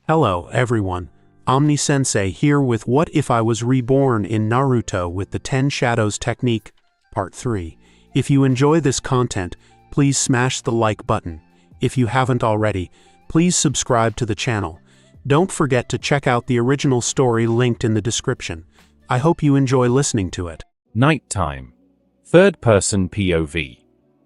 Hello, everyone. Omni-sensei here with What If I Was Reborn in Naruto with the 10 Shadows Technique, Part 3. If you enjoy this content, please smash the like button. If you haven't already, please subscribe to the channel. Don't forget to check out the original story linked in the description. I hope you enjoy listening to it. Nighttime. Third-person POV.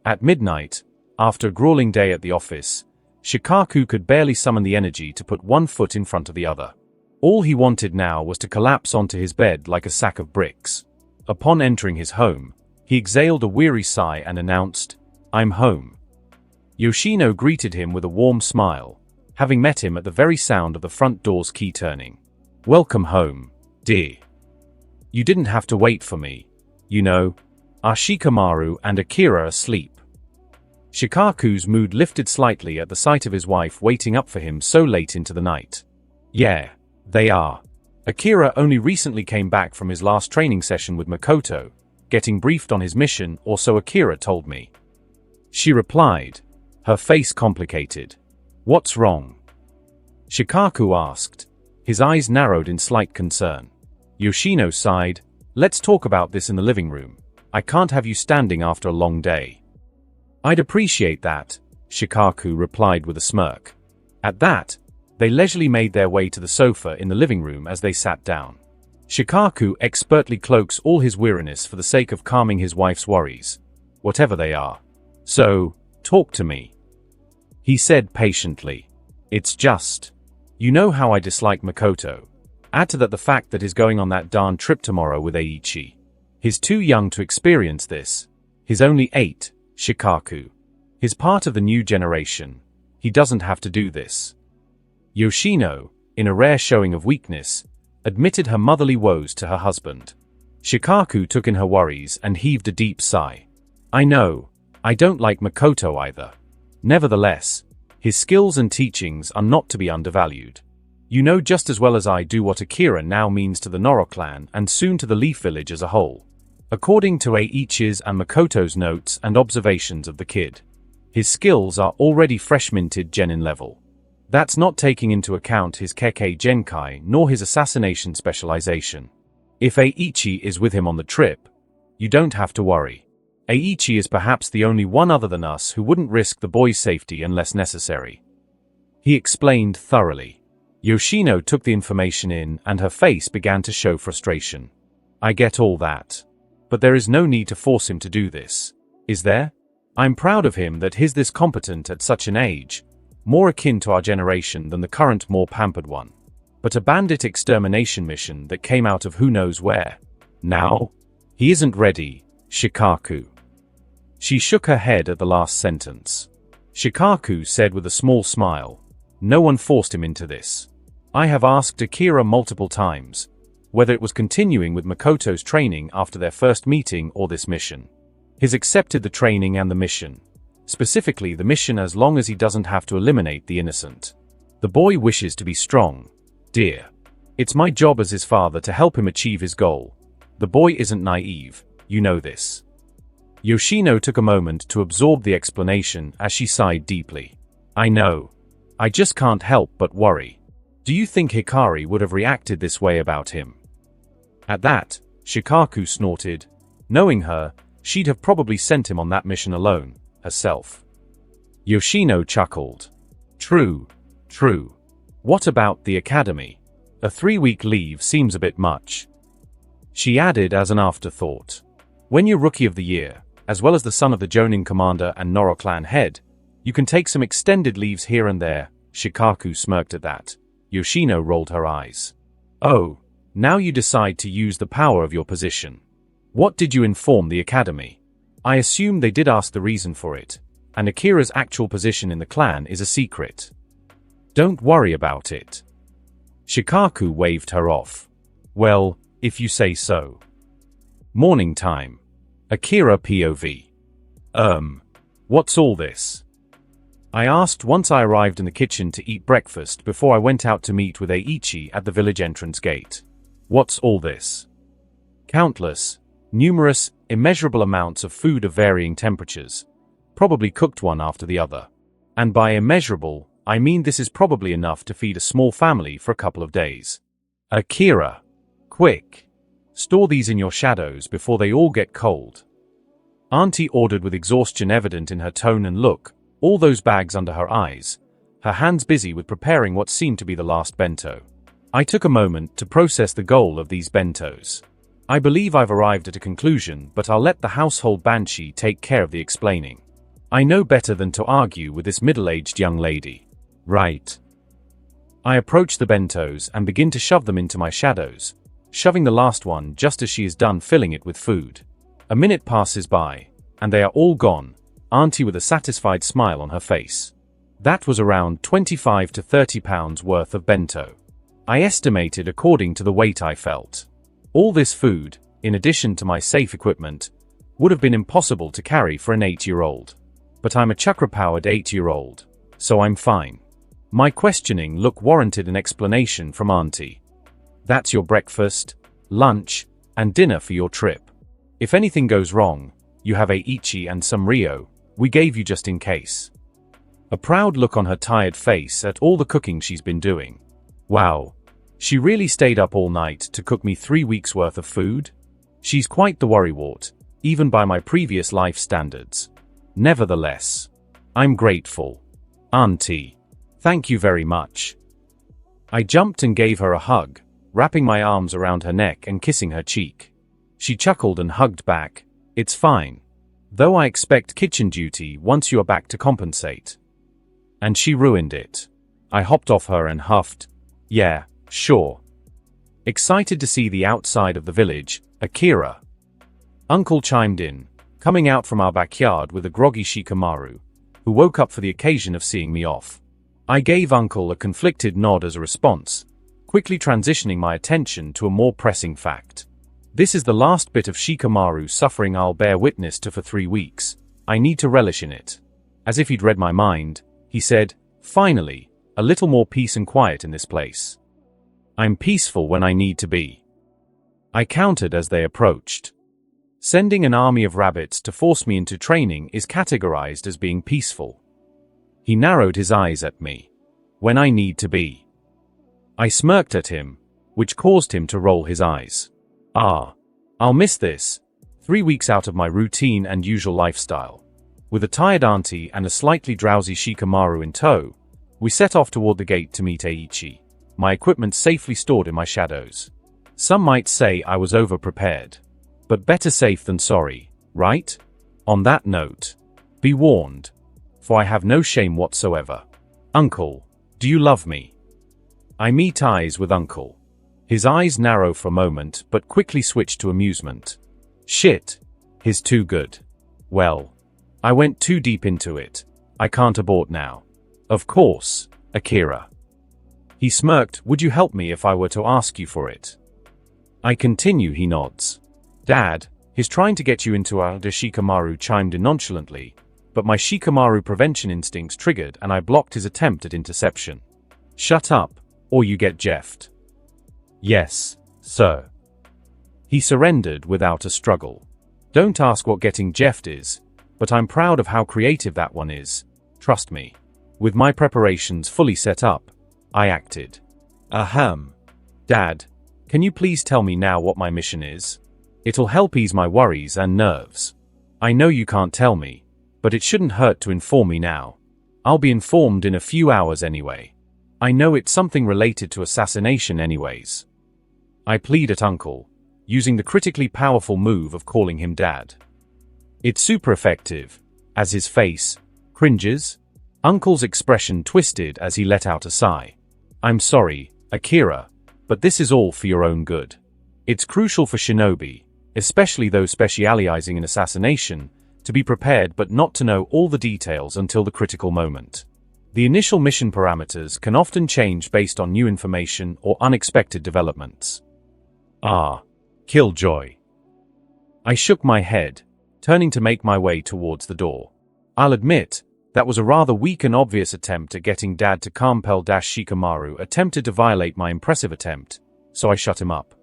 At midnight, after a grueling day at the office, Shikaku could barely summon the energy to put one foot in front of the other. All he wanted now was to collapse onto his bed like a sack of bricks. Upon entering his home, he exhaled a weary sigh and announced, "I'm home." Yoshino greeted him with a warm smile, having met him at the very sound of the front door's key turning. "Welcome home, dear. You didn't have to wait for me. You know, are Shikamaru and Akira asleep?" Shikaku's mood lifted slightly at the sight of his wife waiting up for him so late into the night. "Yeah, they are. Akira only recently came back from his last training session with Makoto, getting briefed on his mission, or so Akira told me," she replied, her face complicated. "What's wrong?" Shikaku asked, his eyes narrowed in slight concern. Yoshino sighed, "Let's talk about this in the living room. I can't have you standing after a long day." "I'd appreciate that," Shikaku replied with a smirk. At that, they leisurely made their way to the sofa in the living room. As they sat down, Shikaku expertly cloaks all his weariness for the sake of calming his wife's worries, whatever they are. "So, talk to me," he said patiently. "It's just, you know how I dislike Makoto. Add to that the fact that he's going on that darn trip tomorrow with Eiichi. He's too young to experience this. He's only 8, Shikaku. He's part of the new generation. He doesn't have to do this." Yoshino, in a rare showing of weakness, admitted her motherly woes to her husband. Shikaku took in her worries and heaved a deep sigh. "I know, I don't like Makoto either. Nevertheless, his skills and teachings are not to be undervalued. You know just as well as I do what Akira now means to the Noro clan and soon to the Leaf Village as a whole. According to Eiichi's and Makoto's notes and observations of the kid, his skills are already fresh-minted genin level. That's not taking into account his Kekkei Genkai nor his assassination specialization. If Eiichi is with him on the trip, you don't have to worry. Eiichi is perhaps the only one other than us who wouldn't risk the boy's safety unless necessary," he explained thoroughly. Yoshino took the information in and her face began to show frustration. "I get all that. But there is no need to force him to do this, is there? I'm proud of him that he's this competent at such an age, more akin to our generation than the current more pampered one. But a bandit extermination mission that came out of who knows where. Now? He isn't ready, Shikaku." She shook her head at the last sentence. Shikaku said with a small smile, "No one forced him into this. I have asked Akira multiple times, whether it was continuing with Makoto's training after their first meeting or this mission. He's accepted the training and the mission. Specifically the mission, as long as he doesn't have to eliminate the innocent. The boy wishes to be strong, dear. It's my job as his father to help him achieve his goal. The boy isn't naive, you know this." Yoshino took a moment to absorb the explanation as she sighed deeply. "I know. I just can't help but worry. Do you think Hikari would have reacted this way about him?" At that, Shikaku snorted. Knowing her, she'd have probably sent him on that mission alone, herself. Yoshino chuckled. True. What about the academy? A 3-week leave seems a bit much." She added as an afterthought. "When you're Rookie of the Year, as well as the son of the Jonin commander and Noro clan head, you can take some extended leaves here and there." Shikaku smirked at that. Yoshino rolled her eyes. "Oh, now you decide to use the power of your position. What did you inform the academy? I assume they did ask the reason for it, and Akira's actual position in the clan is a secret." "Don't worry about it." Shikaku waved her off. "Well, if you say so." Morning time. Akira POV. What's all this?" I asked once I arrived in the kitchen to eat breakfast before I went out to meet with Eiichi at the village entrance gate. "What's all this?" "Countless, numerous, immeasurable amounts of food of varying temperatures, probably cooked one after the other. And by immeasurable, I mean, this is probably enough to feed a small family for a couple of days. Akira. Quick. Store these in your shadows before they all get cold. Auntie ordered with exhaustion evident in her tone and look, all those bags under her eyes, her hands busy with preparing what seemed to be the last bento. I took a moment to process the goal of these bentos. I believe I've arrived at a conclusion, but I'll let the household banshee take care of the explaining. I know better than to argue with this middle-aged young lady. Right. I approach the bentos and begin to shove them into my shadows, shoving the last one just as she is done filling it with food. A minute passes by, and they are all gone, Auntie with a satisfied smile on her face. That was around 25 to 30 pounds worth of bento. I estimated according to the weight I felt. All this food, in addition to my safe equipment, would have been impossible to carry for an 8-year-old. But I'm a chakra-powered 8-year-old, so I'm fine. My questioning look warranted an explanation from Auntie. That's your breakfast, lunch, and dinner for your trip. If anything goes wrong, you have a ichi and some Rio, we gave you just in case. A proud look on her tired face at all the cooking she's been doing. Wow. She really stayed up all night to cook me 3 weeks worth of food? She's quite the worrywart, even by my previous life standards. Nevertheless, I'm grateful. Auntie. Thank you very much. I jumped and gave her a hug, wrapping my arms around her neck and kissing her cheek. She chuckled and hugged back. It's fine. Though I expect kitchen duty once you are back to compensate. And she ruined it. I hopped off her and huffed. Yeah, sure. Excited to see the outside of the village, Akira. Uncle chimed in, coming out from our backyard with a groggy Shikamaru, who woke up for the occasion of seeing me off. I gave Uncle a conflicted nod as a response, quickly transitioning my attention to a more pressing fact. This is the last bit of Shikamaru suffering I'll bear witness to for 3 weeks. I need to relish in it. As if he'd read my mind, he said, finally, a little more peace and quiet in this place. I'm peaceful when I need to be. I countered as they approached. Sending an army of rabbits to force me into training is categorized as being peaceful. He narrowed his eyes at me. When I need to be. I smirked at him, which caused him to roll his eyes. I'll miss this. 3 weeks out of my routine and usual lifestyle. With a tired auntie and a slightly drowsy Shikamaru in tow, we set off toward the gate to meet Eiichi, my equipment safely stored in my shadows. Some might say I was over-prepared. But better safe than sorry, right? On that note, be warned. For I have no shame whatsoever. Uncle, do you love me? I meet eyes with Uncle. His eyes narrow for a moment but quickly switch to amusement. Shit. He's too good. Well, I went too deep into it. I can't abort now. Of course, Akira. He smirked. Would you help me if I were to ask you for it? I continue. He nods. Dad, he's trying to get you into a Shikamaru chimed in nonchalantly, but my Shikamaru prevention instincts triggered and I blocked his attempt at interception. Shut up, or you get jeffed. Yes, sir. He surrendered without a struggle. Don't ask what getting jeffed is, but I'm proud of how creative that one is. Trust me. With my preparations fully set up, I acted. Ahem. Dad, can you please tell me now what my mission is? It'll help ease my worries and nerves. I know you can't tell me, but it shouldn't hurt to inform me now. I'll be informed in a few hours anyway. I know it's something related to assassination anyways. I plead at Uncle, using the critically powerful move of calling him Dad. It's super effective, as his face cringes. Uncle's expression twisted as he let out a sigh. I'm sorry, Akira, but this is all for your own good. It's crucial for shinobi, especially those specializing in assassination, to be prepared but not to know all the details until the critical moment. The initial mission parameters can often change based on new information or unexpected developments. Killjoy. I shook my head, turning to make my way towards the door. I'll admit, that was a rather weak and obvious attempt at getting Dad to compel Shikamaru attempted to violate my impressive attempt, so I shut him up.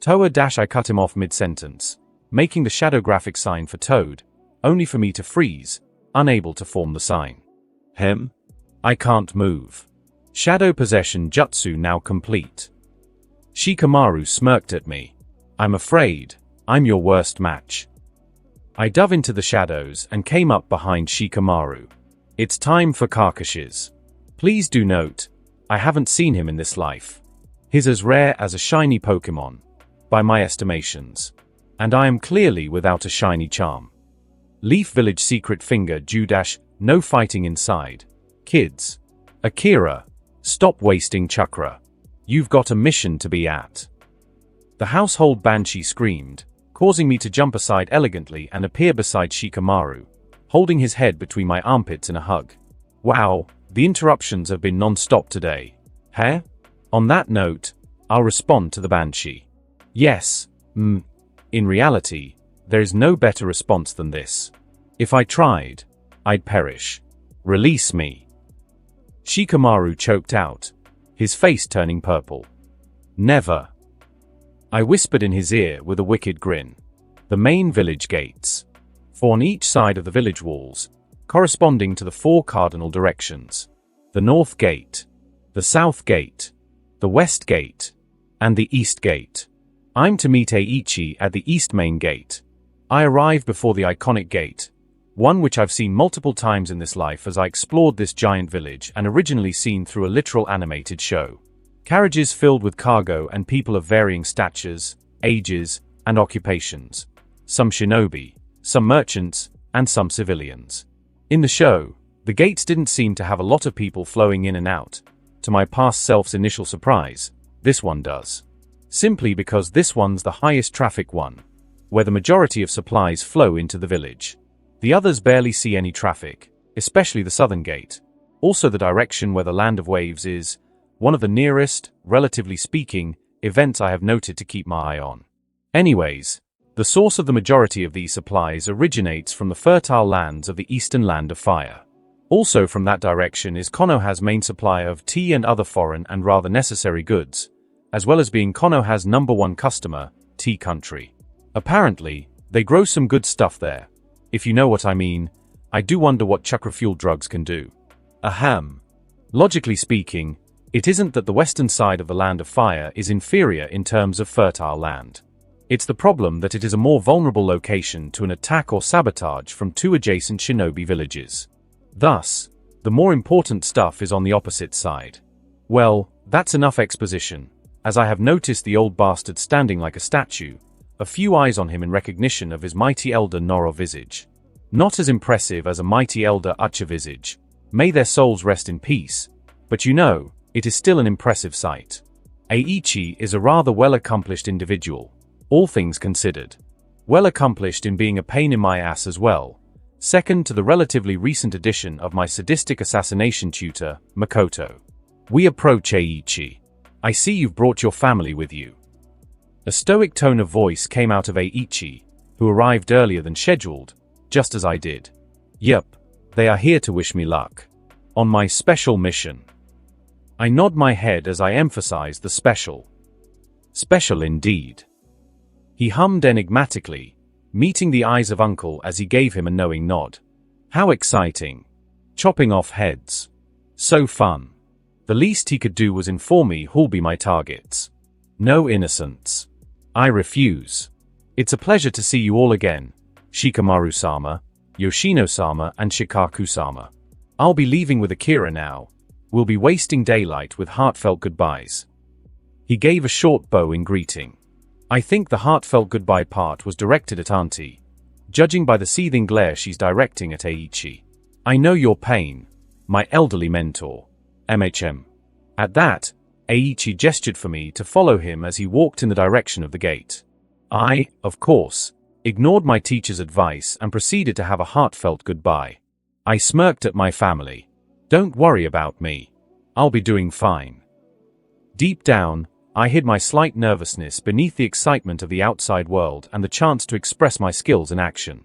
Toa I cut him off mid-sentence, making the shadow graphic sign for Toad, only for me to freeze, unable to form the sign. I can't move. Shadow possession jutsu now complete. Shikamaru smirked at me. I'm afraid I'm your worst match. I dove into the shadows and came up behind Shikamaru. It's time for Kakashi's. Please do note, I haven't seen him in this life. He's as rare as a shiny Pokemon, by my estimations. And I am clearly without a shiny charm. Leaf Village Secret Finger no fighting inside. Kids. Akira, stop wasting chakra. You've got a mission to be at. The household banshee screamed, causing me to jump aside elegantly and appear beside Shikamaru, holding his head between my armpits in a hug. Wow, the interruptions have been non-stop today. Huh? On that note, I'll respond to the banshee. Yes, in reality, there is no better response than this. If I tried, I'd perish. Release me. Shikamaru choked out, his face turning purple. Never. I whispered in his ear with a wicked grin. The main village gates. 4 on each side of the village walls, corresponding to the 4 cardinal directions. The North Gate, the South Gate, the West Gate, and the East Gate. I'm to meet Eiichi at the East Main Gate. I arrive before the iconic gate, one which I've seen multiple times in this life as I explored this giant village and originally seen through a literal animated show. Carriages filled with cargo and people of varying statures, ages, and occupations. Some shinobi, some merchants, and some civilians. In the show, the gates didn't seem to have a lot of people flowing in and out. To my past self's initial surprise, this one does. Simply because this one's the highest traffic one, where the majority of supplies flow into the village. The others barely see any traffic, especially the southern gate. Also the direction where the Land of Waves is, one of the nearest, relatively speaking, events I have noted to keep my eye on. Anyways, the source of the majority of these supplies originates from the fertile lands of the Eastern Land of Fire. Also from that direction is Konoha's main supply of tea and other foreign and rather necessary goods, as well as being Konoha's #1 customer, Tea Country. Apparently, they grow some good stuff there. If you know what I mean, I do wonder what chakra-fueled drugs can do. Ahem. Logically speaking, it isn't that the western side of the Land of Fire is inferior in terms of fertile land. It's the problem that it is a more vulnerable location to an attack or sabotage from 2 adjacent shinobi villages. Thus, the more important stuff is on the opposite side. Well, that's enough exposition, as I have noticed the old bastard standing like a statue, a few eyes on him in recognition of his mighty elder Noro visage. Not as impressive as a mighty elder Ucha visage, may their souls rest in peace, but you know, it is still an impressive sight. Eiichi is a rather well-accomplished individual, all things considered. Well-accomplished in being a pain in my ass as well, second to the relatively recent addition of my sadistic assassination tutor, Makoto. We approach Eiichi. I see you've brought your family with you. A stoic tone of voice came out of Eiichi, who arrived earlier than scheduled, just as I did. Yep, they are here to wish me luck. On my special mission. I nod my head as I emphasize the special. Special indeed. He hummed enigmatically, meeting the eyes of Uncle as he gave him a knowing nod. How exciting. Chopping off heads. So fun. The least he could do was inform me who'll be my targets. No innocence. I refuse. It's a pleasure to see you all again, Shikamaru-sama, Yoshino-sama and Shikaku-sama. I'll be leaving with Akira now. We'll be wasting daylight with heartfelt goodbyes. He gave a short bow in greeting. I think the heartfelt goodbye part was directed at Auntie, judging by the seething glare she's directing at Eiichi. I know your pain, my elderly mentor. MHM. At that, Eiichi gestured for me to follow him as he walked in the direction of the gate. I, of course, ignored my teacher's advice and proceeded to have a heartfelt goodbye. I smirked at my family. Don't worry about me. I'll be doing fine. Deep down, I hid my slight nervousness beneath the excitement of the outside world and the chance to express my skills in action.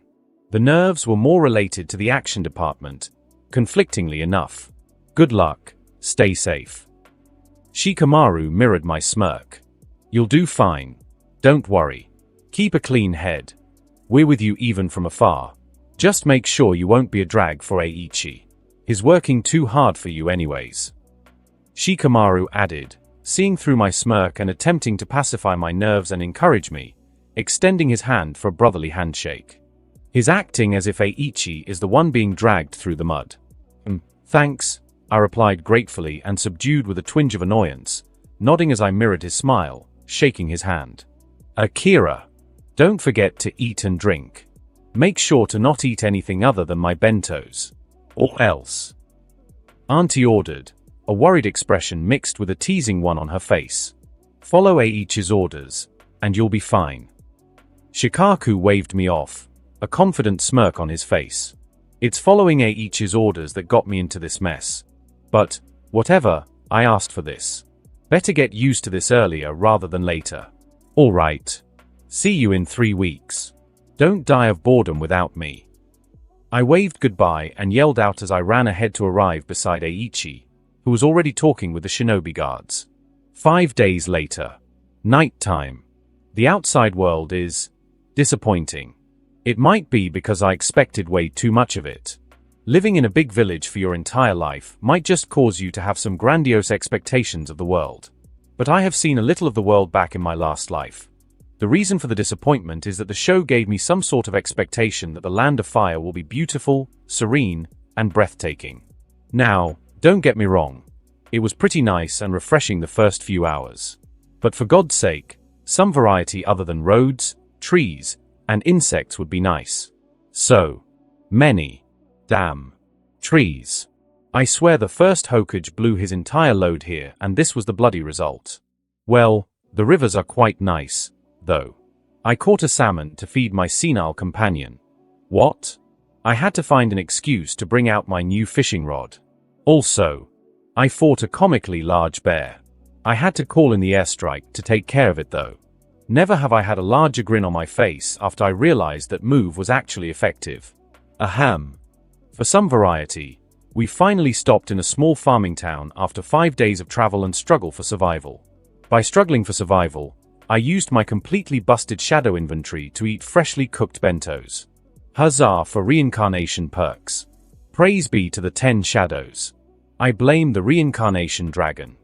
The nerves were more related to the action department, conflictingly enough. Good luck, stay safe. Shikamaru mirrored my smirk. You'll do fine. Don't worry. Keep a clean head. We're with you even from afar. Just make sure you won't be a drag for Eiichi. He's working too hard for you anyways. Shikamaru added, seeing through my smirk and attempting to pacify my nerves and encourage me, extending his hand for a brotherly handshake. He's acting as if Eiichi is the one being dragged through the mud. Thanks, I replied gratefully and subdued with a twinge of annoyance, nodding as I mirrored his smile, shaking his hand. Akira, don't forget to eat and drink. Make sure to not eat anything other than my bentos. Or else. Auntie ordered, a worried expression mixed with a teasing one on her face. Follow Eiichi's orders, and you'll be fine. Shikaku waved me off, a confident smirk on his face. It's following Eiichi's orders that got me into this mess. But, whatever, I asked for this. Better get used to this earlier rather than later. Alright. See you in 3 weeks. Don't die of boredom without me. I waved goodbye and yelled out as I ran ahead to arrive beside Eiichi, who was already talking with the shinobi guards. 5 days later. Night time. The outside world is disappointing. It might be because I expected way too much of it. Living in a big village for your entire life might just cause you to have some grandiose expectations of the world. But I have seen a little of the world back in my last life. The reason for the disappointment is that the show gave me some sort of expectation that the Land of Fire will be beautiful, serene, and breathtaking. Now, don't get me wrong. It was pretty nice and refreshing the first few hours. But for God's sake, some variety other than roads, trees, and insects would be nice. So many damn trees. I swear the first Hokage blew his entire load here, and this was the bloody result. Well, the rivers are quite nice, though. I caught a salmon to feed my senile companion. What? I had to find an excuse to bring out my new fishing rod. Also, I fought a comically large bear. I had to call in the airstrike to take care of it though. Never have I had a larger grin on my face after I realized that move was actually effective. Ahem. For some variety, we finally stopped in a small farming town after 5 days of travel and struggle for survival. By struggling for survival, I used my completely busted shadow inventory to eat freshly cooked bentos. Huzzah for reincarnation perks. Praise be to the 10 shadows. I blame the reincarnation dragon.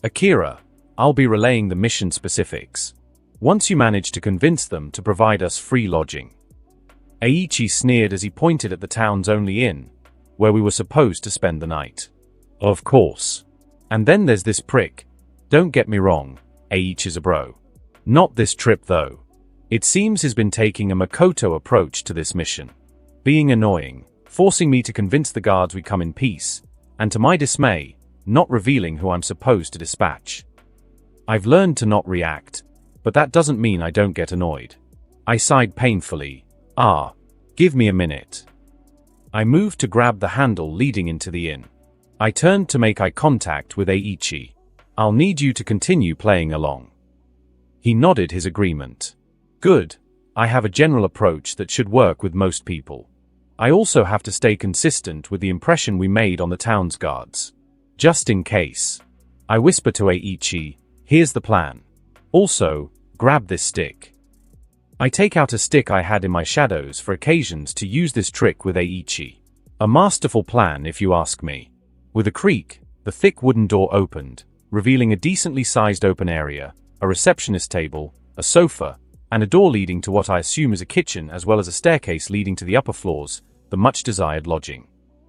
Akira, I'll be relaying the mission specifics. Once you manage to convince them to provide us free lodging. Eiichi sneered as he pointed at the town's only inn, where we were supposed to spend the night. Of course. And then there's this prick. Don't get me wrong, Eiichi's a bro. Not this trip though. It seems he's been taking a Makoto approach to this mission. Being annoying, forcing me to convince the guards we come in peace, and to my dismay, not revealing who I'm supposed to dispatch. I've learned to not react, but that doesn't mean I don't get annoyed. I sighed painfully. Give me a minute. I moved to grab the handle leading into the inn. I turned to make eye contact with Eiichi. I'll need you to continue playing along. He nodded his agreement. Good. I have a general approach that should work with most people. I also have to stay consistent with the impression we made on the town's guards. Just in case. I whisper to Eiichi, here's the plan. Also, grab this stick. I take out a stick I had in my shadows for occasions to use this trick with Eiichi. A masterful plan if you ask me. With a creak, the thick wooden door opened, revealing a decently sized open area, a receptionist table, a sofa, and a door leading to what I assume is a kitchen as well as a staircase leading to the upper floors, the much-desired lodging.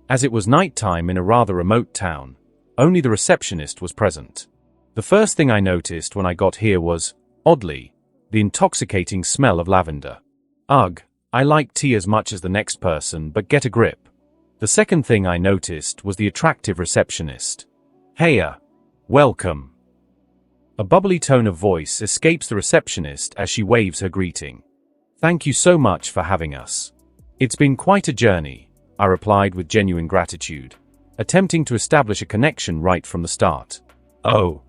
As it was night time in a rather remote town, only the receptionist was present. The first thing I noticed when I got here was, oddly, the intoxicating smell of lavender. Ugh, I like tea as much as the next person, but get a grip. The second thing I noticed was the attractive receptionist. Heya. Welcome. A bubbly tone of voice escapes the receptionist as she waves her greeting. Thank you so much for having us. It's been quite a journey, I replied with genuine gratitude, attempting to establish a connection right from the start. Oh.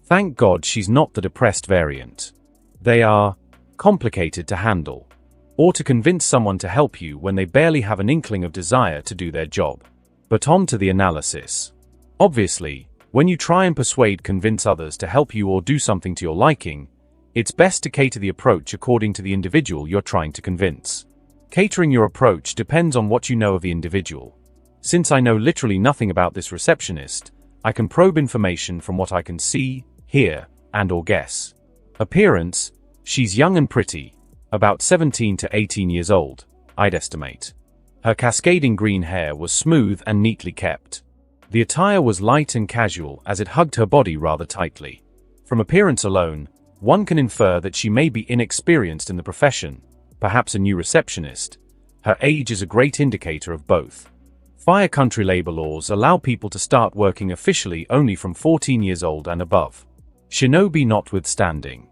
Thank God she's not the depressed variant. They are complicated to handle, or to convince someone to help you when they barely have an inkling of desire to do their job. But on to the analysis. Obviously, when you try and convince others to help you or do something to your liking, it's best to cater the approach according to the individual you're trying to convince. Catering your approach depends on what you know of the individual. Since I know literally nothing about this receptionist, I can probe information from what I can see, hear, and/or guess. Appearance: she's young and pretty, about 17 to 18 years old, I'd estimate. Her cascading green hair was smooth and neatly kept. The attire was light and casual as it hugged her body rather tightly. From appearance alone, one can infer that she may be inexperienced in the profession, perhaps a new receptionist. Her age is a great indicator of both. Fire country labor laws allow people to start working officially only from 14 years old and above. Shinobi notwithstanding.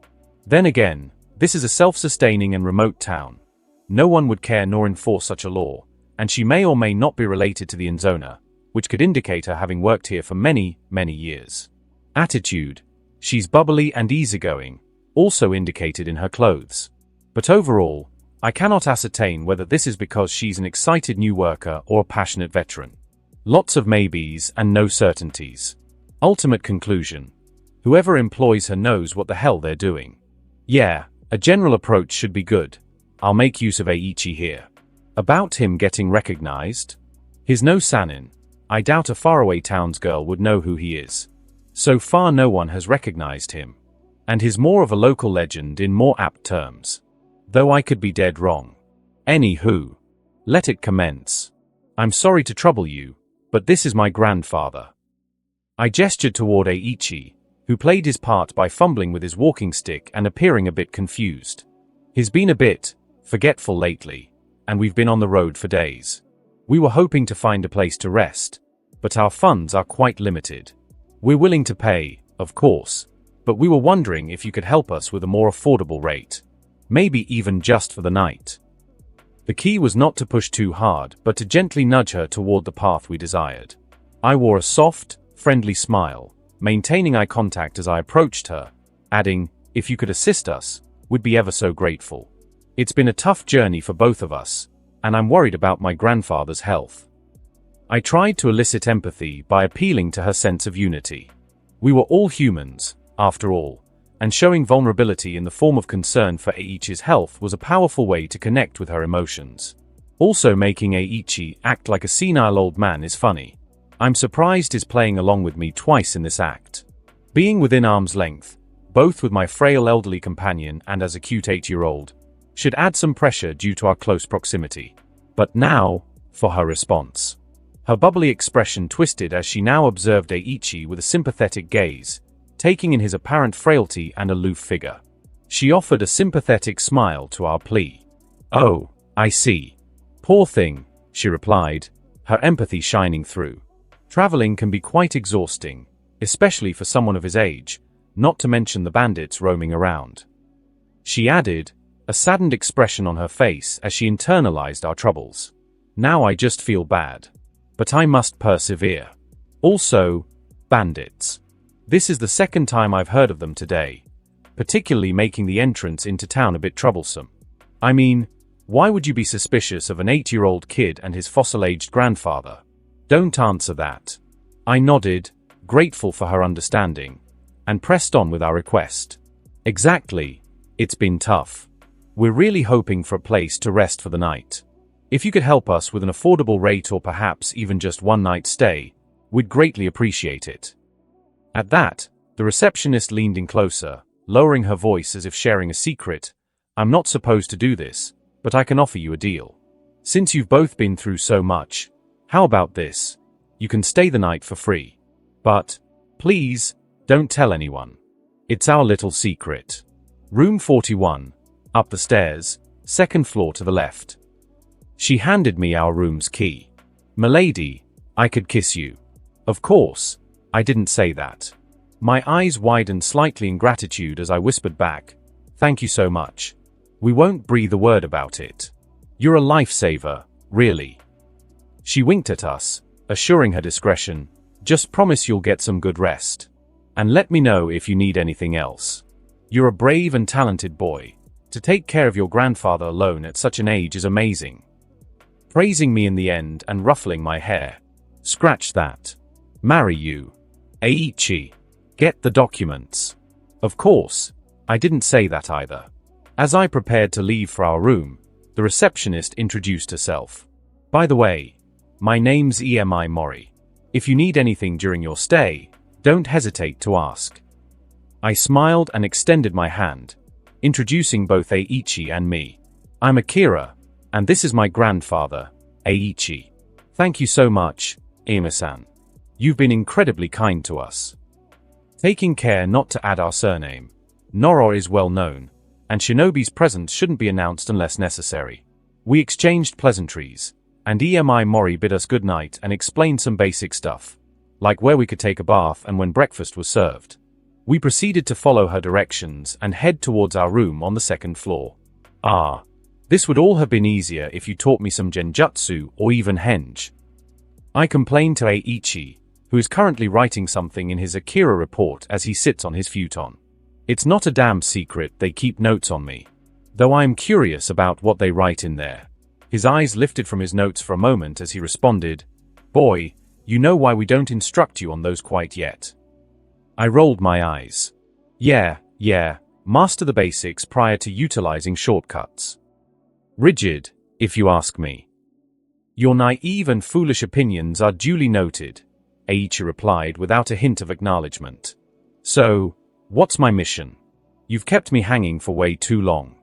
Then again, this is a self-sustaining and remote town. No one would care nor enforce such a law, and she may or may not be related to the Inzona, which could indicate her having worked here for many, many years. Attitude: she's bubbly and easygoing, also indicated in her clothes. But overall, I cannot ascertain whether this is because she's an excited new worker or a passionate veteran. Lots of maybes and no certainties. Ultimate conclusion: whoever employs her knows what the hell they're doing. Yeah, a general approach should be good. I'll make use of Eiichi here. About him getting recognized? He's no Sanin. I doubt a faraway townsgirl would know who he is. So far no one has recognized him. And he's more of a local legend in more apt terms. Though I could be dead wrong. Anywho. Let it commence. I'm sorry to trouble you, but this is my grandfather. I gestured toward Eiichi, who played his part by fumbling with his walking stick and appearing a bit confused. He's been a bit forgetful lately, and we've been on the road for days. We were hoping to find a place to rest, but our funds are quite limited. We're willing to pay, of course, but we were wondering if you could help us with a more affordable rate. Maybe even just for the night. The key was not to push too hard, but to gently nudge her toward the path we desired. I wore a soft, friendly smile, maintaining eye contact as I approached her, adding, "If you could assist us, we'd be ever so grateful. It's been a tough journey for both of us, and I'm worried about my grandfather's health." I tried to elicit empathy by appealing to her sense of unity. We were all humans, after all, and showing vulnerability in the form of concern for Eiichi's health was a powerful way to connect with her emotions. Also, making Eiichi act like a senile old man is funny. I'm surprised he's playing along with me twice in this act. Being within arm's length, both with my frail elderly companion and as a cute 8-year-old, should add some pressure due to our close proximity. But now, for her response. Her bubbly expression twisted as she now observed Eiichi with a sympathetic gaze, taking in his apparent frailty and aloof figure. She offered a sympathetic smile to our plea. "Oh, I see. Poor thing," she replied, her empathy shining through. Traveling can be quite exhausting, especially for someone of his age, not to mention the bandits roaming around. She added, a saddened expression on her face as she internalized our troubles. "Now I just feel bad. But I must persevere. Also, bandits. This is the second time I've heard of them today, particularly making the entrance into town a bit troublesome. I mean, why would you be suspicious of an 8-year-old kid and his fossil-aged grandfather? Don't answer that." I nodded, grateful for her understanding, and pressed on with our request. "Exactly. It's been tough. We're really hoping for a place to rest for the night. If you could help us with an affordable rate or perhaps even just one night stay, we'd greatly appreciate it." At that, the receptionist leaned in closer, lowering her voice as if sharing a secret. "I'm not supposed to do this, but I can offer you a deal. Since you've both been through so much, how about this? You can stay the night for free. But, please, don't tell anyone. It's our little secret. Room 41, up the stairs, second floor to the left." She handed me our room's key. "Milady, I could kiss you." Of course, I didn't say that. My eyes widened slightly in gratitude as I whispered back, "Thank you so much. We won't breathe a word about it. You're a lifesaver, really." She winked at us, assuring her discretion, "Just promise you'll get some good rest. And let me know if you need anything else. You're a brave and talented boy. To take care of your grandfather alone at such an age is amazing." Praising me in the end and ruffling my hair. "Scratch that. Marry you. Eiichi. Get the documents." Of course, I didn't say that either. As I prepared to leave for our room, the receptionist introduced herself. "By the way, My name's Emi Mori. If you need anything during your stay, don't hesitate to ask. I smiled and extended my hand, introducing both Eiichi and me. I'm Akira, and this is my grandfather, Eiichi. Thank you so much, Emi-san. You've been incredibly kind to us. Taking care not to add our surname. Noro is well known, and Shinobi's presence shouldn't be announced unless necessary. We exchanged pleasantries, and Emi Mori bid us good night and explained some basic stuff, like where we could take a bath and when breakfast was served. We proceeded to follow her directions and head towards our room on the second floor. This would all have been easier if you taught me some genjutsu or even henge. I complained to Eiichi, who is currently writing something in his Akira report as he sits on his futon. It's not a damn secret they keep notes on me, though I am curious about what they write in there. His eyes lifted from his notes for a moment as he responded, "Boy, you know why we don't instruct you on those quite yet." I rolled my eyes. Yeah, master the basics prior to utilizing shortcuts. Rigid, if you ask me. Your naive and foolish opinions are duly noted, Eiichi replied without a hint of acknowledgement. So, what's my mission? You've kept me hanging for way too long.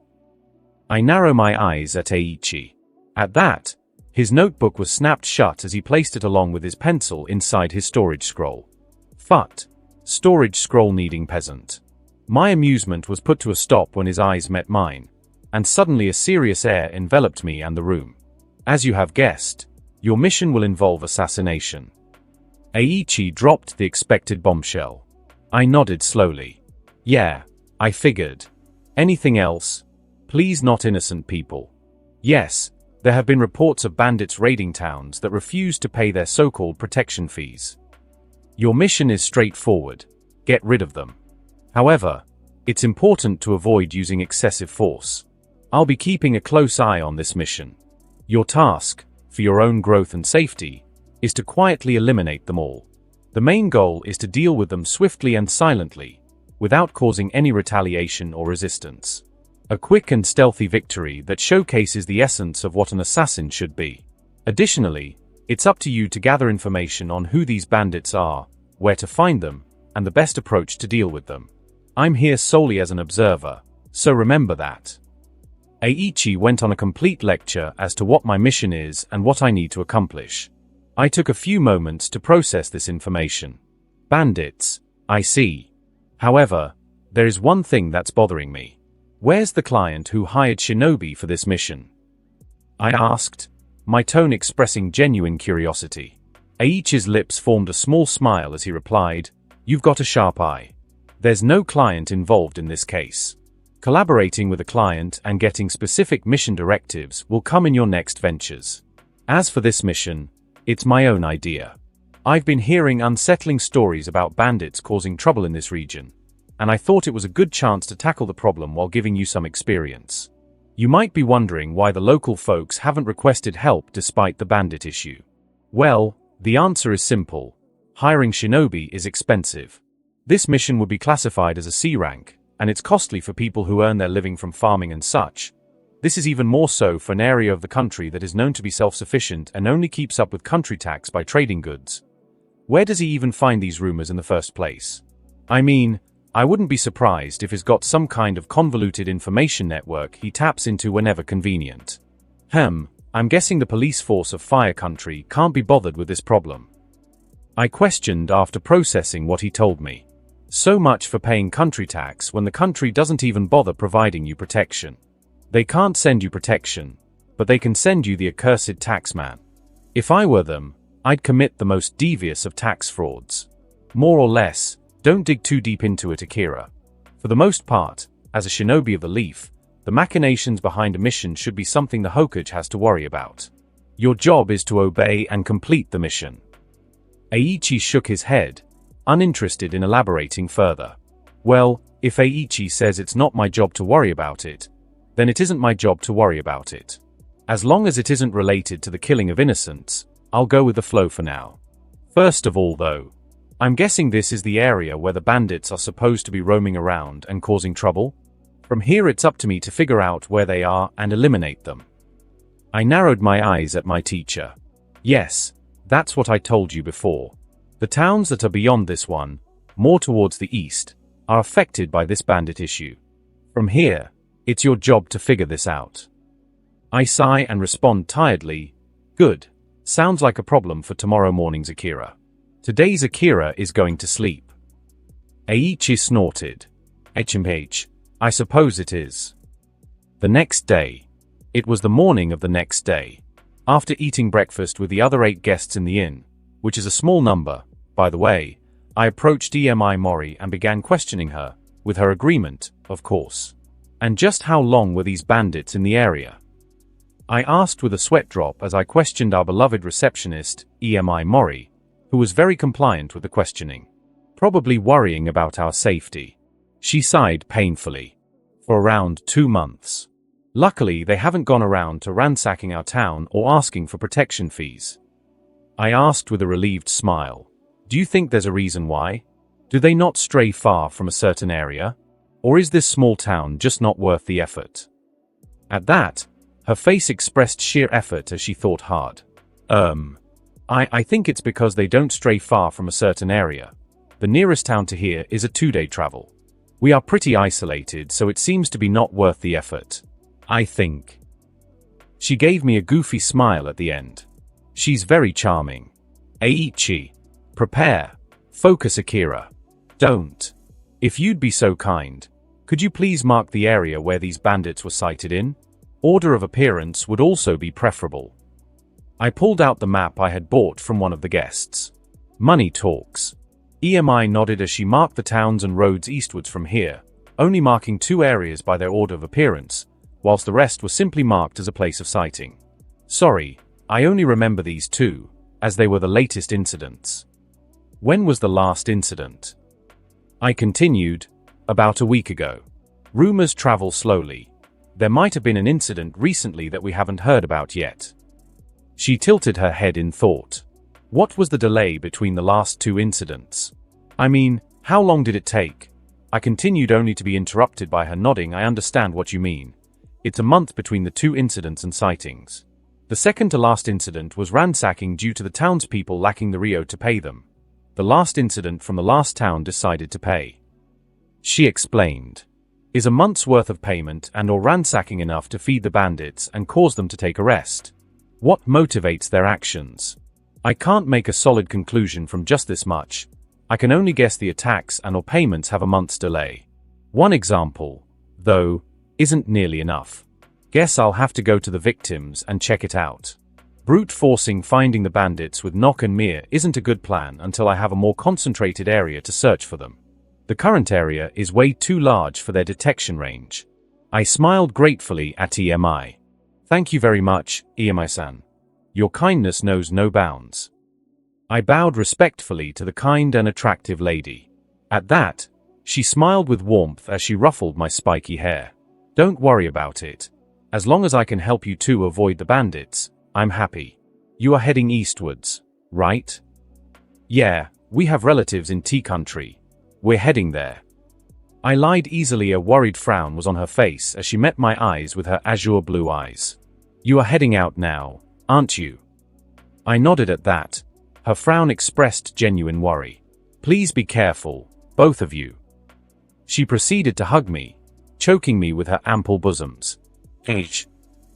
I narrow my eyes at Eiichi. At that, his notebook was snapped shut as he placed it along with his pencil inside his storage scroll. Phut. Storage scroll needing peasant. My amusement was put to a stop when his eyes met mine, and suddenly a serious air enveloped me and the room. As you have guessed, your mission will involve assassination. Eiichi dropped the expected bombshell. I nodded slowly. Yeah, I figured. Anything else? Please, not innocent people. Yes, there have been reports of bandits raiding towns that refuse to pay their so-called protection fees. Your mission is straightforward. Get rid of them. However, it's important to avoid using excessive force. I'll be keeping a close eye on this mission. Your task, for your own growth and safety, is to quietly eliminate them all. The main goal is to deal with them swiftly and silently, without causing any retaliation or resistance. A quick and stealthy victory that showcases the essence of what an assassin should be. Additionally, it's up to you to gather information on who these bandits are, where to find them, and the best approach to deal with them. I'm here solely as an observer, so remember that. Eiichi went on a complete lecture as to what my mission is and what I need to accomplish. I took a few moments to process this information. Bandits, I see. However, there is one thing that's bothering me. Where's the client who hired Shinobi for this mission? I asked, my tone expressing genuine curiosity. Eiichi's lips formed a small smile as he replied, "You've got a sharp eye. There's no client involved in this case. Collaborating with a client and getting specific mission directives will come in your next ventures. As for this mission, it's my own idea. I've been hearing unsettling stories about bandits causing trouble in this region, and I thought it was a good chance to tackle the problem while giving you some experience. You might be wondering why the local folks haven't requested help despite the bandit issue. Well, the answer is simple. Hiring shinobi is expensive. This mission would be classified as a C rank, and it's costly for people who earn their living from farming and such. This is even more so for an area of the country that is known to be self-sufficient and only keeps up with country tax by trading goods. Where does he even find these rumors in the first place? I mean, I wouldn't be surprised if he's got some kind of convoluted information network he taps into whenever convenient. I'm guessing the police force of Fire Country can't be bothered with this problem. I questioned after processing what he told me. So much for paying country tax when the country doesn't even bother providing you protection. They can't send you protection, but they can send you the accursed taxman. If I were them, I'd commit the most devious of tax frauds. More or less, don't dig too deep into it, Akira. For the most part, as a shinobi of the leaf, the machinations behind a mission should be something the Hokage has to worry about. Your job is to obey and complete the mission. Eiichi shook his head, uninterested in elaborating further. Well, if Eiichi says it's not my job to worry about it, then it isn't my job to worry about it. As long as it isn't related to the killing of innocents, I'll go with the flow for now. First of all though, I'm guessing this is the area where the bandits are supposed to be roaming around and causing trouble? From here it's up to me to figure out where they are and eliminate them. I narrowed my eyes at my teacher. Yes, that's what I told you before. The towns that are beyond this one, more towards the east, are affected by this bandit issue. From here, it's your job to figure this out. I sigh and respond tiredly, good. Sounds like a problem for tomorrow morning's Akira. Today's Akira is going to sleep. Eiichi snorted. HMH, I suppose it is. The next day. It was the morning of the next day. After eating breakfast with the other 8 guests in the inn, which is a small number, by the way, I approached Emi Mori and began questioning her, with her agreement, of course. And just how long were these bandits in the area? I asked with a sweat drop as I questioned our beloved receptionist, Emi Mori, who was very compliant with the questioning, probably worrying about our safety. She sighed painfully. For around 2 months. Luckily, they haven't gone around to ransacking our town or asking for protection fees. I asked with a relieved smile, do you think there's a reason why? Do they not stray far from a certain area? Or is this small town just not worth the effort? At that, her face expressed sheer effort as she thought hard. I think it's because they don't stray far from a certain area. The nearest town to here is a 2-day travel. We are pretty isolated, so it seems to be not worth the effort. I think. She gave me a goofy smile at the end. She's very charming. Eiichi. Prepare. Focus, Akira. Don't. If you'd be so kind, could you please mark the area where these bandits were sighted in? Order of appearance would also be preferable. I pulled out the map I had bought from one of the guests. Money talks. EMI nodded as she marked the towns and roads eastwards from here, only marking 2 areas by their order of appearance, whilst the rest were simply marked as a place of sighting. Sorry, I only remember these 2, as they were the latest incidents. When was the last incident? I continued, about a week ago. Rumors travel slowly. There might have been an incident recently that we haven't heard about yet. She tilted her head in thought. What was the delay between the last 2 incidents? I mean, how long did it take? I continued only to be interrupted by her nodding. I understand what you mean. It's a month between the 2 incidents and sightings. The second to last incident was ransacking due to the townspeople lacking the Rio to pay them. The last incident from the last town decided to pay. She explained. Is a month's worth of payment and or ransacking enough to feed the bandits and cause them to take a rest? What motivates their actions? I can't make a solid conclusion from just this much. I can only guess the attacks and or payments have a month's delay. One example, though, isn't nearly enough. Guess I'll have to go to the victims and check it out. Brute forcing finding the bandits with knock and mir isn't a good plan until I have a more concentrated area to search for them. The current area is way too large for their detection range. I smiled gratefully at EMI. Thank you very much, EMI-san. Your kindness knows no bounds. I bowed respectfully to the kind and attractive lady. At that, she smiled with warmth as she ruffled my spiky hair. Don't worry about it. As long as I can help you 2 avoid the bandits, I'm happy. You are heading eastwards, right? Yeah, we have relatives in Tea Country. We're heading there. I lied easily. A worried frown was on her face as she met my eyes with her azure blue eyes. You are heading out now, aren't you? I nodded at that. Her frown expressed genuine worry. Please be careful, both of you. She proceeded to hug me, choking me with her ample bosoms.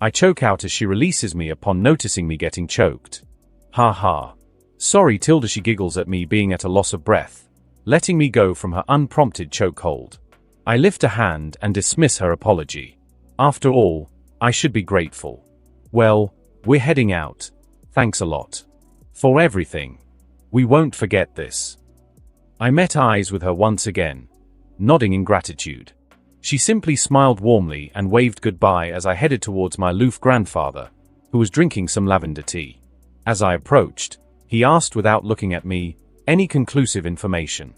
I choke out as she releases me upon noticing me getting choked. Ha ha. Sorry, Tilda. She giggles at me being at a loss of breath, letting me go from her unprompted chokehold. I lift a hand and dismiss her apology. After all, I should be grateful. Well, we're heading out. Thanks a lot. For everything. We won't forget this. I met eyes with her once again, nodding in gratitude. She simply smiled warmly and waved goodbye as I headed towards my aloof grandfather, who was drinking some lavender tea. As I approached, he asked without looking at me, any conclusive information.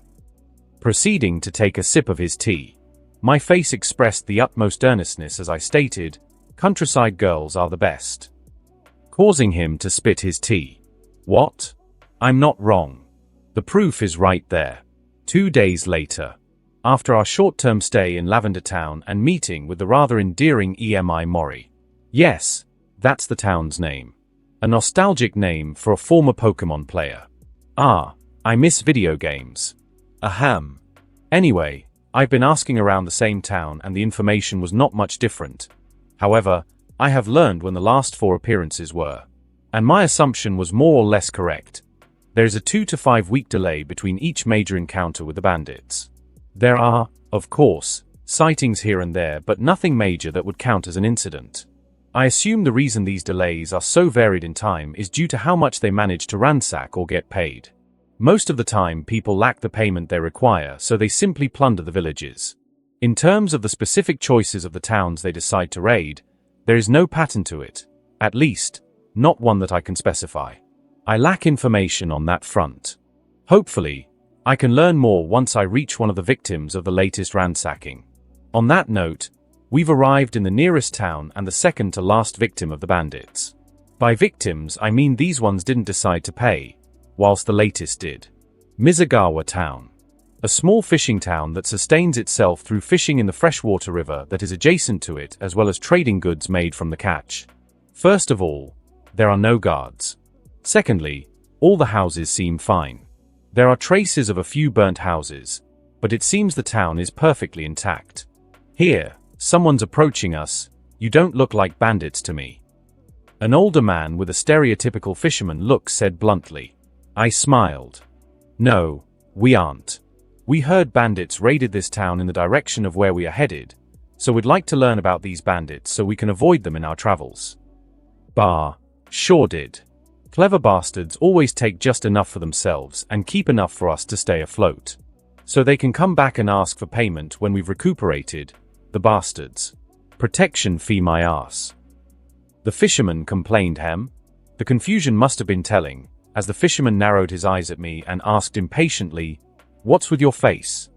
Proceeding to take a sip of his tea, my face expressed the utmost earnestness as I stated, countryside girls are the best. Causing him to spit his tea. What? I'm not wrong. The proof is right there. 2 days later, after our short-term stay in Lavender Town and meeting with the rather endearing EMI Mori. Yes, that's the town's name. A nostalgic name for a former Pokemon player. Ah, I miss video games. Ahem. Anyway, I've been asking around the same town and the information was not much different. However, I have learned when the last 4 appearances were. And my assumption was more or less correct. There is a 2 to 5 week delay between each major encounter with the bandits. There are, of course, sightings here and there, but nothing major that would count as an incident. I assume the reason these delays are so varied in time is due to how much they manage to ransack or get paid. Most of the time, people lack the payment they require, so they simply plunder the villages. In terms of the specific choices of the towns they decide to raid, there is no pattern to it, at least, not one that I can specify. I lack information on that front. Hopefully, I can learn more once I reach one of the victims of the latest ransacking. On that note, we've arrived in the nearest town and the second to last victim of the bandits. By victims, I mean these ones didn't decide to pay, whilst the latest did. Mizugawa Town. A small fishing town that sustains itself through fishing in the freshwater river that is adjacent to it, as well as trading goods made from the catch. First of all, there are no guards. Secondly, all the houses seem fine. There are traces of a few burnt houses, but it seems the town is perfectly intact. Here, someone's approaching us. You don't look like bandits to me. An older man with a stereotypical fisherman look said bluntly. I smiled. No, we aren't. We heard bandits raided this town in the direction of where we are headed, so we'd like to learn about these bandits so we can avoid them in our travels. Bah, sure did. Clever bastards always take just enough for themselves and keep enough for us to stay afloat. So they can come back and ask for payment when we've recuperated, the bastards. Protection fee my ass. The fisherman complained hem. The confusion must have been telling, as the fisherman narrowed his eyes at me and asked impatiently, "What's with your face?"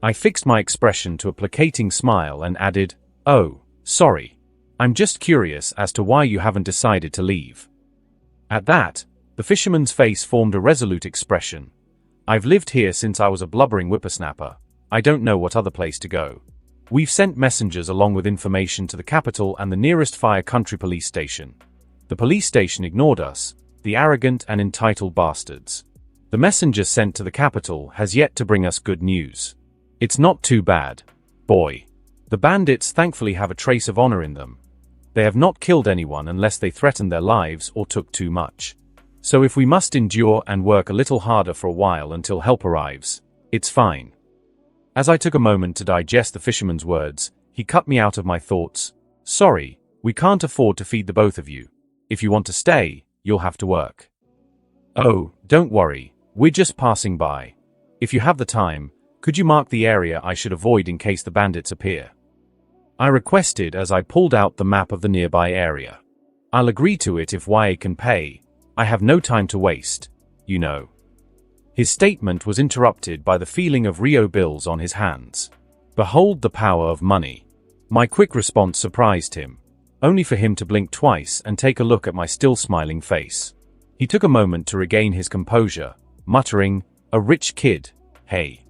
I fixed my expression to a placating smile and added, "Oh, sorry. I'm just curious as to why you haven't decided to leave." At that, the fisherman's face formed a resolute expression. I've lived here since I was a blubbering whippersnapper. I don't know what other place to go. We've sent messengers along with information to the capital and the nearest Fire Country police station. The police station ignored us, the arrogant and entitled bastards. The messenger sent to the capital has yet to bring us good news. It's not too bad, boy. The bandits thankfully have a trace of honor in them. They have not killed anyone unless they threatened their lives or took too much. So if we must endure and work a little harder for a while until help arrives, it's fine. As I took a moment to digest the fisherman's words, he cut me out of my thoughts. Sorry, we can't afford to feed the both of you. If you want to stay, you'll have to work. Oh, don't worry, we're just passing by. If you have the time, could you mark the area I should avoid in case the bandits appear? I requested as I pulled out the map of the nearby area. I'll agree to it if YA can pay. I have no time to waste, you know. His statement was interrupted by the feeling of Rio bills on his hands. Behold the power of money. My quick response surprised him, only for him to blink twice and take a look at my still smiling face. He took a moment to regain his composure, muttering, "A rich kid, hey."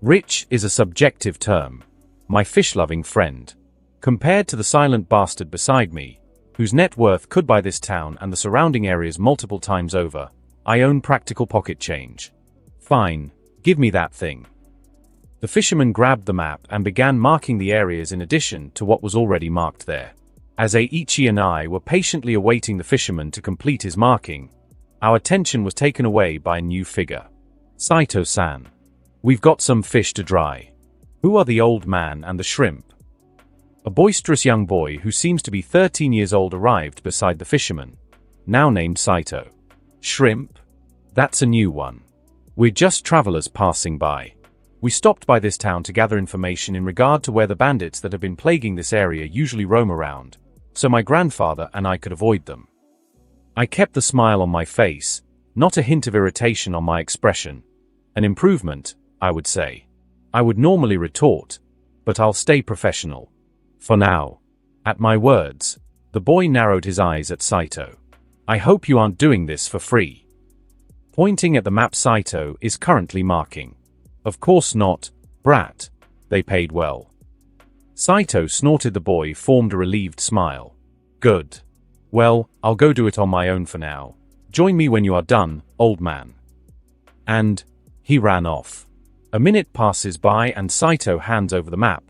Rich is a subjective term, my fish-loving friend. Compared to the silent bastard beside me, whose net worth could buy this town and the surrounding areas multiple times over, I own practical pocket change. Fine, give me that thing. The fisherman grabbed the map and began marking the areas in addition to what was already marked there. As Eiichi and I were patiently awaiting the fisherman to complete his marking, our attention was taken away by a new figure. Saito-san. We've got some fish to dry. Who are the old man and the shrimp? A boisterous young boy who seems to be 13 years old arrived beside the fisherman, now named Saito. Shrimp? That's a new one. We're just travelers passing by. We stopped by this town to gather information in regard to where the bandits that have been plaguing this area usually roam around, so my grandfather and I could avoid them. I kept the smile on my face, not a hint of irritation on my expression. An improvement, I would say. I would normally retort, but I'll stay professional. For now. At my words, the boy narrowed his eyes at Saito. I hope you aren't doing this for free. Pointing at the map Saito is currently marking. Of course not, brat. They paid well. Saito snorted. The boy formed a relieved smile. Good. Well, I'll go do it on my own for now. Join me when you are done, old man. And he ran off. A minute passes by and Saito hands over the map,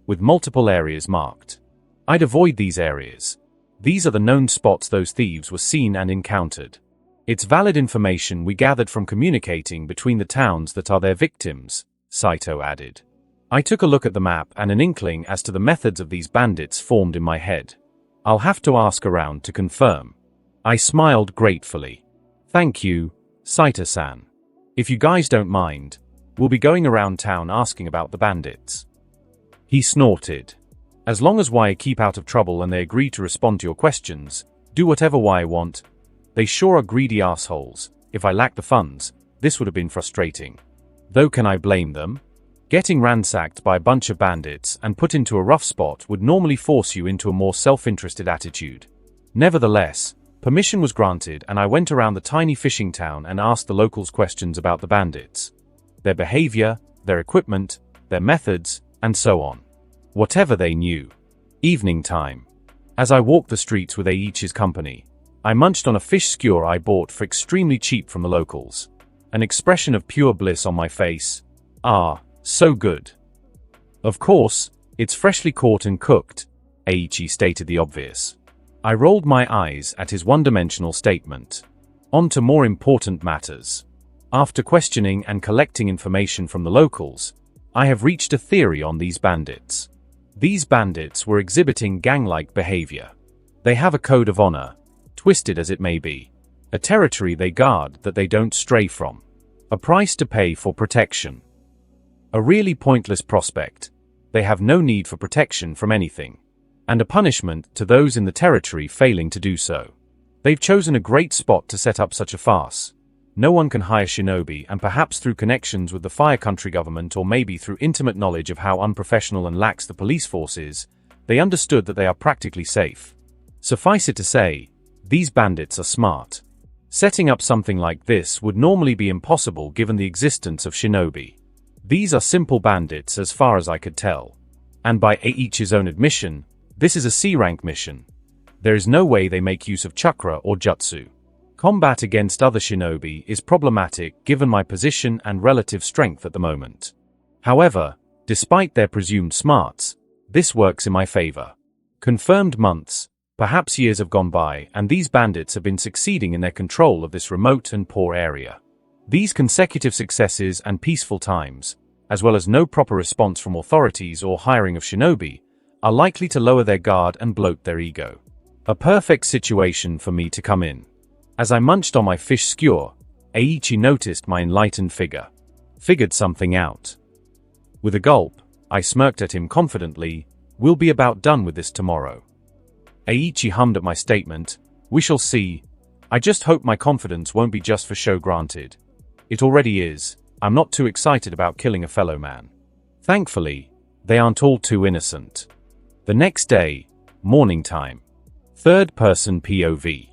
with multiple areas marked. I'd avoid these areas. These are the known spots those thieves were seen and encountered. It's valid information we gathered from communicating between the towns that are their victims, Saito added. I took a look at the map and an inkling as to the methods of these bandits formed in my head. I'll have to ask around to confirm. I smiled gratefully. Thank you, Saito-san. If you guys don't mind, we'll be going around town asking about the bandits. He snorted. As long as I keep out of trouble and they agree to respond to your questions, do whatever I want. They sure are greedy assholes. If I lacked the funds, this would have been frustrating. Though can I blame them? Getting ransacked by a bunch of bandits and put into a rough spot would normally force you into a more self-interested attitude. Nevertheless, permission was granted and I went around the tiny fishing town and asked the locals questions about the bandits. Their behavior, their equipment, their methods, and so on. Whatever they knew. Evening time. As I walked the streets with Eiichi's company, I munched on a fish skewer I bought for extremely cheap from the locals. An expression of pure bliss on my face. Ah, so good. Of course, it's freshly caught and cooked, Eiichi stated the obvious. I rolled my eyes at his one-dimensional statement. On to more important matters. After questioning and collecting information from the locals, I have reached a theory on these bandits. These bandits were exhibiting gang-like behavior. They have a code of honor, twisted as it may be. A territory they guard that they don't stray from. A price to pay for protection. A really pointless prospect. They have no need for protection from anything. And a punishment to those in the territory failing to do so. They've chosen a great spot to set up such a farce. No one can hire shinobi, and perhaps through connections with the Fire Country government or maybe through intimate knowledge of how unprofessional and lax the police force is, they understood that they are practically safe. Suffice it to say, these bandits are smart. Setting up something like this would normally be impossible given the existence of shinobi. These are simple bandits as far as I could tell. And by Eiichi's own admission, this is a C-rank mission. There is no way they make use of chakra or jutsu. Combat against other shinobi is problematic given my position and relative strength at the moment. However, despite their presumed smarts, this works in my favor. Confirmed months, perhaps years have gone by and these bandits have been succeeding in their control of this remote and poor area. These consecutive successes and peaceful times, as well as no proper response from authorities or hiring of shinobi, are likely to lower their guard and bloat their ego. A perfect situation for me to come in. As I munched on my fish skewer, Eiichi noticed my enlightened figure. Figured something out. With a gulp, I smirked at him confidently. We'll be about done with this tomorrow. Eiichi hummed at my statement. We shall see. I just hope my confidence won't be just for show granted. It already is. I'm not too excited about killing a fellow man. Thankfully, they aren't all too innocent. The next day, morning time. Third-person POV.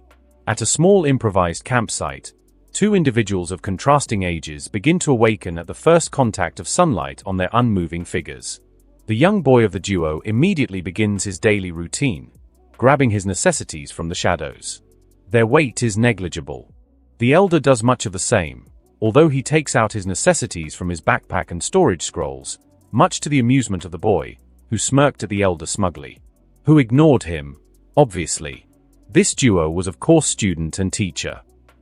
At a small improvised campsite, two individuals of contrasting ages begin to awaken at the first contact of sunlight on their unmoving figures. The young boy of the duo immediately begins his daily routine, grabbing his necessities from the shadows. Their weight is negligible. The elder does much of the same, although he takes out his necessities from his backpack and storage scrolls, much to the amusement of the boy, who smirked at the elder smugly. Who ignored him, obviously. This duo was of course student and teacher.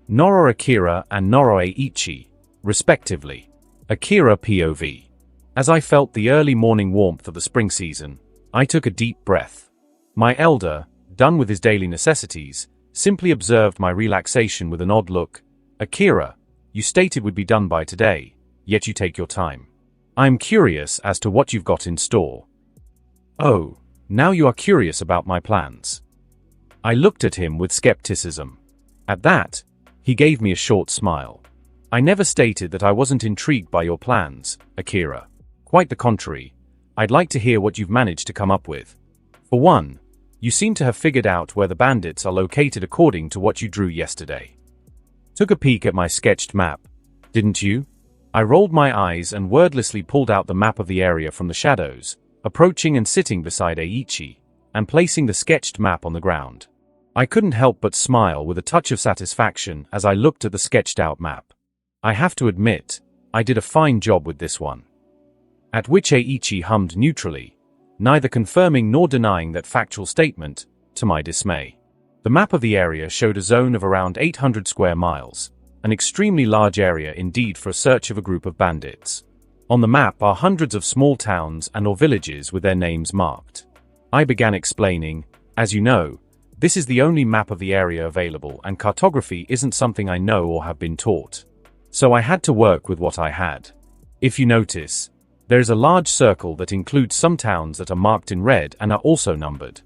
Noro Akira and Noro Eiichi, respectively. Akira POV. As I felt the early morning warmth of the spring season, I took a deep breath. My elder, done with his daily necessities, simply observed my relaxation with an odd look. Akira, you stated would be done by today, yet you take your time. I'm curious as to what you've got in store. Oh, now you are curious about my plans. I looked at him with skepticism. At that, he gave me a short smile. I never stated that I wasn't intrigued by your plans, Akira. Quite the contrary. I'd like to hear what you've managed to come up with. For one, you seem to have figured out where the bandits are located according to what you drew yesterday. Took a peek at my sketched map, didn't you? I rolled my eyes and wordlessly pulled out the map of the area from the shadows, approaching and sitting beside Eiichi, and placing the sketched map on the ground. I couldn't help but smile with a touch of satisfaction as I looked at the sketched-out map. I have to admit, I did a fine job with this one. At which Eiichi hummed neutrally, neither confirming nor denying that factual statement, to my dismay. The map of the area showed a zone of around 800 square miles, an extremely large area indeed for a search of a group of bandits. On the map are hundreds of small towns and/or villages with their names marked. I began explaining, as you know, this is the only map of the area available and cartography isn't something I know or have been taught. So I had to work with what I had. If you notice, there is a large circle that includes some towns that are marked in red and are also numbered.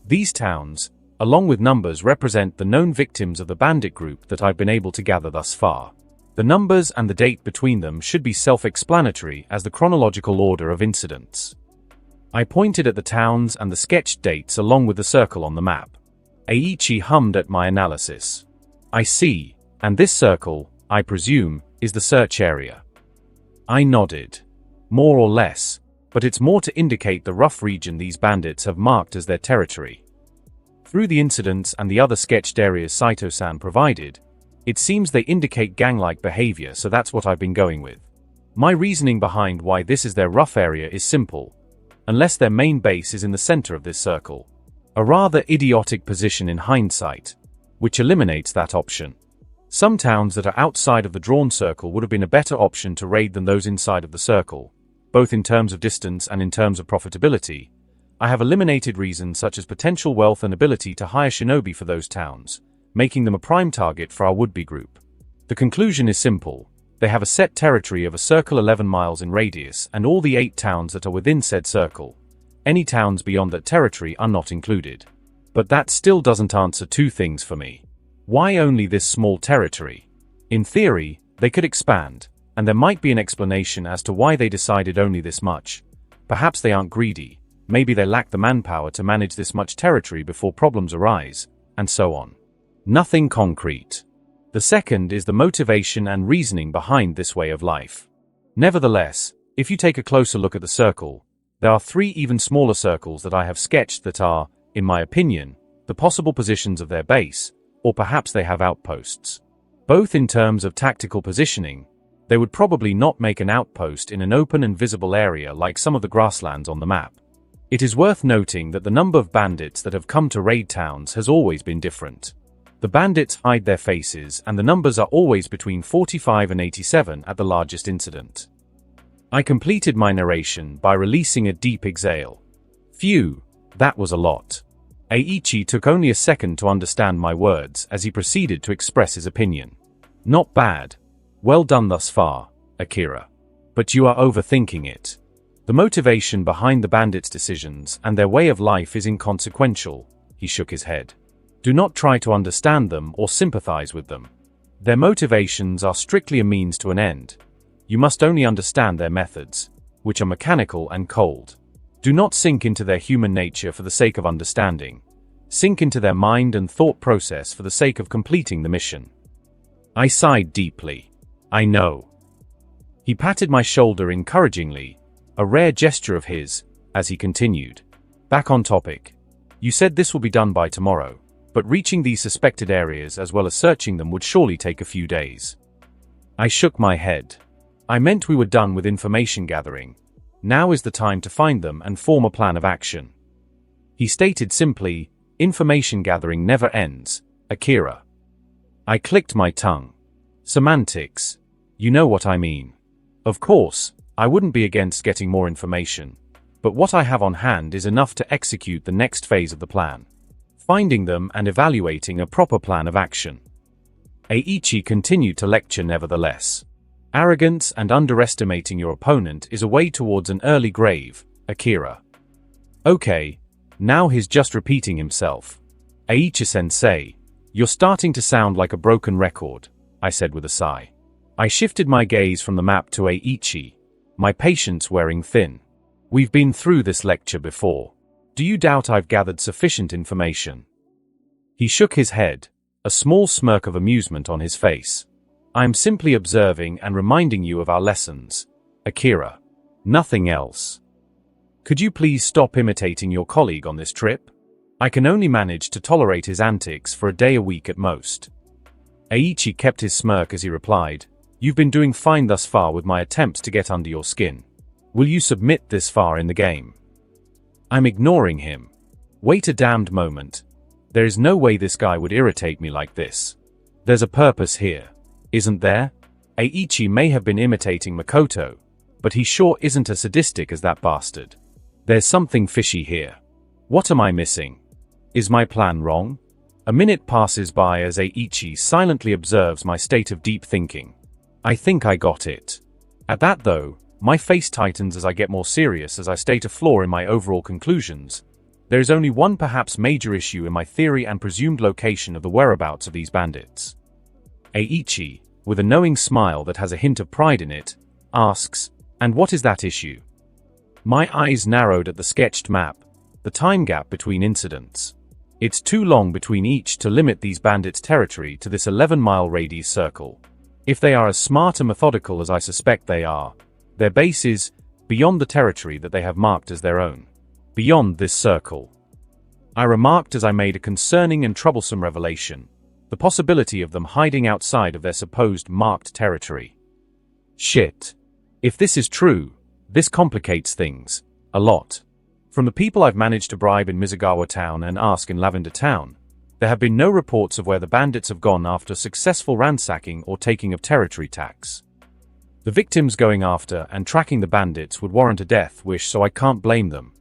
These towns, along with numbers, represent the known victims of the bandit group that I've been able to gather thus far. The numbers and the date between them should be self-explanatory as the chronological order of incidents. I pointed at the towns and the sketched dates along with the circle on the map. Eiichi hummed at my analysis. I see, and this circle, I presume, is the search area. I nodded. More or less, but it's more to indicate the rough region these bandits have marked as their territory. Through the incidents and the other sketched areas Saito-san provided, it seems they indicate gang-like behavior, so that's what I've been going with. My reasoning behind why this is their rough area is simple. Unless their main base is in the center of this circle. A rather idiotic position in hindsight, which eliminates that option. Some towns that are outside of the drawn circle would have been a better option to raid than those inside of the circle, both in terms of distance and in terms of profitability. I have eliminated reasons such as potential wealth and ability to hire shinobi for those towns, making them a prime target for our would-be group. The conclusion is simple. They have a set territory of a circle 11 miles in radius and all the 8 towns that are within said circle. Any towns beyond that territory are not included. But that still doesn't answer two things for me. Why only this small territory? In theory, they could expand, and there might be an explanation as to why they decided only this much. Perhaps they aren't greedy, maybe they lack the manpower to manage this much territory before problems arise, and so on. Nothing concrete. The second is the motivation and reasoning behind this way of life. Nevertheless, if you take a closer look at the circle, there are 3 even smaller circles that I have sketched that are, in my opinion, the possible positions of their base, or perhaps they have outposts. Both in terms of tactical positioning, they would probably not make an outpost in an open and visible area like some of the grasslands on the map. It is worth noting that the number of bandits that have come to raid towns has always been different. The bandits hide their faces and the numbers are always between 45 and 87 at the largest incident. I completed my narration by releasing a deep exhale. Phew, that was a lot. Eiichi took only a second to understand my words as he proceeded to express his opinion. Not bad. Well done thus far, Akira. But you are overthinking it. The motivation behind the bandits' decisions and their way of life is inconsequential. He shook his head. Do not try to understand them or sympathize with them. Their motivations are strictly a means to an end. You must only understand their methods, which are mechanical and cold. Do not sink into their human nature for the sake of understanding. Sink into their mind and thought process for the sake of completing the mission. I sighed deeply. I know. He patted my shoulder encouragingly, a rare gesture of his, as he continued. Back on topic. You said this will be done by tomorrow, but reaching these suspected areas as well as searching them would surely take a few days. I shook my head. I meant we were done with information gathering. Now is the time to find them and form a plan of action. He stated simply, information gathering never ends, Akira. I clicked my tongue. Semantics. You know what I mean. Of course, I wouldn't be against getting more information, but what I have on hand is enough to execute the next phase of the plan. Finding them and evaluating a proper plan of action. Eiichi continued to lecture nevertheless. Arrogance and underestimating your opponent is a way towards an early grave, Akira. Okay, now he's just repeating himself. Eiichi-sensei, you're starting to sound like a broken record, I said with a sigh. I shifted my gaze from the map to Eiichi, my patience wearing thin. We've been through this lecture before. Do you doubt I've gathered sufficient information? He shook his head, a small smirk of amusement on his face. I am simply observing and reminding you of our lessons, Akira. Nothing else. Could you please stop imitating your colleague on this trip? I can only manage to tolerate his antics for a day a week at most. Eiichi kept his smirk as he replied, "You've been doing fine thus far with my attempts to get under your skin. Will you submit this far in the game?" I'm ignoring him. Wait a damned moment. There is no way this guy would irritate me like this. There's a purpose here, isn't there? Eiichi may have been imitating Makoto, but he sure isn't as sadistic as that bastard. There's something fishy here. What am I missing? Is my plan wrong? A minute passes by as Eiichi silently observes my state of deep thinking. I think I got it. At that though, my face tightens as I get more serious as I state a flaw in my overall conclusions. There is only one perhaps major issue in my theory and presumed location of the whereabouts of these bandits. Eiichi, with a knowing smile that has a hint of pride in it, asks, "And what is that issue?" My eyes narrowed at the sketched map, the time gap between incidents. It's too long between each to limit these bandits' territory to this 11-mile radius circle. If they are as smart and methodical as I suspect they are, their base is beyond the territory that they have marked as their own. Beyond this circle. I remarked as I made a concerning and troublesome revelation, the possibility of them hiding outside of their supposed marked territory. Shit. If this is true, this complicates things a lot. From the people I've managed to bribe in Mizugawa Town and ask in Lavender Town, there have been no reports of where the bandits have gone after successful ransacking or taking of territory tax. The victims going after and tracking the bandits would warrant a death wish, so I can't blame them.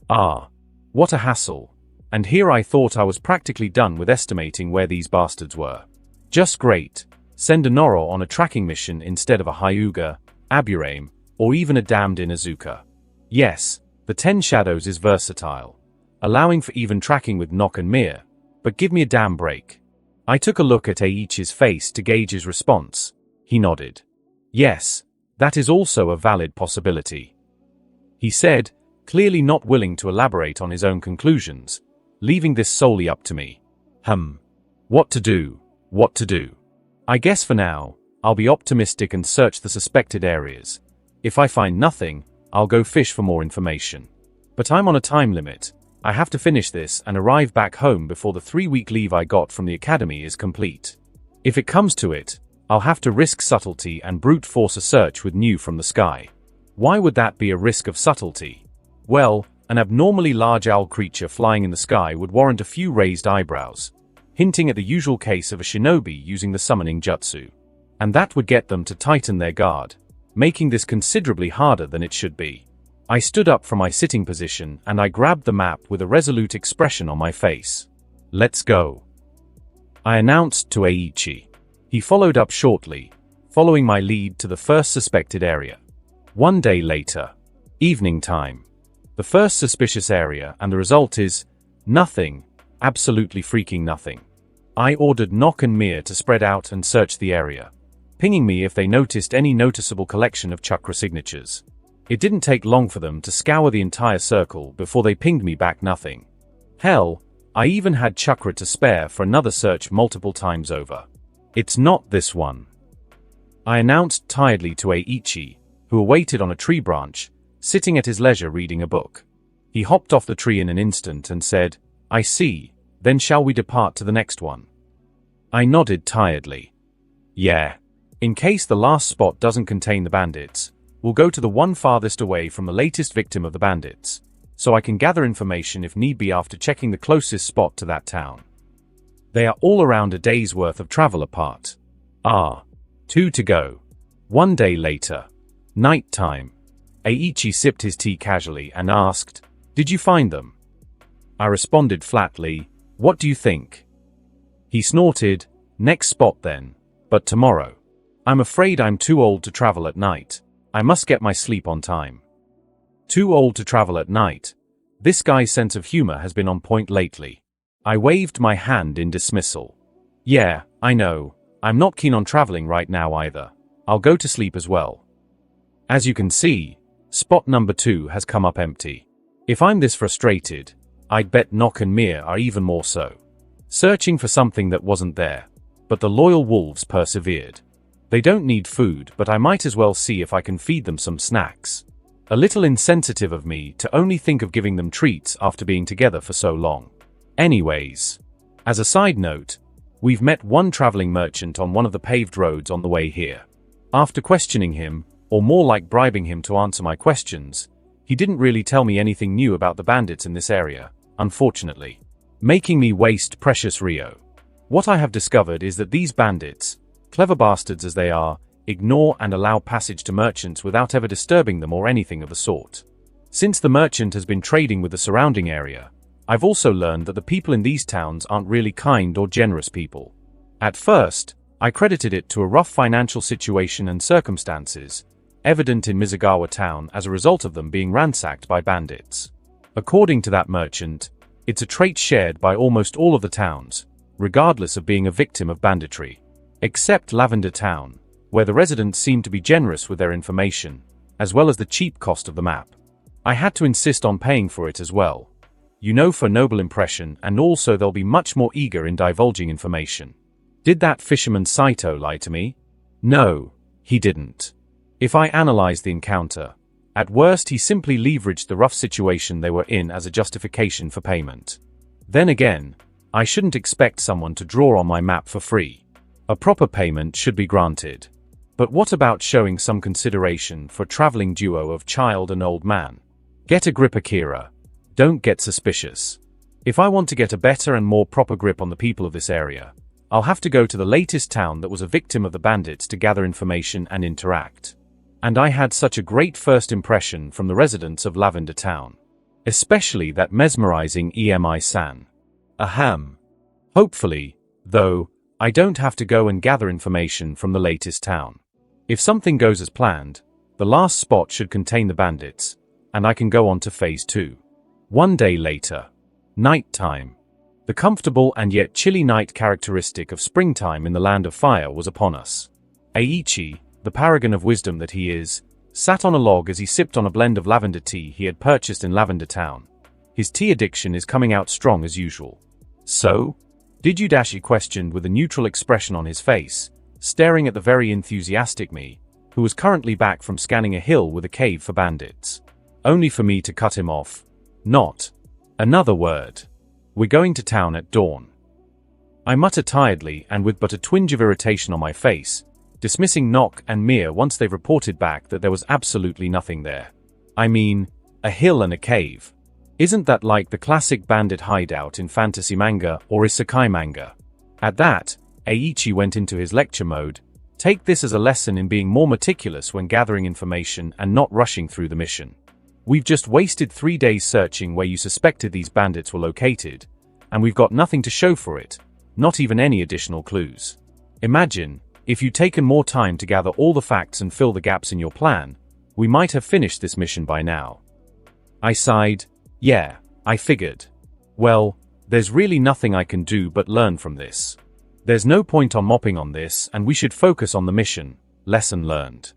Ah. What a hassle. And here I thought I was practically done with estimating where these bastards were. Just great. Send a Noro on a tracking mission instead of a Hyuga, Aburame, or even a damned Inuzuka. Yes, the 10 Shadows is versatile, allowing for even tracking with Nock and Mir, but give me a damn break. I took a look at Eiichi's face to gauge his response. He nodded. Yes, that is also a valid possibility. He said, clearly not willing to elaborate on his own conclusions, leaving this solely up to me. What to do? What to do? I guess for now, I'll be optimistic and search the suspected areas. If I find nothing, I'll go fish for more information. But I'm on a time limit. I have to finish this and arrive back home before the 3-week leave I got from the academy is complete. If it comes to it, I'll have to risk subtlety and brute force a search with New from the sky. Why would that be a risk of subtlety? Well, an abnormally large owl creature flying in the sky would warrant a few raised eyebrows, hinting at the usual case of a shinobi using the summoning jutsu. And that would get them to tighten their guard, making this considerably harder than it should be. I stood up from my sitting position and I grabbed the map with a resolute expression on my face. Let's go. I announced to Eiichi. He followed up shortly, following my lead to the first suspected area. One day later. Evening time. The first suspicious area, and the result is nothing, absolutely freaking nothing. I ordered Nock and Mir to spread out and search the area, pinging me if they noticed any noticeable collection of chakra signatures. It didn't take long for them to scour the entire circle before they pinged me back nothing. Hell, I even had chakra to spare for another search multiple times over. It's not this one. I announced tiredly to Eiichi, who awaited on a tree branch, sitting at his leisure reading a book. He hopped off the tree in an instant and said, I see, then shall we depart to the next one? I nodded tiredly. Yeah. In case the last spot doesn't contain the bandits, we'll go to the one farthest away from the latest victim of the bandits, so I can gather information if need be after checking the closest spot to that town. They are all around a day's worth of travel apart. 2 to go. 1 day later. Night time. Eiichi sipped his tea casually and asked, Did you find them? I responded flatly, What do you think? He snorted, Next spot then, but tomorrow. I'm afraid I'm too old to travel at night. I must get my sleep on time. Too old to travel at night. This guy's sense of humor has been on point lately. I waved my hand in dismissal. Yeah, I know. I'm not keen on traveling right now either. I'll go to sleep as well. As you can see, spot number 2 has come up empty. If I'm this frustrated, I'd bet Nock and Mir are even more so. Searching for something that wasn't there. But the loyal wolves persevered. They don't need food, but I might as well see if I can feed them some snacks. A little insensitive of me to only think of giving them treats after being together for so long. Anyways, as a side note, we've met one traveling merchant on one of the paved roads on the way here. After questioning him, or more like bribing him to answer my questions, he didn't really tell me anything new about the bandits in this area, unfortunately, making me waste precious Rio. What I have discovered is that these bandits, clever bastards as they are, ignore and allow passage to merchants without ever disturbing them or anything of the sort. Since the merchant has been trading with the surrounding area, I've also learned that the people in these towns aren't really kind or generous people. At first, I credited it to a rough financial situation and circumstances, evident in Mizugawa town as a result of them being ransacked by bandits. According to that merchant, it's a trait shared by almost all of the towns, regardless of being a victim of banditry. Except Lavender Town, where the residents seem to be generous with their information, as well as the cheap cost of the map. I had to insist on paying for it as well. You know, for noble impression, and also they'll be much more eager in divulging information. Did that fisherman Saito lie to me? No, he didn't. If I analyze the encounter, at worst he simply leveraged the rough situation they were in as a justification for payment. Then again, I shouldn't expect someone to draw on my map for free. A proper payment should be granted. But what about showing some consideration for a traveling duo of child and old man? Get a grip, Akira. Don't get suspicious. If I want to get a better and more proper grip on the people of this area, I'll have to go to the latest town that was a victim of the bandits to gather information and interact. And I had such a great first impression from the residents of Lavender Town. Especially that mesmerizing EMI-san. Ahem. Hopefully, though, I don't have to go and gather information from the latest town. If something goes as planned, the last spot should contain the bandits, and I can go on to phase 2. One day later. Night time. The comfortable and yet chilly night characteristic of springtime in the Land of Fire was upon us. Eiichi, the paragon of wisdom that he is, sat on a log as he sipped on a blend of lavender tea he had purchased in Lavender Town. His tea addiction is coming out strong as usual. So? Did you? He questioned with a neutral expression on his face, staring at the very enthusiastic me, who was currently back from scanning a hill with a cave for bandits. Only for me to cut him off. Not. Another word. We're going to town at dawn. I mutter tiredly and with but a twinge of irritation on my face, dismissing Nock and Mia once they've reported back that there was absolutely nothing there. I mean, a hill and a cave. Isn't that like the classic bandit hideout in fantasy manga or isekai manga? At that, Eiichi went into his lecture mode. Take this as a lesson in being more meticulous when gathering information and not rushing through the mission. We've just wasted 3 days searching where you suspected these bandits were located, and we've got nothing to show for it, not even any additional clues. Imagine, if you'd taken more time to gather all the facts and fill the gaps in your plan, we might have finished this mission by now. I sighed. Yeah, I figured. Well, there's really nothing I can do but learn from this. There's no point on mopping on this, and we should focus on the mission. Lesson learned.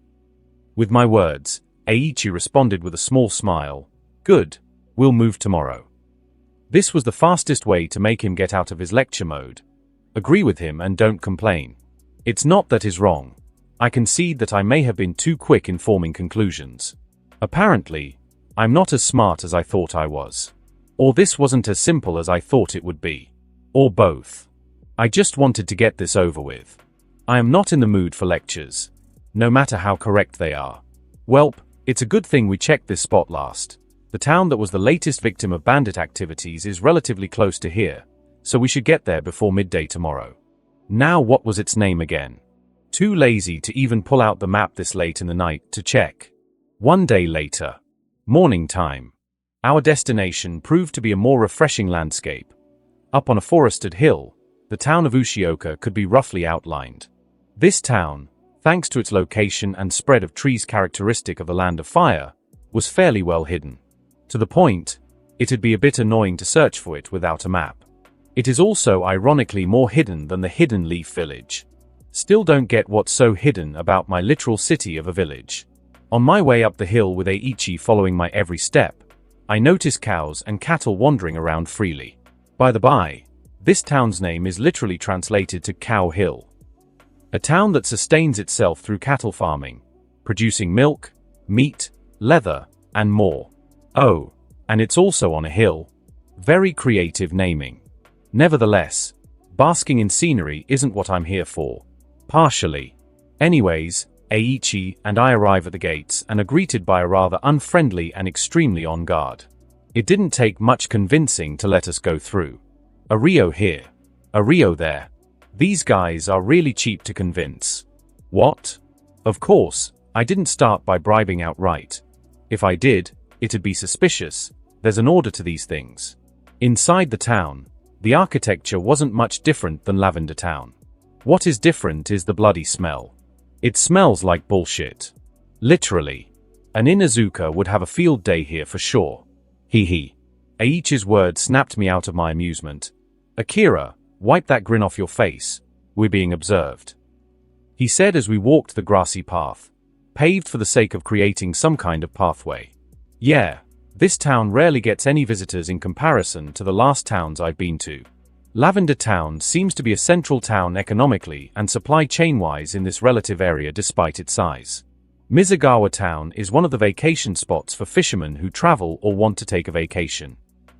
With my words, Eiichi responded with a small smile. Good, we'll move tomorrow. This was the fastest way to make him get out of his lecture mode. Agree with him and don't complain. It's not that he's wrong. I concede that I may have been too quick in forming conclusions. Apparently, I'm not as smart as I thought I was. Or this wasn't as simple as I thought it would be. Or both. I just wanted to get this over with. I am not in the mood for lectures, no matter how correct they are. Welp, it's a good thing we checked this spot last. The town that was the latest victim of bandit activities is relatively close to here, so we should get there before midday tomorrow. Now what was its name again? Too lazy to even pull out the map this late in the night to check. One day later. Morning time. Our destination proved to be a more refreshing landscape. Up on a forested hill, the town of Ushioka could be roughly outlined. This town, thanks to its location and spread of trees characteristic of the Land of Fire, was fairly well hidden. To the point, it'd be a bit annoying to search for it without a map. It is also ironically more hidden than the Hidden Leaf Village. Still don't get what's so hidden about my literal city of a village. On my way up the hill with Eiichi following my every step, I notice cows and cattle wandering around freely. By the by, this town's name is literally translated to Cow Hill. A town that sustains itself through cattle farming, producing milk, meat, leather, and more. Oh, and it's also on a hill. Very creative naming. Nevertheless, basking in scenery isn't what I'm here for. Partially. Anyways, Eiichi and I arrive at the gates and are greeted by a rather unfriendly and extremely on guard. It didn't take much convincing to let us go through. A Rio here. A Rio there. These guys are really cheap to convince. What? Of course, I didn't start by bribing outright. If I did, it'd be suspicious. There's an order to these things. Inside the town, the architecture wasn't much different than Lavender Town. What is different is the bloody smell. It smells like bullshit. Literally. An Inuzuka would have a field day here for sure. Hee hee. Eiichi's words snapped me out of my amusement. Akira, wipe that grin off your face. We're being observed. He said as we walked the grassy path, paved for the sake of creating some kind of pathway. Yeah, this town rarely gets any visitors in comparison to the last towns I've been to. Lavender Town seems to be a central town economically and supply chain-wise in this relative area despite its size. Mizugawa Town is one of the vacation spots for fishermen who travel or want to take a vacation.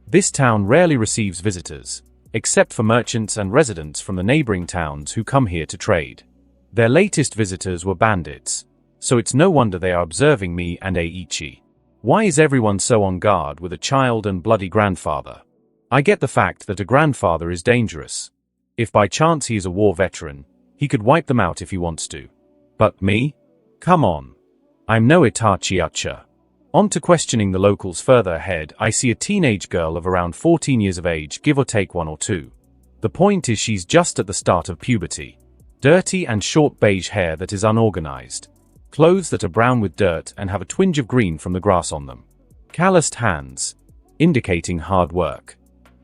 This town rarely receives visitors, except for merchants and residents from the neighboring towns who come here to trade. Their latest visitors were bandits, so it's no wonder they are observing me and Eiichi. Why is everyone so on guard with a child and bloody grandfather? I get the fact that a grandfather is dangerous. If by chance he is a war veteran, he could wipe them out if he wants to. But me? Come on. I'm no Itachi-ucha. On to questioning the locals further ahead, I see a teenage girl of around 14 years of age, give or take 1 or 2. The point is she's just at the start of puberty. Dirty and short beige hair that is unorganized. Clothes that are brown with dirt and have a twinge of green from the grass on them. Calloused hands, indicating hard work.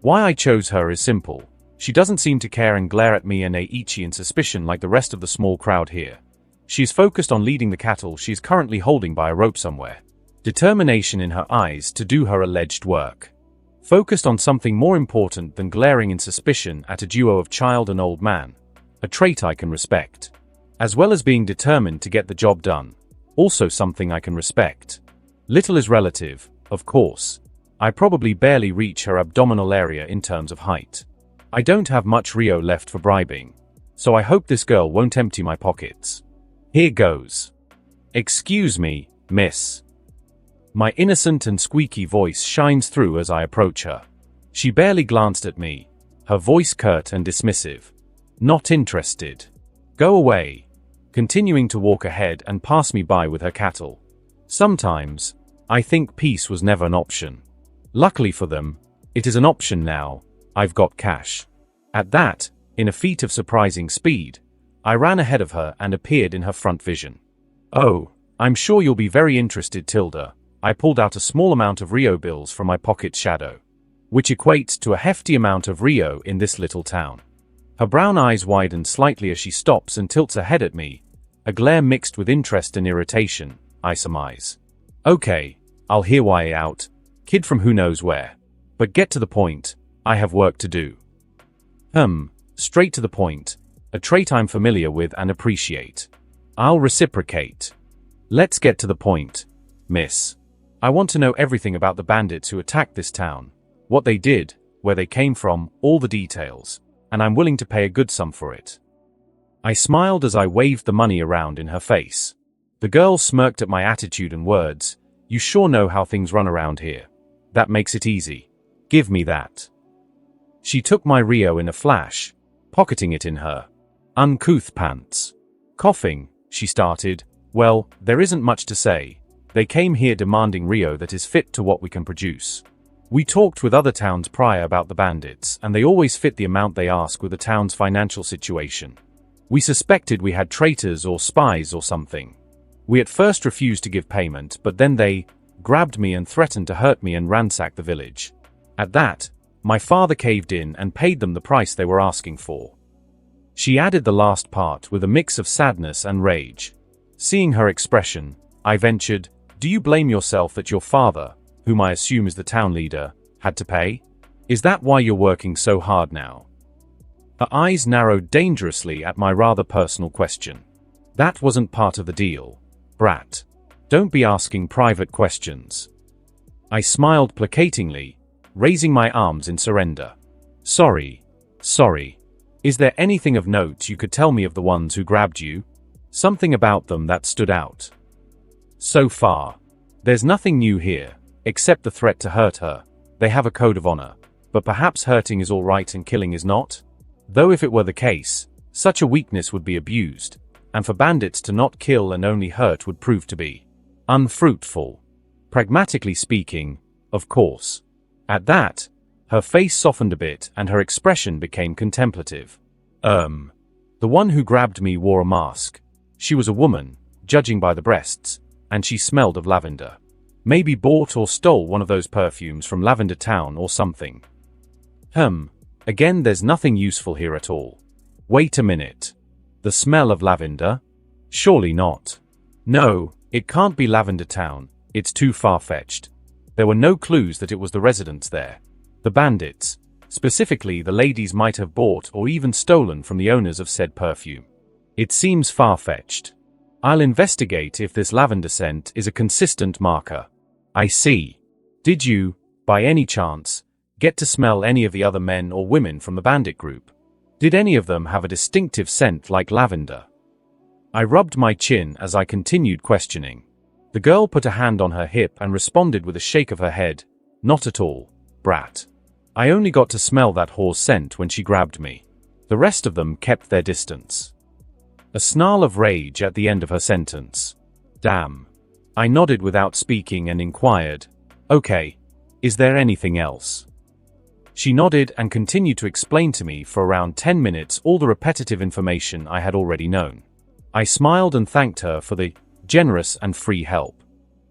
Why I chose her is simple. She doesn't seem to care and glare at me and Eiichi in suspicion like the rest of the small crowd here. She is focused on leading the cattle she is currently holding by a rope somewhere. Determination in her eyes to do her alleged work. Focused on something more important than glaring in suspicion at a duo of child and old man. A trait I can respect. As well as being determined to get the job done. Also something I can respect. Little is relative, of course. I probably barely reach her abdominal area in terms of height. I don't have much Rio left for bribing, so I hope this girl won't empty my pockets. Here goes. Excuse me, miss. My innocent and squeaky voice shines through as I approach her. She barely glanced at me, her voice curt and dismissive. Not interested. Go away. Continuing to walk ahead and pass me by with her cattle. Sometimes, I think peace was never an option. Luckily for them, it is an option now. I've got cash. At that, in a feat of surprising speed, I ran ahead of her and appeared in her front vision. Oh, I'm sure you'll be very interested, Tilda. I pulled out a small amount of Rio bills from my pocket shadow, which equates to a hefty amount of Rio in this little town. Her brown eyes widen slightly as she stops and tilts her head at me, a glare mixed with interest and irritation, I surmise. Okay, I'll hear why out. Kid from who knows where. But get to the point, I have work to do. Straight to the point, a trait I'm familiar with and appreciate. I'll reciprocate. Let's get to the point, miss. I want to know everything about the bandits who attacked this town, what they did, where they came from, all the details, and I'm willing to pay a good sum for it. I smiled as I waved the money around in her face. The girl smirked at my attitude and words. You sure know how things run around here. That makes it easy. Give me that. She took my Rio in a flash, pocketing it in her uncouth pants. Coughing, she started, well, there isn't much to say. They came here demanding Rio that is fit to what we can produce. We talked with other towns prior about the bandits, and they always fit the amount they ask with the town's financial situation. We suspected we had traitors or spies or something. We at first refused to give payment, but then they grabbed me and threatened to hurt me and ransack the village. At that, my father caved in and paid them the price they were asking for. She added the last part with a mix of sadness and rage. Seeing her expression, I ventured, do you blame yourself that your father, whom I assume is the town leader, had to pay? Is that why you're working so hard now? Her eyes narrowed dangerously at my rather personal question. That wasn't part of the deal, brat. Don't be asking private questions. I smiled placatingly, raising my arms in surrender. Sorry, Sorry. Is there anything of note you could tell me of the ones who grabbed you? Something about them that stood out? So far, there's nothing new here, except the threat to hurt her. They have a code of honor, but perhaps hurting is alright and killing is not? Though if it were the case, such a weakness would be abused, and for bandits to not kill and only hurt would prove to be unfruitful. Pragmatically speaking, of course. At that, her face softened a bit and her expression became contemplative. The one who grabbed me wore a mask. She was a woman, judging by the breasts, and she smelled of lavender. Maybe bought or stole one of those perfumes from Lavender Town or something. Again, there's nothing useful here at all. Wait a minute. The smell of lavender? Surely not. No, it can't be Lavender Town. It's too far-fetched. There were no clues that it was the residents there. The bandits, specifically the ladies, might have bought or even stolen from the owners of said perfume. It seems far-fetched. I'll investigate if this lavender scent is a consistent marker. I see. Did you, by any chance, get to smell any of the other men or women from the bandit group? Did any of them have a distinctive scent like lavender? I rubbed my chin as I continued questioning. The girl put a hand on her hip and responded with a shake of her head. Not at all, brat. I only got to smell that whore's scent when she grabbed me. The rest of them kept their distance. A snarl of rage at the end of her sentence. Damn. I nodded without speaking and inquired, "Okay, is there anything else?" She nodded and continued to explain to me for around 10 minutes all the repetitive information I had already known. I smiled and thanked her for the generous and free help.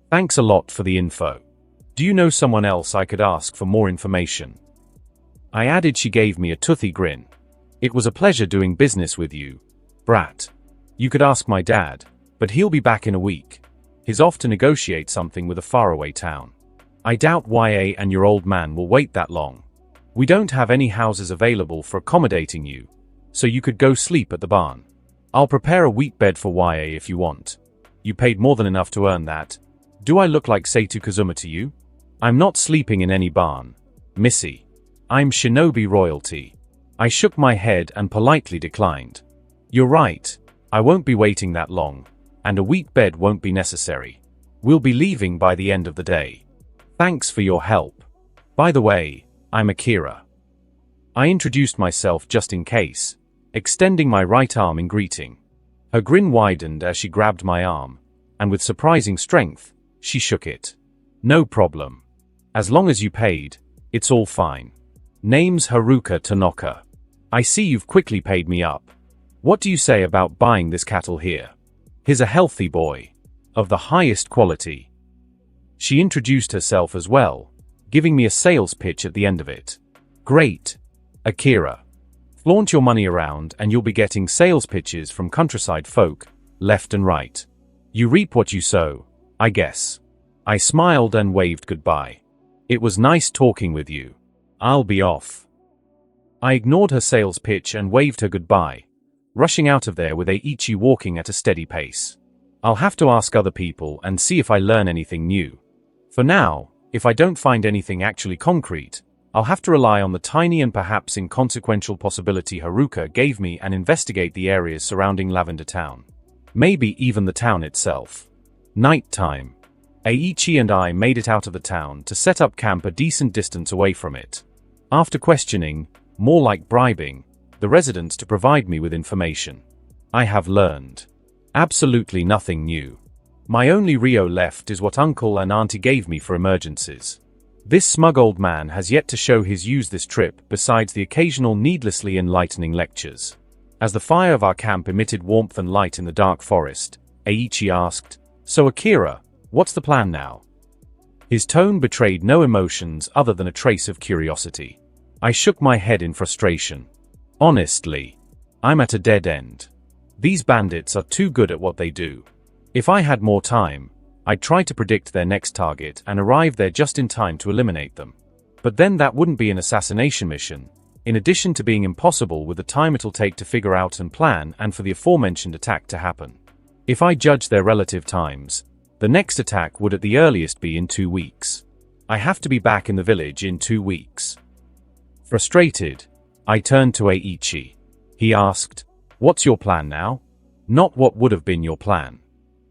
Thanks a lot for the info. Do you know someone else I could ask for more information? I added. She gave me a toothy grin. It was a pleasure doing business with you, brat. You could ask my dad, but he'll be back in a week. He's off to negotiate something with a faraway town. I doubt YA and your old man will wait that long. We don't have any houses available for accommodating you, so you could go sleep at the barn. I'll prepare a wheat bed for YA if you want. You paid more than enough to earn that. Do I look like Seitu Kazuma to you? I'm not sleeping in any barn, Missy. I'm shinobi royalty. I shook my head and politely declined. You're right, I won't be waiting that long, and a wheat bed won't be necessary. We'll be leaving by the end of the day. Thanks for your help. By the way, I'm Akira. I introduced myself just in case, extending my right arm in greeting. Her grin widened as she grabbed my arm, and with surprising strength, she shook it. No problem. As long as you paid, it's all fine. Name's Haruka Tanaka. I see you've quickly paid me up. What do you say about buying this cattle here? He's a healthy boy, of the highest quality. She introduced herself as well, giving me a sales pitch at the end of it. Great, Akira. Flaunt your money around and you'll be getting sales pitches from countryside folk, left and right. You reap what you sow, I guess. I smiled and waved goodbye. It was nice talking with you. I'll be off. I ignored her sales pitch and waved her goodbye, rushing out of there with Eiichi walking at a steady pace. I'll have to ask other people and see if I learn anything new. For now, if I don't find anything actually concrete, I'll have to rely on the tiny and perhaps inconsequential possibility Haruka gave me and investigate the areas surrounding Lavender Town. Maybe even the town itself. Night time. Eiichi and I made it out of the town to set up camp a decent distance away from it. After questioning, more like bribing, the residents to provide me with information, I have learned absolutely nothing new. My only Rio left is what Uncle and Auntie gave me for emergencies. This smug old man has yet to show his use this trip besides the occasional needlessly enlightening lectures. As the fire of our camp emitted warmth and light in the dark forest, Eiichi asked, "So Akira, what's the plan now?" His tone betrayed no emotions other than a trace of curiosity. I shook my head in frustration. Honestly, I'm at a dead end. These bandits are too good at what they do. If I had more time, I'd try to predict their next target and arrive there just in time to eliminate them. But then that wouldn't be an assassination mission, in addition to being impossible with the time it'll take to figure out and plan and for the aforementioned attack to happen. If I judge their relative times, the next attack would at the earliest be in 2 weeks. I have to be back in the village in 2 weeks. Frustrated, I turned to Eiichi. He asked, "What's your plan now?" "Not what would have been your plan.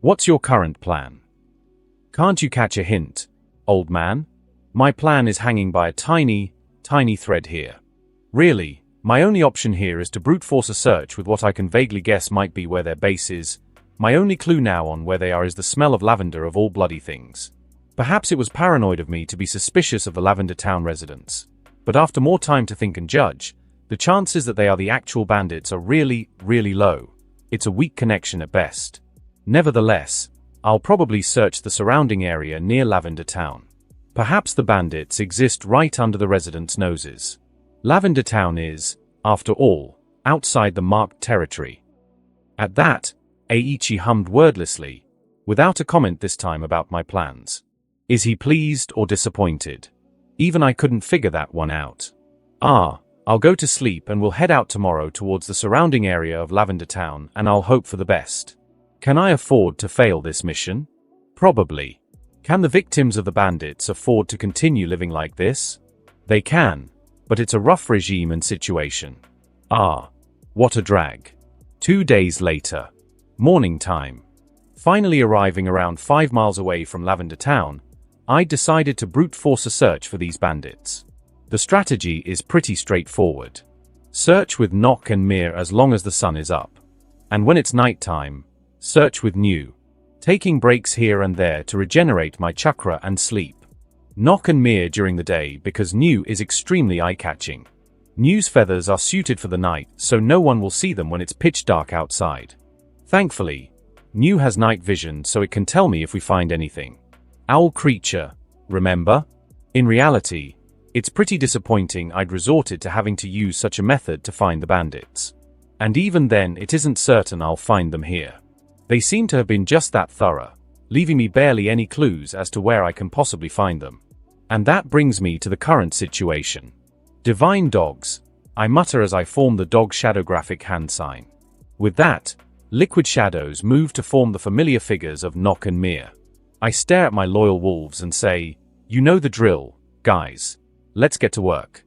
What's your current plan?" "Can't you catch a hint, old man? My plan is hanging by a tiny, tiny thread here. Really, my only option here is to brute force a search with what I can vaguely guess might be where their base is. My only clue now on where they are is the smell of lavender of all bloody things. Perhaps it was paranoid of me to be suspicious of the Lavender Town residents. But after more time to think and judge, the chances that they are the actual bandits are really, really low. It's a weak connection at best. Nevertheless, I'll probably search the surrounding area near Lavender Town. Perhaps the bandits exist right under the residents' noses. Lavender Town is, after all, outside the marked territory. At that, Eiichi hummed wordlessly, without a comment this time about my plans. Is he pleased or disappointed? Even I couldn't figure that one out. I'll go to sleep and we'll head out tomorrow towards the surrounding area of Lavender Town, and I'll hope for the best. Can I afford to fail this mission? Probably. Can the victims of the bandits afford to continue living like this? They can, but it's a rough regime and situation. What a drag. 2 days later. Morning time. Finally arriving around 5 miles away from Lavender Town, I decided to brute force a search for these bandits. The strategy is pretty straightforward. Search with Nock and Mir as long as the sun is up. And when it's night time, search with New, taking breaks here and there to regenerate my chakra and sleep. Nock and Mir during the day because New is extremely eye-catching. New's feathers are suited for the night, so no one will see them when it's pitch dark outside. Thankfully, New has night vision, so it can tell me if we find anything. Owl creature, remember? In reality, it's pretty disappointing I'd resorted to having to use such a method to find the bandits. And even then, it isn't certain I'll find them here. They seem to have been just that thorough, leaving me barely any clues as to where I can possibly find them. And that brings me to the current situation. Divine dogs, I mutter as I form the dog shadow graphic hand sign. With that, liquid shadows move to form the familiar figures of Nock and Mir. I stare at my loyal wolves and say, "You know the drill, guys. Let's get to work."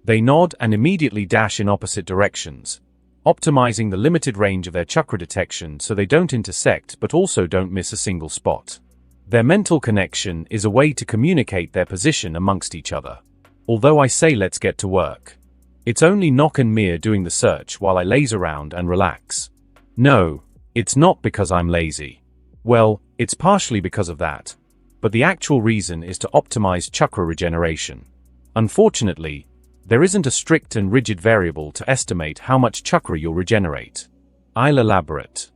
They nod and immediately dash in opposite directions, optimizing the limited range of their chakra detection so they don't intersect but also don't miss a single spot. Their mental connection is a way to communicate their position amongst each other. Although I say let's get to work, it's only Nock and Mir doing the search while I laze around and relax. No, it's not because I'm lazy. Well, it's partially because of that, but the actual reason is to optimize chakra regeneration. Unfortunately, there isn't a strict and rigid variable to estimate how much chakra you'll regenerate. I'll elaborate.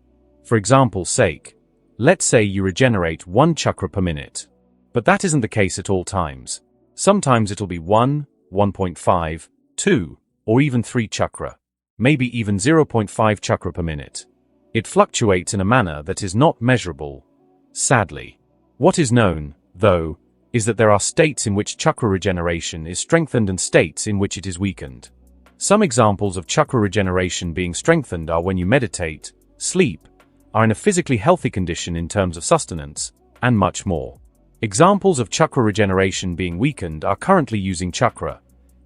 For example's sake, let's say you regenerate 1 chakra per minute. But that isn't the case at all times. Sometimes it'll be 1, 1.5, 2, or even 3 chakra. Maybe even 0.5 chakra per minute. It fluctuates in a manner that is not measurable, sadly. What is known, though, is that there are states in which chakra regeneration is strengthened and states in which it is weakened. Some examples of chakra regeneration being strengthened are when you meditate, sleep, are in a physically healthy condition in terms of sustenance, and much more. Examples of chakra regeneration being weakened are currently using chakra,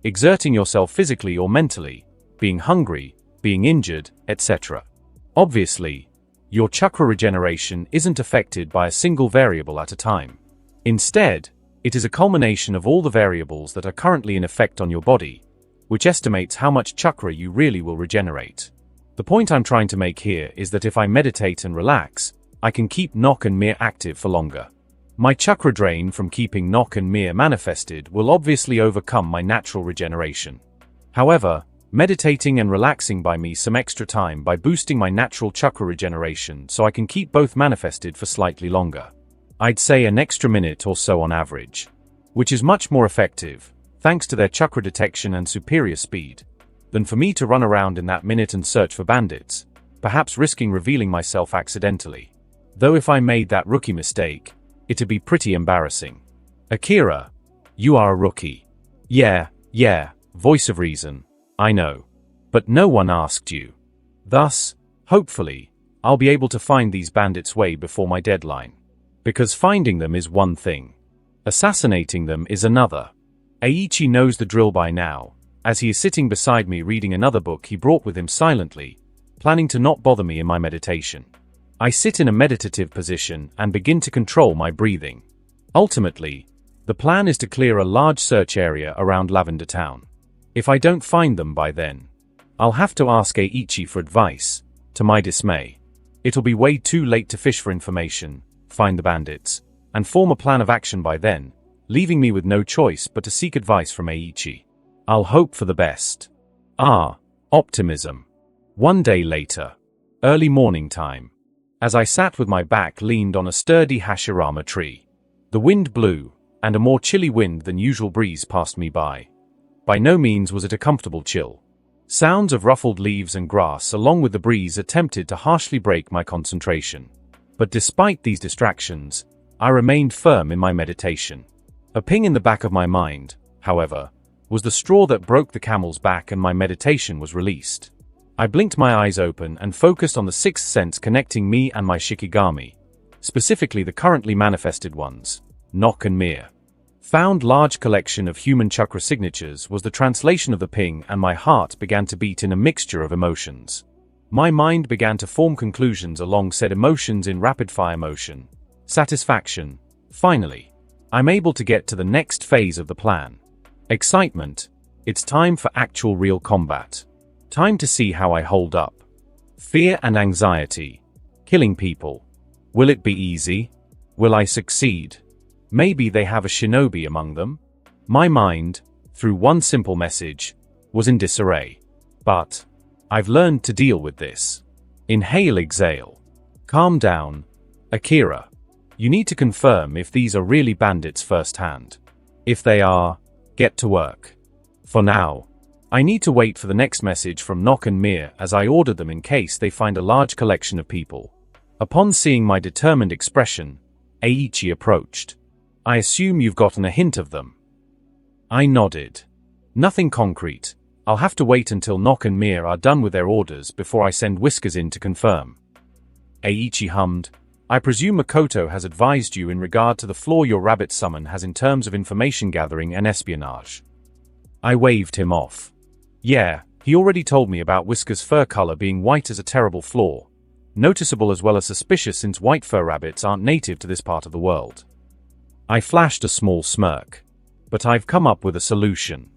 exerting yourself physically or mentally, being hungry, being injured, etc. Obviously, your chakra regeneration isn't affected by a single variable at a time. Instead, it is a culmination of all the variables that are currently in effect on your body, which estimates how much chakra you really will regenerate. The point I'm trying to make here is that if I meditate and relax, I can keep Nock and Mir active for longer. My chakra drain from keeping Nock and Mir manifested will obviously overcome my natural regeneration. However, meditating and relaxing buy me some extra time by boosting my natural chakra regeneration so I can keep both manifested for slightly longer. I'd say an extra minute or so on average, which is much more effective, thanks to their chakra detection and superior speed, than for me to run around in that minute and search for bandits, perhaps risking revealing myself accidentally. Though if I made that rookie mistake, it'd be pretty embarrassing. Akira, you are a rookie. Yeah, voice of reason, I know. But no one asked you. Thus, hopefully, I'll be able to find these bandits way before my deadline. Because finding them is one thing. Assassinating them is another. Eiichi knows the drill by now, as he is sitting beside me reading another book he brought with him silently, planning to not bother me in my meditation. I sit in a meditative position and begin to control my breathing. Ultimately, the plan is to clear a large search area around Lavender Town. If I don't find them by then, I'll have to ask Eiichi for advice. To my dismay, it'll be way too late to fish for information, find the bandits, and form a plan of action by then, leaving me with no choice but to seek advice from Eiichi. I'll hope for the best. Optimism. One day later. Early morning time. As I sat with my back leaned on a sturdy Hashirama tree. The wind blew, and a more chilly wind than usual breeze passed me by. By no means was it a comfortable chill. Sounds of ruffled leaves and grass along with the breeze attempted to harshly break my concentration. But despite these distractions, I remained firm in my meditation. A ping in the back of my mind, however, was the straw that broke the camel's back and my meditation was released. I blinked my eyes open and focused on the sixth sense connecting me and my Shikigami, specifically the currently manifested ones, Nock and Mir. Found large collection of human chakra signatures was the translation of the ping, and my heart began to beat in a mixture of emotions. My mind began to form conclusions along said emotions in rapid-fire motion. Satisfaction. Finally, I'm able to get to the next phase of the plan. Excitement. It's time for actual real combat. Time to see how I hold up. Fear and anxiety. Killing people. Will it be easy? Will I succeed? Maybe they have a shinobi among them? My mind, through one simple message, was in disarray. But I've learned to deal with this. Inhale, exhale. Calm down. Akira. You need to confirm if these are really bandits firsthand. If they are, get to work. For now, I need to wait for the next message from Nock and Mir as I ordered them in case they find a large collection of people. Upon seeing my determined expression, Eiichi approached. I assume you've gotten a hint of them. I nodded. Nothing concrete. I'll have to wait until Nock and Mir are done with their orders before I send Whiskers in to confirm. Eiichi hummed. I presume Makoto has advised you in regard to the flaw your rabbit summon has in terms of information gathering and espionage. I waved him off. Yeah, he already told me about Whisker's fur color being white as a terrible flaw. Noticeable as well as suspicious since white fur rabbits aren't native to this part of the world. I flashed a small smirk. But I've come up with a solution.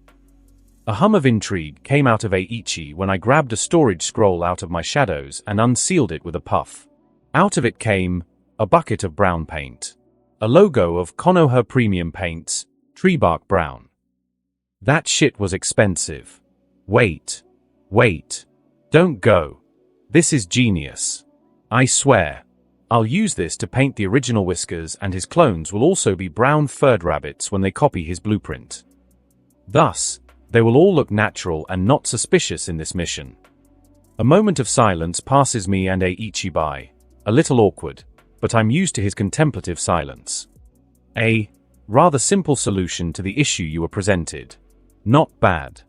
A hum of intrigue came out of Eiichi when I grabbed a storage scroll out of my shadows and unsealed it with a puff. Out of it came a bucket of brown paint. A logo of Konoha Premium Paints, Treebark Brown. That shit was expensive. Wait. Don't go. This is genius. I swear. I'll use this to paint the original Whiskers, and his clones will also be brown furred rabbits when they copy his blueprint. Thus, they will all look natural and not suspicious in this mission. A moment of silence passes me and Eiichi by. A little awkward, but I'm used to his contemplative silence. A rather simple solution to the issue you were presented. Not bad.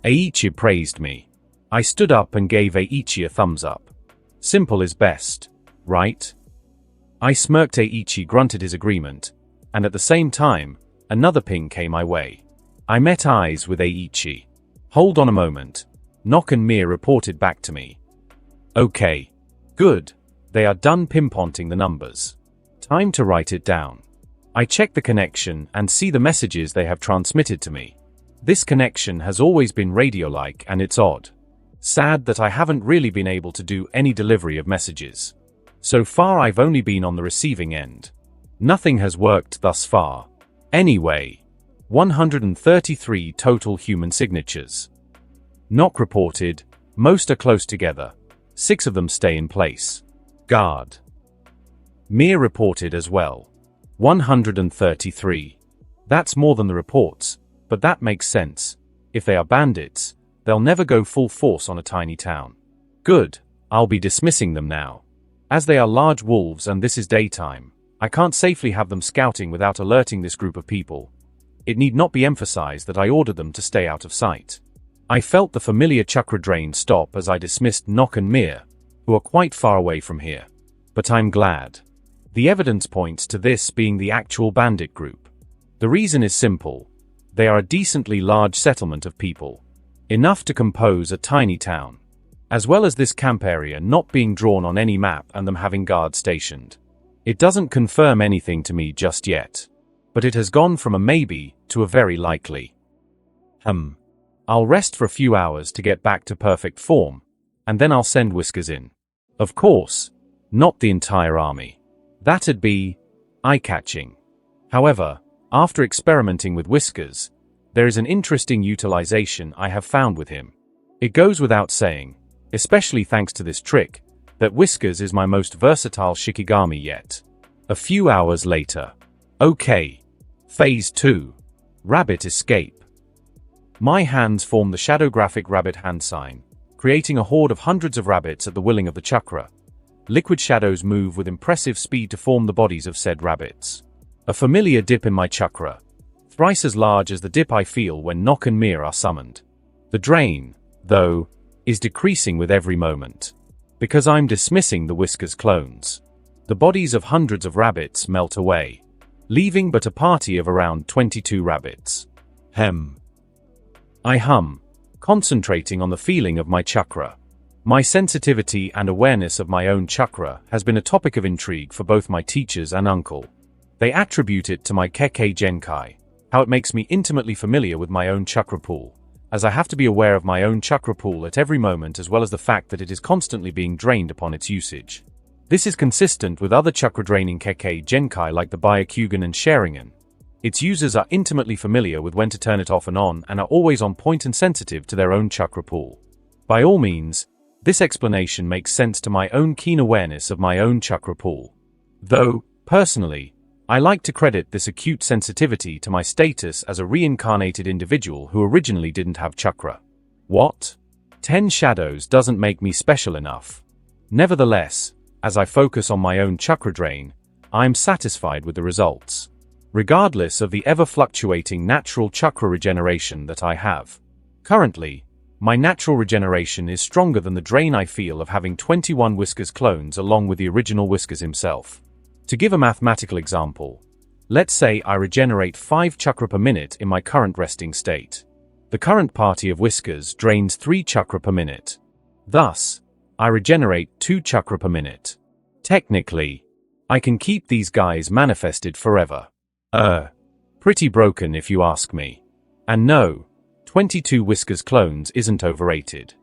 Eiichi praised me. I stood up and gave Eiichi a thumbs up. Simple is best, right? I smirked. Eiichi grunted his agreement, and at the same time, another ping came my way. I met eyes with Eiichi. Hold on a moment. Nock and Mir reported back to me. Okay. Good. They are done pinpointing the numbers. Time to write it down. I check the connection and see the messages they have transmitted to me. This connection has always been radio-like, and it's odd. Sad that I haven't really been able to do any delivery of messages. So far I've only been on the receiving end. Nothing has worked thus far. Anyway, 133 total human signatures. Nock reported, most are close together. 6 of them stay in place. Guard. Mir reported as well. 133. That's more than the reports, but that makes sense. If they are bandits, they'll never go full force on a tiny town. Good, I'll be dismissing them now. As they are large wolves and this is daytime, I can't safely have them scouting without alerting this group of people. It need not be emphasized that I ordered them to stay out of sight. I felt the familiar chakra drain stop as I dismissed Nock and Mir, who are quite far away from here. But I'm glad. The evidence points to this being the actual bandit group. The reason is simple. They are a decently large settlement of people, enough to compose a tiny town, as well as this camp area not being drawn on any map and them having guards stationed. It doesn't confirm anything to me just yet, but it has gone from a maybe to a very likely. I'll rest for a few hours to get back to perfect form, and then I'll send Whiskers in. Of course, not the entire army. That'd be eye-catching. However, after experimenting with Whiskers, there is an interesting utilization I have found with him. It goes without saying, especially thanks to this trick, that Whiskers is my most versatile Shikigami yet. A few hours later. Okay. Phase 2. Rabbit Escape. My hands form the shadowgraphic rabbit hand sign, creating a horde of hundreds of rabbits at the willing of the chakra. Liquid shadows move with impressive speed to form the bodies of said rabbits. A familiar dip in my chakra, thrice as large as the dip I feel when Nock and Mir are summoned. The drain, though, is decreasing with every moment, because I'm dismissing the Whiskers clones. The bodies of hundreds of rabbits melt away, leaving but a party of around 22 rabbits. I hum, concentrating on the feeling of my chakra. My sensitivity and awareness of my own chakra has been a topic of intrigue for both my teachers and uncle. They attribute it to my Kekkei Genkai, how it makes me intimately familiar with my own chakra pool, as I have to be aware of my own chakra pool at every moment, as well as the fact that it is constantly being drained upon its usage. This is consistent with other chakra-draining Kekkei Genkai like the Byakugan and Sharingan. Its users are intimately familiar with when to turn it off and on and are always on point and sensitive to their own chakra pool. By all means, this explanation makes sense to my own keen awareness of my own chakra pool. Though, personally, I like to credit this acute sensitivity to my status as a reincarnated individual who originally didn't have chakra. What? 10 shadows doesn't make me special enough. Nevertheless, as I focus on my own chakra drain, I am satisfied with the results, regardless of the ever-fluctuating natural chakra regeneration that I have. Currently, my natural regeneration is stronger than the drain I feel of having 21 Whiskers clones along with the original Whiskers himself. To give a mathematical example, let's say I regenerate 5 chakra per minute in my current resting state. The current party of Whiskers drains 3 chakra per minute. Thus, I regenerate 2 chakra per minute. Technically, I can keep these guys manifested forever. Pretty broken if you ask me. And no, 22 Whiskers clones isn't overrated.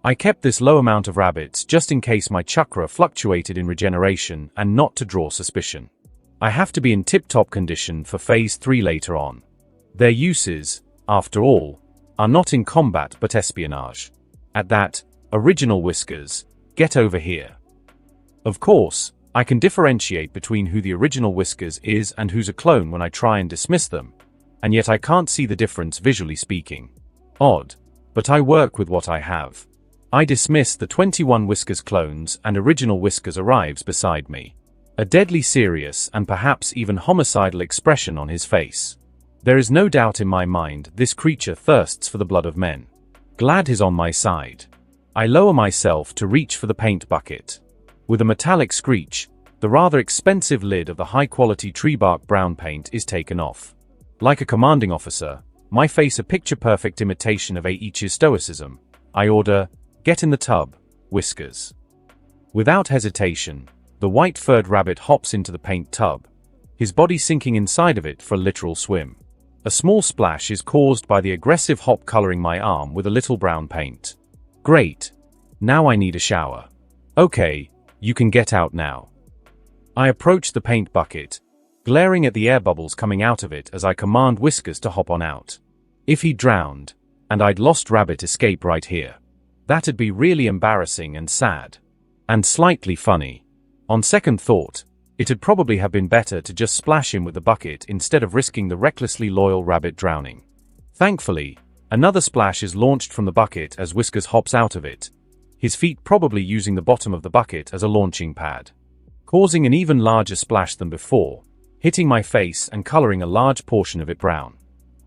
I kept this low amount of rabbits just in case my chakra fluctuated in regeneration and not to draw suspicion. I have to be in tip-top condition for Phase 3 later on. Their uses, after all, are not in combat but espionage. At that, original Whiskers, get over here. Of course, I can differentiate between who the original Whiskers is and who's a clone when I try and dismiss them, and yet I can't see the difference visually speaking. Odd, but I work with what I have. I dismiss the 21 Whiskers clones and original Whiskers arrives beside me. A deadly serious and perhaps even homicidal expression on his face. There is no doubt in my mind this creature thirsts for the blood of men. Glad he's on my side. I lower myself to reach for the paint bucket. With a metallic screech, the rather expensive lid of the high-quality tree bark brown paint is taken off. Like a commanding officer, my face a picture-perfect imitation of Eiichi's stoicism, I order, "Get in the tub, Whiskers." Without hesitation, the white-furred rabbit hops into the paint tub, his body sinking inside of it for a literal swim. A small splash is caused by the aggressive hop coloring my arm with a little brown paint. Great. Now I need a shower. Okay, you can get out now. I approach the paint bucket, glaring at the air bubbles coming out of it as I command Whiskers to hop on out. If he drowned, and I'd lost Rabbit Escape right here, that'd be really embarrassing and sad. And slightly funny. On second thought, it'd probably have been better to just splash him with the bucket instead of risking the recklessly loyal rabbit drowning. Thankfully, another splash is launched from the bucket as Whiskers hops out of it, his feet probably using the bottom of the bucket as a launching pad, causing an even larger splash than before, hitting my face and coloring a large portion of it brown.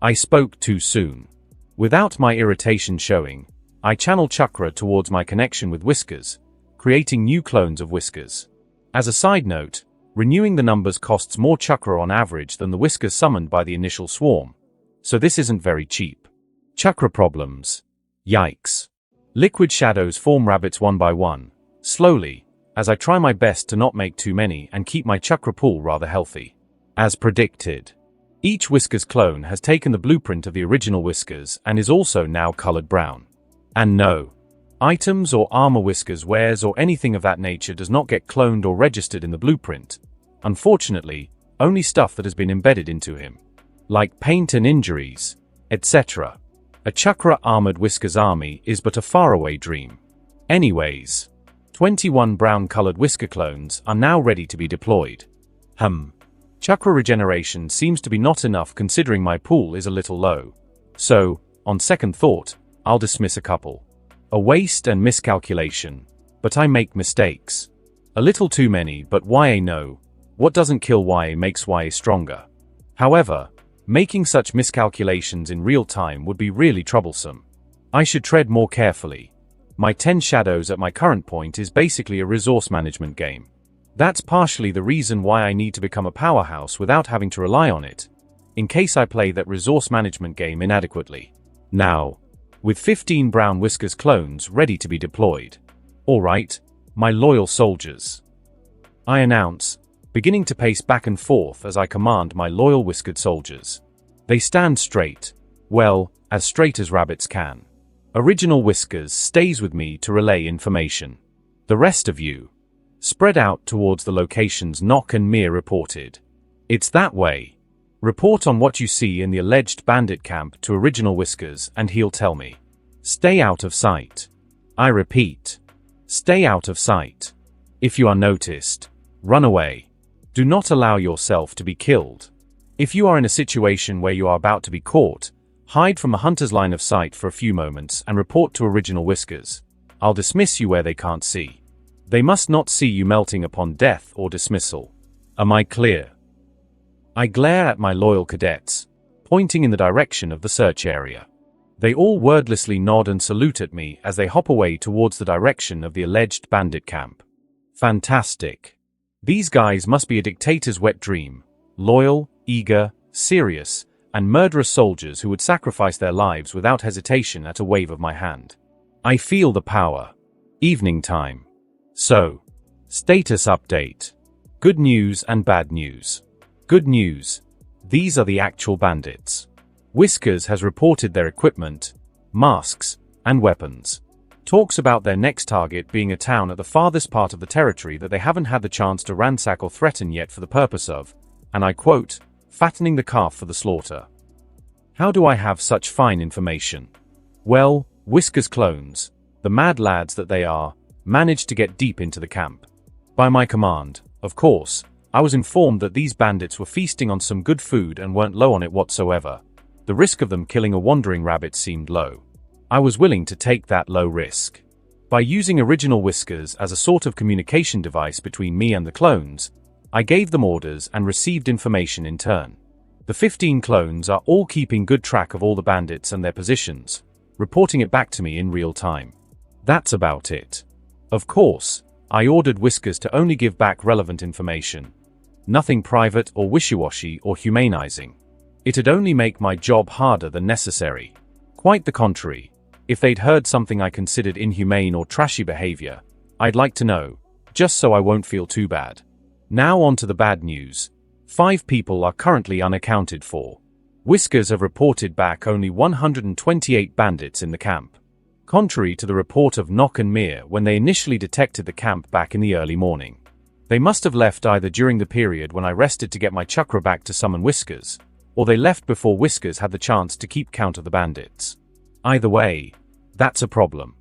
I spoke too soon. Without my irritation showing, I channel chakra towards my connection with Whiskers, creating new clones of Whiskers. As a side note, renewing the numbers costs more chakra on average than the Whiskers summoned by the initial swarm, so this isn't very cheap. Chakra problems. Yikes. Liquid shadows form rabbits one by one, slowly, as I try my best to not make too many and keep my chakra pool rather healthy. As predicted, each Whiskers clone has taken the blueprint of the original Whiskers and is also now colored brown. And no, items or armor Whiskers wears or anything of that nature does not get cloned or registered in the blueprint. Unfortunately, only stuff that has been embedded into him, like paint and injuries, etc. A chakra-armored Whiskers army is but a faraway dream. Anyways, 21 brown-colored Whisker clones are now ready to be deployed. Chakra regeneration seems to be not enough considering my pool is a little low. So, on second thought, I'll dismiss a couple. A waste and miscalculation, but I make mistakes. A little too many, but YA no. What doesn't kill YA makes YA stronger. However, making such miscalculations in real time would be really troublesome. I should tread more carefully. My 10 shadows at my current point is basically a resource management game. That's partially the reason why I need to become a powerhouse without having to rely on it, in case I play that resource management game inadequately. Now, with 15 brown Whiskers clones ready to be deployed. Alright, my loyal soldiers, I announce, beginning to pace back and forth as I command my loyal whiskered soldiers. They stand straight, well, as straight as rabbits can. Original Whiskers stays with me to relay information. The rest of you, spread out towards the locations Nock and Mir reported. It's that way. Report on what you see in the alleged bandit camp to Original Whiskers and he'll tell me. Stay out of sight. I repeat, stay out of sight. If you are noticed, run away. Do not allow yourself to be killed. If you are in a situation where you are about to be caught, hide from a hunter's line of sight for a few moments and report to Original Whiskers. I'll dismiss you where they can't see. They must not see you melting upon death or dismissal. Am I clear? I glare at my loyal cadets, pointing in the direction of the search area. They all wordlessly nod and salute at me as they hop away towards the direction of the alleged bandit camp. Fantastic. These guys must be a dictator's wet dream. Loyal, eager, serious, and murderous soldiers who would sacrifice their lives without hesitation at a wave of my hand. I feel the power. Evening time. So, status update. Good news and bad news. Good news. These are the actual bandits. Whiskers has reported their equipment, masks, and weapons. Talks about their next target being a town at the farthest part of the territory that they haven't had the chance to ransack or threaten yet for the purpose of, and I quote, fattening the calf for the slaughter. How do I have such fine information? Well, Whiskers clones, the mad lads that they are, managed to get deep into the camp. By my command, of course, I was informed that these bandits were feasting on some good food and weren't low on it whatsoever. The risk of them killing a wandering rabbit seemed low. I was willing to take that low risk. By using Original Whiskers as a sort of communication device between me and the clones, I gave them orders and received information in turn. The 15 clones are all keeping good track of all the bandits and their positions, reporting it back to me in real time. That's about it. Of course, I ordered Whiskers to only give back relevant information. Nothing private or wishy-washy or humanizing. It'd only make my job harder than necessary. Quite the contrary. If they'd heard something I considered inhumane or trashy behavior, I'd like to know, just so I won't feel too bad. Now on to the bad news. 5 people are currently unaccounted for. Whiskers have reported back only 128 bandits in the camp. Contrary to the report of Nock and Mir when they initially detected the camp back in the early morning. They must have left either during the period when I rested to get my chakra back to summon Whiskers, or they left before Whiskers had the chance to keep count of the bandits. Either way, that's a problem.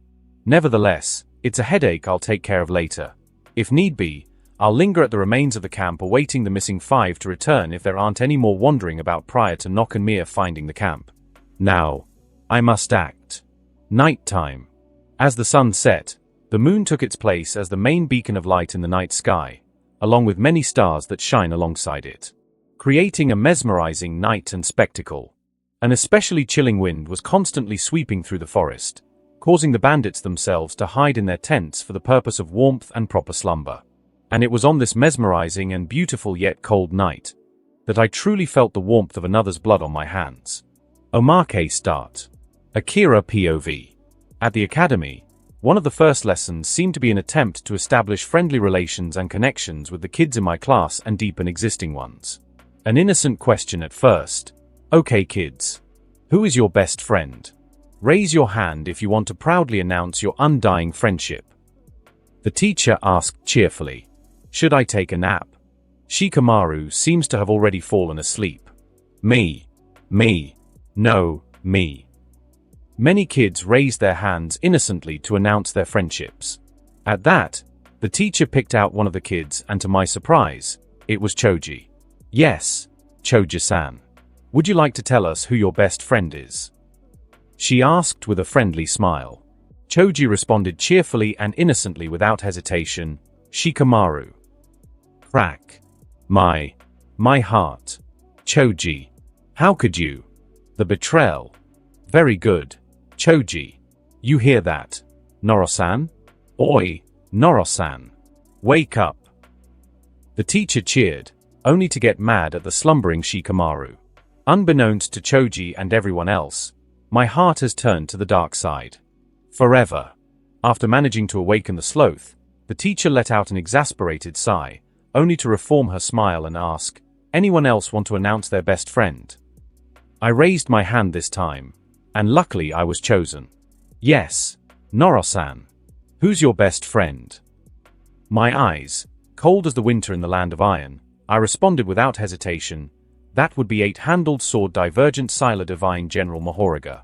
Nevertheless, it's a headache I'll take care of later. If need be, I'll linger at the remains of the camp awaiting the missing 5 to return if there aren't any more wandering about prior to Nock and Mir finding the camp. Now, I must act. Night time. As the sun set, the moon took its place as the main beacon of light in the night sky, along with many stars that shine alongside it, creating a mesmerizing night and spectacle. An especially chilling wind was constantly sweeping through the forest, causing the bandits themselves to hide in their tents for the purpose of warmth and proper slumber. And it was on this mesmerizing and beautiful yet cold night that I truly felt the warmth of another's blood on my hands. Omake start. Akira POV. At the academy, one of the first lessons seemed to be an attempt to establish friendly relations and connections with the kids in my class and deepen existing ones. An innocent question at first. Okay kids. Who is your best friend? Raise your hand if you want to proudly announce your undying friendship. The teacher asked cheerfully. Should I take a nap? Shikamaru seems to have already fallen asleep. Me. No, me. Many kids raised their hands innocently to announce their friendships. At that, the teacher picked out one of the kids and to my surprise, it was Choji. Yes, Choji-san. Would you like to tell us who your best friend is? She asked with a friendly smile. Choji responded cheerfully and innocently without hesitation, Shikamaru. Crack. My heart. Choji. How could you? The betrayal. Very good. Choji. You hear that? Noro-san? Oi, Noro-san. Wake up. The teacher cheered, only to get mad at the slumbering Shikamaru. Unbeknownst to Choji and everyone else, my heart has turned to the dark side. Forever. After managing to awaken the sloth, the teacher let out an exasperated sigh, only to reform her smile and ask, anyone else want to announce their best friend? I raised my hand this time, and luckily I was chosen. Yes, Noro-san. Who's your best friend? My eyes, cold as the winter in the land of iron, I responded without hesitation, that would be eight-handled sword Divergent Sila Divine General Mahoraga.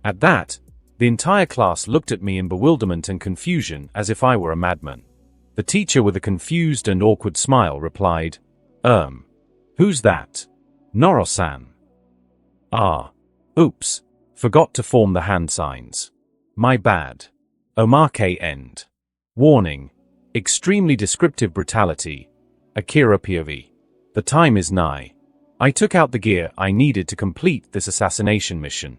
At that, the entire class looked at me in bewilderment and confusion as if I were a madman. The teacher with a confused and awkward smile replied, who's that? Noro-san. Ah. Oops. Forgot to form the hand signs. My bad. Omake end. Warning. Extremely descriptive brutality. Akira POV. The time is nigh. I took out the gear I needed to complete this assassination mission.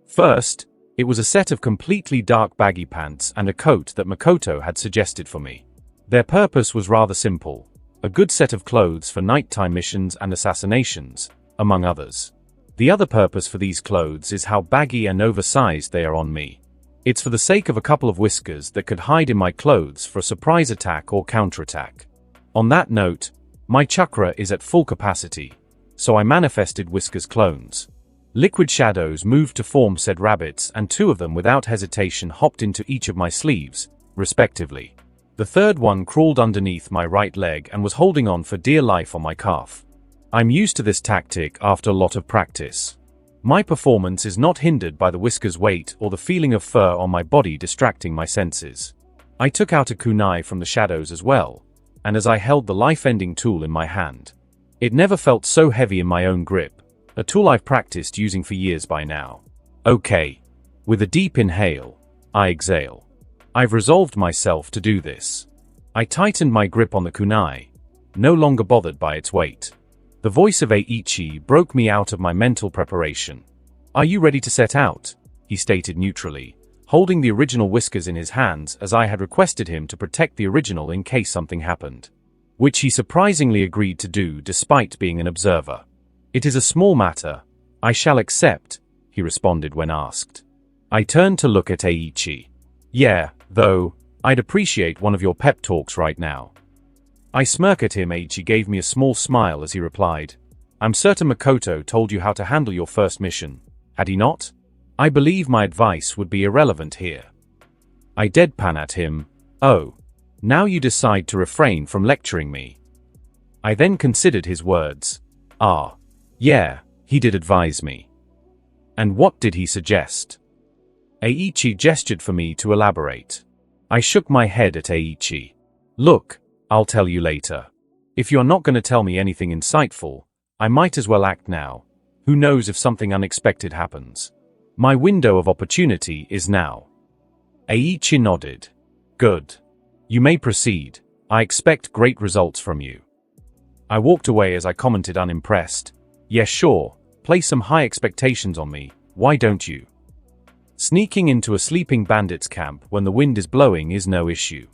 First, it was a set of completely dark baggy pants and a coat that Makoto had suggested for me. Their purpose was rather simple. A good set of clothes for nighttime missions and assassinations, among others. The other purpose for these clothes is how baggy and oversized they are on me. It's for the sake of a couple of whiskers that could hide in my clothes for a surprise attack or counterattack. On that note, my chakra is at full capacity, so I manifested whiskers clones. Liquid shadows moved to form said rabbits and two of them without hesitation hopped into each of my sleeves, respectively. The third one crawled underneath my right leg and was holding on for dear life on my calf. I'm used to this tactic after a lot of practice. My performance is not hindered by the whisker's weight or the feeling of fur on my body distracting my senses. I took out a kunai from the shadows as well, and as I held the life-ending tool in my hand, it never felt so heavy in my own grip, a tool I've practiced using for years by now. Okay. With a deep inhale, I exhale. I've resolved myself to do this. I tightened my grip on the kunai, no longer bothered by its weight. The voice of Eiichi broke me out of my mental preparation. Are you ready to set out? He stated neutrally, holding the original whiskers in his hands as I had requested him to protect the original in case something happened. Which he surprisingly agreed to do despite being an observer. It is a small matter. I shall accept, he responded when asked. I turned to look at Eiichi. Yeah, though, I'd appreciate one of your pep talks right now. I smirk at him. Eiichi gave me a small smile as he replied, I'm certain Makoto told you how to handle your first mission, had he not? I believe my advice would be irrelevant here. I deadpan at him, oh, now you decide to refrain from lecturing me. I then considered his words. Ah, yeah, he did advise me. And what did he suggest? Eiichi gestured for me to elaborate. I shook my head at Eiichi. Look, I'll tell you later. If you're not going to tell me anything insightful, I might as well act now. Who knows if something unexpected happens? My window of opportunity is now. Eiichi nodded. Good. You may proceed. I expect great results from you. I walked away as I commented unimpressed. Yeah, sure. Place some high expectations on me, why don't you? Sneaking into a sleeping bandits camp when the wind is blowing is no issue.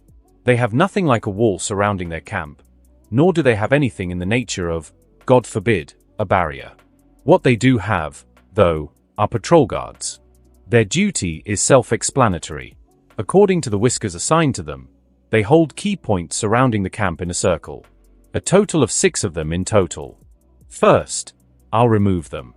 They have nothing like a wall surrounding their camp, nor do they have anything in the nature of, God forbid, a barrier. What they do have, though, are patrol guards. Their duty is self-explanatory. According to the whiskers assigned to them, they hold key points surrounding the camp in a circle. A total of 6 of them in total. First, I'll remove them.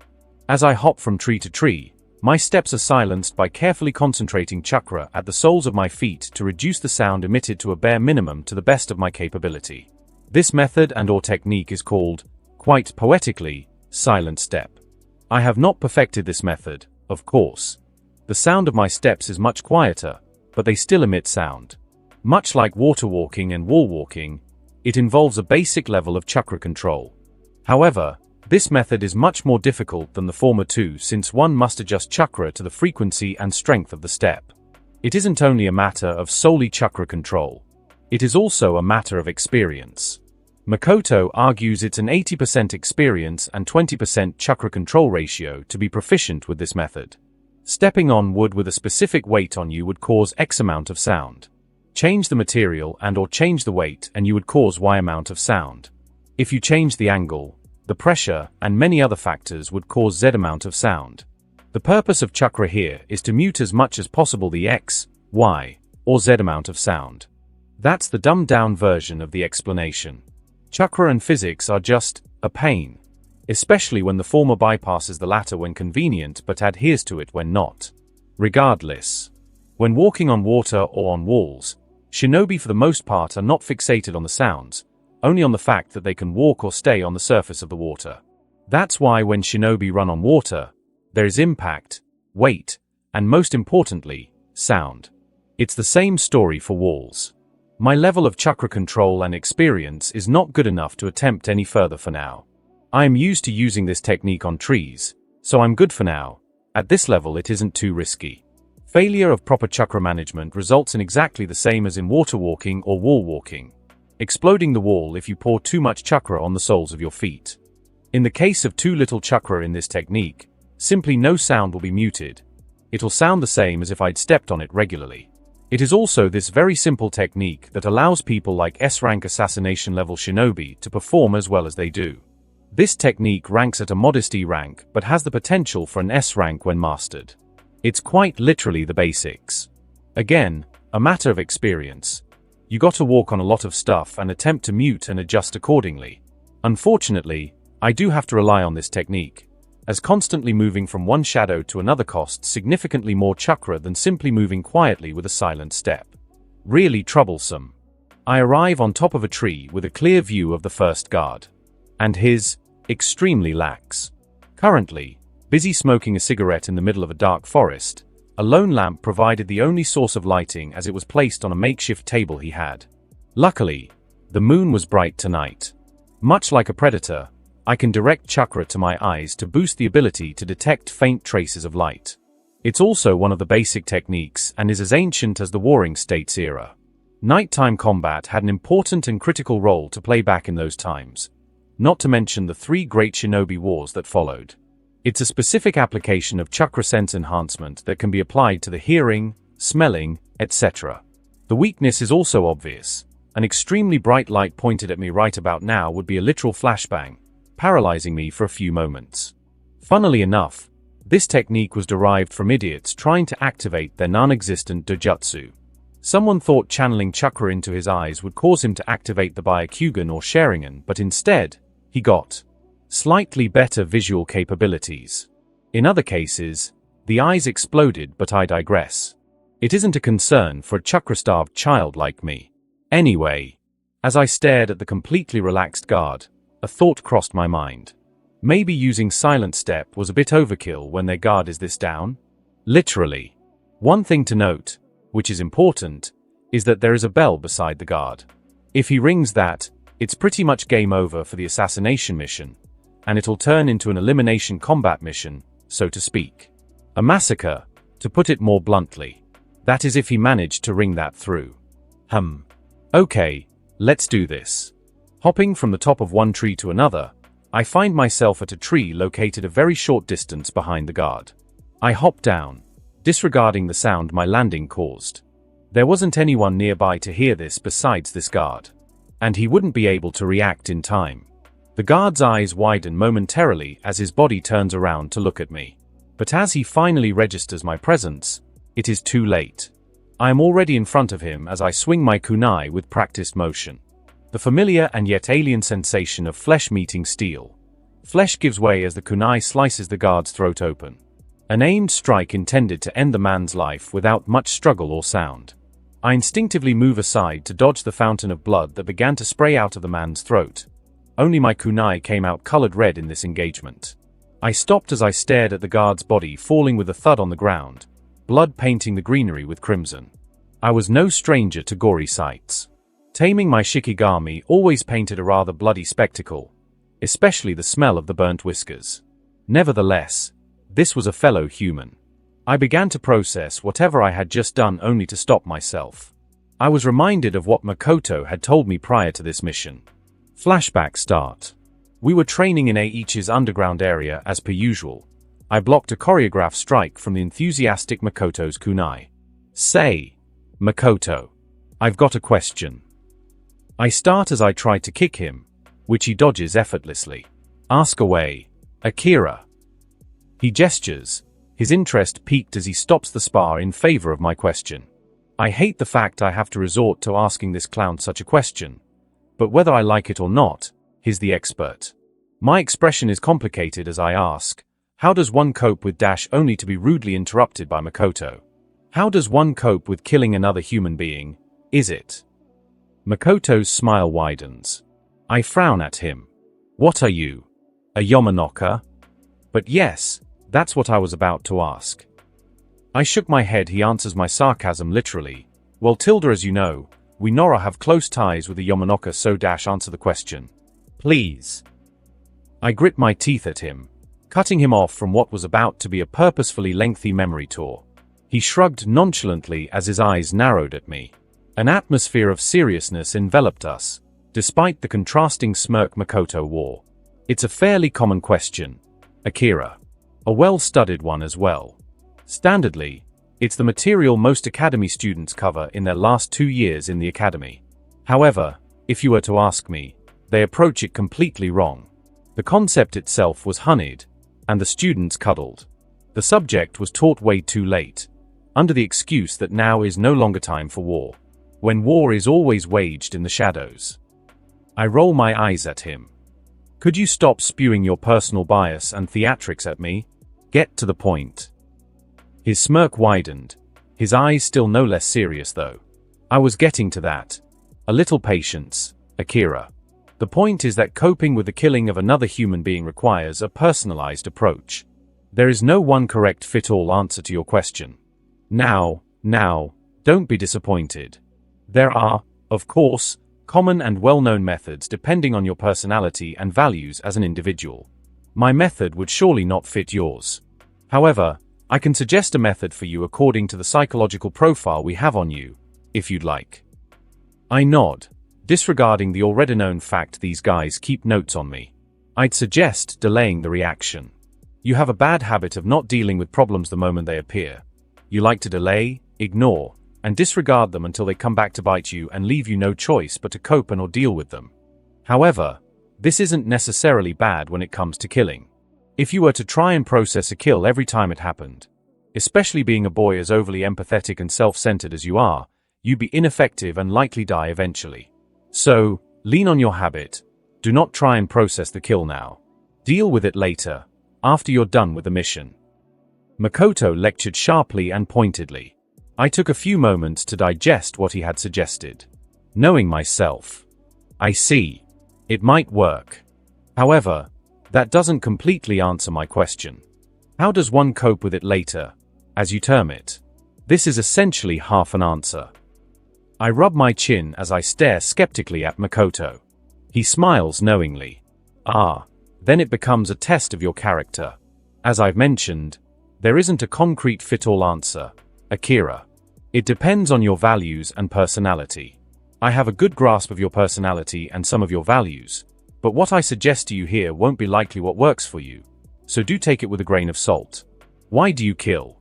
As I hop from tree to tree, my steps are silenced by carefully concentrating chakra at the soles of my feet to reduce the sound emitted to a bare minimum to the best of my capability. This method and/or technique is called, quite poetically, silent step. I have not perfected this method, of course. The sound of my steps is much quieter, but they still emit sound. Much like water walking and wall walking, it involves a basic level of chakra control. However, this method is much more difficult than the former two since one must adjust chakra to the frequency and strength of the step. It isn't only a matter of solely chakra control. It is also a matter of experience. Makoto argues it's an 80% experience and 20% chakra control ratio to be proficient with this method. Stepping on wood with a specific weight on you would cause X amount of sound. Change the material and/or change the weight and you would cause Y amount of sound. If you change the angle, the pressure, and many other factors would cause Z amount of sound. The purpose of chakra here is to mute as much as possible the X, Y, or Z amount of sound. That's the dumbed down version of the explanation. Chakra and physics are just a pain, especially when the former bypasses the latter when convenient but adheres to it when not. Regardless, when walking on water or on walls, shinobi for the most part are not fixated on the sounds, only on the fact that they can walk or stay on the surface of the water. That's why when shinobi run on water, there is impact, weight, and most importantly, sound. It's the same story for walls. My level of chakra control and experience is not good enough to attempt any further for now. I am used to using this technique on trees, so I'm good for now. At this level it isn't too risky. Failure of proper chakra management results in exactly the same as in water walking or wall walking. Exploding the wall if you pour too much chakra on the soles of your feet. In the case of too little chakra in this technique, simply no sound will be muted. It'll sound the same as if I'd stepped on it regularly. It is also this very simple technique that allows people like S-rank assassination level shinobi to perform as well as they do. This technique ranks at a modest E rank but has the potential for an S rank when mastered. It's quite literally the basics. Again, a matter of experience. You gotta walk on a lot of stuff and attempt to mute and adjust accordingly. Unfortunately, I do have to rely on this technique, as constantly moving from one shadow to another costs significantly more chakra than simply moving quietly with a silent step. Really troublesome. I arrive on top of a tree with a clear view of the first guard. And his, extremely lax. Currently, busy smoking a cigarette in the middle of a dark forest, a lone lamp provided the only source of lighting as it was placed on a makeshift table he had. Luckily, the moon was bright tonight. Much like a predator, I can direct chakra to my eyes to boost the ability to detect faint traces of light. It's also one of the basic techniques and is as ancient as the Warring States era. Nighttime combat had an important and critical role to play back in those times, not to mention the 3 great shinobi wars that followed. It's a specific application of chakra sense enhancement that can be applied to the hearing, smelling, etc. The weakness is also obvious. An extremely bright light pointed at me right about now would be a literal flashbang, paralyzing me for a few moments. Funnily enough, this technique was derived from idiots trying to activate their non-existent Jujutsu. Someone thought channeling chakra into his eyes would cause him to activate the Byakugan or Sharingan, but instead, he got slightly better visual capabilities. In other cases, the eyes exploded, but I digress. It isn't a concern for a chakra-starved child like me. Anyway, as I stared at the completely relaxed guard, a thought crossed my mind. Maybe using silent step was a bit overkill when their guard is this down? Literally. One thing to note, which is important, is that there is a bell beside the guard. If he rings that, it's pretty much game over for the assassination mission, and it'll turn into an elimination combat mission, so to speak. A massacre, to put it more bluntly. That is if he managed to ring that through. Okay, let's do this. Hopping from the top of one tree to another, I find myself at a tree located a very short distance behind the guard. I hop down, disregarding the sound my landing caused. There wasn't anyone nearby to hear this besides this guard, and he wouldn't be able to react in time. The guard's eyes widen momentarily as his body turns around to look at me. But as he finally registers my presence, it is too late. I am already in front of him as I swing my kunai with practiced motion. The familiar and yet alien sensation of flesh meeting steel. Flesh gives way as the kunai slices the guard's throat open. An aimed strike intended to end the man's life without much struggle or sound. I instinctively move aside to dodge the fountain of blood that began to spray out of the man's throat. Only my kunai came out colored red in this engagement. I stopped as I stared at the guard's body falling with a thud on the ground, blood painting the greenery with crimson. I was no stranger to gory sights. Taming my shikigami always painted a rather bloody spectacle, especially the smell of the burnt whiskers. Nevertheless, this was a fellow human. I began to process whatever I had just done only to stop myself. I was reminded of what Makoto had told me prior to this mission. Flashback start. We were training in Aichi's underground area as per usual. I blocked a choreographed strike from the enthusiastic Makoto's kunai. Say, Makoto, I've got a question. I start as I try to kick him, which he dodges effortlessly. Ask away, Akira. He gestures, his interest piqued as he stops the spar in favor of my question. I hate the fact I have to resort to asking this clown such a question. But whether I like it or not, he's the expert. My expression is complicated as I ask, how does one cope with dash only to be rudely interrupted by Makoto? How does one cope with killing another human being? Is it? Makoto's smile widens. I frown at him. What are you? A Yamanoka? But yes, that's what I was about to ask. I shook my head. He answers my sarcasm literally. Well, Tilda, as you know, we Nora have close ties with the Yamanoka, so dash answer the question. Please. I grit my teeth at him, cutting him off from what was about to be a purposefully lengthy memory tour. He shrugged nonchalantly as his eyes narrowed at me. An atmosphere of seriousness enveloped us, despite the contrasting smirk Makoto wore. It's a fairly common question, Akira. A well-studied one as well. Standardly, it's the material most academy students cover in their last 2 years in the academy. However, if you were to ask me, they approach it completely wrong. The concept itself was honeyed, and the students cuddled. The subject was taught way too late, under the excuse that now is no longer time for war, when war is always waged in the shadows. I roll my eyes at him. Could you stop spewing your personal bias and theatrics at me? Get to the point. His smirk widened, his eyes still no less serious though. I was getting to that. A little patience, Akira. The point is that coping with the killing of another human being requires a personalized approach. There is no one correct fit-all answer to your question. Now, don't be disappointed. There are, of course, common and well-known methods depending on your personality and values as an individual. My method would surely not fit yours. However, I can suggest a method for you according to the psychological profile we have on you, if you'd like. I nod, disregarding the already known fact these guys keep notes on me. I'd suggest delaying the reaction. You have a bad habit of not dealing with problems the moment they appear. You like to delay, ignore, and disregard them until they come back to bite you and leave you no choice but to cope and or deal with them. However, this isn't necessarily bad when it comes to killing. If you were to try and process a kill every time it happened, especially being a boy as overly empathetic and self-centered as you are, you'd be ineffective and likely die eventually. So, lean on your habit. Do not try and process the kill now. Deal with it later, after you're done with the mission. Makoto lectured sharply and pointedly. I took a few moments to digest what he had suggested. Knowing myself, I see. It might work. However, that doesn't completely answer my question. How does one cope with it later, as you term it? This is essentially half an answer. I rub my chin as I stare skeptically at Makoto. He smiles knowingly. Then it becomes a test of your character. As I've mentioned, there isn't a concrete fit-all answer, Akira. It depends on your values and personality. I have a good grasp of your personality and some of your values, but what I suggest to you here won't be likely what works for you, so do take it with a grain of salt. Why do you kill?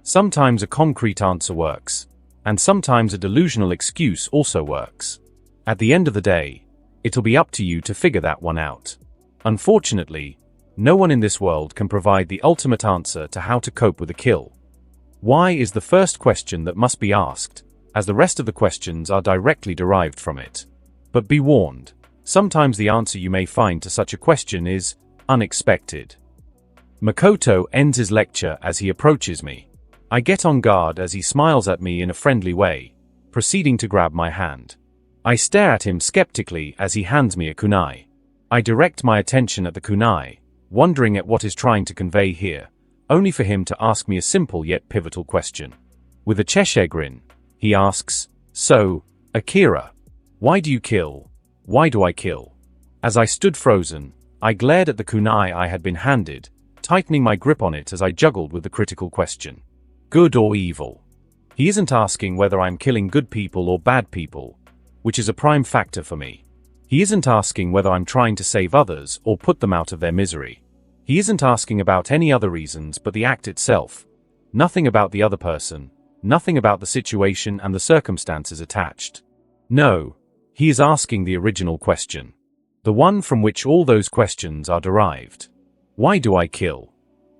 Sometimes a concrete answer works, and sometimes a delusional excuse also works. At the end of the day, it'll be up to you to figure that one out. Unfortunately, No one in this world can provide the ultimate answer to how to cope with a kill. Why is the first question that must be asked, as the rest of the questions are directly derived from it. But be warned, sometimes the answer you may find to such a question is unexpected. Makoto ends his lecture as he approaches me. I get on guard as he smiles at me in a friendly way, proceeding to grab my hand. I stare at him skeptically as he hands me a kunai. I direct my attention at the kunai, wondering at what he's trying to convey here, only for him to ask me a simple yet pivotal question. With a Cheshire grin, he asks, "So, Akira, why do you kill? Why do I kill?" As I stood frozen, I glared at the kunai I had been handed, tightening my grip on it as I juggled with the critical question. Good or evil? He isn't asking whether I'm killing good people or bad people, which is a prime factor for me. He isn't asking whether I'm trying to save others or put them out of their misery. He isn't asking about any other reasons but the act itself. Nothing about the other person, nothing about the situation and the circumstances attached. No, he is asking the original question. The one from which all those questions are derived. Why do I kill?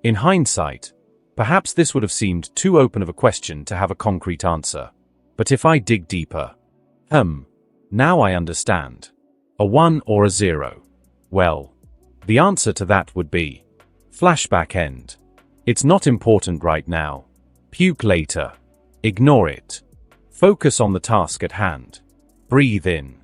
In hindsight, perhaps this would have seemed too open of a question to have a concrete answer. But if I dig deeper, now I understand. A 1 or a 0? Well, the answer to that would be flashback end. It's not important right now. Puke later. Ignore it. Focus on the task at hand. Breathe in.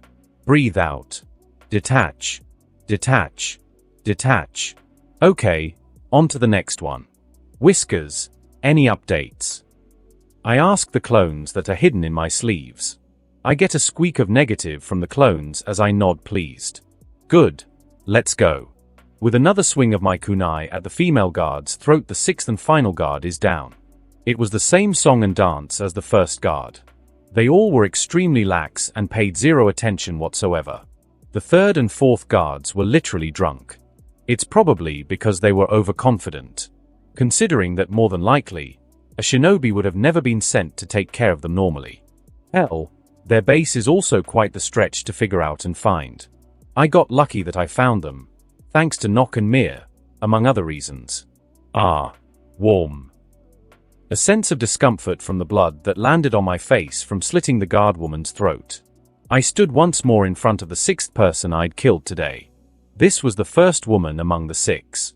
Breathe out. Detach. Detach. Detach. Okay, on to the next one. Whiskers, any updates? I ask the clones that are hidden in my sleeves. I get a squeak of negative from the clones as I nod pleased. Good, let's go. With another swing of my kunai at the female guard's throat, the sixth and final guard is down. It was the same song and dance as the first guard. They all were extremely lax and paid zero attention whatsoever. The third and fourth guards were literally drunk. It's probably because they were overconfident, considering that more than likely, a shinobi would have never been sent to take care of them normally. Hell, their base is also quite the stretch to figure out and find. I got lucky that I found them, thanks to Nock and Mir, among other reasons. Warm. A sense of discomfort from the blood that landed on my face from slitting the guardwoman's throat. I stood once more in front of the sixth person I'd killed today. This was the first woman among the six.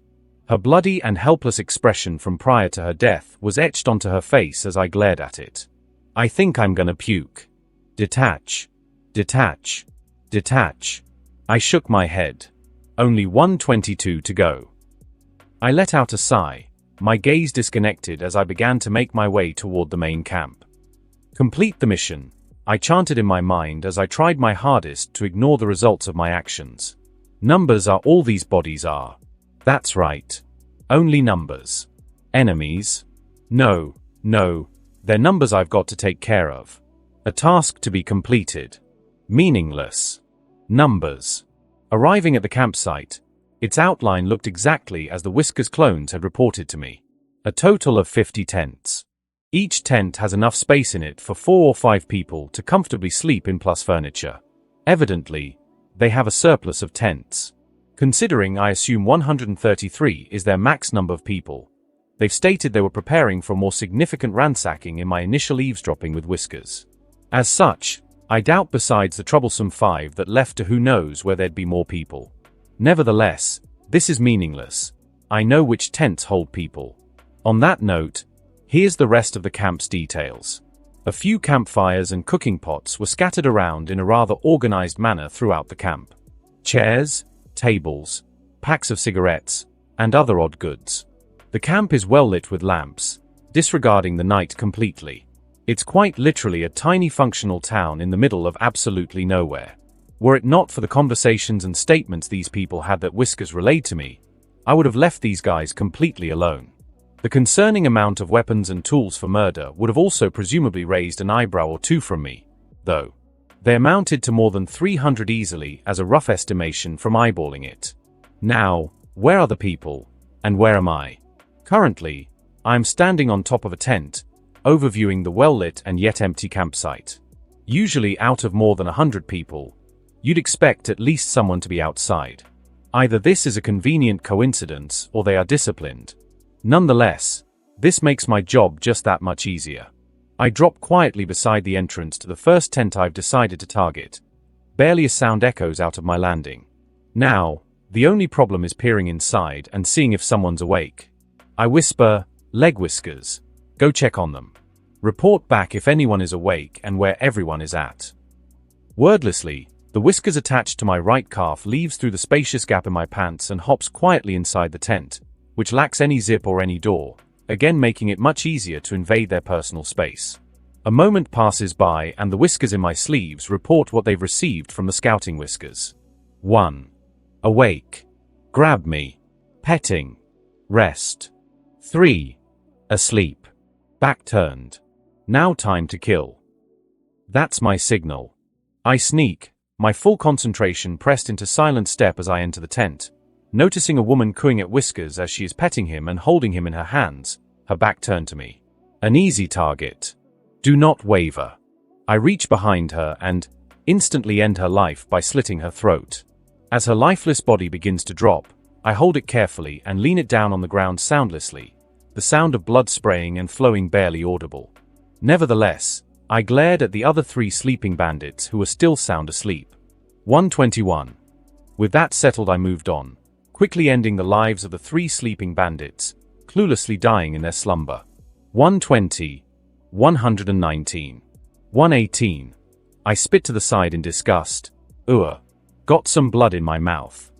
Her bloody and helpless expression from prior to her death was etched onto her face as I glared at it. I think I'm gonna puke. Detach. Detach. Detach. I shook my head. Only 122 to go. I let out a sigh, my gaze disconnected as I began to make my way toward the main camp. Complete the mission, I chanted in my mind as I tried my hardest to ignore the results of my actions. Numbers are all these bodies are. That's right. Only numbers. Enemies? No, they're numbers I've got to take care of. A task to be completed. Meaningless. Numbers. Arriving at the campsite, its outline looked exactly as the Whiskers clones had reported to me. A total of 50 tents. Each tent has enough space in it for 4 or 5 people to comfortably sleep in plus furniture. Evidently, they have a surplus of tents. Considering I assume 133 is their max number of people, they've stated they were preparing for a more significant ransacking in my initial eavesdropping with Whiskers. As such, I doubt besides the troublesome 5 that left to who knows where there'd be more people. Nevertheless, this is meaningless. I know which tents hold people. On that note, here's the rest of the camp's details. A few campfires and cooking pots were scattered around in a rather organized manner throughout the camp. Chairs, tables, packs of cigarettes, and other odd goods. The camp is well lit with lamps, disregarding the night completely. It's quite literally a tiny functional town in the middle of absolutely nowhere. Were it not for the conversations and statements these people had that Whiskers relayed to me, I would have left these guys completely alone. The concerning amount of weapons and tools for murder would have also presumably raised an eyebrow or two from me, though. They amounted to more than 300 easily as a rough estimation from eyeballing it. Now, where are the people? And where am I? Currently, I am standing on top of a tent, overviewing the well-lit and yet empty campsite. Usually out of more than 100 people, you'd expect at least someone to be outside. Either this is a convenient coincidence or they are disciplined. Nonetheless, this makes my job just that much easier. I drop quietly beside the entrance to the first tent I've decided to target. Barely a sound echoes out of my landing. Now, the only problem is peering inside and seeing if someone's awake. I whisper, "Leg whiskers. Go check on them. Report back if anyone is awake and where everyone is at." Wordlessly, the whiskers attached to my right calf leaves through the spacious gap in my pants and hops quietly inside the tent, which lacks any zip or any door, again making it much easier to invade their personal space. A moment passes by and the whiskers in my sleeves report what they've received from the scouting whiskers. 1. Awake. Grab me. Petting. Rest. 3. Asleep. Back turned. Now time to kill. That's my signal. I sneak, my full concentration pressed into silent step as I enter the tent, noticing a woman cooing at Whiskers as she is petting him and holding him in her hands, her back turned to me. An easy target. Do not waver. I reach behind her and instantly end her life by slitting her throat. As her lifeless body begins to drop, I hold it carefully and lean it down on the ground soundlessly, the sound of blood spraying and flowing barely audible. Nevertheless, I glared at the other 3 sleeping bandits who were still sound asleep. 121. With that settled, I moved on, quickly ending the lives of the 3 sleeping bandits, cluelessly dying in their slumber. 120. 119. 118. I spit to the side in disgust. Got some blood in my mouth.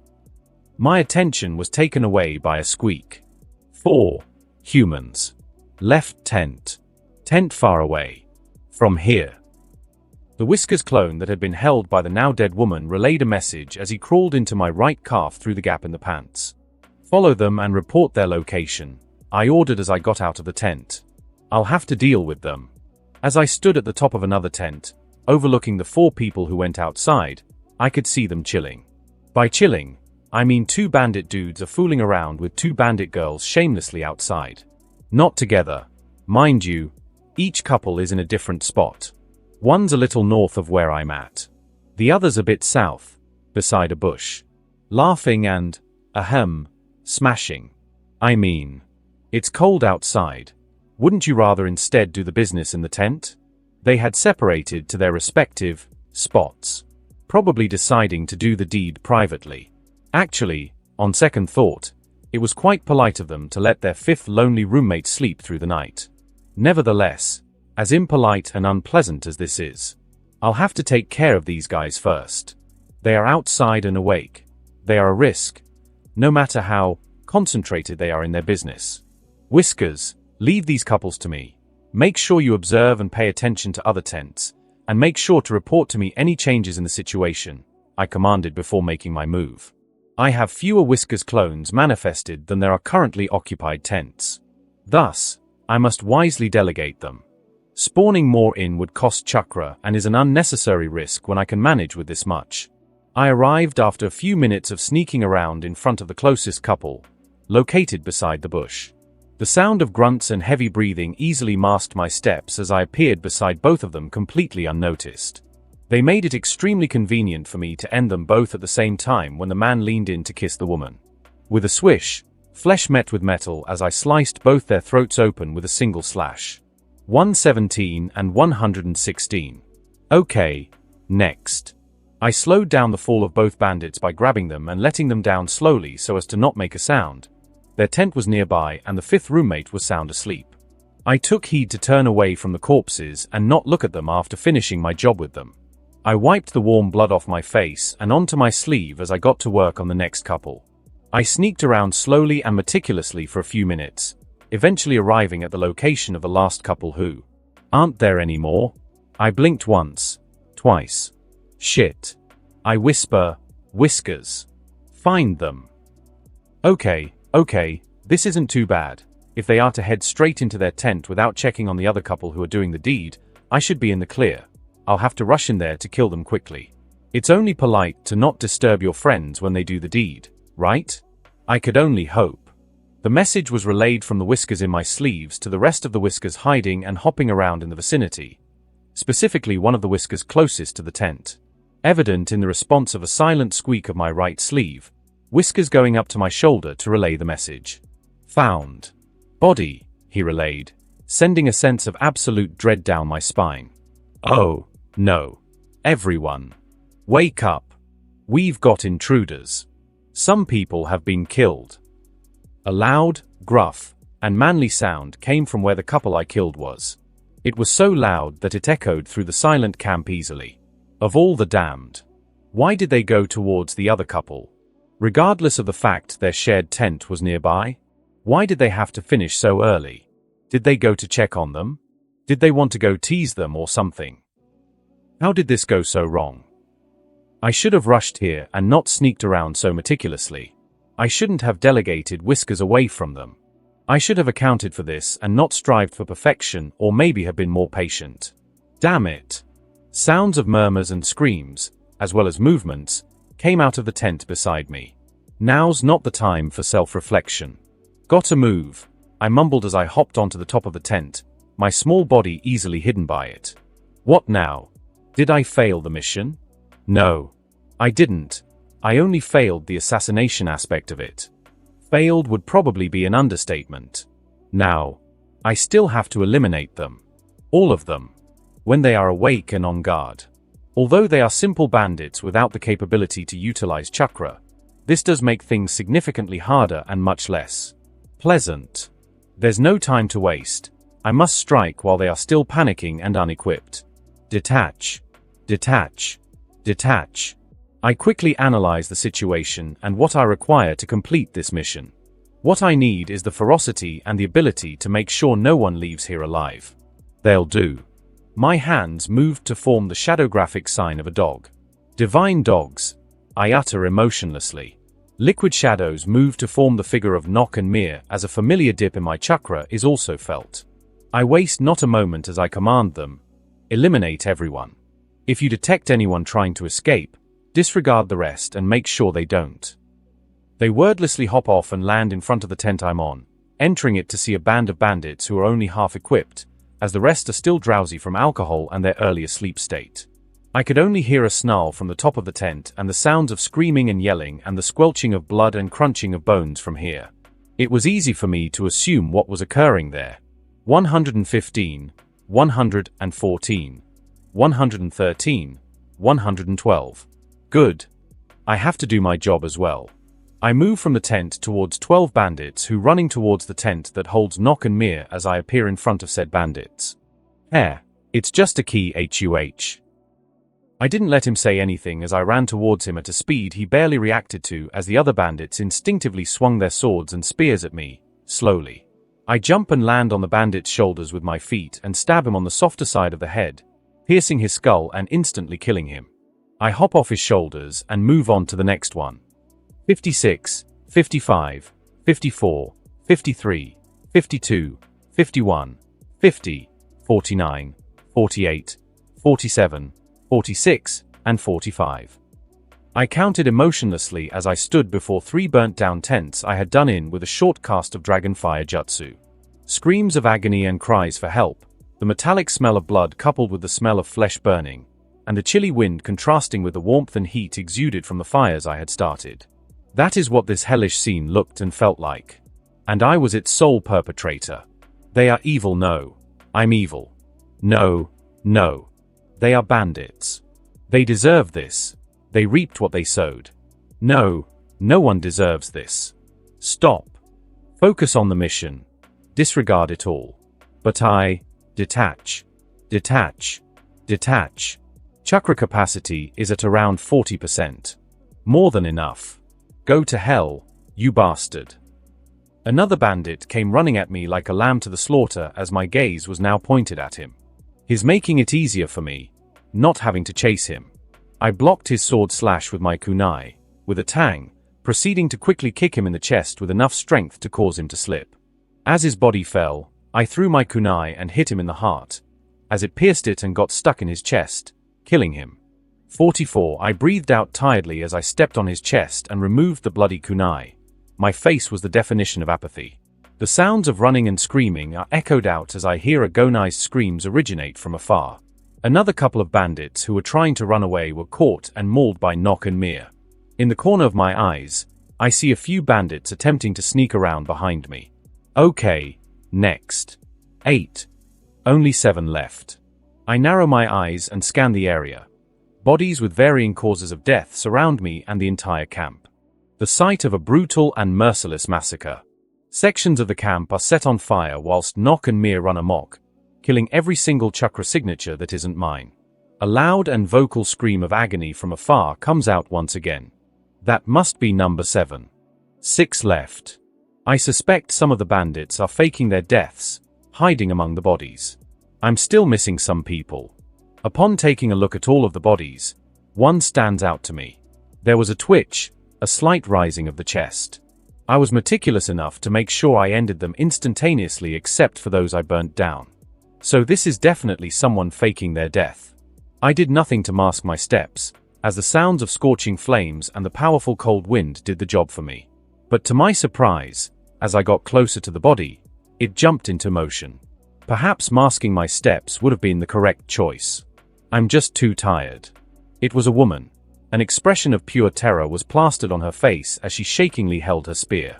My attention was taken away by a squeak. 4. Humans. Left tent. Tent far away. From here. The Whiskers clone that had been held by the now dead woman relayed a message as he crawled into my right calf through the gap in the pants. Follow them and report their location, I ordered as I got out of the tent. I'll have to deal with them. As I stood at the top of another tent, overlooking the 4 people who went outside, I could see them chilling. By chilling, I mean 2 bandit dudes are fooling around with 2 bandit girls shamelessly outside. Not together. Mind you, each couple is in a different spot. One's a little north of where I'm at. The other's a bit south, beside a bush. Laughing and, smashing. I mean, it's cold outside. Wouldn't you rather instead do the business in the tent? They had separated to their respective spots, probably deciding to do the deed privately. Actually, on second thought, it was quite polite of them to let their 5th lonely roommate sleep through the night. Nevertheless, as impolite and unpleasant as this is, I'll have to take care of these guys first. They are outside and awake. They are a risk, no matter how concentrated they are in their business. Whiskers, leave these couples to me. Make sure you observe and pay attention to other tents, and make sure to report to me any changes in the situation, I commanded before making my move. I have fewer Whiskers clones manifested than there are currently occupied tents. Thus, I must wisely delegate them. Spawning more in would cost chakra and is an unnecessary risk when I can manage with this much. I arrived after a few minutes of sneaking around in front of the closest couple, located beside the bush. The sound of grunts and heavy breathing easily masked my steps as I appeared beside both of them completely unnoticed. They made it extremely convenient for me to end them both at the same time when the man leaned in to kiss the woman. With a swish, flesh met with metal as I sliced both their throats open with a single slash. 117 and 116. Okay, next. I slowed down the fall of both bandits by grabbing them and letting them down slowly so as to not make a sound. Their tent was nearby and the 5th roommate was sound asleep. I took heed to turn away from the corpses and not look at them after finishing my job with them. I wiped the warm blood off my face and onto my sleeve as I got to work on the next couple. I sneaked around slowly and meticulously for a few minutes, eventually arriving at the location of the last couple who aren't there anymore. I blinked once, twice. Shit. I whisper, Whiskers. Find them. Okay, this isn't too bad. If they are to head straight into their tent without checking on the other couple who are doing the deed, I should be in the clear. I'll have to rush in there to kill them quickly. It's only polite to not disturb your friends when they do the deed, right? I could only hope. The message was relayed from the Whiskers in my sleeves to the rest of the Whiskers hiding and hopping around in the vicinity, specifically one of the Whiskers closest to the tent. Evident in the response of a silent squeak of my right sleeve, Whiskers going up to my shoulder to relay the message. Found. Body, he relayed, sending a sense of absolute dread down my spine. Oh, no. Everyone. Wake up. We've got intruders. Some people have been killed. A loud, gruff, and manly sound came from where the couple I killed was. It was so loud that it echoed through the silent camp easily. Of all the damned. Why did they go towards the other couple? Regardless of the fact their shared tent was nearby? Why did they have to finish so early? Did they go to check on them? Did they want to go tease them or something? How did this go so wrong? I should have rushed here and not sneaked around so meticulously. I shouldn't have delegated Whiskers away from them. I should have accounted for this and not strived for perfection, or maybe have been more patient. Damn it. Sounds of murmurs and screams, as well as movements, came out of the tent beside me. Now's not the time for self-reflection. Gotta move, I mumbled as I hopped onto the top of the tent, my small body easily hidden by it. What now? Did I fail the mission? No. I didn't. I only failed the assassination aspect of it. Failed would probably be an understatement. Now, I still have to eliminate them. All of them. When they are awake and on guard. Although they are simple bandits without the capability to utilize chakra, this does make things significantly harder and much less pleasant. There's no time to waste. I must strike while they are still panicking and unequipped. Detach. Detach. Detach. I quickly analyze the situation and what I require to complete this mission. What I need is the ferocity and the ability to make sure no one leaves here alive. They'll do. My hands moved to form the shadowgraphic sign of a dog. Divine dogs, I utter emotionlessly. Liquid shadows move to form the figure of Nock and Mir as a familiar dip in my chakra is also felt. I waste not a moment as I command them. Eliminate everyone. If you detect anyone trying to escape, disregard the rest and make sure they don't. They wordlessly hop off and land in front of the tent I'm on, entering it to see a band of bandits who are only half equipped, as the rest are still drowsy from alcohol and their earlier sleep state. I could only hear a snarl from the top of the tent and the sounds of screaming and yelling and the squelching of blood and crunching of bones from here. It was easy for me to assume what was occurring there. 115, 114, 113, 112. Good. I have to do my job as well. I move from the tent towards 12 bandits who running towards the tent that holds Nock and Mir as I appear in front of said bandits. It's just a key HUH. I didn't let him say anything as I ran towards him at a speed he barely reacted to as the other bandits instinctively swung their swords and spears at me, slowly. I jump and land on the bandit's shoulders with my feet and stab him on the softer side of the head, piercing his skull and instantly killing him. I hop off his shoulders and move on to the next one. 56, 55, 54, 53, 52, 51, 50, 49, 48, 47, 46, and 45. I counted emotionlessly as I stood before 3 burnt-down tents I had done in with a short cast of Dragonfire Jutsu. Screams of agony and cries for help, the metallic smell of blood coupled with the smell of flesh burning, and the chilly wind contrasting with the warmth and heat exuded from the fires I had started. That is what this hellish scene looked and felt like. And I was its sole perpetrator. They are evil, no. I'm evil. No, no. They are bandits. They deserve this. They reaped what they sowed. No, no one deserves this. Stop. Focus on the mission. Disregard it all. But I... detach. Detach. Detach. Chakra capacity is at around 40%. More than enough. Go to hell, you bastard. Another bandit came running at me like a lamb to the slaughter as my gaze was now pointed at him. He's making it easier for me, not having to chase him. I blocked his sword slash with my kunai, with a tang, proceeding to quickly kick him in the chest with enough strength to cause him to slip. As his body fell, I threw my kunai and hit him in the heart, as it pierced it and got stuck in his chest, killing him. 44. I breathed out tiredly as I stepped on his chest and removed the bloody kunai. My face was the definition of apathy. The sounds of running and screaming are echoed out as I hear agonized screams originate from afar. Another couple of bandits who were trying to run away were caught and mauled by Nock and Mir. In the corner of my eyes, I see a few bandits attempting to sneak around behind me. Okay, next. 8. Only 7 left. I narrow my eyes and scan the area. Bodies with varying causes of death surround me and the entire camp. The site of a brutal and merciless massacre. Sections of the camp are set on fire whilst Nock and Mir run amok, killing every single chakra signature that isn't mine. A loud and vocal scream of agony from afar comes out once again. That must be number 7. 6 left. I suspect some of the bandits are faking their deaths, hiding among the bodies. I'm still missing some people. Upon taking a look at all of the bodies, one stands out to me. There was a twitch, a slight rising of the chest. I was meticulous enough to make sure I ended them instantaneously except for those I burnt down. So this is definitely someone faking their death. I did nothing to mask my steps, as the sounds of scorching flames and the powerful cold wind did the job for me. But to my surprise, as I got closer to the body, it jumped into motion. Perhaps masking my steps would have been the correct choice. I'm just too tired. It was a woman. An expression of pure terror was plastered on her face as she shakingly held her spear.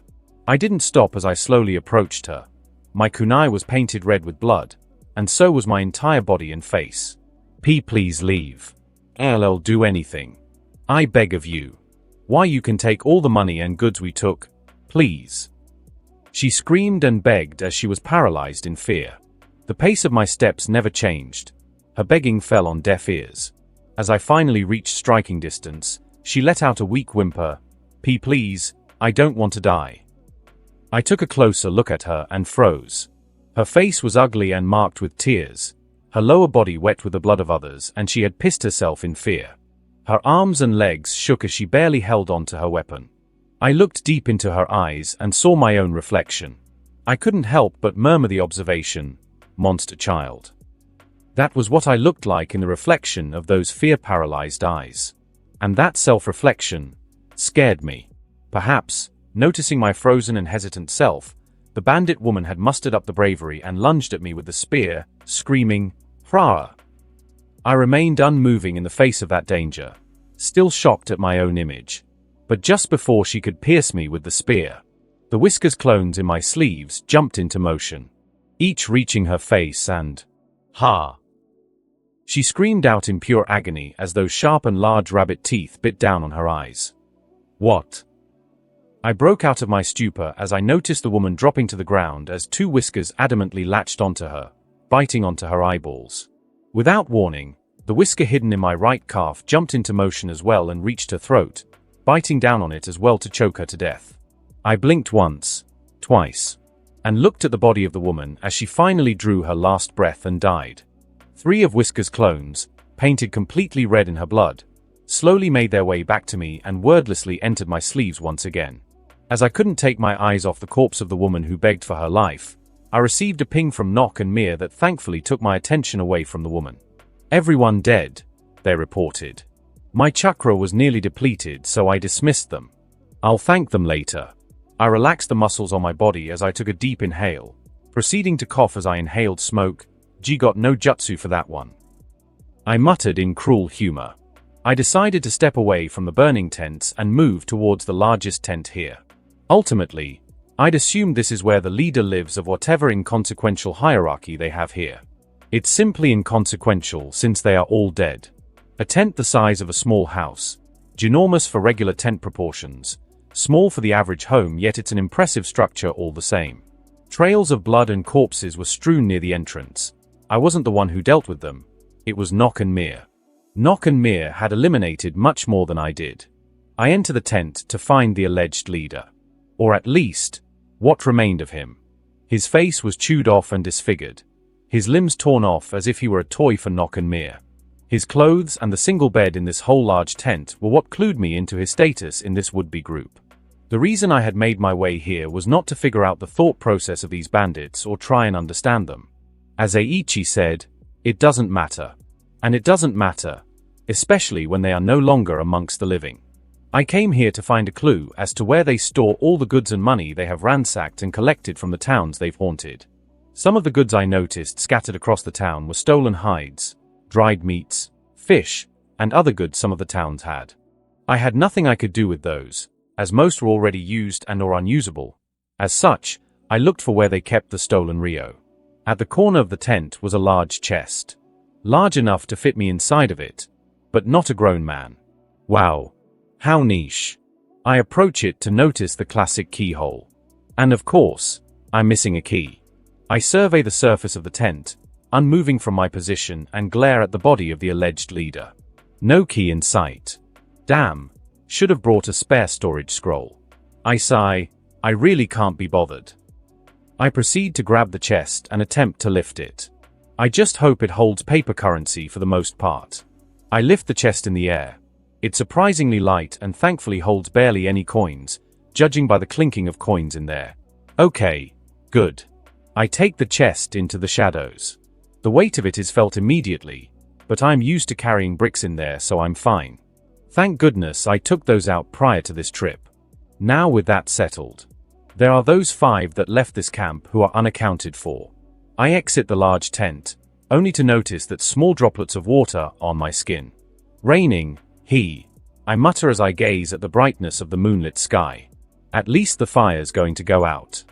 I didn't stop as I slowly approached her. My kunai was painted red with blood, and so was my entire body and face. Please leave. I'll do anything. I beg of you. Why you can take all the money and goods we took, please. She screamed and begged as she was paralyzed in fear. The pace of my steps never changed. Her begging fell on deaf ears. As I finally reached striking distance, she let out a weak whimper. Please, I don't want to die. I took a closer look at her and froze. Her face was ugly and marked with tears. Her lower body wet with the blood of others, and she had pissed herself in fear. Her arms and legs shook as she barely held on to her weapon. I looked deep into her eyes and saw my own reflection. I couldn't help but murmur the observation, "Monster child." That was what I looked like in the reflection of those fear-paralyzed eyes. And that self-reflection scared me. Perhaps, noticing my frozen and hesitant self, the bandit woman had mustered up the bravery and lunged at me with the spear, screaming, "Hurrah!" I remained unmoving in the face of that danger, still shocked at my own image. But just before she could pierce me with the spear, the Whiskers clones in my sleeves jumped into motion, each reaching her face and, "Ha!" She screamed out in pure agony as those sharp and large rabbit teeth bit down on her eyes. What? I broke out of my stupor as I noticed the woman dropping to the ground as 2 Whiskers adamantly latched onto her, biting onto her eyeballs. Without warning, the whisker hidden in my right calf jumped into motion as well and reached her throat, biting down on it as well to choke her to death. I blinked once, twice, and looked at the body of the woman as she finally drew her last breath and died. 3 of Whisker's clones, painted completely red in her blood, slowly made their way back to me and wordlessly entered my sleeves once again. As I couldn't take my eyes off the corpse of the woman who begged for her life, I received a ping from Nock and Mir that thankfully took my attention away from the woman. "Everyone dead," they reported. My chakra was nearly depleted, so I dismissed them. "I'll thank them later." I relaxed the muscles on my body as I took a deep inhale, proceeding to cough as I inhaled smoke. Got no jutsu for that one. I muttered in cruel humor. I decided to step away from the burning tents and move towards the largest tent here. Ultimately, I'd assumed this is where the leader lives of whatever inconsequential hierarchy they have here. It's simply inconsequential since they are all dead. A tent the size of a small house, ginormous for regular tent proportions, small for the average home, yet it's an impressive structure all the same. Trails of blood and corpses were strewn near the entrance. I wasn't the one who dealt with them. It was Nock and Mir. Nock and Mir had eliminated much more than I did. I enter the tent to find the alleged leader. Or at least, what remained of him. His face was chewed off and disfigured. His limbs torn off as if he were a toy for Nock and Mir. His clothes and the single bed in this whole large tent were what clued me into his status in this would-be group. The reason I had made my way here was not to figure out the thought process of these bandits or try and understand them. As Eiichi said, it doesn't matter. And it doesn't matter, especially when they are no longer amongst the living. I came here to find a clue as to where they store all the goods and money they have ransacked and collected from the towns they've haunted. Some of the goods I noticed scattered across the town were stolen hides, dried meats, fish, and other goods some of the towns had. I had nothing I could do with those, as most were already used and or unusable. As such, I looked for where they kept the stolen Rio. At the corner of the tent was a large chest. Large enough to fit me inside of it, but not a grown man. Wow. How niche. I approach it to notice the classic keyhole. And of course, I'm missing a key. I survey the surface of the tent, unmoving from my position, and glare at the body of the alleged leader. No key in sight. Damn. Should have brought a spare storage scroll. I sigh. I really can't be bothered. I proceed to grab the chest and attempt to lift it. I just hope it holds paper currency for the most part. I lift the chest in the air. It's surprisingly light and thankfully holds barely any coins, judging by the clinking of coins in there. Okay, good. I take the chest into the shadows. The weight of it is felt immediately, but I'm used to carrying bricks in there, so I'm fine. Thank goodness I took those out prior to this trip. Now with that settled, there are those 5 that left this camp who are unaccounted for. I exit the large tent, only to notice that small droplets of water are on my skin. Raining, I mutter as I gaze at the brightness of the moonlit sky. At least the fire's going to go out.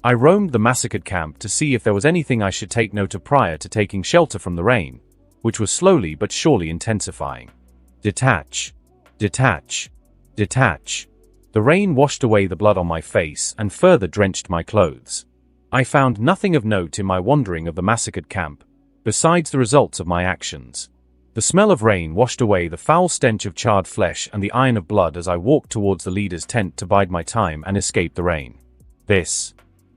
I roamed the massacred camp to see if there was anything I should take note of prior to taking shelter from the rain, which was slowly but surely intensifying. Detach. Detach. Detach. The rain washed away the blood on my face and further drenched my clothes. I found nothing of note in my wandering of the massacred camp, besides the results of my actions. The smell of rain washed away the foul stench of charred flesh and the iron of blood as I walked towards the leader's tent to bide my time and escape the rain.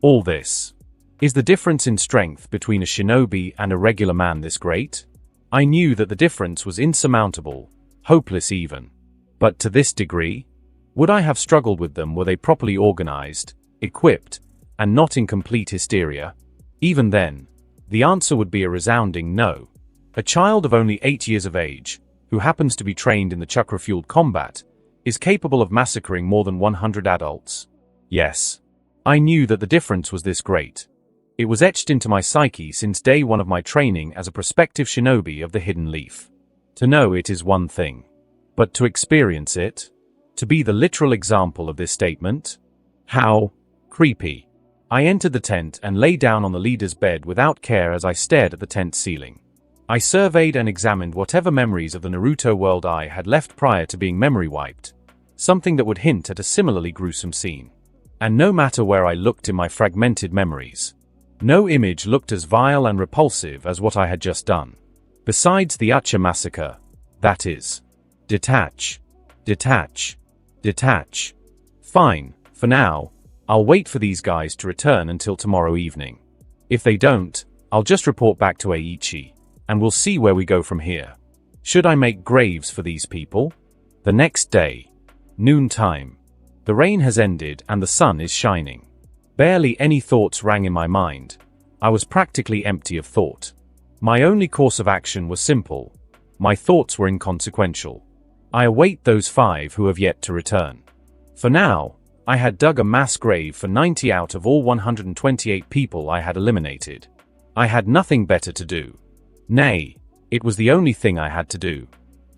All this. Is the difference in strength between a shinobi and a regular man this great? I knew that the difference was insurmountable, hopeless even. But to this degree? Would I have struggled with them were they properly organized, equipped, and not in complete hysteria? Even then, the answer would be a resounding no. A child of only 8 years of age, who happens to be trained in the chakra-fueled combat, is capable of massacring more than 100 adults. Yes. I knew that the difference was this great. It was etched into my psyche since day one of my training as a prospective shinobi of the Hidden Leaf. To know it is one thing. But to experience it? To be the literal example of this statement? How creepy. I entered the tent and lay down on the leader's bed without care as I stared at the tent ceiling. I surveyed and examined whatever memories of the Naruto world I had left prior to being memory wiped, something that would hint at a similarly gruesome scene. And no matter where I looked in my fragmented memories, no image looked as vile and repulsive as what I had just done. Besides the Ucha massacre, that is. Detach. Detach. Detach. Fine, for now, I'll wait for these guys to return until tomorrow evening. If they don't, I'll just report back to Eiichi, and we'll see where we go from here. Should I make graves for these people? The next day. Noontime. The rain has ended and the sun is shining. Barely any thoughts rang in my mind. I was practically empty of thought. My only course of action was simple. My thoughts were inconsequential. I await those 5 who have yet to return. For now, I had dug a mass grave for 90 out of all 128 people I had eliminated. I had nothing better to do. Nay, it was the only thing I had to do.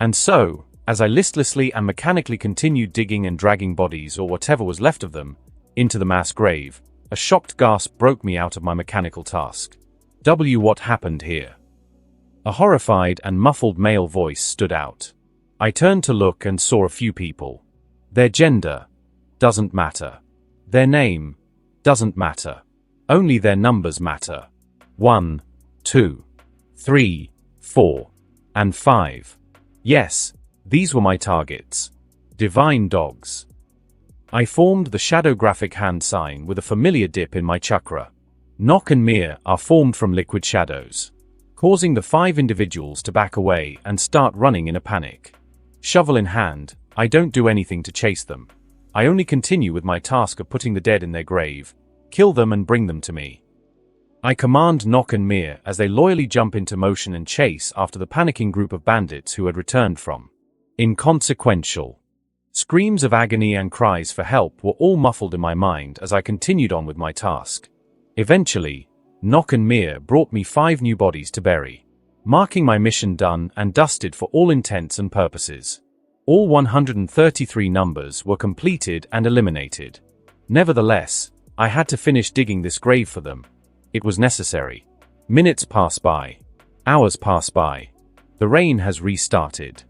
And so, as I listlessly and mechanically continued digging and dragging bodies or whatever was left of them into the mass grave, a shocked gasp broke me out of my mechanical task. What happened here? A horrified and muffled male voice stood out. I turned to look and saw a few people. Their gender doesn't matter. Their name doesn't matter. Only their numbers matter. 1, 2, 3, 4, and 5. Yes, these were my targets. Divine dogs. I formed the shadow graphic hand sign with a familiar dip in my chakra. Nock and Mir are formed from liquid shadows, causing the 5 individuals to back away and start running in a panic. Shovel in hand, I don't do anything to chase them. I only continue with my task of putting the dead in their grave, kill them and bring them to me. I command Nock and Mir as they loyally jump into motion and chase after the panicking group of bandits who had returned from. Inconsequential. Screams of agony and cries for help were all muffled in my mind as I continued on with my task. Eventually, Nock and Mir brought me 5 new bodies to bury, marking my mission done and dusted for all intents and purposes. All 133 numbers were completed and eliminated. Nevertheless, I had to finish digging this grave for them. It was necessary. Minutes pass by. Hours pass by. The rain has restarted.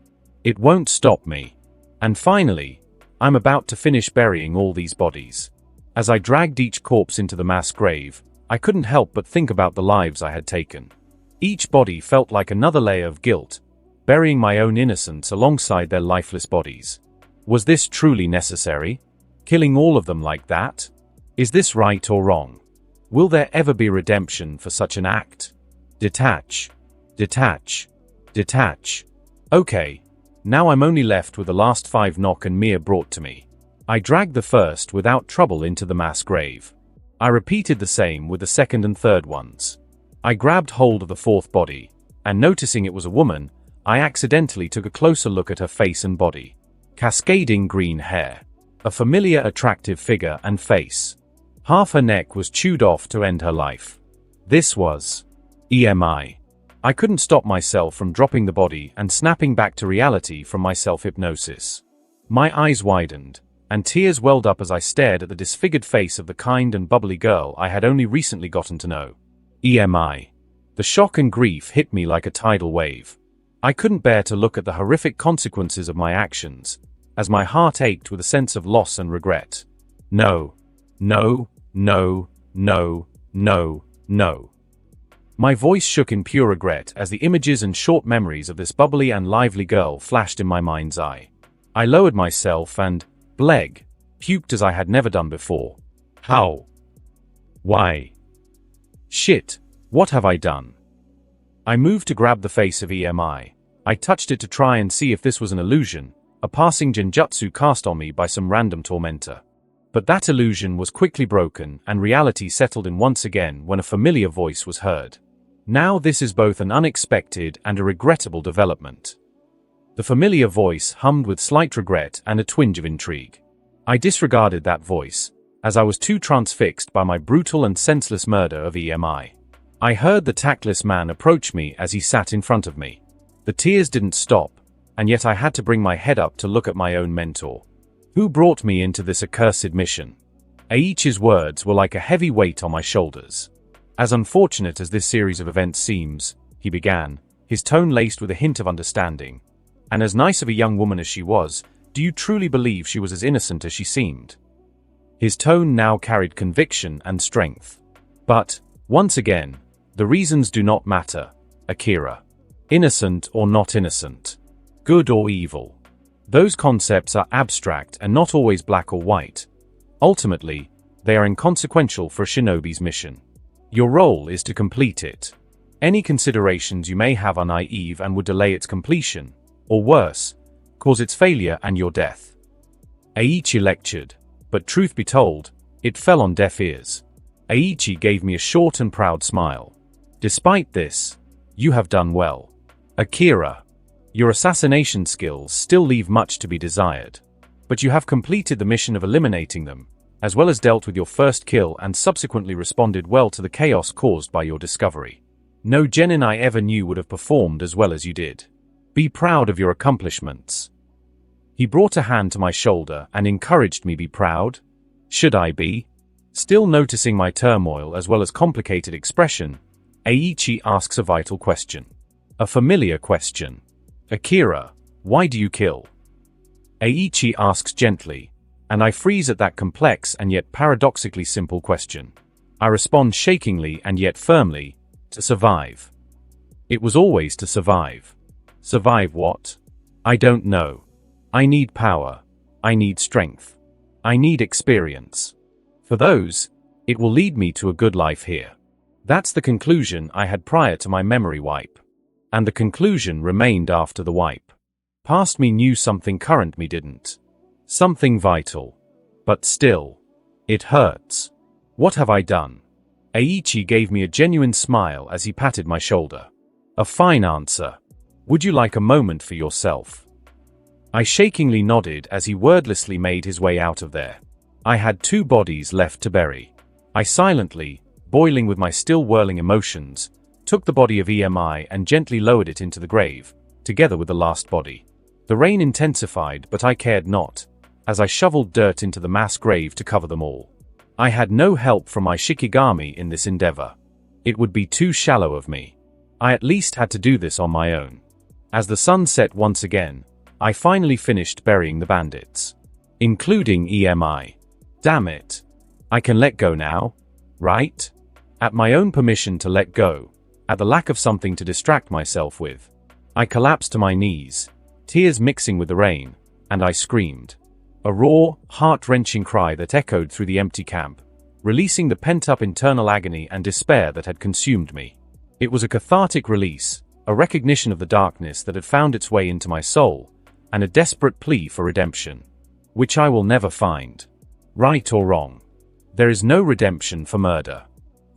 It won't stop me. And finally, I'm about to finish burying all these bodies. As I dragged each corpse into the mass grave, I couldn't help but think about the lives I had taken. Each body felt like another layer of guilt, burying my own innocence alongside their lifeless bodies. Was this truly necessary? Killing all of them like that? Is this right or wrong? Will there ever be redemption for such an act? Detach. Detach. Detach. Okay. Now I'm only left with the last 5 Nock and Mia brought to me. I dragged the first without trouble into the mass grave. I repeated the same with the second and third ones. I grabbed hold of the fourth body, and noticing it was a woman, I accidentally took a closer look at her face and body. Cascading green hair. A familiar attractive figure and face. Half her neck was chewed off to end her life. This was EMI. I couldn't stop myself from dropping the body and snapping back to reality from my self-hypnosis. My eyes widened, and tears welled up as I stared at the disfigured face of the kind and bubbly girl I had only recently gotten to know. EMI. The shock and grief hit me like a tidal wave. I couldn't bear to look at the horrific consequences of my actions, as my heart ached with a sense of loss and regret. No. No, no, no, no, no. My voice shook in pure regret as the images and short memories of this bubbly and lively girl flashed in my mind's eye. I lowered myself and, puked as I had never done before. How? Why? Shit, what have I done? I moved to grab the face of EMI. I touched it to try and see if this was an illusion, a passing genjutsu cast on me by some random tormentor. But that illusion was quickly broken and reality settled in once again when a familiar voice was heard. Now this is both an unexpected and a regrettable development. The familiar voice hummed with slight regret and a twinge of intrigue. I disregarded that voice, as I was too transfixed by my brutal and senseless murder of EMI. I heard the tactless man approach me as he sat in front of me. The tears didn't stop, and yet I had to bring my head up to look at my own mentor. Who brought me into this accursed mission? Aichi's words were like a heavy weight on my shoulders. As unfortunate as this series of events seems, he began, his tone laced with a hint of understanding. And as nice of a young woman as she was, do you truly believe she was as innocent as she seemed? His tone now carried conviction and strength. But, once again, the reasons do not matter, Akira. Innocent or not innocent. Good or evil. Those concepts are abstract and not always black or white. Ultimately, they are inconsequential for a shinobi's mission. Your role is to complete it. Any considerations you may have are naive and would delay its completion, or worse, cause its failure and your death. Aichi lectured, but truth be told, it fell on deaf ears. Aichi gave me a short and proud smile. Despite this, you have done well. Akira, your assassination skills still leave much to be desired, but you have completed the mission of eliminating them, as well as dealt with your first kill and subsequently responded well to the chaos caused by your discovery. No genin I ever knew would have performed as well as you did. Be proud of your accomplishments. He brought a hand to my shoulder and encouraged me be proud. Should I be? Still noticing my turmoil as well as complicated expression, Aichi asks a vital question. A familiar question. Akira, why do you kill? Aichi asks gently, and I freeze at that complex and yet paradoxically simple question. I respond shakingly and yet firmly, to survive. It was always to survive. Survive what? I don't know. I need power. I need strength. I need experience. For those, it will lead me to a good life here. That's the conclusion I had prior to my memory wipe. And the conclusion remained after the wipe. Past me knew something current me didn't. Something vital. But still, it hurts. What have I done? Aichi gave me a genuine smile as he patted my shoulder. A fine answer. Would you like a moment for yourself? I shakingly nodded as he wordlessly made his way out of there. I had 2 bodies left to bury. I silently, boiling with my still whirling emotions, took the body of EMI and gently lowered it into the grave, together with the last body. The rain intensified, but I cared not, as I shoveled dirt into the mass grave to cover them all. I had no help from my Shikigami in this endeavor. It would be too shallow of me. I at least had to do this on my own. As the sun set once again, I finally finished burying the bandits. Including EMI. Damn it. I can let go now, right? At my own permission to let go, at the lack of something to distract myself with. I collapsed to my knees, tears mixing with the rain, and I screamed. A raw, heart-wrenching cry that echoed through the empty camp, releasing the pent-up internal agony and despair that had consumed me. It was a cathartic release, a recognition of the darkness that had found its way into my soul, and a desperate plea for redemption. Which I will never find. Right or wrong. There is no redemption for murder.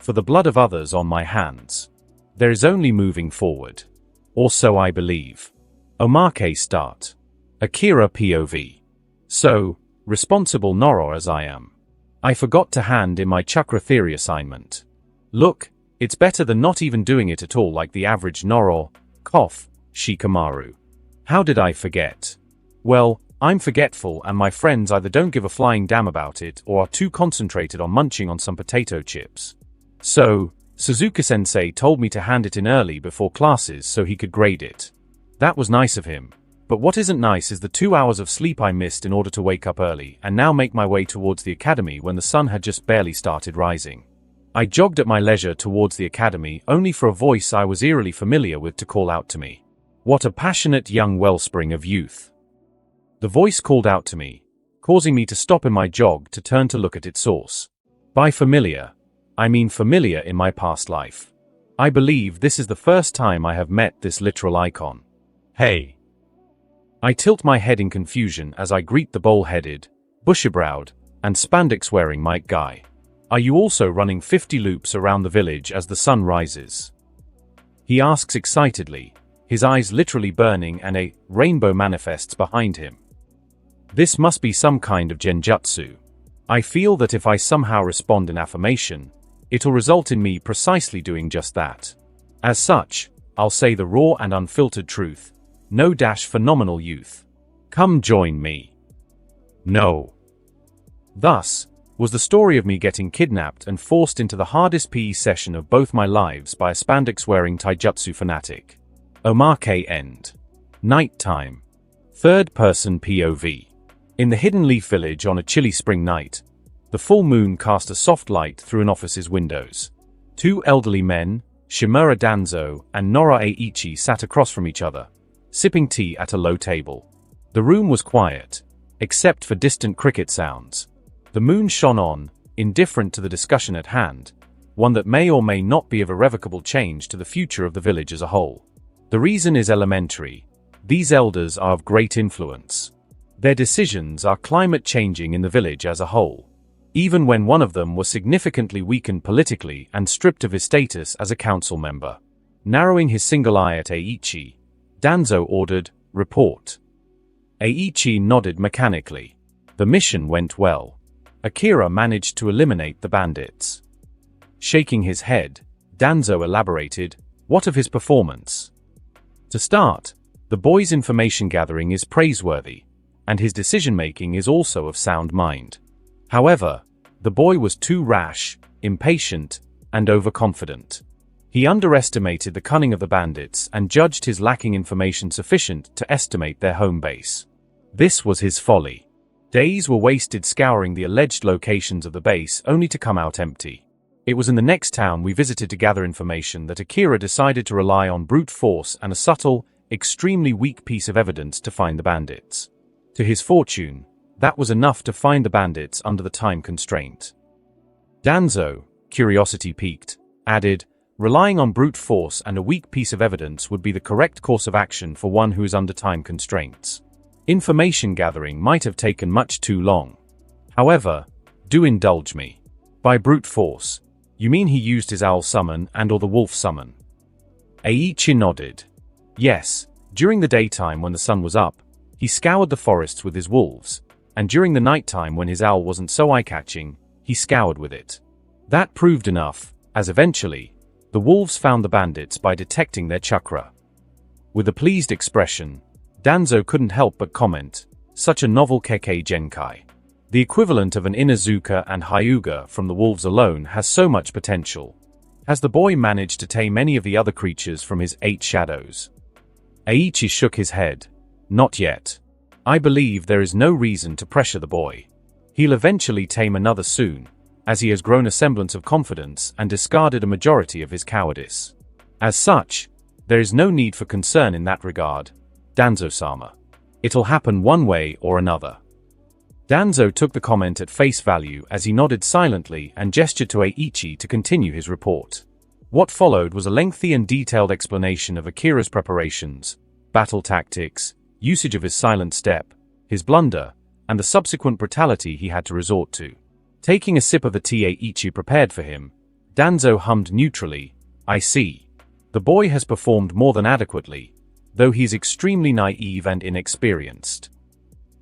For the blood of others on my hands. There is only moving forward. Or so I believe. Omake start. Akira POV. So, responsible Noro as I am. I forgot to hand in my chakra theory assignment. Look, it's better than not even doing it at all like the average Noro, cough, Shikamaru. How did I forget? Well, I'm forgetful and my friends either don't give a flying damn about it or are too concentrated on munching on some potato chips. So, Suzuki-sensei told me to hand it in early before classes so he could grade it. That was nice of him. But what isn't nice is the 2 hours of sleep I missed in order to wake up early and now make my way towards the academy when the sun had just barely started rising. I jogged at my leisure towards the academy only for a voice I was eerily familiar with to call out to me. What a passionate young wellspring of youth. The voice called out to me, causing me to stop in my jog to turn to look at its source. By familiar, I mean familiar in my past life. I believe this is the first time I have met this literal icon. Hey. I tilt my head in confusion as I greet the bowl-headed, bushy-browed, and spandex-wearing Mike guy. Are you also running 50 loops around the village as the sun rises? He asks excitedly, his eyes literally burning and a rainbow manifests behind him. This must be some kind of genjutsu. I feel that if I somehow respond in affirmation, it'll result in me precisely doing just that. As such, I'll say the raw and unfiltered truth. No dash phenomenal youth. Come join me. No. Thus, was the story of me getting kidnapped and forced into the hardest PE session of both my lives by a spandex-wearing taijutsu fanatic. Omake end. Night time. Third-person POV. In the Hidden Leaf Village on a chilly spring night, the full moon cast a soft light through an office's windows. Two elderly men, Shimura Danzo and Nora Eiichi, sat across from each other, sipping tea at a low table. The room was quiet, except for distant cricket sounds. The moon shone on, indifferent to the discussion at hand, one that may or may not be of irrevocable change to the future of the village as a whole. The reason is elementary. These elders are of great influence. Their decisions are climate changing in the village as a whole. Even when one of them was significantly weakened politically and stripped of his status as a council member. Narrowing his single eye at Eiichi, Danzo ordered, "Report." Eiichi nodded mechanically. The mission went well. Akira managed to eliminate the bandits. Shaking his head, Danzo elaborated, "What of his performance?" To start, the boy's information gathering is praiseworthy, and his decision-making is also of sound mind. However, the boy was too rash, impatient, and overconfident. He underestimated the cunning of the bandits and judged his lacking information sufficient to estimate their home base. This was his folly. Days were wasted scouring the alleged locations of the base only to come out empty. It was in the next town we visited to gather information that Akira decided to rely on brute force and a subtle, extremely weak piece of evidence to find the bandits. To his fortune, that was enough to find the bandits under the time constraint. Danzo, curiosity piqued, added, "Relying on brute force and a weak piece of evidence would be the correct course of action for one who is under time constraints. Information gathering might have taken much too long. However, do indulge me. By brute force, you mean he used his owl summon and/or the wolf summon?" Eiichi nodded. Yes, during the daytime when the sun was up, he scoured the forests with his wolves, and during the nighttime when his owl wasn't so eye-catching, he scoured with it. That proved enough, as eventually, the wolves found the bandits by detecting their chakra. With a pleased expression, Danzo couldn't help but comment, such a novel Kekkei Genkai. The equivalent of an Inazuka and Hyuga from the wolves alone has so much potential. Has the boy managed to tame any of the other creatures from his 8 shadows? Eiichi shook his head. Not yet. I believe there is no reason to pressure the boy. He'll eventually tame another soon, as he has grown a semblance of confidence and discarded a majority of his cowardice. As such, there is no need for concern in that regard, Danzo-sama. It'll happen one way or another. Danzo took the comment at face value as he nodded silently and gestured to Eiichi to continue his report. What followed was a lengthy and detailed explanation of Akira's preparations, battle tactics, usage of his silent step, his blunder, and the subsequent brutality he had to resort to. Taking a sip of the tea Eiichi prepared for him, Danzo hummed neutrally, I see. The boy has performed more than adequately, though he's extremely naive and inexperienced.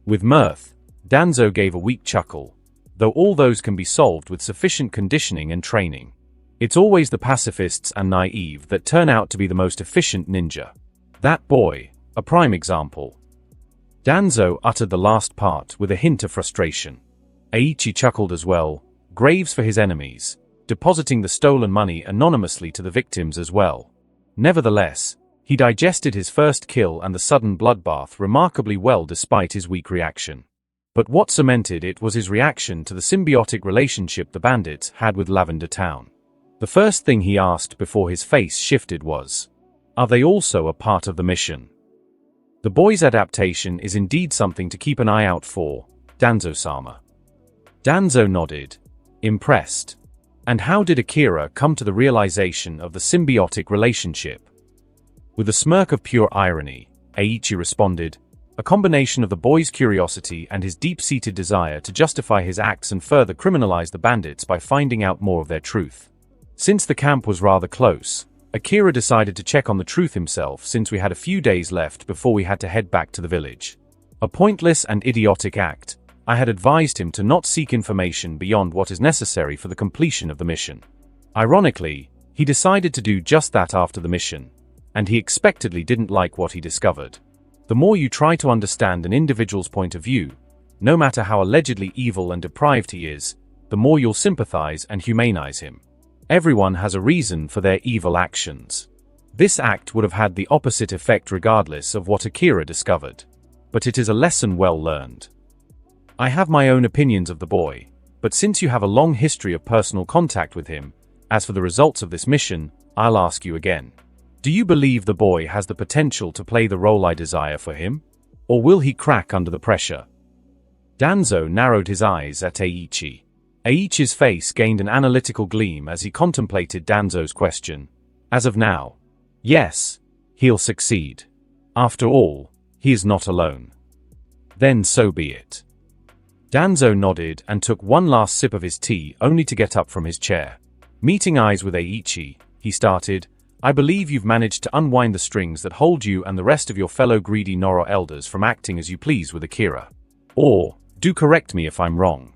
With mirth, Danzo gave a weak chuckle, though all those can be solved with sufficient conditioning and training. It's always the pacifists and naive that turn out to be the most efficient ninja. That boy, a prime example. Danzo uttered the last part with a hint of frustration. Eiichi chuckled as well, graves for his enemies, depositing the stolen money anonymously to the victims as well. Nevertheless, he digested his first kill and the sudden bloodbath remarkably well despite his weak reaction. But what cemented it was his reaction to the symbiotic relationship the bandits had with Lavender Town. The first thing he asked before his face shifted was, are they also a part of the mission? The boy's adaptation is indeed something to keep an eye out for, Danzo-sama. Danzo nodded, impressed. And how did Akira come to the realization of the symbiotic relationship? With a smirk of pure irony, Eiichi responded, a combination of the boy's curiosity and his deep-seated desire to justify his acts and further criminalize the bandits by finding out more of their truth. Since the camp was rather close, Akira decided to check on the truth himself since we had a few days left before we had to head back to the village. A pointless and idiotic act, I had advised him to not seek information beyond what is necessary for the completion of the mission. Ironically, he decided to do just that after the mission, and he expectedly didn't like what he discovered. The more you try to understand an individual's point of view, no matter how allegedly evil and deprived he is, the more you'll sympathize and humanize him. Everyone has a reason for their evil actions. This act would have had the opposite effect regardless of what Akira discovered. But it is a lesson well learned. I have my own opinions of the boy, but since you have a long history of personal contact with him, as for the results of this mission, I'll ask you again. Do you believe the boy has the potential to play the role I desire for him? Or will he crack under the pressure? Danzo narrowed his eyes at Eiichi. Eiichi's face gained an analytical gleam as he contemplated Danzo's question. As of now, yes, he'll succeed. After all, he is not alone. Then so be it. Danzo nodded and took one last sip of his tea only to get up from his chair. Meeting eyes with Eiichi, he started, I believe you've managed to unwind the strings that hold you and the rest of your fellow greedy Noro elders from acting as you please with Akira. Or, do correct me if I'm wrong.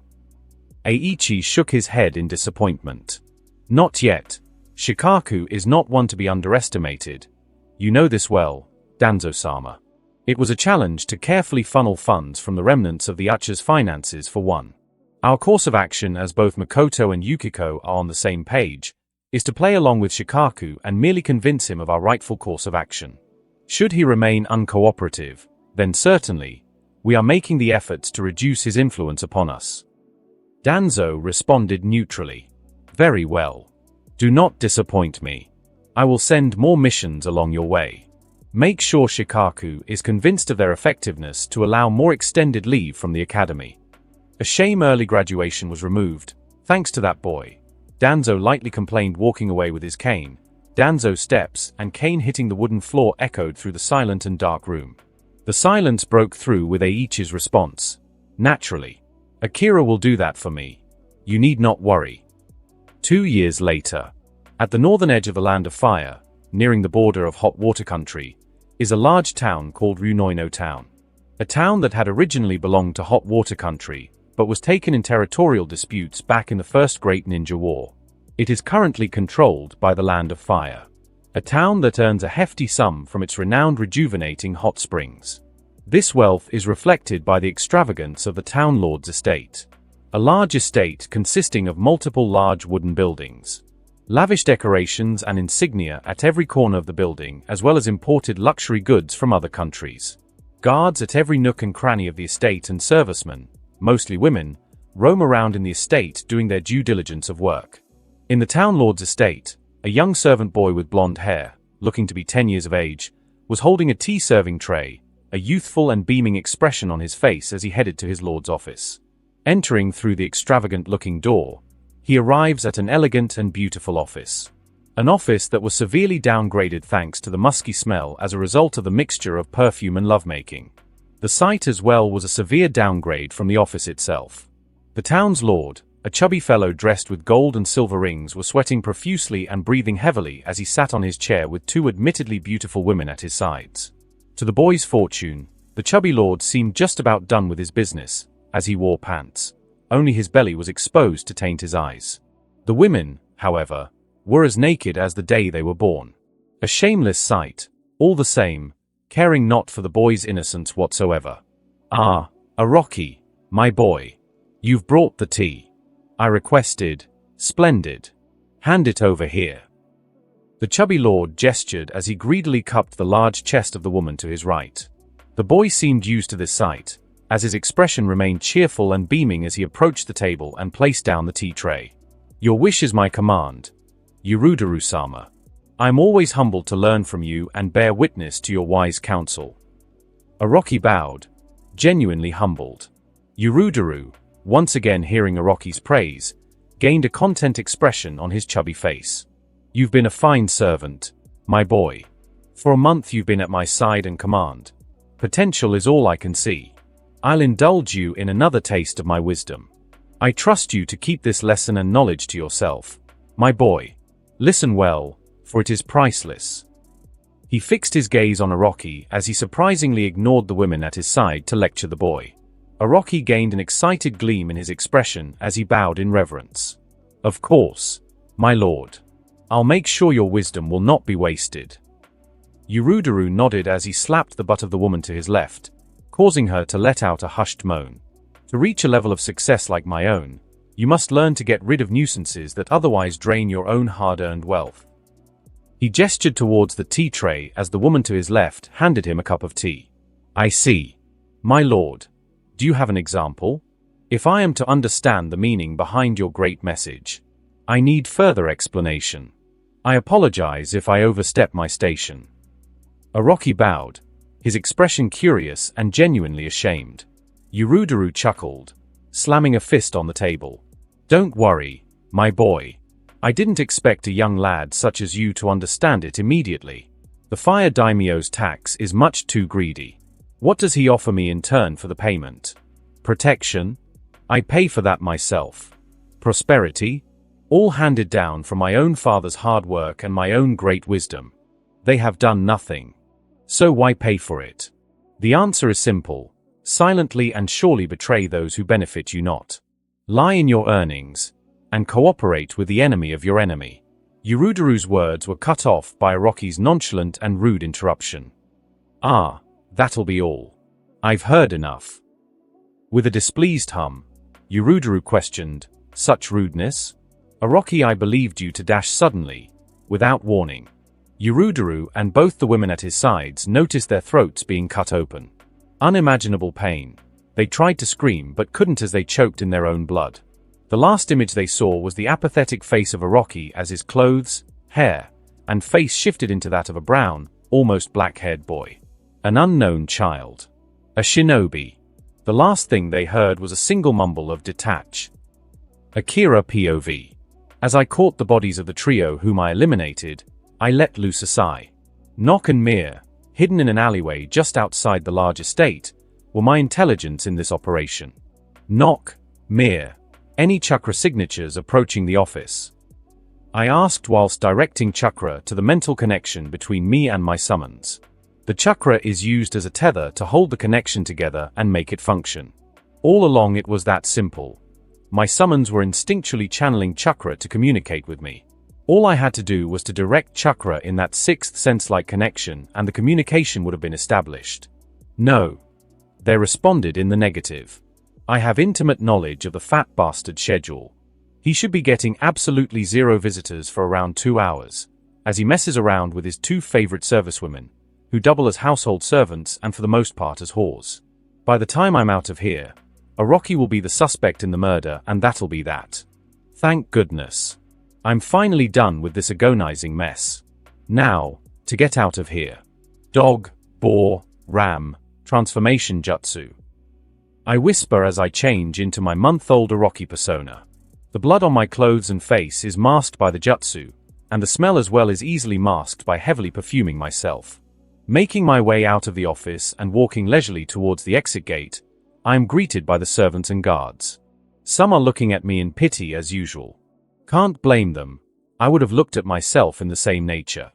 Eiichi shook his head in disappointment. Not yet. Shikaku is not one to be underestimated. You know this well, Danzo-sama. It was a challenge to carefully funnel funds from the remnants of the Uchiha's finances for one. Our course of action, as both Makoto and Yukiko are on the same page, is to play along with Shikaku and merely convince him of our rightful course of action. Should he remain uncooperative, then certainly, we are making the efforts to reduce his influence upon us. Danzo responded neutrally. Very well. Do not disappoint me. I will send more missions along your way. Make sure Shikaku is convinced of their effectiveness to allow more extended leave from the academy. A shame early graduation was removed, thanks to that boy. Danzo lightly complained, walking away with his cane. Danzo's steps and cane hitting the wooden floor echoed through the silent and dark room. The silence broke through with Eiichi's response. Naturally. Akira will do that for me. You need not worry. 2 years later. At the northern edge of the Land of Fire, nearing the border of hot water country, is a large town called Runoino Town. A town that had originally belonged to hot water country, but was taken in territorial disputes back in the First Great Ninja War. It is currently controlled by the Land of Fire. A town that earns a hefty sum from its renowned rejuvenating hot springs. This wealth is reflected by the extravagance of the town lord's estate. A large estate consisting of multiple large wooden buildings. Lavish decorations and insignia at every corner of the building, as well as imported luxury goods from other countries. Guards at every nook and cranny of the estate, and servicemen, mostly women, roam around in the estate doing their due diligence of work. In the town lord's estate, a young servant boy with blonde hair, looking to be 10 years of age, was holding a tea-serving tray, a youthful and beaming expression on his face as he headed to his lord's office. Entering through the extravagant-looking door, he arrives at an elegant and beautiful office. An office that was severely downgraded thanks to the musky smell as a result of the mixture of perfume and lovemaking. The site as well was a severe downgrade from the office itself. The town's lord, a chubby fellow dressed with gold and silver rings, was sweating profusely and breathing heavily as he sat on his chair with two admittedly beautiful women at his sides. To the boy's fortune, the chubby lord seemed just about done with his business, as he wore pants. Only his belly was exposed to taint his eyes. The women, however, were as naked as the day they were born. A shameless sight, all the same, caring not for the boy's innocence whatsoever. "Ah, Rocky, my boy. You've brought the tea," I requested. "Splendid. Hand it over here." The chubby lord gestured as he greedily cupped the large chest of the woman to his right. The boy seemed used to this sight, as his expression remained cheerful and beaming as he approached the table and placed down the tea tray. "Your wish is my command, Yuruduru-sama. I am always humbled to learn from you and bear witness to your wise counsel." Araki bowed, genuinely humbled. Yuruduru, once again hearing Araki's praise, gained a content expression on his chubby face. "You've been a fine servant, my boy. For a month you've been at my side and command. Potential is all I can see. I'll indulge you in another taste of my wisdom. I trust you to keep this lesson and knowledge to yourself, my boy. Listen well, for it is priceless." He fixed his gaze on Araki as he surprisingly ignored the women at his side to lecture the boy. Araki gained an excited gleam in his expression as he bowed in reverence. "Of course, my lord. I'll make sure your wisdom will not be wasted." Yuruduru nodded as he slapped the butt of the woman to his left, causing her to let out a hushed moan. "To reach a level of success like my own, you must learn to get rid of nuisances that otherwise drain your own hard-earned wealth." He gestured towards the tea tray as the woman to his left handed him a cup of tea. "I see. My lord. Do you have an example? If I am to understand the meaning behind your great message, I need further explanation. I apologize if I overstep my station." Araki bowed, his expression curious and genuinely ashamed. Yuruduru chuckled, slamming a fist on the table. "Don't worry, my boy. I didn't expect a young lad such as you to understand it immediately. The Fire Daimyo's tax is much too greedy. What does he offer me in turn for the payment? Protection? I pay for that myself. Prosperity? All handed down from my own father's hard work and my own great wisdom. They have done nothing. So why pay for it? The answer is simple. Silently and surely betray those who benefit you not. Lie in your earnings, and cooperate with the enemy of your enemy." Yuruduru's words were cut off by Araki's nonchalant and rude interruption. "Ah, that'll be all. I've heard enough." With a displeased hum, Yuruduru questioned, "Such rudeness? Araki, I believed you to dash suddenly, without warning." Yuruduru and both the women at his sides noticed their throats being cut open. Unimaginable pain. They tried to scream but couldn't as they choked in their own blood. The last image they saw was the apathetic face of Araki as his clothes, hair, and face shifted into that of a brown, almost black-haired boy. An unknown child. A shinobi. The last thing they heard was a single mumble of "detach." Akira POV. As I caught the bodies of the trio whom I eliminated, I let loose a sigh. Nock and Mir, hidden in an alleyway just outside the large estate, were my intelligence in this operation. Nock, Mir, any chakra signatures approaching the office? I asked whilst directing chakra to the mental connection between me and my summons. The chakra is used as a tether to hold the connection together and make it function. All along it was that simple. My summons were instinctually channeling chakra to communicate with me. All I had to do was to direct chakra in that sixth sense-like connection and the communication would have been established. No, They responded in the negative. I have intimate knowledge of the fat bastard's schedule. He should be getting absolutely zero visitors for around 2 hours, as he messes around with his 2 favorite servicewomen, who double as household servants and for the most part as whores. By the time I'm out of here, Araki will be the suspect in the murder, and that'll be that. Thank goodness. I'm finally done with this agonizing mess. Now, to get out of here. Dog, boar, ram, transformation jutsu. I whisper as I change into my month-old Araki persona. The blood on my clothes and face is masked by the jutsu, and the smell as well is easily masked by heavily perfuming myself. Making my way out of the office and walking leisurely towards the exit gate, I am greeted by the servants and guards. Some are looking at me in pity as usual. Can't blame them. I would have looked at myself in the same nature.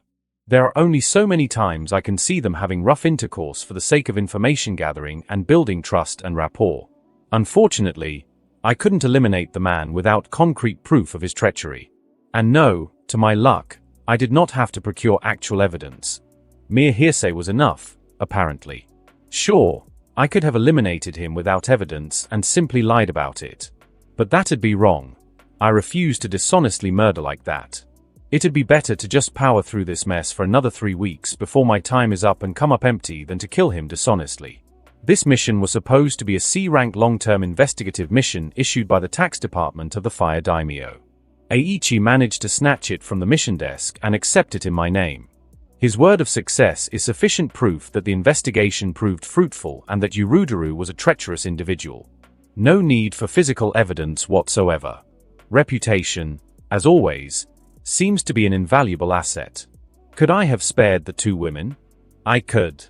There are only so many times I can see them having rough intercourse for the sake of information gathering and building trust and rapport. Unfortunately, I couldn't eliminate the man without concrete proof of his treachery. And no, to my luck, I did not have to procure actual evidence. Mere hearsay was enough, apparently. Sure, I could have eliminated him without evidence and simply lied about it. But that'd be wrong. I refuse to dishonestly murder like that. It'd be better to just power through this mess for another 3 weeks before my time is up and come up empty than to kill him dishonestly. This mission was supposed to be a C-rank long-term investigative mission issued by the tax department of the Fire Daimyo. Eiichi managed to snatch it from the mission desk and accept it in my name. His word of success is sufficient proof that the investigation proved fruitful and that Uruduru was a treacherous individual. No need for physical evidence whatsoever. Reputation, as always, seems to be an invaluable asset. Could I have spared the 2 women? I could.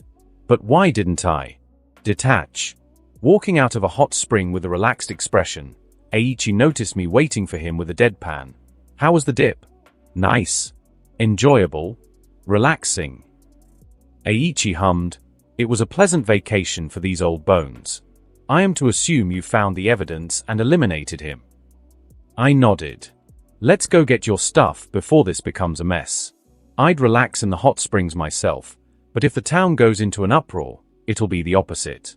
But why didn't I? Detach. Walking out of a hot spring with a relaxed expression, Eiichi noticed me waiting for him with a deadpan. How was the dip? Nice. Enjoyable. Relaxing. Eiichi hummed. It was a pleasant vacation for these old bones. I am to assume you found the evidence and eliminated him. I nodded. Let's go get your stuff before this becomes a mess. I'd relax in the hot springs myself, but if the town goes into an uproar, it'll be the opposite.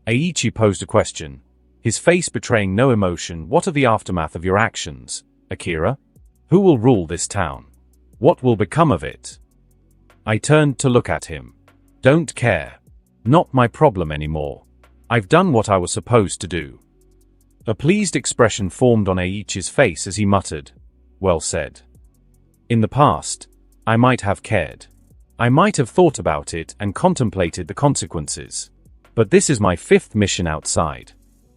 Eiichi posed a question, his face betraying no emotion. What are the aftermath of your actions, Akira? Who will rule this town? What will become of it? I turned to look at him. Don't care. Not my problem anymore. I've done what I was supposed to do. A pleased expression formed on Eiichi's face as he muttered, "Well said." In the past, I might have cared. I might have thought about it and contemplated the consequences. But this is my 5th mission outside.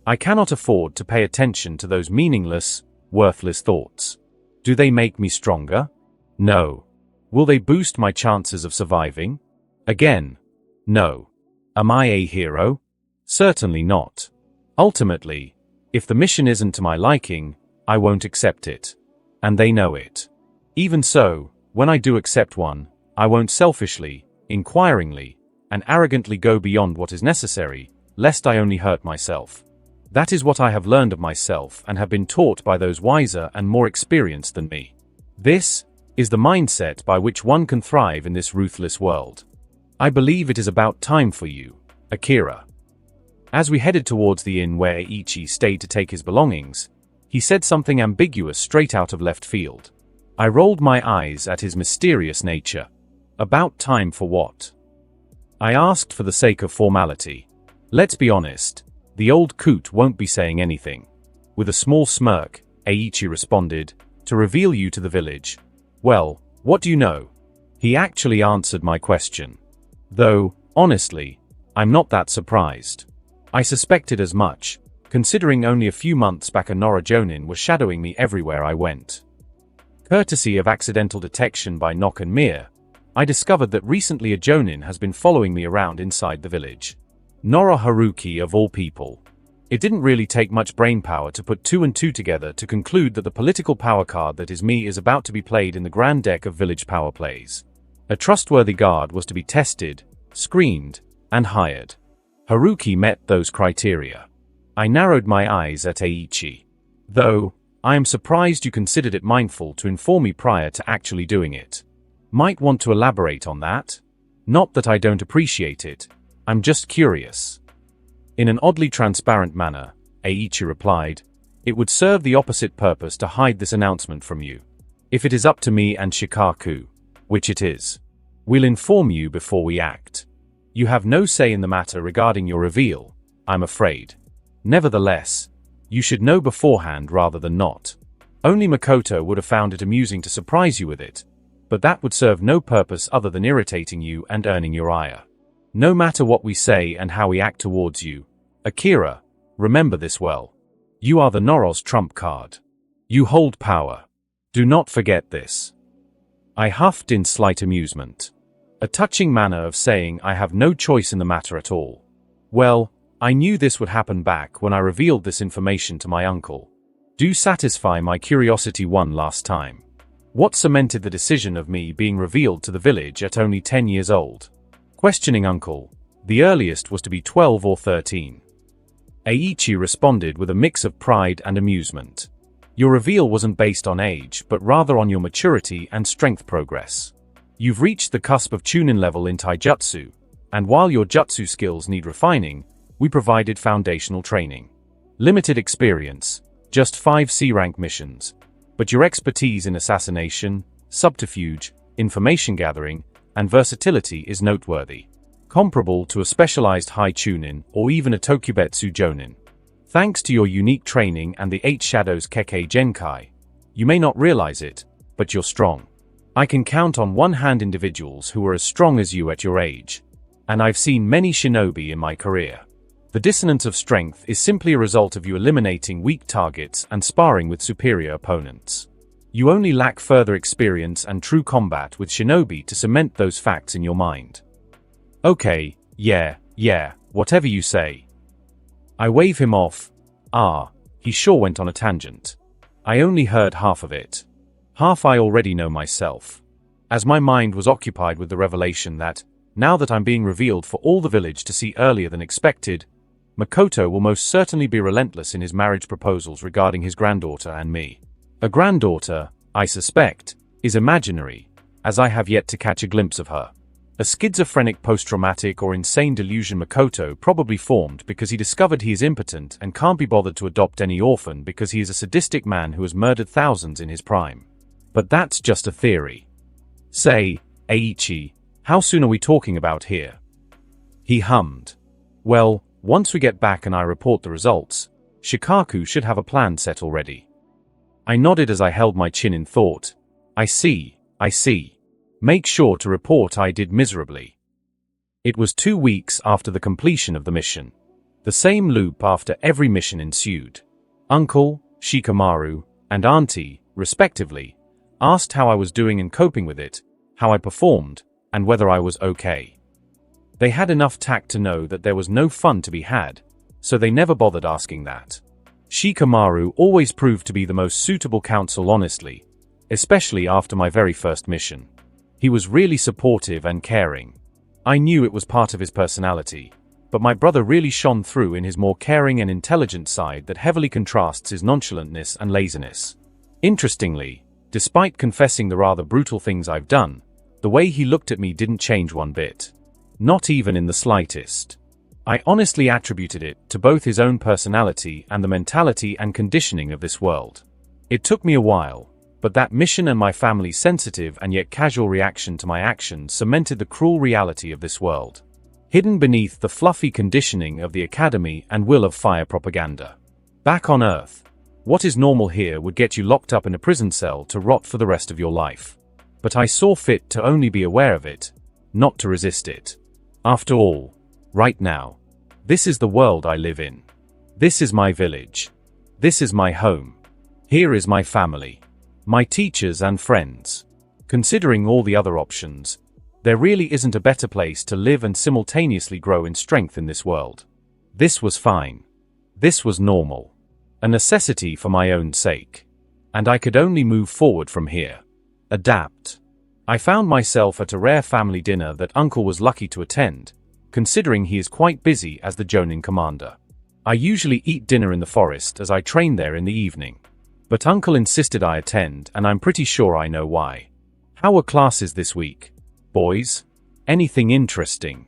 I cannot afford to pay attention to those meaningless, worthless thoughts. Do they make me stronger? No. Will they boost my chances of surviving? Again, no. Am I a hero? Certainly not. Ultimately, if the mission isn't to my liking, I won't accept it. And they know it. Even so, when I do accept one, I won't selfishly, inquiringly, and arrogantly go beyond what is necessary, lest I only hurt myself. That is what I have learned of myself and have been taught by those wiser and more experienced than me. This is the mindset by which one can thrive in this ruthless world. I believe it is about time for you, Akira. As we headed towards the inn where Eiichi stayed to take his belongings, he said something ambiguous straight out of left field. I rolled my eyes at his mysterious nature. About time for what? I asked for the sake of formality. Let's be honest, the old coot won't be saying anything. With a small smirk, Eiichi responded, to reveal you to the village. Well, what do you know? He actually answered my question. Though, honestly, I'm not that surprised. I suspected as much, considering only a few months back a Nora Jonin was shadowing me everywhere I went. Courtesy of accidental detection by Nock and Mir, I discovered that recently a Jonin has been following me around inside the village. Nora Haruki of all people. It didn't really take much brainpower to put 2 and 2 together to conclude that the political power card that is me is about to be played in the grand deck of village power plays. A trustworthy guard was to be tested, screened, and hired. Haruki met those criteria. I narrowed my eyes at Eiichi. Though, I am surprised you considered it mindful to inform me prior to actually doing it. Might want to elaborate on that? Not that I don't appreciate it. I'm just curious. In an oddly transparent manner, Eiichi replied, "It would serve the opposite purpose to hide this announcement from you. If it is up to me and Shikaku, which it is, we'll inform you before we act. You have no say in the matter regarding your reveal, I'm afraid. Nevertheless, you should know beforehand rather than not. Only Makoto would have found it amusing to surprise you with it, but that would serve no purpose other than irritating you and earning your ire. No matter what we say and how we act towards you, Akira, remember this well. You are the Noro's trump card. You hold power. Do not forget this." I huffed in slight amusement. A touching manner of saying I have no choice in the matter at all. Well, I knew this would happen back when I revealed this information to my uncle. Do satisfy my curiosity one last time. What cemented the decision of me being revealed to the village at only 10 years old? Questioning uncle, the earliest was to be 12 or 13. Eiichi responded with a mix of pride and amusement. Your reveal wasn't based on age, but rather on your maturity and strength progress. You've reached the cusp of Chunin level in Taijutsu, and while your jutsu skills need refining, we provided foundational training. Limited experience, just 5 C-rank missions, but your expertise in assassination, subterfuge, information gathering, and versatility is noteworthy, comparable to a specialized high Chunin or even a Tokubetsu Jonin. Thanks to your unique training and the 8 Shadows Kekkei Genkai, you may not realize it, but you're strong. I can count on one hand individuals who are as strong as you at your age, and I've seen many shinobi in my career. The dissonance of strength is simply a result of you eliminating weak targets and sparring with superior opponents. You only lack further experience and true combat with shinobi to cement those facts in your mind. Okay, yeah, whatever you say. I wave him off. He sure went on a tangent. I only heard half of it. Half I already know myself. As my mind was occupied with the revelation that, now that I'm being revealed for all the village to see earlier than expected, Makoto will most certainly be relentless in his marriage proposals regarding his granddaughter and me. A granddaughter, I suspect, is imaginary, as I have yet to catch a glimpse of her. A schizophrenic post-traumatic or insane delusion Makoto probably formed because he discovered he is impotent and can't be bothered to adopt any orphan because he is a sadistic man who has murdered thousands in his prime. But that's just a theory. Say, Eiichi, how soon are we talking about here? He hummed. Well, once we get back and I report the results, Shikaku should have a plan set already. I nodded as I held my chin in thought. I see. Make sure to report I did miserably. It was 2 weeks after the completion of the mission. The same loop after every mission ensued. Uncle, Shikamaru, and Auntie, respectively, asked how I was doing and coping with it, how I performed, and whether I was okay. They had enough tact to know that there was no fun to be had, so they never bothered asking that. Shikamaru always proved to be the most suitable counsel honestly, especially after my very first mission. He was really supportive and caring. I knew it was part of his personality, but my brother really shone through in his more caring and intelligent side that heavily contrasts his nonchalantness and laziness. Interestingly, despite confessing the rather brutal things I've done, the way he looked at me didn't change one bit. Not even in the slightest. I honestly attributed it to both his own personality and the mentality and conditioning of this world. It took me a while, but that mission and my family's sensitive and yet casual reaction to my actions cemented the cruel reality of this world, hidden beneath the fluffy conditioning of the academy and will of fire propaganda. Back on Earth, what is normal here would get you locked up in a prison cell to rot for the rest of your life. But I saw fit to only be aware of it, not to resist it. After all, right now, this is the world I live in. This is my village. This is my home. Here is my family. My teachers and friends. Considering all the other options, there really isn't a better place to live and simultaneously grow in strength in this world. This was fine. This was normal. A necessity for my own sake. And I could only move forward from here. Adapt. I found myself at a rare family dinner that Uncle was lucky to attend, considering he is quite busy as the Jonin commander. I usually eat dinner in the forest as I train there in the evening. But Uncle insisted I attend, and I'm pretty sure I know why. How were classes this week, boys? Anything interesting?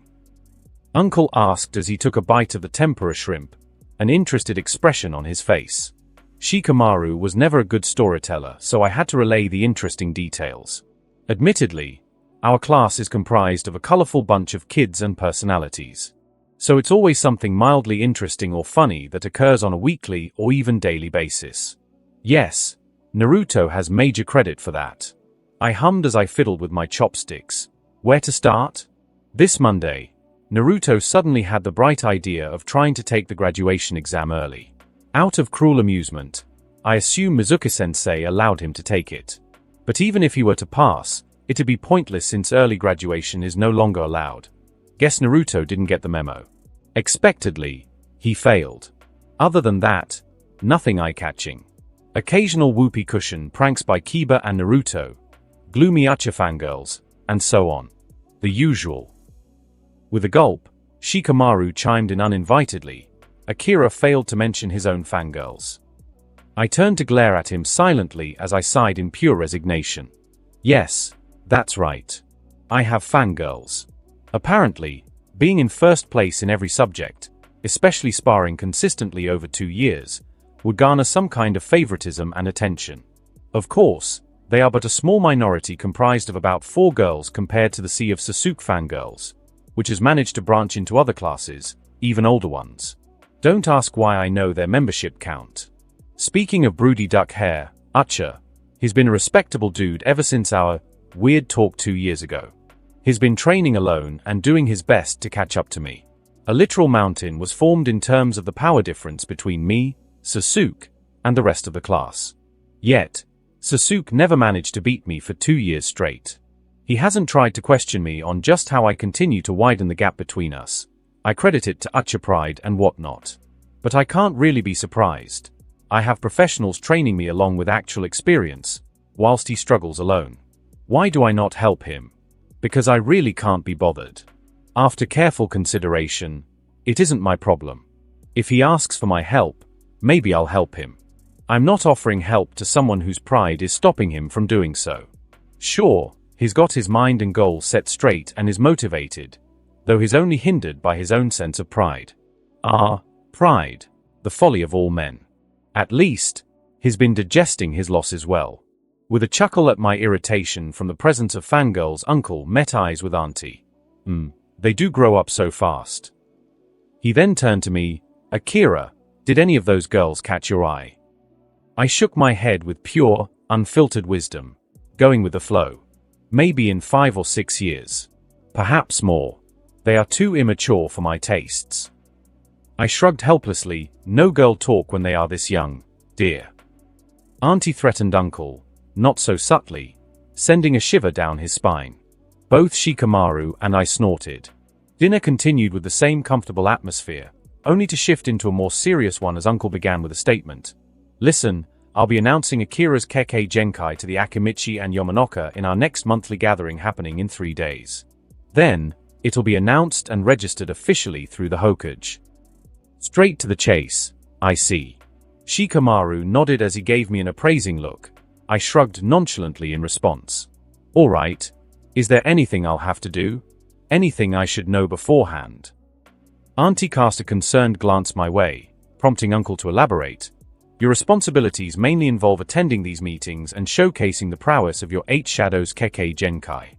Uncle asked as he took a bite of the tempura shrimp, an interested expression on his face. Shikamaru was never a good storyteller, so I had to relay the interesting details. Admittedly, our class is comprised of a colorful bunch of kids and personalities. So it's always something mildly interesting or funny that occurs on a weekly or even daily basis. Yes, Naruto has major credit for that. I hummed as I fiddled with my chopsticks. Where to start? This Monday, Naruto suddenly had the bright idea of trying to take the graduation exam early. Out of cruel amusement, I assume Mizuki-sensei allowed him to take it. But even if he were to pass, it'd be pointless since early graduation is no longer allowed. Guess Naruto didn't get the memo. Expectedly, he failed. Other than that, nothing eye-catching. Occasional whoopee cushion pranks by Kiba and Naruto, gloomy Uchiha fangirls, and so on. The usual. With a gulp, Shikamaru chimed in uninvitedly. Akira failed to mention his own fangirls. I turned to glare at him silently as I sighed in pure resignation. Yes, that's right. I have fangirls. Apparently, being in first place in every subject, especially sparring consistently over 2 years, would garner some kind of favoritism and attention. Of course, they are but a small minority comprised of about 4 girls compared to the sea of Sasuke fangirls, which has managed to branch into other classes, even older ones. Don't ask why I know their membership count. Speaking of broody duck hair, Uchiha, he's been a respectable dude ever since our weird talk 2 years ago. He's been training alone and doing his best to catch up to me. A literal mountain was formed in terms of the power difference between me, Sasuke, and the rest of the class. Yet, Sasuke never managed to beat me for 2 years straight. He hasn't tried to question me on just how I continue to widen the gap between us. I credit it to Uchiha pride and whatnot. But I can't really be surprised. I have professionals training me along with actual experience, whilst he struggles alone. Why do I not help him? Because I really can't be bothered. After careful consideration, it isn't my problem. If he asks for my help, maybe I'll help him. I'm not offering help to someone whose pride is stopping him from doing so. Sure, he's got his mind and goals set straight and is motivated, though he's only hindered by his own sense of pride. Pride, the folly of all men. At least, he's been digesting his losses well. With a chuckle at my irritation from the presence of fangirls, Uncle met eyes with Auntie. They do grow up so fast. He then turned to me. Akira, did any of those girls catch your eye? I shook my head with pure, unfiltered wisdom, going with the flow. Maybe in 5 or 6 years. Perhaps more. They are too immature for my tastes. I shrugged helplessly. No girl talk when they are this young, dear. Auntie threatened Uncle, not so subtly, sending a shiver down his spine. Both Shikamaru and I snorted. Dinner continued with the same comfortable atmosphere, only to shift into a more serious one as Uncle began with a statement. Listen, I'll be announcing Akira's Kekkei Genkai to the Akimichi and Yamanoka in our next monthly gathering happening in 3 days. Then, it'll be announced and registered officially through the Hokage. Straight to the chase, I see. Shikamaru nodded as he gave me an appraising look. I shrugged nonchalantly in response. All right. Is there anything I'll have to do? Anything I should know beforehand? Auntie cast a concerned glance my way, prompting Uncle to elaborate. Your responsibilities mainly involve attending these meetings and showcasing the prowess of your 8 Shadows Kekkei Genkai.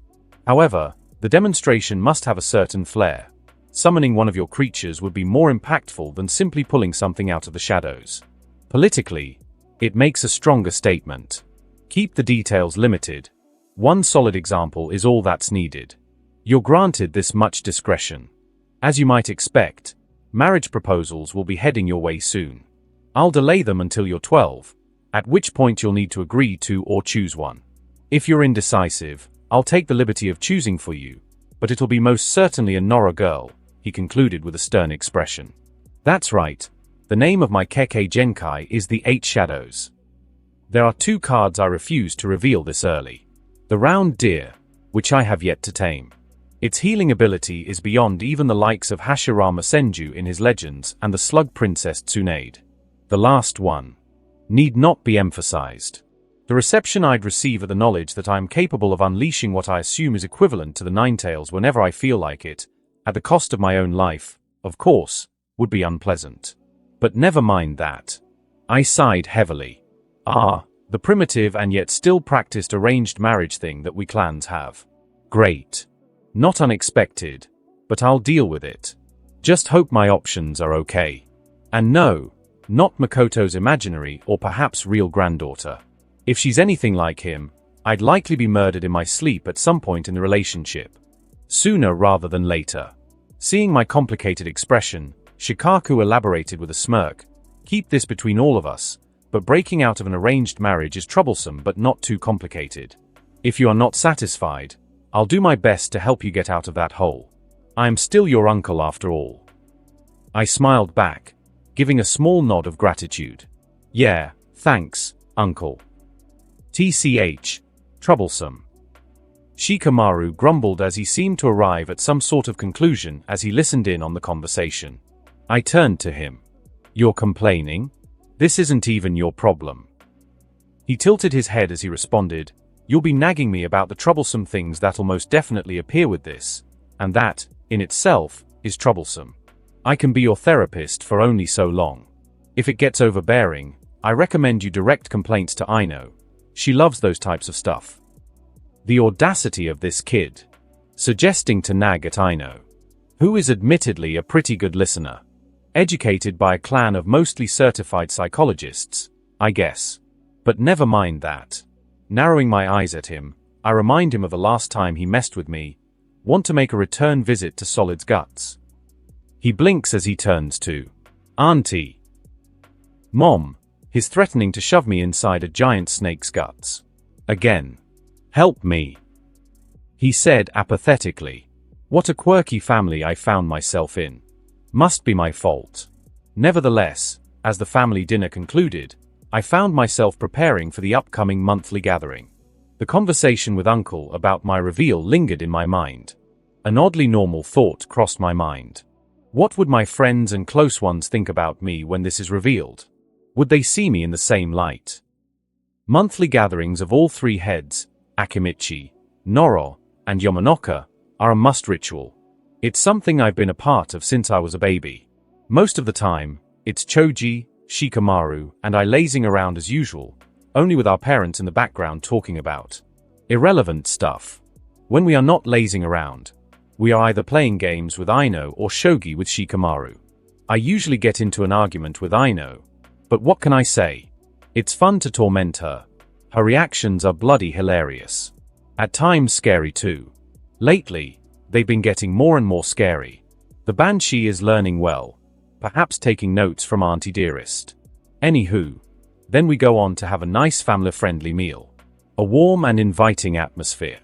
However, the demonstration must have a certain flair. Summoning one of your creatures would be more impactful than simply pulling something out of the shadows. Politically, it makes a stronger statement. Keep the details limited. One solid example is all that's needed. You're granted this much discretion. As you might expect, marriage proposals will be heading your way soon. I'll delay them until you're 12, at which point you'll need to agree to or choose one. If you're indecisive, I'll take the liberty of choosing for you, but it'll be most certainly a Nora girl, he concluded with a stern expression. That's right. The name of my Kekkei Genkai is the 8 Shadows. There are 2 cards I refuse to reveal this early. The round deer, which I have yet to tame. Its healing ability is beyond even the likes of Hashirama Senju in his legends and the slug princess Tsunade. The last one need not be emphasized. The reception I'd receive at the knowledge that I am capable of unleashing what I assume is equivalent to the Ninetales whenever I feel like it, at the cost of my own life, of course, would be unpleasant. But never mind that. I sighed heavily. The primitive and yet still practiced arranged marriage thing that we clans have. Great. Not unexpected, but I'll deal with it. Just hope my options are okay. And no, not Makoto's imaginary or perhaps real granddaughter. If she's anything like him, I'd likely be murdered in my sleep at some point in the relationship. Sooner rather than later. Seeing my complicated expression, Shikaku elaborated with a smirk. Keep this between all of us, but breaking out of an arranged marriage is troublesome but not too complicated. If you are not satisfied, I'll do my best to help you get out of that hole. I am still your uncle after all. I smiled back, giving a small nod of gratitude. Yeah, thanks, uncle. TCH. Troublesome. Shikamaru grumbled as he seemed to arrive at some sort of conclusion as he listened in on the conversation. I turned to him. You're complaining? This isn't even your problem. He tilted his head as he responded, You'll be nagging me about the troublesome things that'll most definitely appear with this, and that, in itself, is troublesome. I can be your therapist for only so long. If it gets overbearing, I recommend you direct complaints to Aino. She loves those types of stuff. The audacity of this kid. Suggesting to nag at Aino, who is admittedly a pretty good listener. Educated by a clan of mostly certified psychologists, I guess. But never mind that. Narrowing my eyes at him, I remind him of the last time he messed with me. Want to make a return visit to Solid's guts. He blinks as he turns to Auntie. Mom, he's threatening to shove me inside a giant snake's guts. Again. Help me. He said apathetically. What a quirky family I found myself in. Must be my fault. Nevertheless, as the family dinner concluded, I found myself preparing for the upcoming monthly gathering. The conversation with Uncle about my reveal lingered in my mind. An oddly normal thought crossed my mind. What would my friends and close ones think about me when this is revealed? Would they see me in the same light? Monthly gatherings of all three heads, Akimichi, Noro, and Yamanaka, are a must ritual. It's something I've been a part of since I was a baby. Most of the time, it's Choji, Shikamaru, and I lazing around as usual, only with our parents in the background talking about irrelevant stuff. When we are not lazing around, we are either playing games with Aino or shogi with Shikamaru. I usually get into an argument with Aino, but what can I say? It's fun to torment her. Her reactions are bloody hilarious. At times scary too. Lately, they've been getting more and more scary. The Banshee is learning well, perhaps taking notes from Auntie Dearest. Anywho, then we go on to have a nice family-friendly meal. A warm and inviting atmosphere.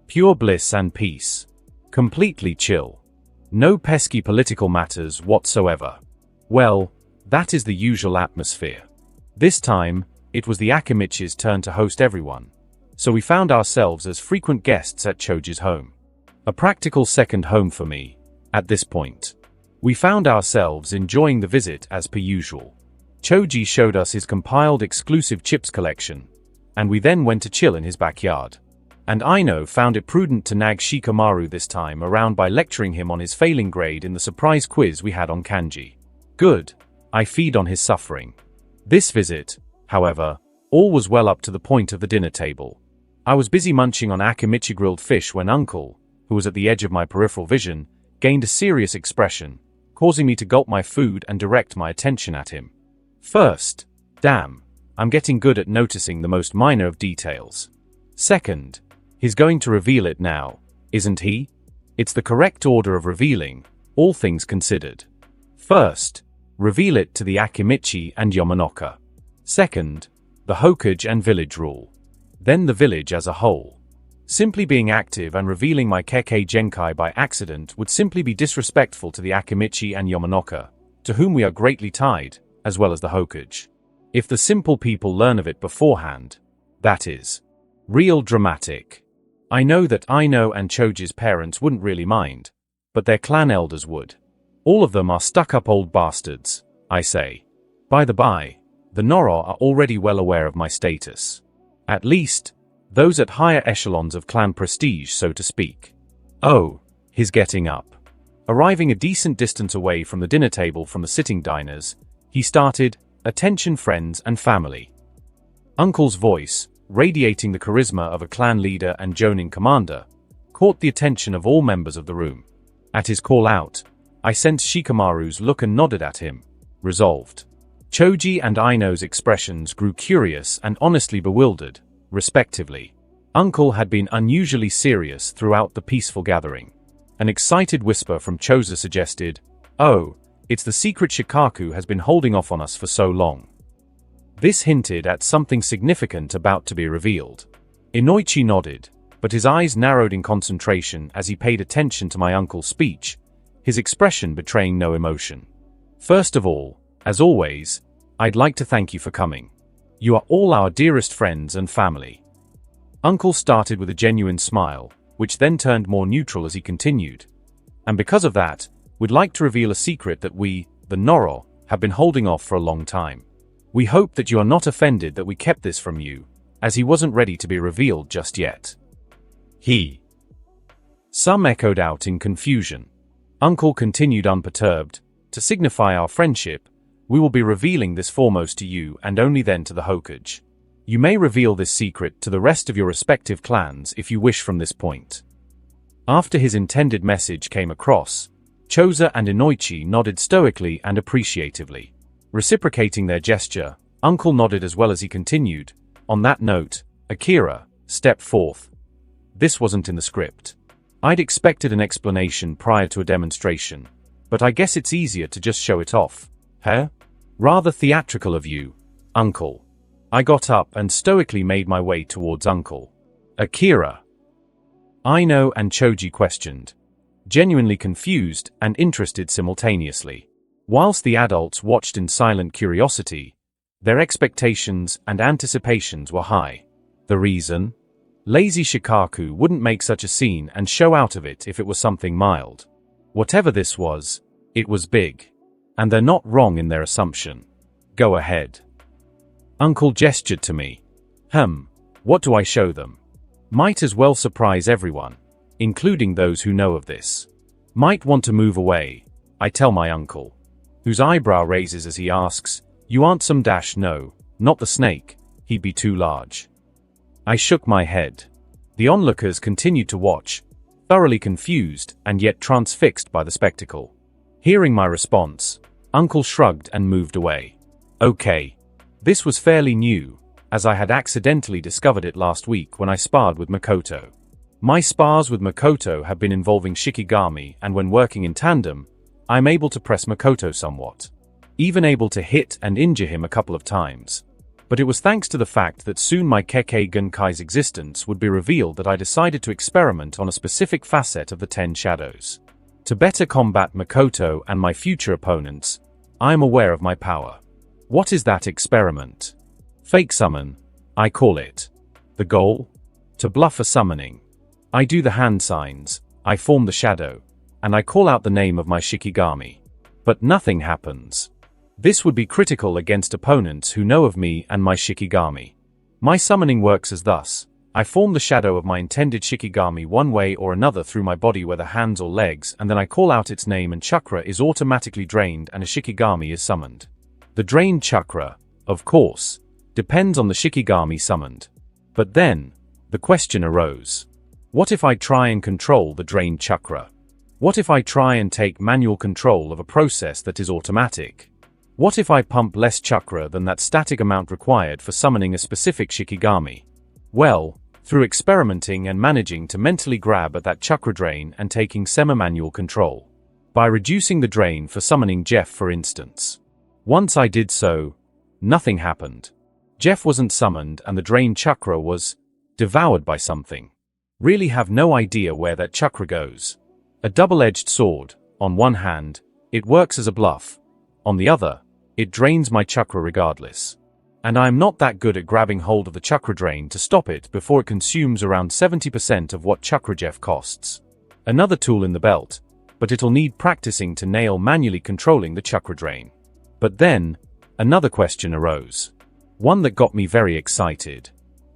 Pure bliss and peace. Completely chill. No pesky political matters whatsoever. Well, that is the usual atmosphere. This time, it was the Akimichi's turn to host everyone, so we found ourselves as frequent guests at Choji's home. A practical second home for me, at this point. We found ourselves enjoying the visit as per usual. Choji showed us his compiled exclusive chips collection, and we then went to chill in his backyard. And Aino found it prudent to nag Shikamaru this time around by lecturing him on his failing grade in the surprise quiz we had on kanji. Good, I feed on his suffering. This visit, however, all was well up to the point of the dinner table. I was busy munching on Akimichi grilled fish when Uncle, who was at the edge of my peripheral vision, gained a serious expression, causing me to gulp my food and direct my attention at him. First, damn, I'm getting good at noticing the most minor of details. Second, he's going to reveal it now, isn't he? It's the correct order of revealing, all things considered. First, reveal it to the Akimichi and Yamanaka. Second, the Hokage and village rule. Then the village as a whole. Simply being active and revealing my Kekkei Genkai by accident would simply be disrespectful to the Akimichi and Yamanaka, to whom we are greatly tied, as well as the Hokage. If the simple people learn of it beforehand, that is. Real dramatic. I know that Aino and Choji's parents wouldn't really mind, but their clan elders would. All of them are stuck-up old bastards, I say. By the by, the Noro are already well aware of my status. At least, those at higher echelons of clan prestige, so to speak. Oh, he's getting up. Arriving a decent distance away from the dinner table from the sitting diners, he started, "Attention friends and family." Uncle's voice, radiating the charisma of a clan leader and Jonin commander, caught the attention of all members of the room. At his call out, I sensed Shikamaru's look and nodded at him, resolved. Choji and Aino's expressions grew curious and honestly bewildered, respectively. Uncle had been unusually serious throughout the peaceful gathering. An excited whisper from Choza suggested, "Oh, it's the secret Shikaku has been holding off on us for so long." This hinted at something significant about to be revealed. Inoichi nodded, but his eyes narrowed in concentration as he paid attention to my uncle's speech, his expression betraying no emotion. "First of all, as always, I'd like to thank you for coming. You are all our dearest friends and family." Uncle started with a genuine smile, which then turned more neutral as he continued. "And because of that, we'd like to reveal a secret that we, the Noro, have been holding off for a long time. We hope that you are not offended that we kept this from you, as he wasn't ready to be revealed just yet." "He." Some echoed out in confusion. Uncle continued unperturbed, "To signify our friendship, we will be revealing this foremost to you and only then to the Hokage. You may reveal this secret to the rest of your respective clans if you wish from this point." After his intended message came across, Choza and Inoichi nodded stoically and appreciatively. Reciprocating their gesture, Uncle nodded as well as he continued, "On that note, Akira, step forth." This wasn't in the script. I'd expected an explanation prior to a demonstration, but I guess it's easier to just show it off. "Huh? Rather theatrical of you, Uncle." I got up and stoically made my way towards Uncle. "Akira?" Aino and Choji questioned, genuinely confused and interested simultaneously. Whilst the adults watched in silent curiosity, their expectations and anticipations were high. The reason? Lazy Shikaku wouldn't make such a scene and show out of it if it was something mild. Whatever this was, it was big. And they're not wrong in their assumption. "Go ahead." Uncle gestured to me. What do I show them? Might as well surprise everyone, including those who know of this. Might want to move away, I tell my uncle, whose eyebrow raises as he asks, "You aren't some dash no, not the snake, he'd be too large." I shook my head. The onlookers continued to watch, thoroughly confused and yet transfixed by the spectacle. Hearing my response, Uncle shrugged and moved away. Okay. This was fairly new, as I had accidentally discovered it last week when I sparred with Makoto. My spars with Makoto have been involving Shikigami, and when working in tandem, I'm able to press Makoto somewhat. Even able to hit and injure him a couple of times. But it was thanks to the fact that soon my Kekkei Genkai's existence would be revealed that I decided to experiment on a specific facet of the 10 Shadows. To better combat Makoto and my future opponents, I am aware of my power. What is that experiment? Fake summon, I call it. The goal? To bluff a summoning. I do the hand signs, I form the shadow, and I call out the name of my Shikigami. But nothing happens. This would be critical against opponents who know of me and my Shikigami. My summoning works as thus. I form the shadow of my intended Shikigami one way or another through my body, whether hands or legs, and then I call out its name and chakra is automatically drained and a Shikigami is summoned. The drained chakra, of course, depends on the Shikigami summoned. But then, the question arose. What if I try and control the drained chakra? What if I try and take manual control of a process that is automatic? What if I pump less chakra than that static amount required for summoning a specific Shikigami? Well, through experimenting and managing to mentally grab at that chakra drain and taking semi-manual control. By reducing the drain for summoning Jeff, for instance. Once I did so, nothing happened. Jeff wasn't summoned and the drained chakra was devoured by something. Really have no idea where that chakra goes. A double-edged sword. On one hand, it works as a bluff. On the other, it drains my chakra regardless. And I am not that good at grabbing hold of the chakra drain to stop it before it consumes around 70% of what chakra Jeff costs. Another tool in the belt, but it'll need practicing to nail manually controlling the chakra drain. But then, another question arose. One that got me very excited.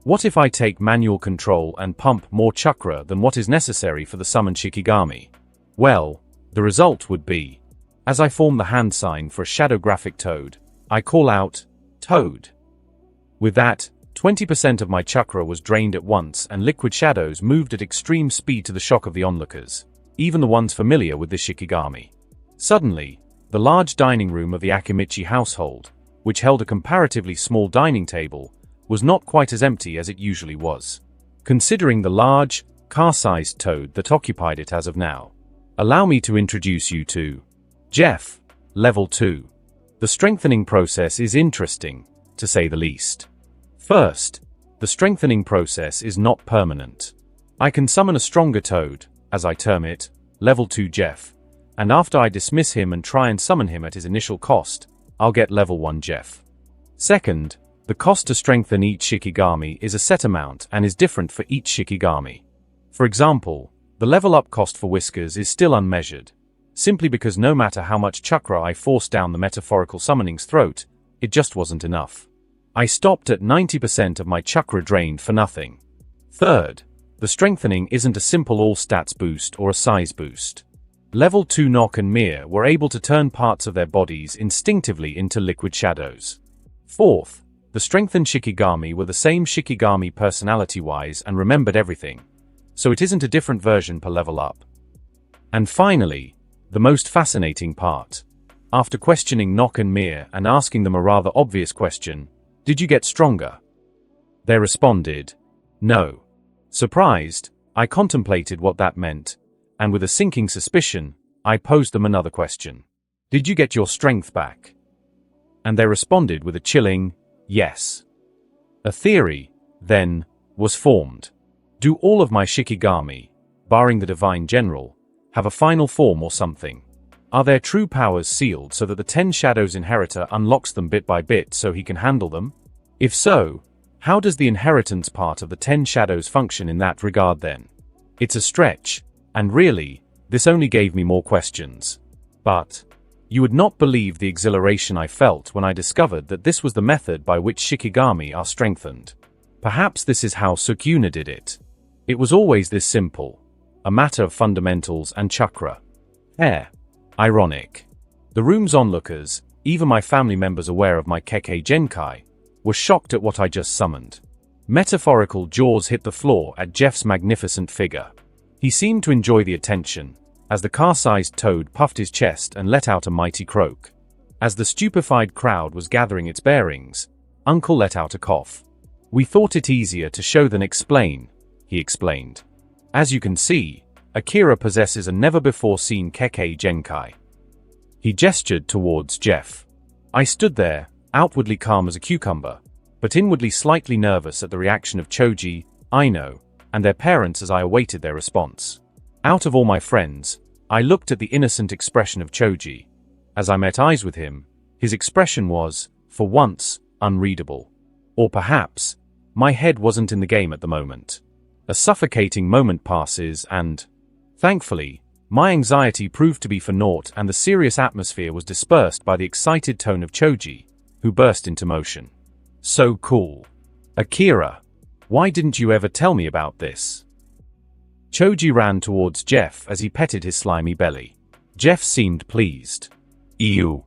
What if I take manual control and pump more chakra than what is necessary for the summoned Shikigami? Well, The result would be, as I form the hand sign for a shadow graphic toad, I call out, Toad. With that, 20% of my chakra was drained at once and liquid shadows moved at extreme speed to the shock of the onlookers, even the ones familiar with the Shikigami. Suddenly, the large dining room of the Akimichi household, which held a comparatively small dining table, was not quite as empty as it usually was. Considering the large, car-sized toad that occupied it as of now, allow me to introduce you to Jeff, Level 2. The strengthening process is interesting, to say the least. First, the strengthening process is not permanent. I can summon a stronger toad, as I term it, Level 2 Jeff, and after I dismiss him and try and summon him at his initial cost, I'll get Level 1 Jeff. Second, the cost to strengthen each Shikigami is a set amount and is different for each Shikigami. For example, the level up cost for Whiskers is still unmeasured, simply because no matter how much chakra I forced down the metaphorical summoning's throat, it just wasn't enough. I stopped at 90% of my chakra drained for nothing. Third, the strengthening isn't a simple all-stats boost or a size boost. Level 2 Nock and Mir were able to turn parts of their bodies instinctively into liquid shadows. Fourth, the strengthened Shikigami were the same Shikigami personality-wise and remembered everything, so it isn't a different version per level up. And finally, the most fascinating part. After questioning Nock and Mir and asking them a rather obvious question, did you get stronger? They responded, no. Surprised, I contemplated what that meant, and with a sinking suspicion, I posed them another question. Did you get your strength back? And they responded with a chilling, yes. A theory, then, was formed. Do all of my Shikigami, barring the Divine General, have a final form or something? Are their true powers sealed so that the 10 Shadows Inheritor unlocks them bit by bit so he can handle them? If so, how does the inheritance part of the 10 Shadows function in that regard then? It's a stretch, and really, this only gave me more questions. But you would not believe the exhilaration I felt when I discovered that this was the method by which Shikigami are strengthened. Perhaps this is how Sukuna did it. It was always this simple, a matter of fundamentals and chakra. Ironic. The room's onlookers, even my family members aware of my Kekkei Genkai, were shocked at what I just summoned. Metaphorical jaws hit the floor at Jeff's magnificent figure. He seemed to enjoy the attention, as the car-sized toad puffed his chest and let out a mighty croak. As the stupefied crowd was gathering its bearings, Uncle let out a cough. We thought it easier to show than explain, he explained. As you can see, Akira possesses a never-before-seen Kekkei Genkai. He gestured towards Jeff. I stood there, outwardly calm as a cucumber, but inwardly slightly nervous at the reaction of Choji, Aino, and their parents as I awaited their response. Out of all my friends, I looked at the innocent expression of Choji. As I met eyes with him, his expression was, for once, unreadable. Or perhaps, my head wasn't in the game at the moment. A suffocating moment passes and, thankfully, my anxiety proved to be for naught and the serious atmosphere was dispersed by the excited tone of Choji, who burst into motion. So cool. Akira, why didn't you ever tell me about this? Choji ran towards Jeff as he petted his slimy belly. Jeff seemed pleased. Ew.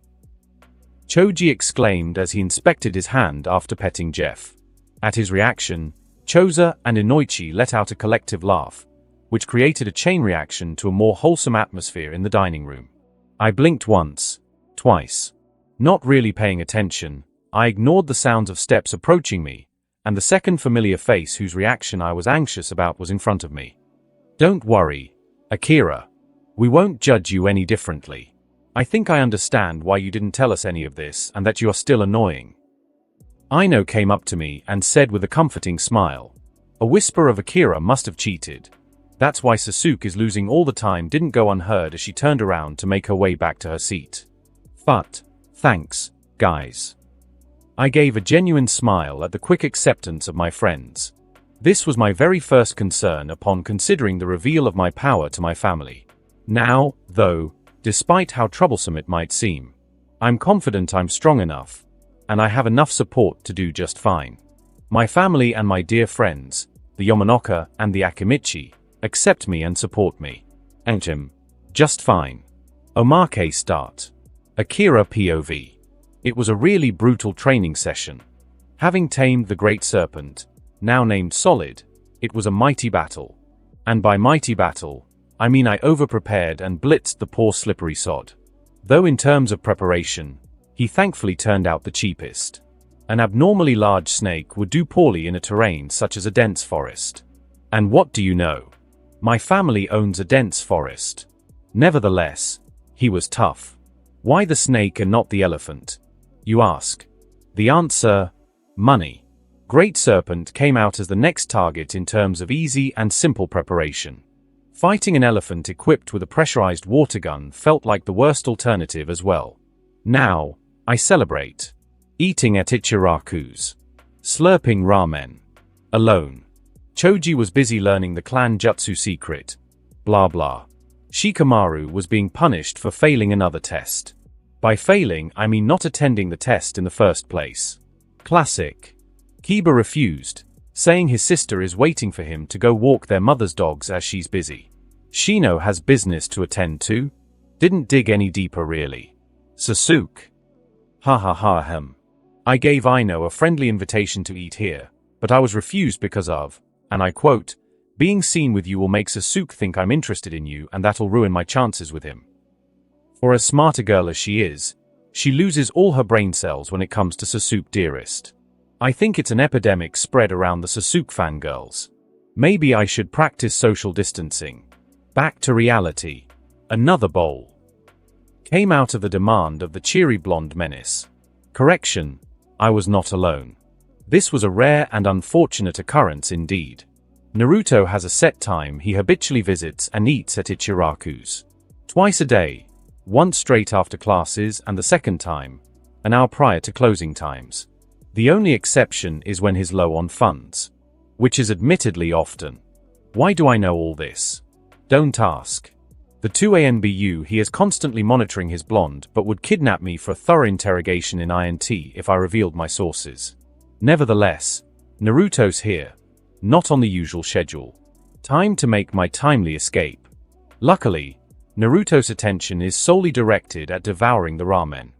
Choji exclaimed as he inspected his hand after petting Jeff. At his reaction, Choza and Inoichi let out a collective laugh, which created a chain reaction to a more wholesome atmosphere in the dining room. I blinked once, twice. Not really paying attention, I ignored the sounds of steps approaching me, and the second familiar face whose reaction I was anxious about was in front of me. Don't worry, Akira. We won't judge you any differently. I think I understand why you didn't tell us any of this and that you are still annoying. Aino came up to me and said with a comforting smile. A whisper of Akira must have cheated. That's why Sasuke is losing all the time didn't go unheard as she turned around to make her way back to her seat. But, thanks, guys. I gave a genuine smile at the quick acceptance of my friends. This was my very first concern upon considering the reveal of my power to my family. Now, though, despite how troublesome it might seem, I'm confident I'm strong enough, and I have enough support to do just fine. My family and my dear friends, the Yamanaka and the Akimichi, accept me and support me. Just fine. Omake start. Akira POV. It was a really brutal training session. Having tamed the great serpent, now named Solid, it was a mighty battle. And by mighty battle, I mean I overprepared and blitzed the poor slippery sod. Though in terms of preparation, he thankfully turned out the cheapest. An abnormally large snake would do poorly in a terrain such as a dense forest. And what do you know? My family owns a dense forest. Nevertheless, he was tough. Why the snake and not the elephant? You ask. The answer: money. Great Serpent came out as the next target in terms of easy and simple preparation. Fighting an elephant equipped with a pressurized water gun felt like the worst alternative as well. Now, I celebrate. Eating at Ichiraku's. Slurping ramen. Alone. Choji was busy learning the clan jutsu secret. Blah blah. Shikamaru was being punished for failing another test. By failing, I mean not attending the test in the first place. Classic. Kiba refused, saying his sister is waiting for him to go walk their mother's dogs as she's busy. Shino has business to attend to. Didn't dig any deeper really. Sasuke. Ha ha ha hem. I gave Aino a friendly invitation to eat here, but I was refused because of, and I quote, being seen with you will make Sasuke think I'm interested in you and that'll ruin my chances with him. For as smart a girl as she is, she loses all her brain cells when it comes to Sasuke dearest. I think it's an epidemic spread around the Sasuke fangirls. Maybe I should practice social distancing. Back to reality. Another bowl came out of the demand of the cheery blonde menace. Correction, I was not alone. This was a rare and unfortunate occurrence indeed. Naruto has a set time he habitually visits and eats at Ichiraku's. Twice a day, once straight after classes and the second time, an hour prior to closing times. The only exception is when he's low on funds, which is admittedly often. Why do I know all this? Don't ask. The 2ANBU he is constantly monitoring his blonde but would kidnap me for a thorough interrogation in INT if I revealed my sources. Nevertheless, Naruto's here, not on the usual schedule. Time to make my timely escape. Luckily, Naruto's attention is solely directed at devouring the ramen.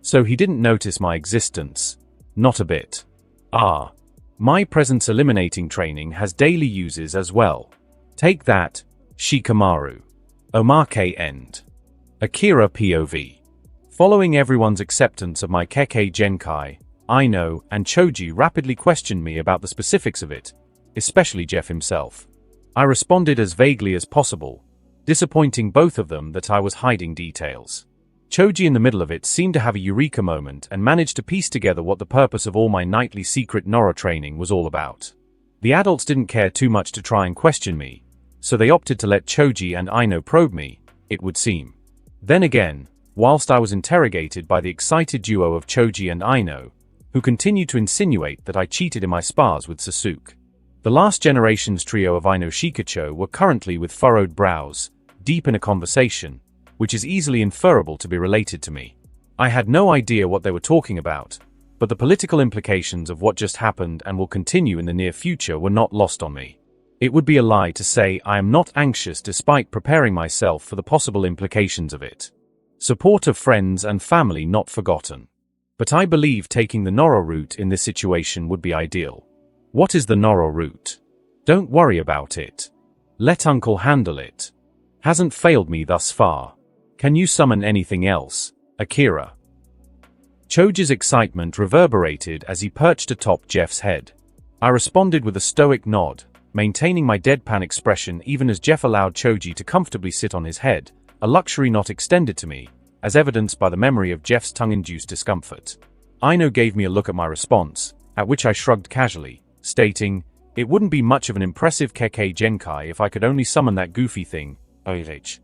So he didn't notice my existence. Not a bit. My presence eliminating training has daily uses as well. Take that, Shikamaru. Omake end. Akira POV. Following everyone's acceptance of my Kekkei Genkai, Aino and Choji rapidly questioned me about the specifics of it, especially Jeff himself. I responded as vaguely as possible, disappointing both of them that I was hiding details. Choji in the middle of it seemed to have a eureka moment and managed to piece together what the purpose of all my nightly secret Noro training was all about. The adults didn't care too much to try and question me, so they opted to let Choji and Aino probe me, it would seem. Then again, whilst I was interrogated by the excited duo of Choji and Aino, who continued to insinuate that I cheated in my spars with Sasuke. The last generation's trio of Aino Shikacho were currently with furrowed brows, deep in a conversation, which is easily inferable to be related to me. I had no idea what they were talking about, but the political implications of what just happened and will continue in the near future were not lost on me. It would be a lie to say I am not anxious despite preparing myself for the possible implications of it. Support of friends and family not forgotten. But I believe taking the Noro route in this situation would be ideal. What is the Noro route? Don't worry about it. Let Uncle handle it. Hasn't failed me thus far. Can you summon anything else, Akira? Choji's excitement reverberated as he perched atop Jeff's head. I responded with a stoic nod, maintaining my deadpan expression even as Jeff allowed Choji to comfortably sit on his head, a luxury not extended to me, as evidenced by the memory of Jeff's tongue-induced discomfort. Aino gave me a look at my response, at which I shrugged casually, stating, it wouldn't be much of an impressive Kekkei Genkai if I could only summon that goofy thing, OH.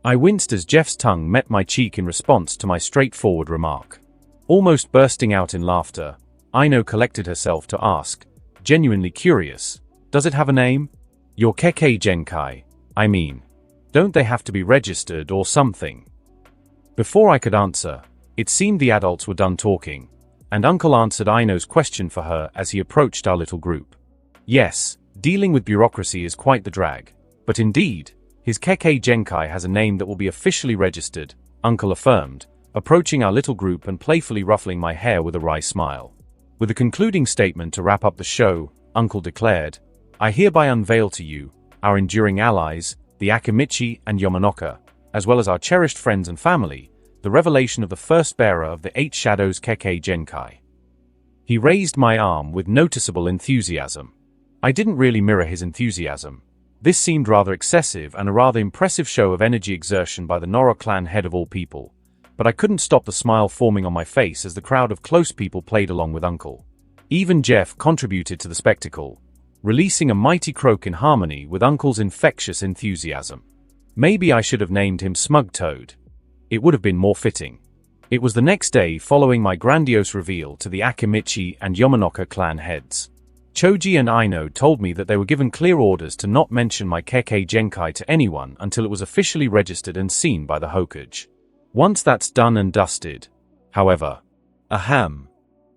I winced as Jeff's tongue met my cheek in response to my straightforward remark. Almost bursting out in laughter, Aino collected herself to ask, genuinely curious, does it have a name? Your Kekkei Genkai, I mean. Don't they have to be registered or something? Before I could answer, it seemed the adults were done talking, and Uncle answered Aino's question for her as he approached our little group. Yes, dealing with bureaucracy is quite the drag, but indeed, His Kekkei Genkai has a name that will be officially registered, Uncle affirmed, approaching our little group and playfully ruffling my hair with a wry smile. With a concluding statement to wrap up the show, Uncle declared, "I hereby unveil to you, our enduring allies, the Akimichi and Yamanaka, as well as our cherished friends and family, the revelation of the first bearer of the 8 Shadows Kekkei Genkai." He raised my arm with noticeable enthusiasm. I didn't really mirror his enthusiasm. This seemed rather excessive and a rather impressive show of energy exertion by the Nora clan head of all people, but I couldn't stop the smile forming on my face as the crowd of close people played along with Uncle. Even Jeff contributed to the spectacle, releasing a mighty croak in harmony with Uncle's infectious enthusiasm. Maybe I should have named him Smug Toad. It would have been more fitting. It was the next day following my grandiose reveal to the Akimichi and Yamanaka clan heads. Choji and Aino told me that they were given clear orders to not mention my Kekkei Genkai to anyone until it was officially registered and seen by the Hokage. Once that's done and dusted, however, ahem.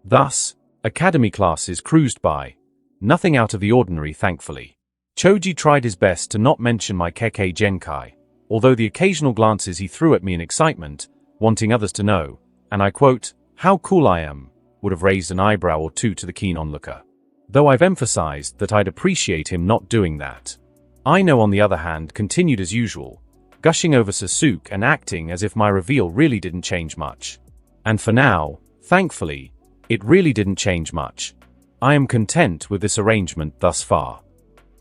Thus, academy classes cruised by. Nothing out of the ordinary, thankfully. Choji tried his best to not mention my Kekkei Genkai, although the occasional glances he threw at me in excitement, wanting others to know, and I quote, "how cool I am," would have raised an eyebrow or two to the keen onlooker. Though I've emphasized that I'd appreciate him not doing that. Aino, on the other hand, continued as usual, gushing over Sasuke and acting as if my reveal really didn't change much. And for now, thankfully, it really didn't change much. I am content with this arrangement thus far.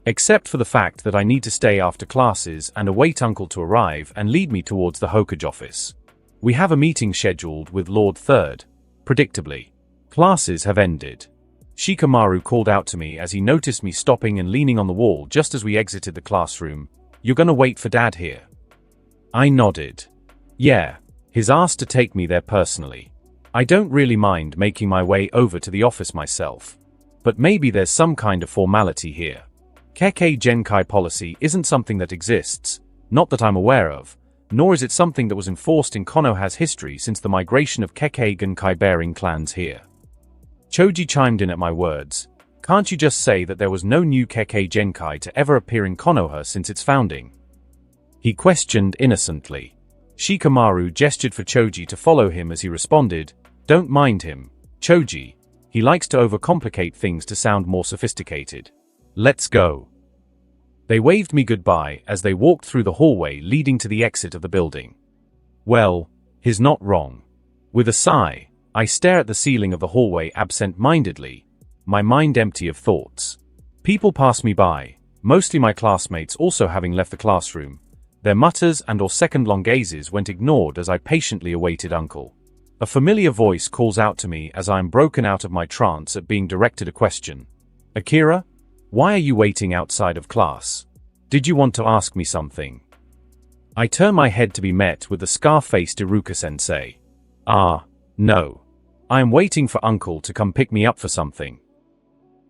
Except for the fact that I need to stay after classes and await Uncle to arrive and lead me towards the Hokage office. We have a meeting scheduled with Lord Third. Predictably, classes have ended. Shikamaru called out to me as he noticed me stopping and leaning on the wall just as we exited the classroom. "You're gonna wait for Dad here?" I nodded. Yeah, he's asked to take me there personally. I don't really mind making my way over to the office myself. But maybe there's some kind of formality here. Kekkei Genkai policy isn't something that exists, not that I'm aware of, nor is it something that was enforced in Konoha's history since the migration of Kekkei Genkai-bearing clans here. Choji chimed in at my words. "Can't you just say that there was no new Kekkei Genkai to ever appear in Konoha since its founding?" He questioned innocently. Shikamaru gestured for Choji to follow him as he responded, "Don't mind him, Choji. He likes to overcomplicate things to sound more sophisticated. Let's go." They waved me goodbye as they walked through the hallway leading to the exit of the building. Well, he's not wrong. With a sigh, I stare at the ceiling of the hallway absent-mindedly, my mind empty of thoughts. People pass me by, mostly my classmates also having left the classroom. Their mutters and/or second-long gazes went ignored as I patiently awaited Uncle. A familiar voice calls out to me as I am broken out of my trance at being directed a question. "Akira? Why are you waiting outside of class? Did you want to ask me something?" I turn my head to be met with the scar-faced Iruka-sensei. No. I am waiting for Uncle to come pick me up for something.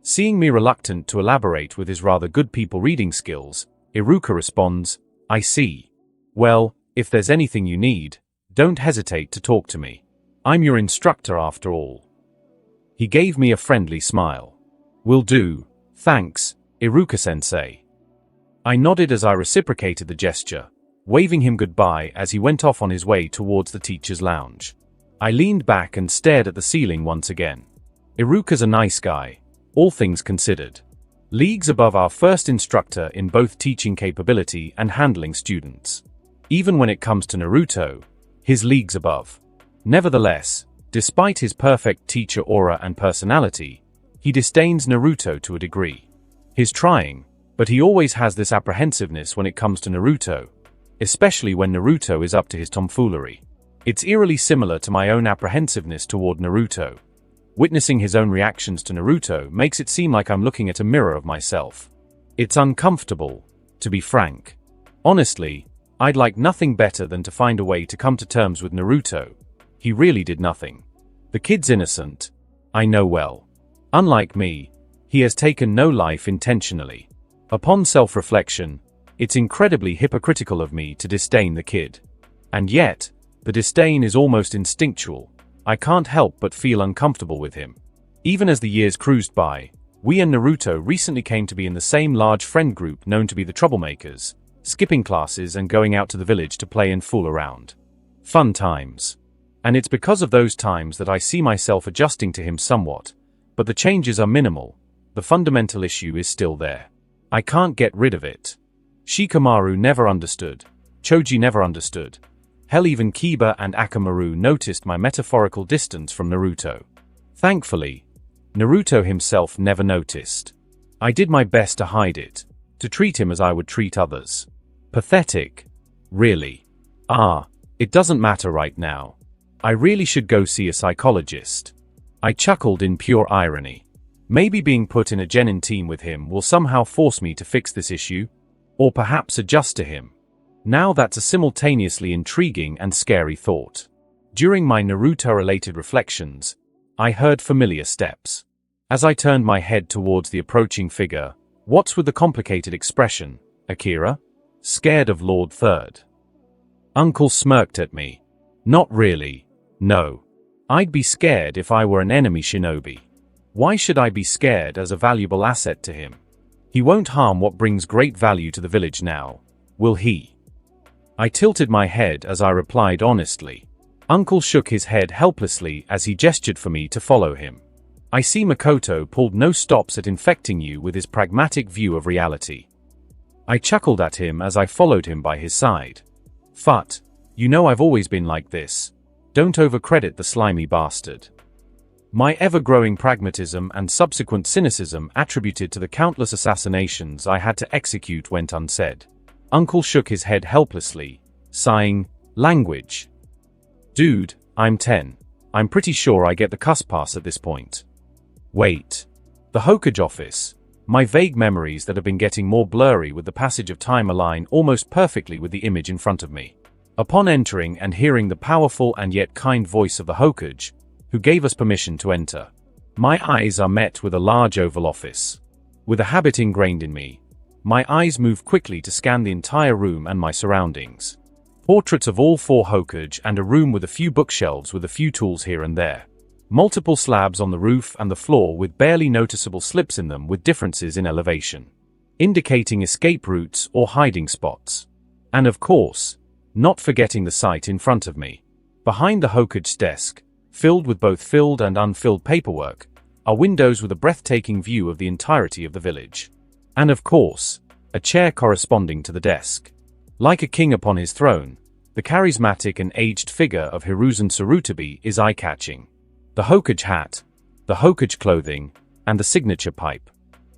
Seeing me reluctant to elaborate with his rather good people reading skills, Iruka responds, "I see. Well, if there's anything you need, don't hesitate to talk to me. I'm your instructor after all." He gave me a friendly smile. "Will do, thanks, Iruka-sensei." I nodded as I reciprocated the gesture, waving him goodbye as he went off on his way towards the teacher's lounge. I leaned back and stared at the ceiling once again. Iruka's a nice guy, all things considered. Leagues above our first instructor in both teaching capability and handling students. Even when it comes to Naruto, his leagues above. Nevertheless, despite his perfect teacher aura and personality, he disdains Naruto to a degree. He's trying, but he always has this apprehensiveness when it comes to Naruto, especially when Naruto is up to his tomfoolery. It's eerily similar to my own apprehensiveness toward Naruto. Witnessing his own reactions to Naruto makes it seem like I'm looking at a mirror of myself. It's uncomfortable, to be frank. Honestly, I'd like nothing better than to find a way to come to terms with Naruto. He really did nothing. The kid's innocent. I know well. Unlike me, he has taken no life intentionally. Upon self-reflection, it's incredibly hypocritical of me to disdain the kid. And yet, the disdain is almost instinctual. I can't help but feel uncomfortable with him. Even as the years cruised by, we and Naruto recently came to be in the same large friend group known to be the Troublemakers, skipping classes and going out to the village to play and fool around. Fun times. And it's because of those times that I see myself adjusting to him somewhat, but the changes are minimal. The fundamental issue is still there. I can't get rid of it. Shikamaru never understood. Choji never understood. Hell, even Kiba and Akamaru noticed my metaphorical distance from Naruto. Thankfully, Naruto himself never noticed. I did my best to hide it, to treat him as I would treat others. Pathetic. Really. It doesn't matter right now. I really should go see a psychologist. I chuckled in pure irony. Maybe being put in a genin team with him will somehow force me to fix this issue, or perhaps adjust to him. Now that's a simultaneously intriguing and scary thought. During my Naruto-related reflections, I heard familiar steps. As I turned my head towards the approaching figure, what's with the complicated expression, Akira? Scared of Lord Third? Uncle smirked at me. Not really, no. I'd be scared if I were an enemy shinobi. Why should I be scared as a valuable asset to him? He won't harm what brings great value to the village now, will he? I tilted my head as I replied honestly. Uncle shook his head helplessly as he gestured for me to follow him. I see Makoto pulled no stops at infecting you with his pragmatic view of reality. I chuckled at him as I followed him by his side. Fut, you know I've always been like this. Don't overcredit the slimy bastard. My ever-growing pragmatism and subsequent cynicism attributed to the countless assassinations I had to execute went unsaid. Uncle shook his head helplessly, sighing, language. Dude, I'm 10. I'm pretty sure I get the cuss pass at this point. Wait. The Hokage office. My vague memories that have been getting more blurry with the passage of time align almost perfectly with the image in front of me. Upon entering and hearing the powerful and yet kind voice of the Hokage, who gave us permission to enter, my eyes are met with a large oval office. With a habit ingrained in me, my eyes move quickly to scan the entire room and my surroundings. Portraits of all 4 Hokage and a room with a few bookshelves with a few tools here and there. Multiple slabs on the roof and the floor with barely noticeable slips in them with differences in elevation, indicating escape routes or hiding spots. And of course, not forgetting the sight in front of me. Behind the Hokage's desk, filled with both filled and unfilled paperwork, are windows with a breathtaking view of the entirety of the village. And of course, a chair corresponding to the desk. Like a king upon his throne, the charismatic and aged figure of Hiruzen Sarutobi is eye-catching. The Hokage hat, the Hokage clothing, and the signature pipe.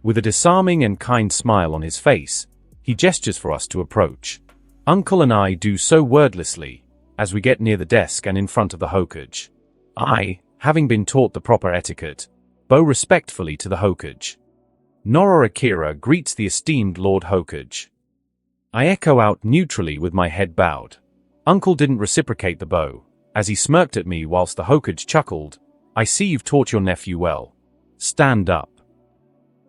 With a disarming and kind smile on his face, he gestures for us to approach. Uncle and I do so wordlessly, as we get near the desk and in front of the Hokage. I, having been taught the proper etiquette, bow respectfully to the Hokage. Noro Akira greets the esteemed Lord Hokage. I echo out neutrally with my head bowed. Uncle didn't reciprocate the bow, as he smirked at me whilst the Hokage chuckled. I see you've taught your nephew well. Stand up.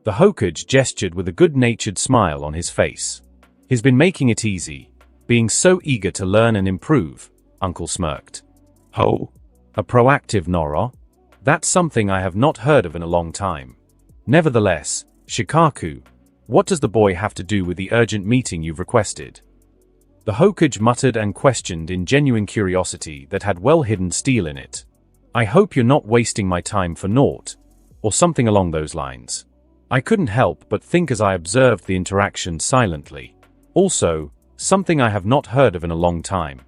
The Hokage gestured with a good-natured smile on his face. He's been making it easy, being so eager to learn and improve, Uncle smirked. Ho! A proactive Noro? That's something I have not heard of in a long time. Nevertheless, Shikaku, what does the boy have to do with the urgent meeting you've requested? The Hokage muttered and questioned in genuine curiosity that had well-hidden steel in it. I hope you're not wasting my time for naught, or something along those lines. I couldn't help but think as I observed the interaction silently. Also, something I have not heard of in a long time.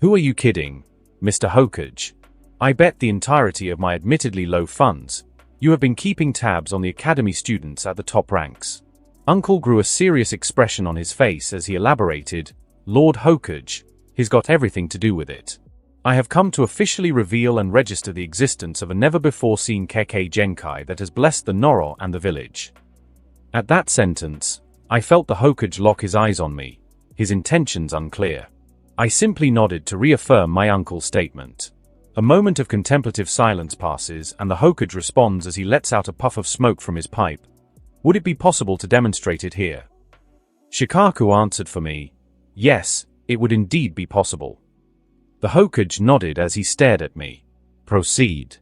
Who are you kidding, Mr. Hokage? I bet the entirety of my admittedly low funds, you have been keeping tabs on the academy students at the top ranks. Uncle grew a serious expression on his face as he elaborated, Lord Hokage, he's got everything to do with it. I have come to officially reveal and register the existence of a never-before-seen Kekkei Genkai that has blessed the Noro and the village. At that sentence, I felt the Hokage lock his eyes on me, his intentions unclear. I simply nodded to reaffirm my uncle's statement. A moment of contemplative silence passes and the Hokage responds as he lets out a puff of smoke from his pipe. Would it be possible to demonstrate it here? Shikaku answered for me. Yes, it would indeed be possible. The Hokage nodded as he stared at me. Proceed.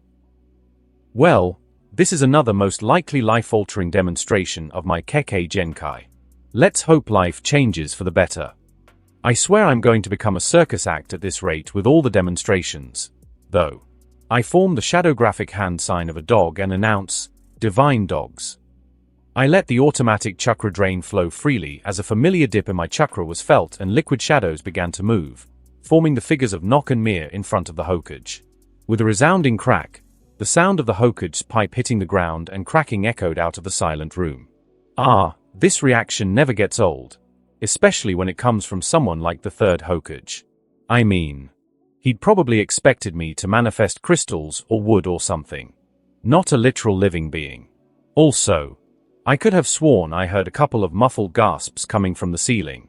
Well, this is another most likely life-altering demonstration of my Kekkei Genkai. Let's hope life changes for the better. I swear I'm going to become a circus act at this rate with all the demonstrations. Though. I form the shadow graphic hand sign of a dog and announce, Divine Dogs. I let the automatic chakra drain flow freely as a familiar dip in my chakra was felt and liquid shadows began to move, forming the figures of Nock and Mir in front of the Hokage. With a resounding crack, the sound of the Hokage's pipe hitting the ground and cracking echoed out of the silent room. This reaction never gets old, especially when it comes from someone like the third Hokage. I mean, he'd probably expected me to manifest crystals or wood or something. Not a literal living being. Also, I could have sworn I heard a couple of muffled gasps coming from the ceiling.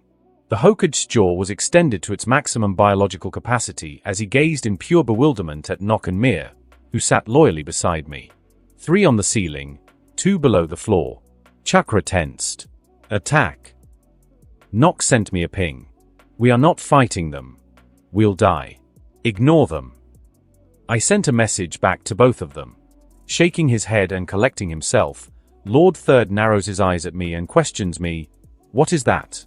The Hokage's jaw was extended to its maximum biological capacity as he gazed in pure bewilderment at Nock and Mir, who sat loyally beside me. 3 on the ceiling, 2 below the floor. Chakra tensed. Attack. Nock sent me a ping. We are not fighting them. We'll die. Ignore them. I sent a message back to both of them. Shaking his head and collecting himself, Lord Third narrows his eyes at me and questions me, "What is that?"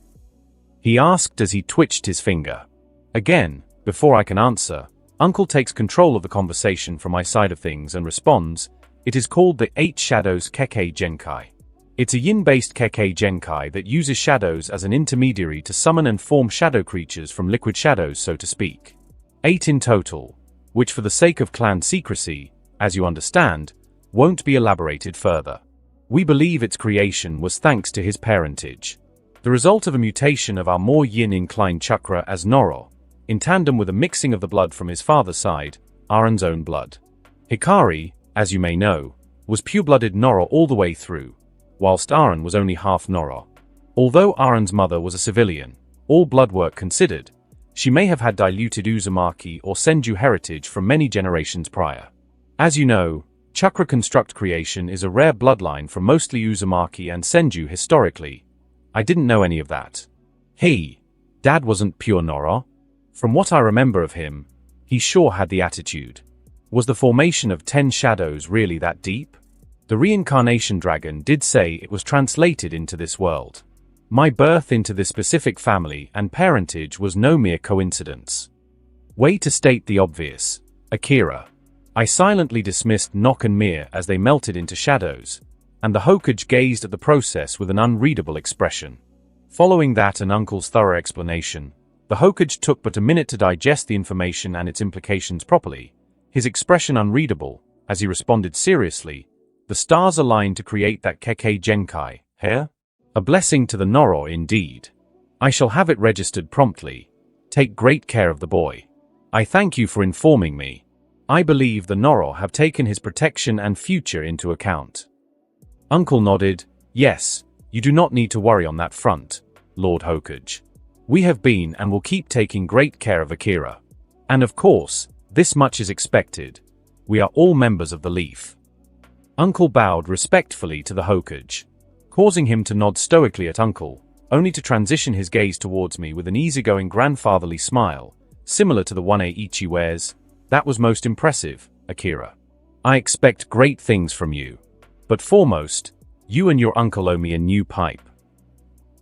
He asked as he twitched his finger. Again, before I can answer, Uncle takes control of the conversation from my side of things and responds, "It is called the 8 Shadows Kekkei Genkai. It's a yin-based Kekkei Genkai that uses shadows as an intermediary to summon and form shadow creatures from liquid shadows, so to speak. 8 in total, which for the sake of clan secrecy, as you understand, won't be elaborated further. We believe its creation was thanks to his parentage. The result of a mutation of our more yin-inclined chakra as Noro, in tandem with a mixing of the blood from his father's side, Aaron's own blood. Hikari, as you may know, was pure-blooded Noro all the way through, whilst Aaron was only half Noro. Although Aaron's mother was a civilian, all blood work considered, she may have had diluted Uzumaki or Senju heritage from many generations prior. As you know, chakra construct creation is a rare bloodline from mostly Uzumaki and Senju historically. I didn't know any of that. Dad wasn't pure Noro. From what I remember of him, he sure had the attitude. Was the formation of 10 shadows really that deep? The Reincarnation dragon did say it was translated into this world. My birth into this specific family and parentage was no mere coincidence. Way to state the obvious, Akira. I silently dismissed Nock and Mir as they melted into shadows, and the Hokage gazed at the process with an unreadable expression. Following that and Uncle's thorough explanation, the Hokage took but a minute to digest the information and its implications properly, his expression unreadable, as he responded seriously, "The stars aligned to create that Kekkei Genkai, here? A blessing to the Noro indeed. I shall have it registered promptly. Take great care of the boy. I thank you for informing me. I believe the Noro have taken his protection and future into account." Uncle nodded. "Yes, you do not need to worry on that front, Lord Hokage. We have been and will keep taking great care of Akira. And of course, this much is expected. We are all members of the Leaf." Uncle bowed respectfully to the Hokage, causing him to nod stoically at Uncle, only to transition his gaze towards me with an easygoing grandfatherly smile, similar to the one Eiichi wears. "That was most impressive, Akira. I expect great things from you. But foremost, you and your uncle owe me a new pipe."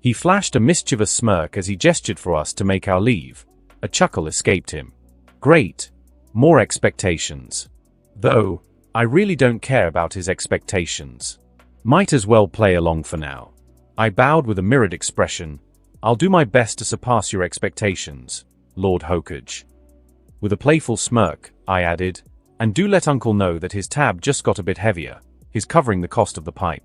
He flashed a mischievous smirk as he gestured for us to make our leave. A chuckle escaped him. "Great. More expectations. Though, I really don't care about his expectations. Might as well play along for now." I bowed with a mirrored expression. "I'll do my best to surpass your expectations, Lord Hokage." With a playful smirk, I added, "And do let Uncle know that his tab just got a bit heavier. He's covering the cost of the pipe."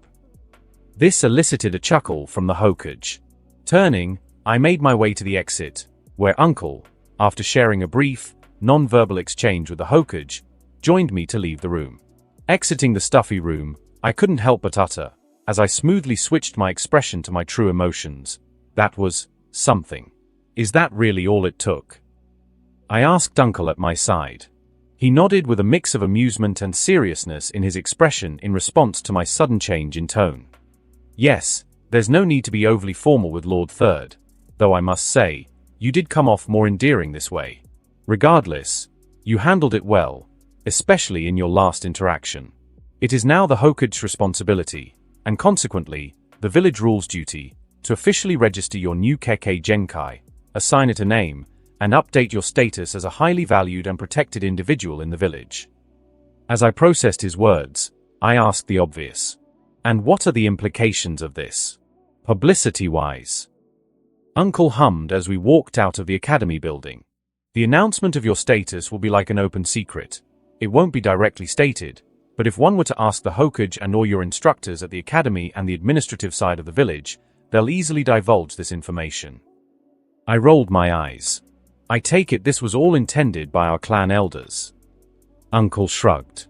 This elicited a chuckle from the Hokage. Turning, I made my way to the exit, where Uncle, after sharing a brief, non-verbal exchange with the Hokage, joined me to leave the room. Exiting the stuffy room, I couldn't help but utter, as I smoothly switched my expression to my true emotions, "That was something. Is that really all it took?" I asked Uncle at my side. He nodded with a mix of amusement and seriousness in his expression in response to my sudden change in tone. "Yes, there's no need to be overly formal with Lord Third, though I must say, you did come off more endearing this way. Regardless, you handled it well, especially in your last interaction. It is now the Hokage's responsibility, and consequently, the village rule's duty, to officially register your new Kekkei Genkai, assign it a name, and update your status as a highly valued and protected individual in the village. As I processed his words, I asked the obvious. And what are the implications of this? Publicity-wise. Uncle hummed as we walked out of the academy building. The announcement of your status will be like an open secret. It won't be directly stated, but if one were to ask the Hokage and or your instructors at the academy and the administrative side of the village, they'll easily divulge this information. I rolled my eyes. I take it this was all intended by our clan elders. Uncle shrugged.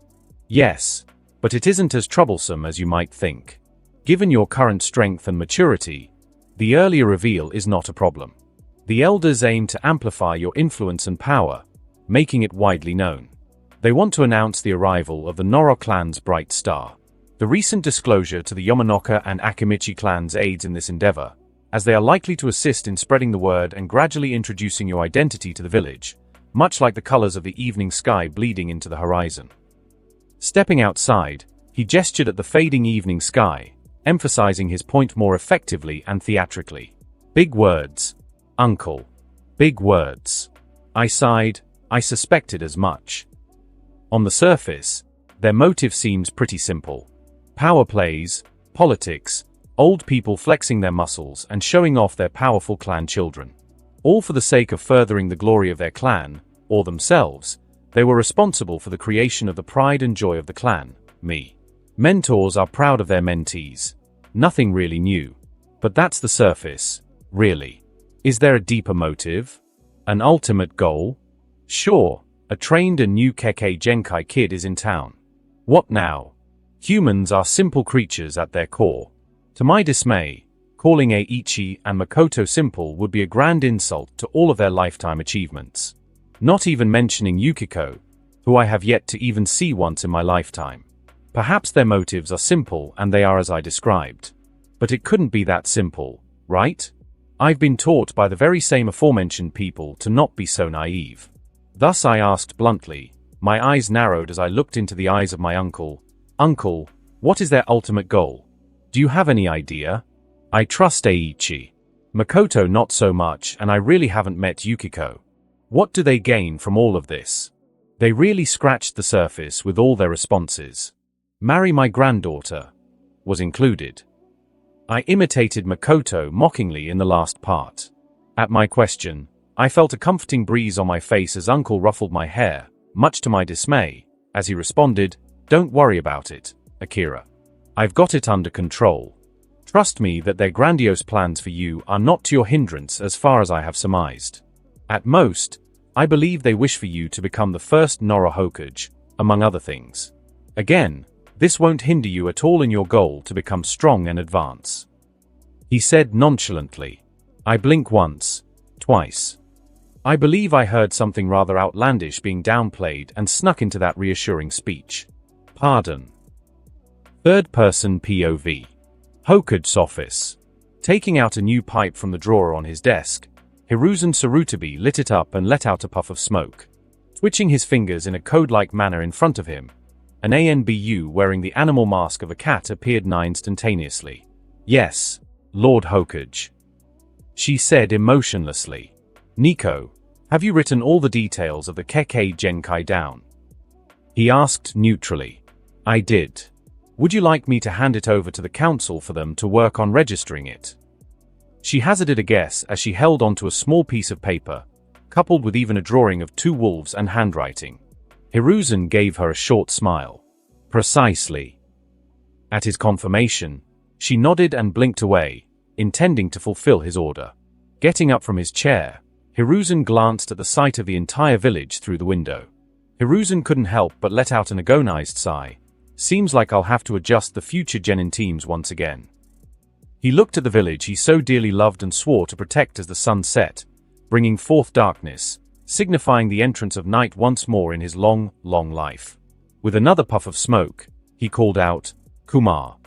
Yes, but it isn't as troublesome as you might think. Given your current strength and maturity, the earlier reveal is not a problem. The elders aim to amplify your influence and power, making it widely known. They want to announce the arrival of the Noro clan's bright star. The recent disclosure to the Yamanoka and Akimichi clans aids in this endeavor, as they are likely to assist in spreading the word and gradually introducing your identity to the village, much like the colors of the evening sky bleeding into the horizon. Stepping outside, he gestured at the fading evening sky, emphasizing his point more effectively and theatrically. Big words, Uncle. Big words. I sighed. I suspected as much. On the surface, their motive seems pretty simple. Power plays, politics, old people flexing their muscles and showing off their powerful clan children. All for the sake of furthering the glory of their clan, or themselves. They were responsible for the creation of the pride and joy of the clan, me. Mentors are proud of their mentees. Nothing really new. But that's the surface, really. Is there a deeper motive? An ultimate goal? Sure, a trained and new Kekkei Genkai kid is in town. What now? Humans are simple creatures at their core. To my dismay, calling Eiichi and Makoto simple would be a grand insult to all of their lifetime achievements. Not even mentioning Yukiko, who I have yet to even see once in my lifetime. Perhaps their motives are simple and they are as I described. But it couldn't be that simple, right? I've been taught by the very same aforementioned people to not be so naive. Thus I asked bluntly, my eyes narrowed as I looked into the eyes of my uncle. Uncle, what is their ultimate goal? Do you have any idea? I trust Eiichi. Makoto not so much, and I really haven't met Yukiko. What do they gain from all of this? They really scratched the surface with all their responses. Marry my granddaughter was included. I imitated Makoto mockingly in the last part. At my question, I felt a comforting breeze on my face as Uncle ruffled my hair, much to my dismay, as he responded, "Don't worry about it, Akira. I've got it under control. Trust me that their grandiose plans for you are not to your hindrance as far as I have surmised. At most, I believe they wish for you to become the first Noro Hokage, among other things. Again, this won't hinder you at all in your goal to become strong and advance." He said nonchalantly. I blink once, twice. I believe I heard something rather outlandish being downplayed and snuck into that reassuring speech. Pardon. Third-person POV. Hokage's office. Taking out a new pipe from the drawer on his desk, Hiruzen Sarutabi lit it up and let out a puff of smoke. Twitching his fingers in a code-like manner in front of him, an ANBU wearing the animal mask of a cat appeared nigh instantaneously. Yes, Lord Hokage. She said emotionlessly. Nico, have you written all the details of the Kekkei Genkai down? He asked neutrally. I did. Would you like me to hand it over to the council for them to work on registering it? She hazarded a guess as she held onto a small piece of paper, coupled with even a drawing of two wolves and handwriting. Hiruzen gave her a short smile. Precisely. At his confirmation, she nodded and blinked away, intending to fulfill his order. Getting up from his chair, Hiruzen glanced at the sight of the entire village through the window. Hiruzen couldn't help but let out an agonized sigh. Seems like I'll have to adjust the future genin teams once again. He looked at the village he so dearly loved and swore to protect as the sun set, bringing forth darkness, signifying the entrance of night once more in his long, long life. With another puff of smoke, he called out, Kumar.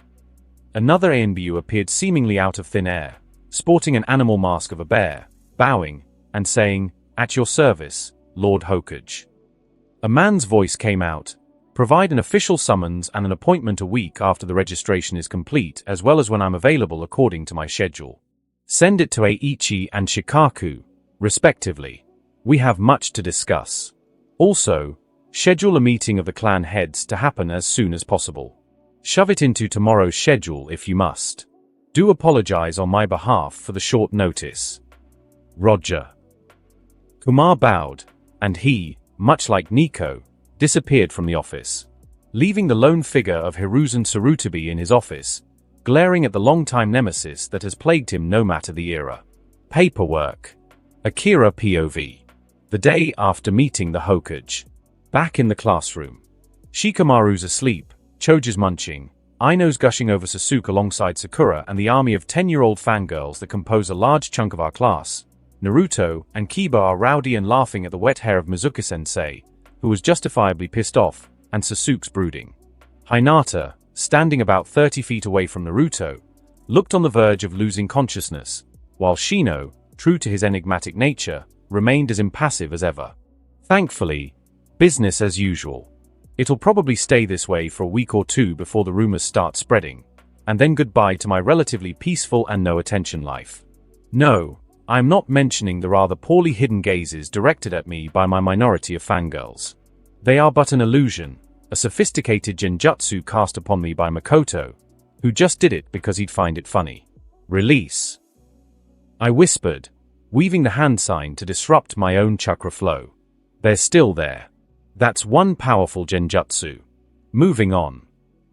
Another ANBU appeared seemingly out of thin air, sporting an animal mask of a bear, bowing, and saying, At your service, Lord Hokage. A man's voice came out, Provide an official summons and an appointment a week after the registration is complete, as well as when I'm available according to my schedule. Send it to Eiichi and Shikaku, respectively. We have much to discuss. Also, schedule a meeting of the clan heads to happen as soon as possible. Shove it into tomorrow's schedule if you must. Do apologize on my behalf for the short notice. Roger. Kumar bowed, and he, much like Nico, disappeared from the office, leaving the lone figure of Hiruzen Tsurutobi in his office, glaring at the long-time nemesis that has plagued him no matter the era. Paperwork. Akira POV. The day after meeting the Hokage. Back in the classroom. Shikamaru's asleep, Choji's munching, Aino's gushing over Sasuke alongside Sakura and the army of 10-year-old fangirls that compose a large chunk of our class. Naruto and Kiba are rowdy and laughing at the wet hair of Mizuki-sensei, who was justifiably pissed off, and Sasuke's brooding. Hinata, standing about 30 feet away from Naruto, looked on the verge of losing consciousness, while Shino, true to his enigmatic nature, remained as impassive as ever. Thankfully, business as usual. It'll probably stay this way for a week or two before the rumors start spreading, and then goodbye to my relatively peaceful and no-attention life. No, I'm not mentioning the rather poorly hidden gazes directed at me by my minority of fangirls. They are but an illusion, a sophisticated genjutsu cast upon me by Makoto, who just did it because he'd find it funny. Release. I whispered, weaving the hand sign to disrupt my own chakra flow. They're still there. That's one powerful genjutsu. Moving on.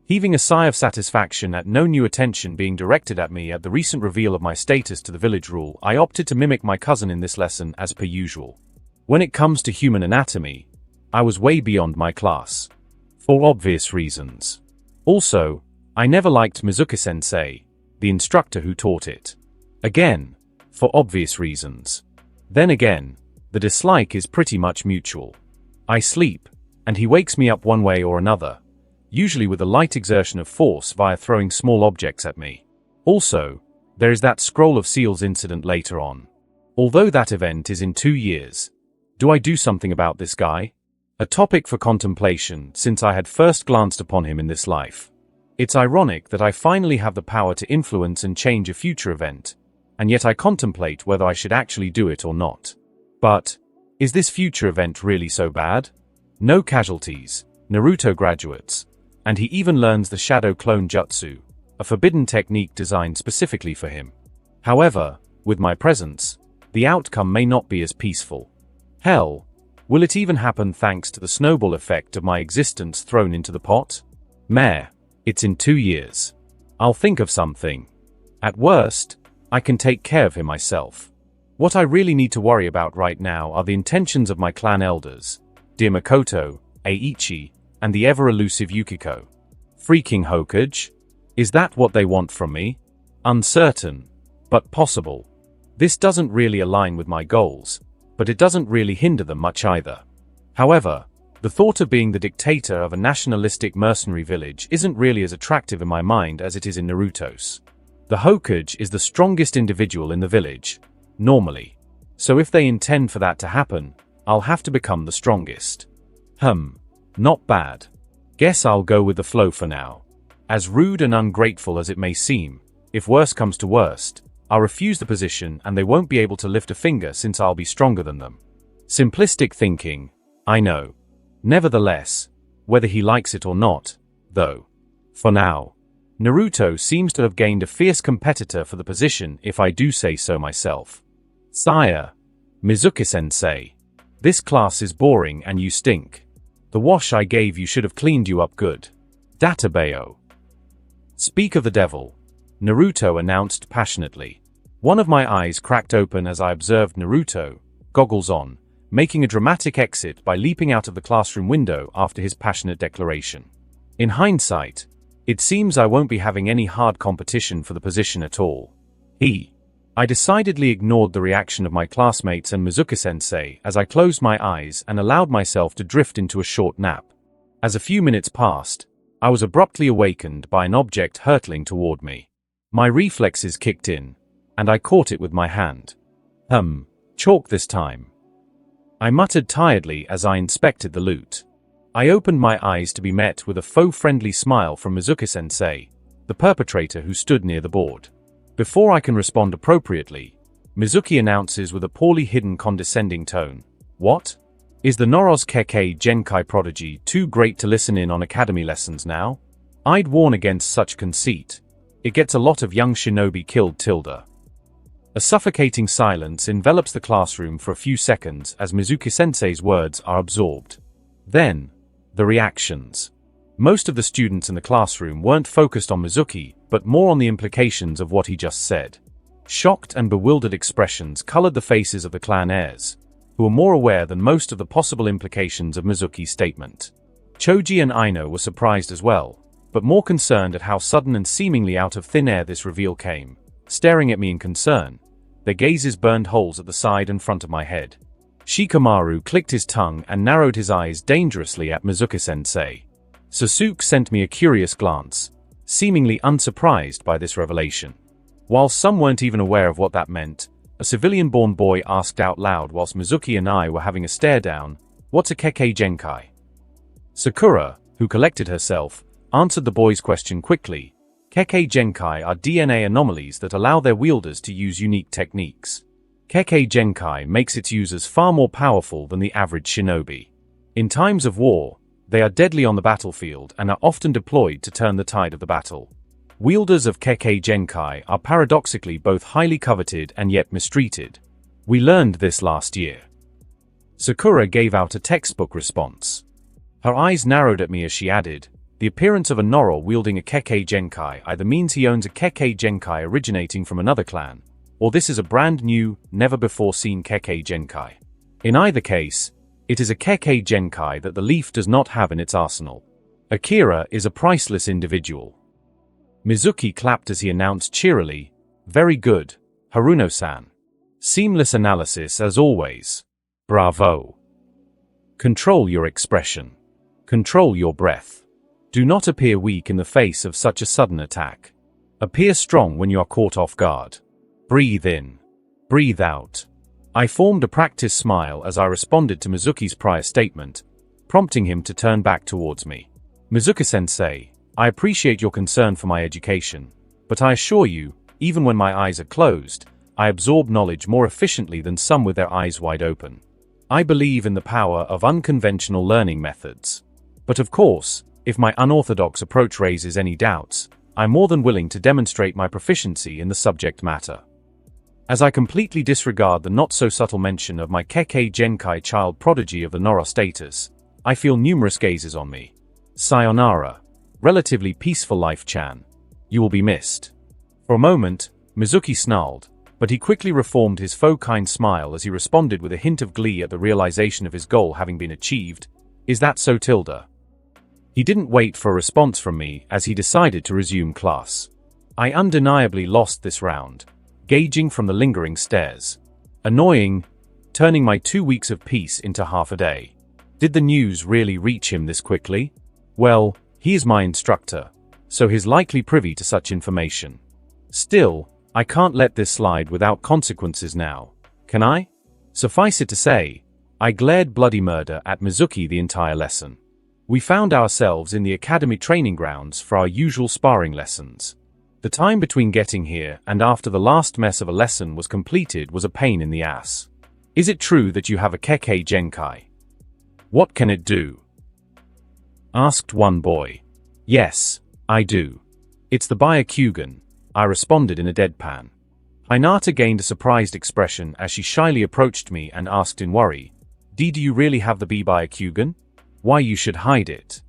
Heaving a sigh of satisfaction at no new attention being directed at me at the recent reveal of my status to the village rule, I opted to mimic my cousin in this lesson as per usual. When it comes to human anatomy, I was way beyond my class. For obvious reasons. Also, I never liked Mizuki-sensei, the instructor who taught it. Again, for obvious reasons. Then again, the dislike is pretty much mutual. I sleep, and he wakes me up one way or another, usually with a light exertion of force via throwing small objects at me. Also, there is that Scroll of Seals incident later on. Although that event is in 2 years. Do I do something about this guy? A topic for contemplation since I had first glanced upon him in this life. It's ironic that I finally have the power to influence and change a future event, and yet I contemplate whether I should actually do it or not. But, is this future event really so bad? No casualties, Naruto graduates, and he even learns the Shadow Clone Jutsu, a forbidden technique designed specifically for him. However, with my presence, the outcome may not be as peaceful. Hell, will it even happen thanks to the snowball effect of my existence thrown into the pot? Meh, it's in 2 years. I'll think of something. At worst, I can take care of him myself. What I really need to worry about right now are the intentions of my clan elders, dear Makoto, Eiichi, and the ever-elusive Yukiko. Freaking Hokage? Is that what they want from me? Uncertain, but possible. This doesn't really align with my goals, but it doesn't really hinder them much either. However, the thought of being the dictator of a nationalistic mercenary village isn't really as attractive in my mind as it is in Naruto's. The Hokage is the strongest individual in the village, normally. So if they intend for that to happen, I'll have to become the strongest. Not bad. Guess I'll go with the flow for now. As rude and ungrateful as it may seem, if worse comes to worst, I'll refuse the position and they won't be able to lift a finger since I'll be stronger than them. Simplistic thinking, I know. Nevertheless, whether he likes it or not, though. For now, Naruto seems to have gained a fierce competitor for the position if I do say so myself. Sire, Mizuki-sensei, this class is boring and you stink. The wash I gave you should have cleaned you up good. Databeo. Speak of the devil, Naruto announced passionately. One of my eyes cracked open as I observed Naruto, goggles on, making a dramatic exit by leaping out of the classroom window after his passionate declaration. In hindsight, it seems I won't be having any hard competition for the position at all. I decidedly ignored the reaction of my classmates and Mizuki-sensei as I closed my eyes and allowed myself to drift into a short nap. As a few minutes passed, I was abruptly awakened by an object hurtling toward me. My reflexes kicked in, and I caught it with my hand. Chalk this time. I muttered tiredly as I inspected the loot. I opened my eyes to be met with a faux-friendly smile from Mizuki-sensei, the perpetrator who stood near the board. Before I can respond appropriately, Mizuki announces with a poorly hidden condescending tone, "What? Is the Noro's Kekkei Genkai prodigy too great to listen in on academy lessons now? I'd warn against such conceit. It gets a lot of young shinobi killed tilde." A suffocating silence envelops the classroom for a few seconds as Mizuki-sensei's words are absorbed. Then, the reactions. Most of the students in the classroom weren't focused on Mizuki, but more on the implications of what he just said. Shocked and bewildered expressions colored the faces of the clan heirs, who were more aware than most of the possible implications of Mizuki's statement. Choji and Aino were surprised as well, but more concerned at how sudden and seemingly out of thin air this reveal came. Staring at me in concern, their gazes burned holes at the side and front of my head. Shikamaru clicked his tongue and narrowed his eyes dangerously at Mizuki-sensei. Sasuke sent me a curious glance, seemingly unsurprised by this revelation. While some weren't even aware of what that meant, a civilian-born boy asked out loud whilst Mizuki and I were having a stare-down, "What's a Kekkei Genkai?" Sakura, who collected herself, answered the boy's question quickly. Kekkei Genkai are DNA anomalies that allow their wielders to use unique techniques. Kekkei Genkai makes its users far more powerful than the average shinobi. In times of war, they are deadly on the battlefield and are often deployed to turn the tide of the battle. Wielders of Kekkei Genkai are paradoxically both highly coveted and yet mistreated. We learned this last year. Sakura gave out a textbook response. Her eyes narrowed at me as she added, "The appearance of a Noro wielding a Kekkei Genkai either means he owns a Kekkei Genkai originating from another clan, or this is a brand new, never-before-seen Kekkei Genkai. In either case, it is a Kekkei Genkai that the Leaf does not have in its arsenal. Akira is a priceless individual." Mizuki clapped as he announced cheerily, "Very good, Haruno-san. Seamless analysis as always. Bravo. Control your expression. Control your breath. Do not appear weak in the face of such a sudden attack. Appear strong when you are caught off guard. Breathe in. Breathe out." I formed a practiced smile as I responded to Mizuki's prior statement, prompting him to turn back towards me. "Mizuki-sensei, I appreciate your concern for my education, but I assure you, even when my eyes are closed, I absorb knowledge more efficiently than some with their eyes wide open. I believe in the power of unconventional learning methods. But of course, if my unorthodox approach raises any doubts, I'm more than willing to demonstrate my proficiency in the subject matter." As I completely disregard the not-so-subtle mention of my Kekkei Genkai child prodigy of the Noro status, I feel numerous gazes on me. "Sayonara. Relatively peaceful life, Chan. You will be missed." For a moment, Mizuki snarled, but he quickly reformed his faux kind smile as he responded with a hint of glee at the realization of his goal having been achieved. "Is that so, tilde?" He didn't wait for a response from me as he decided to resume class. I undeniably lost this round, gauging from the lingering stares. Annoying, turning my 2 weeks of peace into half a day. Did the news really reach him this quickly? Well, he is my instructor, so he's likely privy to such information. Still, I can't let this slide without consequences now, can I? Suffice it to say, I glared bloody murder at Mizuki the entire lesson. We found ourselves in the academy training grounds for our usual sparring lessons. The time between getting here and after the last mess of a lesson was completed was a pain in the ass. "Is it true that you have a Kekkei Genkai? What can it do?" asked one boy. "Yes, I do. It's the Byakugan," I responded in a deadpan. Hinata gained a surprised expression as she shyly approached me and asked in worry, Do you really have the Byakugan? Why you should hide it?"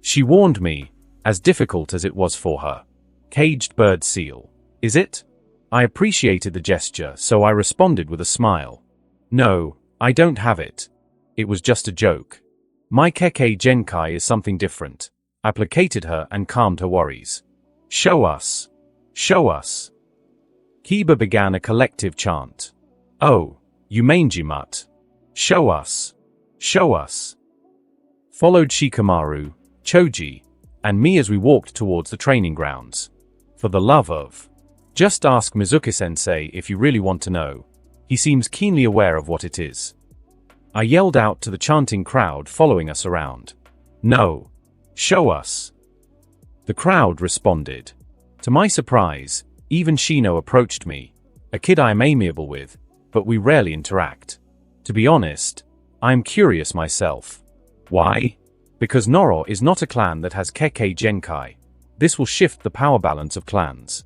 She warned me, as difficult as it was for her. "Caged bird seal, is it?" I appreciated the gesture, so I responded with a smile. "No, I don't have it. It was just a joke. My Kekkei Genkai is something different." I placated her and calmed her worries. "Show us. Show us." Kiba began a collective chant. "Oh, you mangy mutt. Show us. Show us." Followed Shikamaru, Choji, and me as we walked towards the training grounds. For the love of. Just ask Mizuki-sensei if you really want to know. He seems keenly aware of what it is. I yelled out to the chanting crowd following us around. "No. Show us." The crowd responded. To my surprise, Even Shino approached me, a kid I am amiable with, but we rarely interact. To be honest, I am curious myself. Why? Because Noro is not a clan that has Kekkei Genkai. This will shift the power balance of clans.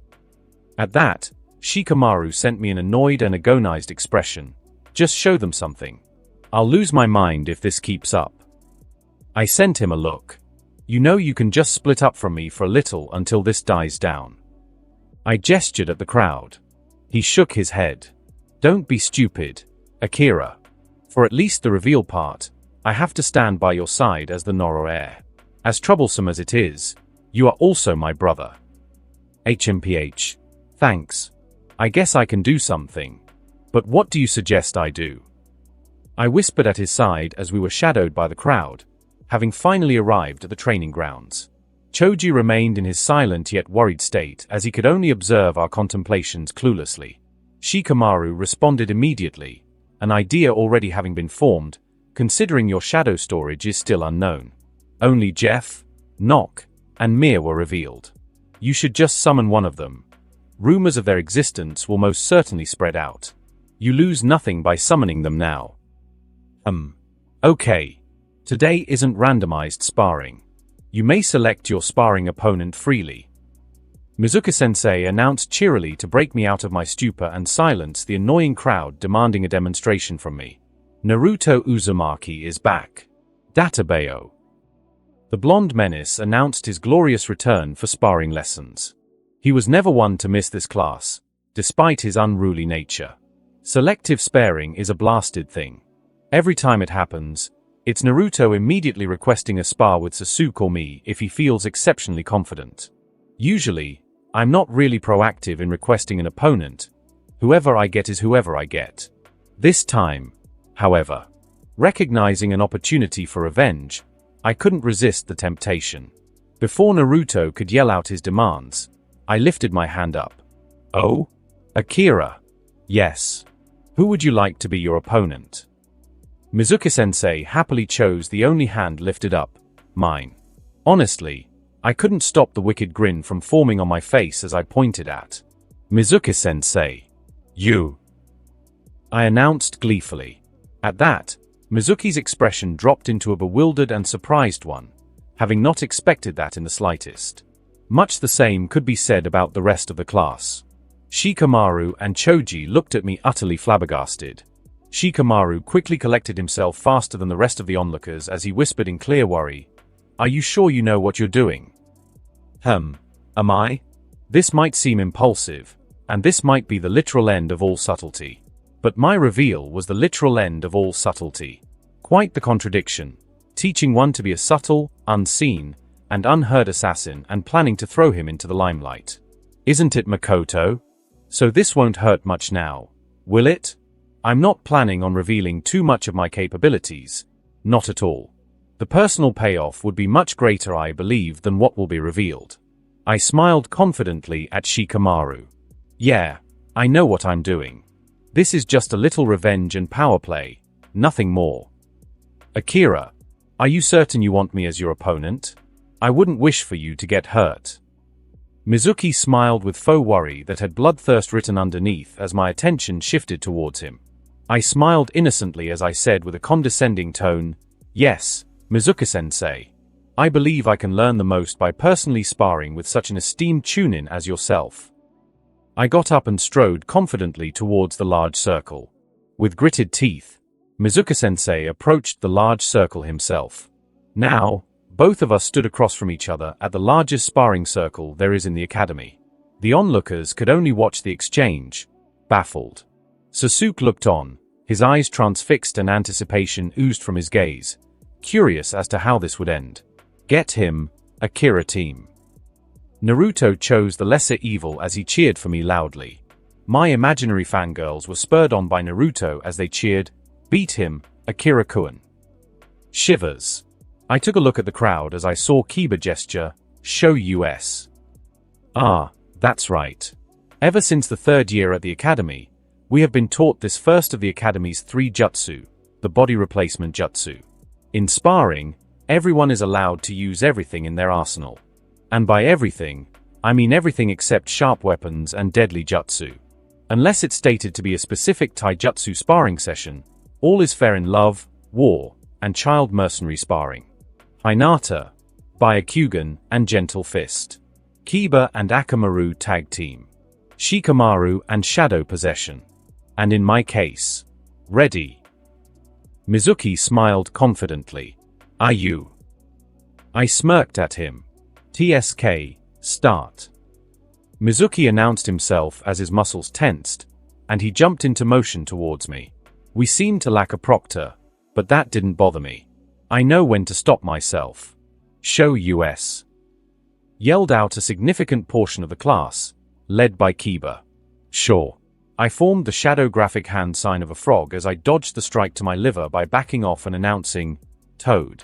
At that, Shikamaru sent me an annoyed and agonized expression. Just show them something. I'll lose my mind if this keeps up. I sent him a look. You know you can just split up from me for a little until this dies down. I gestured at the crowd. He shook his head. Don't be stupid, Akira. For at least the reveal part, I have to stand by your side as the Noro heir. As troublesome as it is, you are also my brother. HMPH. Thanks. I guess I can do something. But what do you suggest I do? I whispered at his side as we were shadowed by the crowd, having finally arrived at the training grounds. Choji remained in his silent yet worried state as he could only observe our contemplations cluelessly. Shikamaru responded immediately, an idea already having been formed, considering your shadow storage is still unknown. Only Jeff, Nock, and Mir were revealed. You should just summon one of them. Rumors of their existence will most certainly spread out. You lose nothing by summoning them now. Okay. Today isn't randomized sparring. You may select your sparring opponent freely. Mizuki-sensei announced cheerily to break me out of my stupor and silence the annoying crowd demanding a demonstration from me. Naruto Uzumaki is back. Databeo. The blonde menace announced his glorious return for sparring lessons. He was never one to miss this class, despite his unruly nature. Selective sparing is a blasted thing. Every time it happens, it's Naruto immediately requesting a spar with Sasuke or me if he feels exceptionally confident. Usually, I'm not really proactive in requesting an opponent. Whoever I get is whoever I get. This time, however, recognizing an opportunity for revenge, I couldn't resist the temptation. Before Naruto could yell out his demands, I lifted my hand up. Oh? Akira. Yes. Who would you like to be your opponent? Mizuki-sensei happily chose the only hand lifted up, mine. Honestly, I couldn't stop the wicked grin from forming on my face as I pointed at Mizuki-sensei. You. I announced gleefully. At that, Mizuki's expression dropped into a bewildered and surprised one, having not expected that in the slightest. Much the same could be said about the rest of the class. Shikamaru and Choji looked at me utterly flabbergasted. Shikamaru quickly collected himself faster than the rest of the onlookers as he whispered in clear worry, "Are you sure you know what you're doing?" Am I? This might seem impulsive, and this might be the literal end of all subtlety. But my reveal was the literal end of all subtlety. Quite the contradiction, teaching one to be a subtle, unseen, and unheard assassin and planning to throw him into the limelight. Isn't it, Makoto? So this won't hurt much now, will it? I'm not planning on revealing too much of my capabilities. Not at all. The personal payoff would be much greater, I believe, than what will be revealed. I smiled confidently at Shikamaru. Yeah, I know what I'm doing. This is just a little revenge and power play, nothing more. Akira, are you certain you want me as your opponent? I wouldn't wish for you to get hurt. Mizuki smiled with faux worry that had bloodthirst written underneath as my attention shifted towards him. I smiled innocently as I said with a condescending tone, "Yes, Mizuki-sensei. I believe I can learn the most by personally sparring with such an esteemed chunin as yourself." I got up and strode confidently towards the large circle. With gritted teeth, Mizuki-sensei approached the large circle himself. Now, both of us stood across from each other at the largest sparring circle there is in the academy. The onlookers could only watch the exchange, baffled. Sasuke looked on, his eyes transfixed and anticipation oozed from his gaze, curious as to how this would end. Get him, Akira team. Naruto chose the lesser evil as he cheered for me loudly. My imaginary fangirls were spurred on by Naruto as they cheered, "Beat him, Akira-kun." Shivers. I took a look at the crowd as I saw Kiba gesture, "Show US." Ah, that's right. Ever since the third year at the academy, we have been taught this first of the academy's 3 jutsu, the body replacement jutsu. In sparring, everyone is allowed to use everything in their arsenal. And by everything, I mean everything except sharp weapons and deadly jutsu. Unless it's stated to be a specific taijutsu sparring session, all is fair in love, war, and child mercenary sparring. Hinata, Byakugan, and Gentle Fist. Kiba and Akamaru tag team. Shikamaru and Shadow Possession. And in my case, ready. Mizuki smiled confidently. Are you? I smirked at him. TSK, start. Mizuki announced himself as his muscles tensed, and he jumped into motion towards me. We seemed to lack a proctor, but that didn't bother me. I know when to stop myself. Show US. Yelled out a significant portion of the class, led by Kiba. Sure. I formed the shadow graphic hand sign of a frog as I dodged the strike to my liver by backing off and announcing, Toad.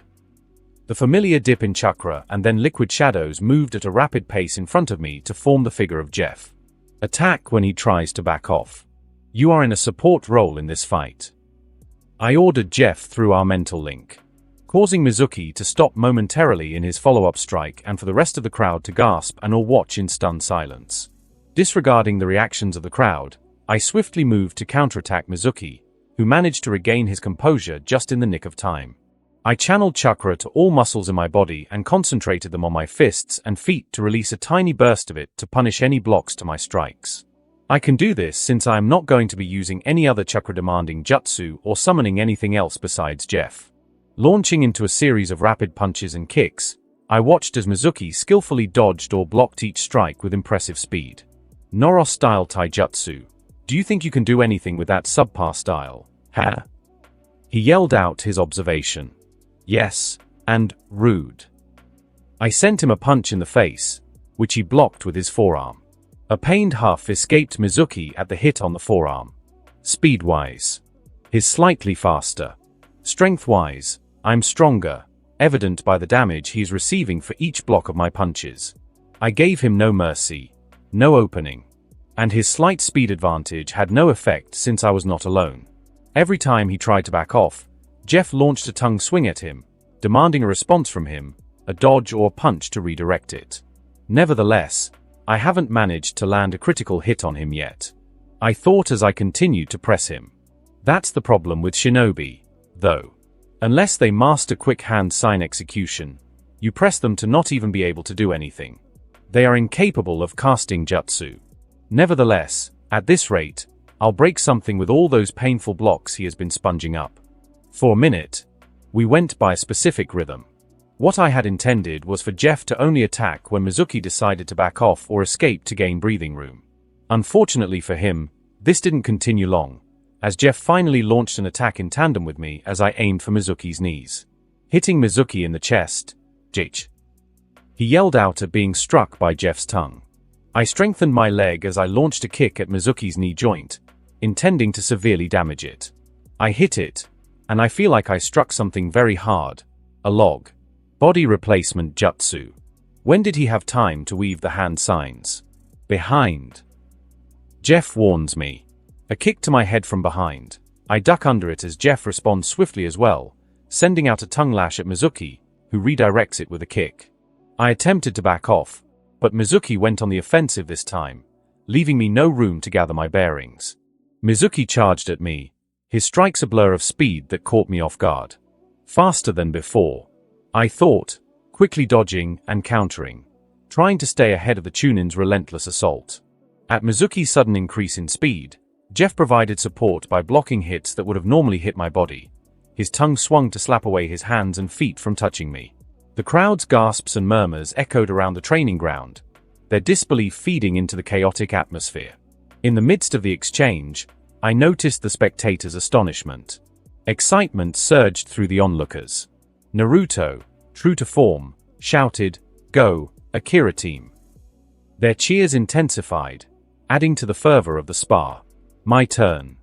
The familiar dip in chakra and then liquid shadows moved at a rapid pace in front of me to form the figure of Jeff. Attack when he tries to back off. You are in a support role in this fight. I ordered Jeff through our mental link, causing Mizuki to stop momentarily in his follow-up strike and for the rest of the crowd to gasp and/or watch in stunned silence. Disregarding the reactions of the crowd, I swiftly moved to counterattack Mizuki, who managed to regain his composure just in the nick of time. I channeled chakra to all muscles in my body and concentrated them on my fists and feet to release a tiny burst of it to punish any blocks to my strikes. I can do this since I am not going to be using any other chakra-demanding jutsu or summoning anything else besides Jeff. Launching into a series of rapid punches and kicks, I watched as Mizuki skillfully dodged or blocked each strike with impressive speed. Noro-style taijutsu. Do you think you can do anything with that subpar style, huh? He yelled out his observation. Yes, and rude. I sent him a punch in the face, which he blocked with his forearm. A pained huff escaped Mizuki at the hit on the forearm. Speed-wise, he's slightly faster. Strength-wise, I'm stronger, evident by the damage he's receiving for each block of my punches. I gave him no mercy, no opening. And his slight speed advantage had no effect since I was not alone. Every time he tried to back off, Jeff launched a tongue swing at him, demanding a response from him, a dodge or punch to redirect it. Nevertheless, I haven't managed to land a critical hit on him yet. I thought as I continued to press him. That's the problem with shinobi, though. Unless they master quick hand sign execution, you press them to not even be able to do anything. They are incapable of casting jutsu. Nevertheless, at this rate, I'll break something with all those painful blocks he has been sponging up. For a minute, we went by a specific rhythm. What I had intended was for Jeff to only attack when Mizuki decided to back off or escape to gain breathing room. Unfortunately for him, this didn't continue long, as Jeff finally launched an attack in tandem with me as I aimed for Mizuki's knees. Hitting Mizuki in the chest, Jich. He yelled out at being struck by Jeff's tongue. I strengthened my leg as I launched a kick at Mizuki's knee joint, intending to severely damage it. I hit it, and I feel like I struck something very hard. A log. Body replacement jutsu. When did he have time to weave the hand signs? Behind. Jeff warns me. A kick to my head from behind. I duck under it as Jeff responds swiftly as well, sending out a tongue lash at Mizuki, who redirects it with a kick. I attempted to back off, but Mizuki went on the offensive this time, leaving me no room to gather my bearings. Mizuki charged at me, his strikes a blur of speed that caught me off guard. Faster than before, I thought, quickly dodging and countering, trying to stay ahead of the Chunin's relentless assault. At Mizuki's sudden increase in speed, Jeff provided support by blocking hits that would have normally hit my body. His tongue swung to slap away his hands and feet from touching me. The crowd's gasps and murmurs echoed around the training ground, their disbelief feeding into the chaotic atmosphere. In the midst of the exchange, I noticed the spectators' astonishment. Excitement surged through the onlookers. Naruto, true to form, shouted, "Go, Akira team." Their cheers intensified, adding to the fervor of the spar. My turn.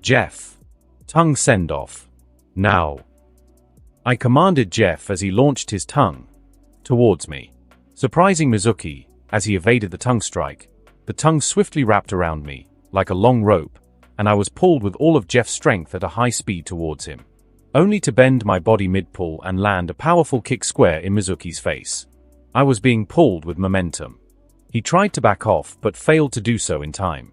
Jeff. Tongue send-off. Now. I commanded Jeff as he launched his tongue towards me. Surprising Mizuki, as he evaded the tongue strike, the tongue swiftly wrapped around me, like a long rope, and I was pulled with all of Jeff's strength at a high speed towards him, only to bend my body mid-pull and land a powerful kick square in Mizuki's face. I was being pulled with momentum. He tried to back off but failed to do so in time.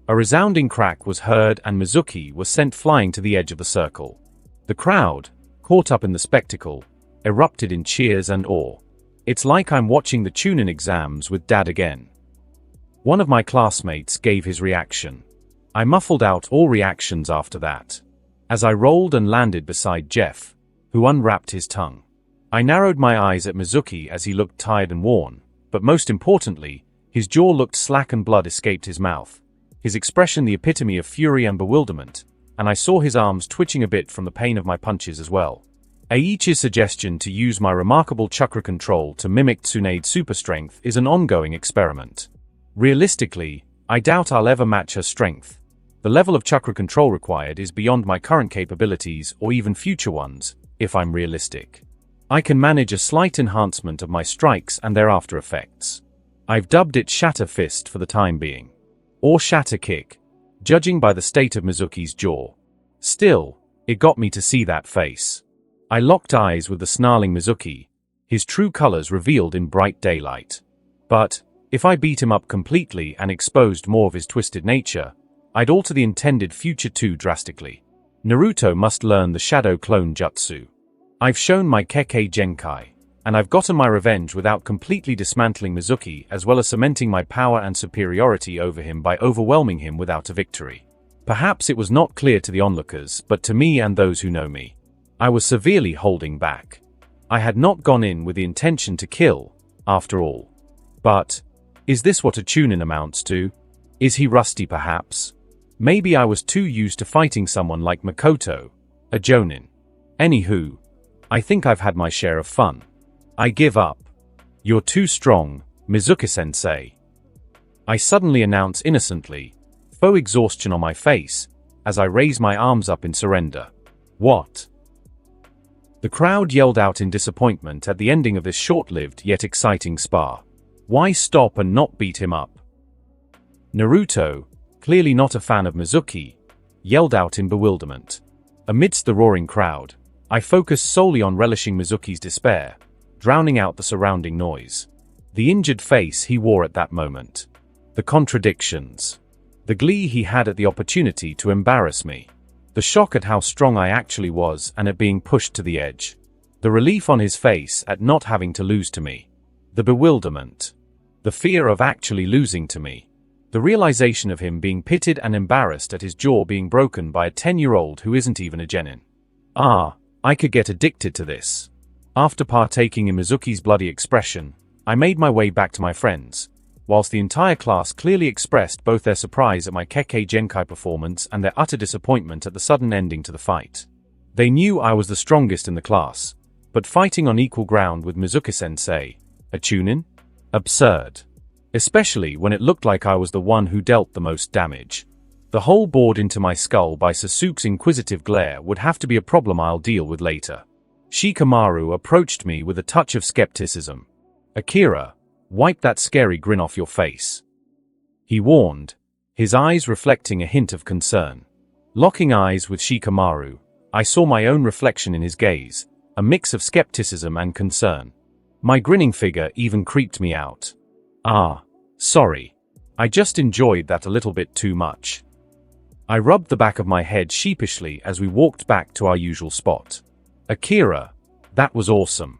A resounding crack was heard and Mizuki was sent flying to the edge of the circle. The crowd, caught up in the spectacle, erupted in cheers and awe. It's like I'm watching the Chunin exams with Dad again. One of my classmates gave his reaction. I muffled out all reactions after that, as I rolled and landed beside Jeff, who unwrapped his tongue. I narrowed my eyes at Mizuki as he looked tired and worn, but most importantly, his jaw looked slack and blood escaped his mouth, his expression the epitome of fury and bewilderment, and I saw his arms twitching a bit from the pain of my punches as well. Aichi's suggestion to use my remarkable chakra control to mimic Tsunade's super strength is an ongoing experiment. Realistically, I doubt I'll ever match her strength. The level of chakra control required is beyond my current capabilities or even future ones, if I'm realistic. I can manage a slight enhancement of my strikes and their after effects. I've dubbed it Shatter Fist for the time being. Or Shatter Kick, judging by the state of Mizuki's jaw. Still, it got me to see that face. I locked eyes with the snarling Mizuki, his true colors revealed in bright daylight. But, if I beat him up completely and exposed more of his twisted nature, I'd alter the intended future too drastically. Naruto must learn the Shadow Clone Jutsu. I've shown my Kekkei Genkai, and I've gotten my revenge without completely dismantling Mizuki as well as cementing my power and superiority over him by overwhelming him without a victory. Perhaps it was not clear to the onlookers, but to me and those who know me, I was severely holding back. I had not gone in with the intention to kill, after all. But, is this what a Chunin amounts to? Is he rusty perhaps? Maybe I was too used to fighting someone like Makoto, a Jonin. Anywho, I think I've had my share of fun. I give up. You're too strong, Mizuki-sensei. I suddenly announce innocently, faux exhaustion on my face, as I raise my arms up in surrender. What? The crowd yelled out in disappointment at the ending of this short-lived yet exciting spar. Why stop and not beat him up? Naruto, clearly not a fan of Mizuki, yelled out in bewilderment. Amidst the roaring crowd, I focused solely on relishing Mizuki's despair, drowning out the surrounding noise. The injured face he wore at that moment. The contradictions. The glee he had at the opportunity to embarrass me. The shock at how strong I actually was and at being pushed to the edge. The relief on his face at not having to lose to me. The bewilderment. The fear of actually losing to me. The realization of him being pitted and embarrassed at his jaw being broken by a 10-year-old who isn't even a genin. I could get addicted to this. After partaking in Mizuki's bloody expression, I made my way back to my friends, whilst the entire class clearly expressed both their surprise at my Kekkei Genkai performance and their utter disappointment at the sudden ending to the fight. They knew I was the strongest in the class, but fighting on equal ground with Mizuki-sensei, a Chunin? Absurd. Especially when it looked like I was the one who dealt the most damage. The hole bored into my skull by Sasuke's inquisitive glare would have to be a problem I'll deal with later. Shikamaru approached me with a touch of skepticism. Akira, wipe that scary grin off your face. He warned, his eyes reflecting a hint of concern. Locking eyes with Shikamaru, I saw my own reflection in his gaze, a mix of skepticism and concern. My grinning figure even creeped me out. Sorry. I just enjoyed that a little bit too much. I rubbed the back of my head sheepishly as we walked back to our usual spot. Akira, that was awesome.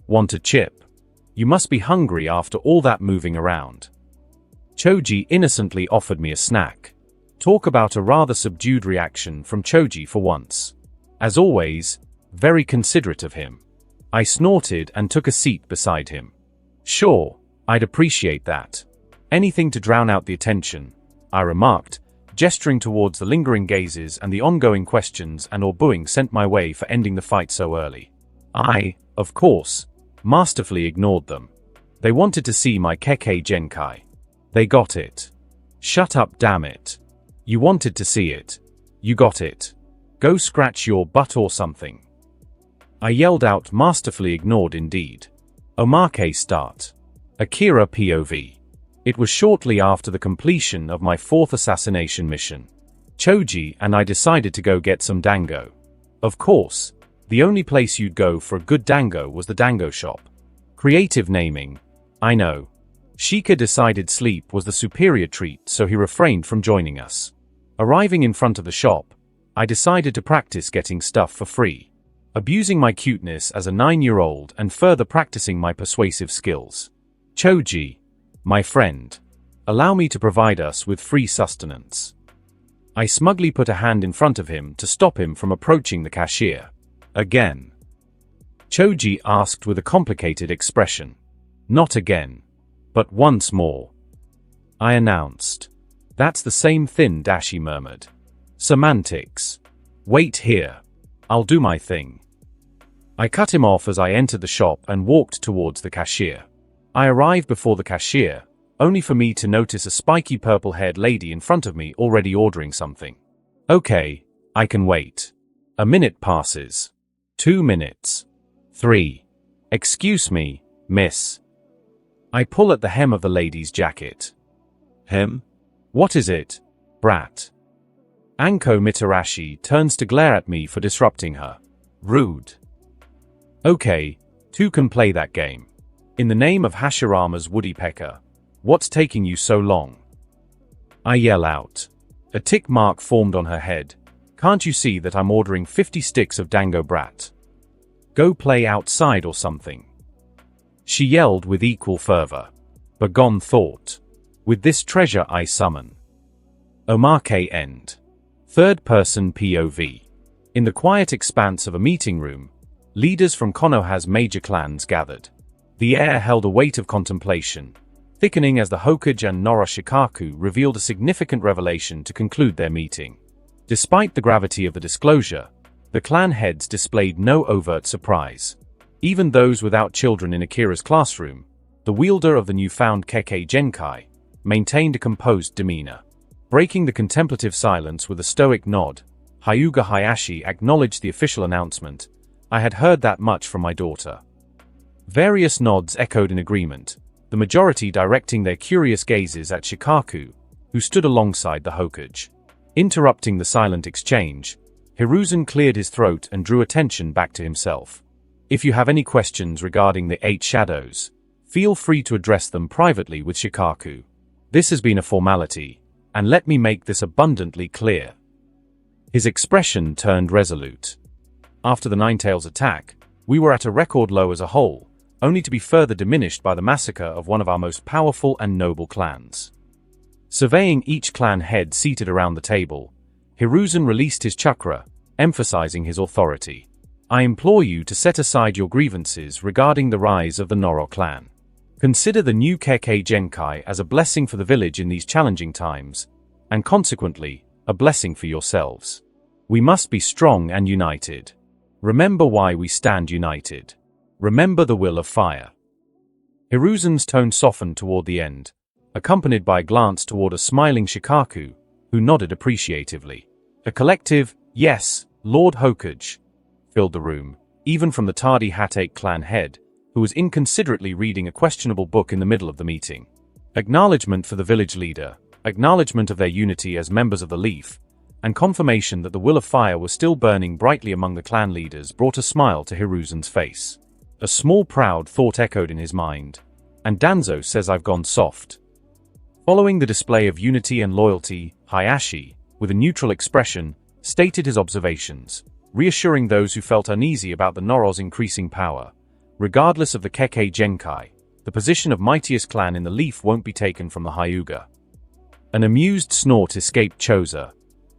Want a chip? You must be hungry after all that moving around. Choji innocently offered me a snack. Talk about a rather subdued reaction from Choji for once. As always, very considerate of him. I snorted and took a seat beside him. Sure, I'd appreciate that. Anything to drown out the attention, I remarked, gesturing towards the lingering gazes and the ongoing questions and or booing sent my way for ending the fight so early. I, of course, masterfully ignored them. They wanted to see my Kekkei Genkai. They got it. Shut up, damn it. You wanted to see it. You got it. Go scratch your butt or something. I yelled out, masterfully ignored indeed. Omake start. Akira POV. It was shortly after the completion of my 4th assassination mission. Choji and I decided to go get some dango. Of course, the only place you'd go for a good dango was the dango shop. Creative naming, I know. Shika decided sleep was the superior treat, so he refrained from joining us. Arriving in front of the shop, I decided to practice getting stuff for free, abusing my cuteness as a 9-year-old and further practicing my persuasive skills. Choji, my friend, allow me to provide us with free sustenance. I smugly put a hand in front of him to stop him from approaching the cashier. Again. Choji asked with a complicated expression. Not again. But once more. I announced. That's the same thing, he murmured. Semantics. Wait here. I'll do my thing. I cut him off as I entered the shop and walked towards the cashier. I arrived before the cashier, only for me to notice a spiky purple-haired lady in front of me already ordering something. Okay, I can wait. A minute passes. 2 minutes. 3. Excuse me, miss. I pull at the hem of the lady's jacket. Hem? What is it, brat? Anko Mitarashi turns to glare at me for disrupting her. Rude. Okay, 2 can play that game. In the name of Hashirama's woodpecker, what's taking you so long? I yell out. A tick mark formed on her head. Can't you see that I'm ordering 50 sticks of dango brat? Go play outside or something. She yelled with equal fervor. Begone thought. With this treasure I summon. Omake end. Third person POV. In the quiet expanse of a meeting room, leaders from Konoha's major clans gathered. The air held a weight of contemplation, thickening as the Hokage and Nora Shikaku revealed a significant revelation to conclude their meeting. Despite the gravity of the disclosure, the clan heads displayed no overt surprise. Even those without children in Akira's classroom, the wielder of the newfound Kekkei Genkai, maintained a composed demeanor. Breaking the contemplative silence with a stoic nod, Hyuga Hayashi acknowledged the official announcement. I had heard that much from my daughter. Various nods echoed in agreement, the majority directing their curious gazes at Shikaku, who stood alongside the Hokage. Interrupting the silent exchange, Hiruzen cleared his throat and drew attention back to himself. If you have any questions regarding the 8 shadows, feel free to address them privately with Shikaku. This has been a formality, and let me make this abundantly clear. His expression turned resolute. After the Ninetales attack, we were at a record low as a whole, only to be further diminished by the massacre of one of our most powerful and noble clans. Surveying each clan head seated around the table, Hiruzen released his chakra, emphasizing his authority. I implore you to set aside your grievances regarding the rise of the Noro clan. Consider the new Kekkei Genkai as a blessing for the village in these challenging times, and consequently, a blessing for yourselves. We must be strong and united. Remember why we stand united. Remember the will of fire. Hiruzen's tone softened toward the end, accompanied by a glance toward a smiling Shikaku, who nodded appreciatively. A collective, yes, Lord Hokage, filled the room, even from the tardy Hat-8 clan head, who was inconsiderately reading a questionable book in the middle of the meeting. Acknowledgement for the village leader, acknowledgement of their unity as members of the Leaf, and confirmation that the will of fire was still burning brightly among the clan leaders brought a smile to Hiruzen's face. A small proud thought echoed in his mind. And Danzo says I've gone soft. Following the display of unity and loyalty, Hayashi, with a neutral expression, stated his observations, reassuring those who felt uneasy about the Noro's increasing power. Regardless of the Kekkei Genkai, the position of mightiest clan in the Leaf won't be taken from the Hyuga. An amused snort escaped Choza,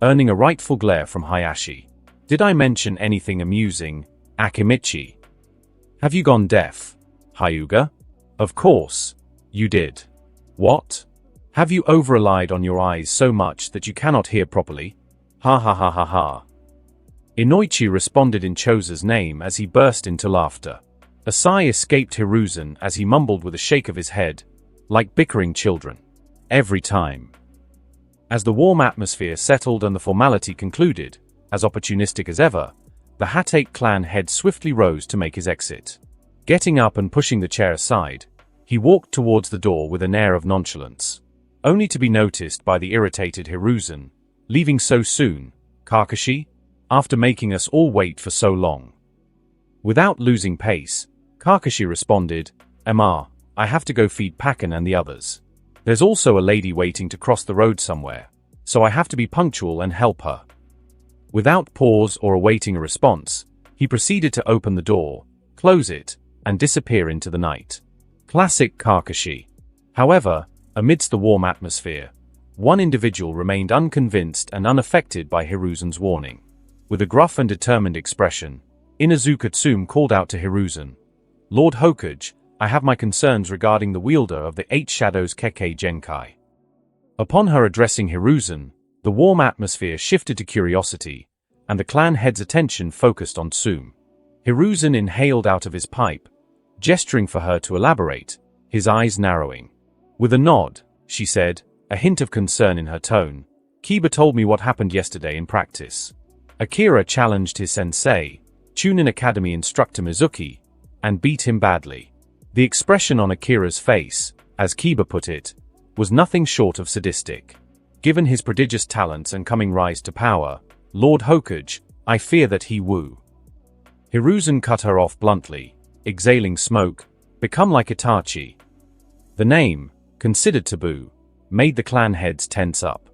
earning a rightful glare from Hayashi. Did I mention anything amusing, Akimichi? Have you gone deaf, Hyuga? Of course, you did. What? Have you over-relied on your eyes so much that you cannot hear properly? Ha ha ha ha ha. Inoichi responded in Choza's name as he burst into laughter. A sigh escaped Hiruzen as he mumbled with a shake of his head, like bickering children. Every time. As the warm atmosphere settled and the formality concluded, as opportunistic as ever, the Hat-8 clan head swiftly rose to make his exit. Getting up and pushing the chair aside, he walked towards the door with an air of nonchalance, only to be noticed by the irritated Hiruzen. Leaving so soon, Kakashi? After making us all wait for so long. Without losing pace, Kakashi responded, Emma, I have to go feed Packen and the others. There's also a lady waiting to cross the road somewhere, so I have to be punctual and help her." Without pause or awaiting a response, he proceeded to open the door, close it, and disappear into the night. Classic Kakashi. However, amidst the warm atmosphere, one individual remained unconvinced and unaffected by Hiruzen's warning. With a gruff and determined expression, Inuzuka Tsume called out to Hiruzen, "Lord Hokage, I have my concerns regarding the wielder of the Eight Shadows Kekkei Genkai." Upon her addressing Hiruzen, the warm atmosphere shifted to curiosity, and the clan head's attention focused on Tsume. Hiruzen inhaled out of his pipe, gesturing for her to elaborate, his eyes narrowing. With a nod, she said, a hint of concern in her tone, "Kiba told me what happened yesterday in practice. Akira challenged his sensei, Chunin Academy instructor Mizuki, and beat him badly." The expression on Akira's face, as Kiba put it, was nothing short of sadistic. "Given his prodigious talents and coming rise to power, Lord Hokage, I fear that he woo." Hiruzen cut her off bluntly, exhaling smoke, "Become like Itachi." The name, considered taboo, made the clan heads tense up.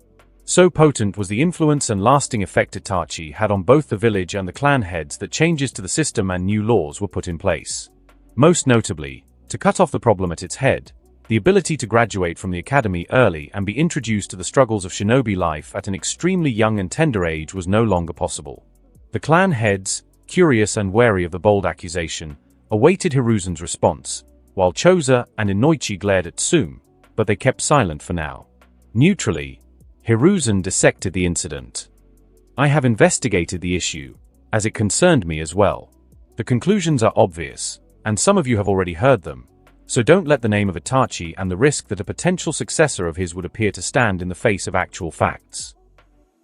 So potent was the influence and lasting effect Itachi had on both the village and the clan heads that changes to the system and new laws were put in place. Most notably, to cut off the problem at its head, the ability to graduate from the academy early and be introduced to the struggles of shinobi life at an extremely young and tender age was no longer possible. The clan heads, curious and wary of the bold accusation, awaited Hiruzen's response, while Choza and Inoichi glared at Tsume, but they kept silent for now. Neutrally, Hiruzen dissected the incident. "I have investigated the issue, as it concerned me as well. The conclusions are obvious, and some of you have already heard them, so don't let the name of Itachi and the risk that a potential successor of his would appear to stand in the face of actual facts."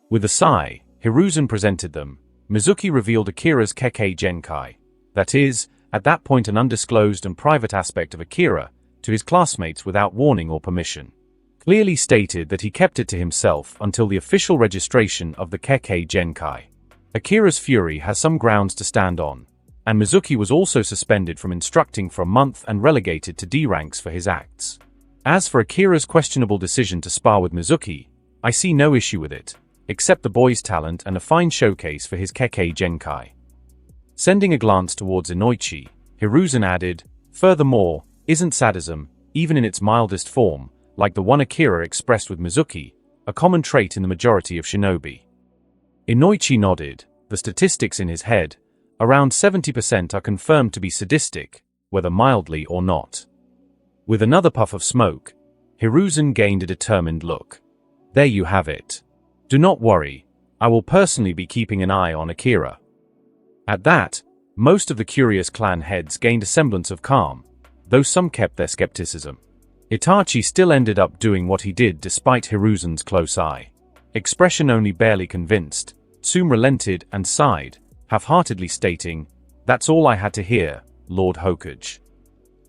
With a sigh, Hiruzen presented them. Mizuki revealed Akira's Kekkei Genkai, that is, at that point an undisclosed and private aspect of Akira, to his classmates without warning or permission. Clearly stated that he kept it to himself until the official registration of the Kekkei Genkai. Akira's fury has some grounds to stand on, and Mizuki was also suspended from instructing for a month and relegated to D ranks for his acts. As for Akira's questionable decision to spar with Mizuki, I see no issue with it, except the boy's talent and a fine showcase for his Kekkei Genkai. Sending a glance towards Inoichi, Hiruzen added, "Furthermore, isn't sadism, even in its mildest form, like the one Akira expressed with Mizuki, a common trait in the majority of shinobi?" Inoichi nodded, the statistics in his head, around 70% are confirmed to be sadistic, whether mildly or not. With another puff of smoke, Hiruzen gained a determined look. "There you have it. Do not worry, I will personally be keeping an eye on Akira." At that, most of the curious clan heads gained a semblance of calm, though some kept their skepticism. Itachi still ended up doing what he did despite Hiruzen's close eye. Expression only barely convinced, Tsume relented and sighed, half-heartedly stating, "That's all I had to hear, Lord Hokage."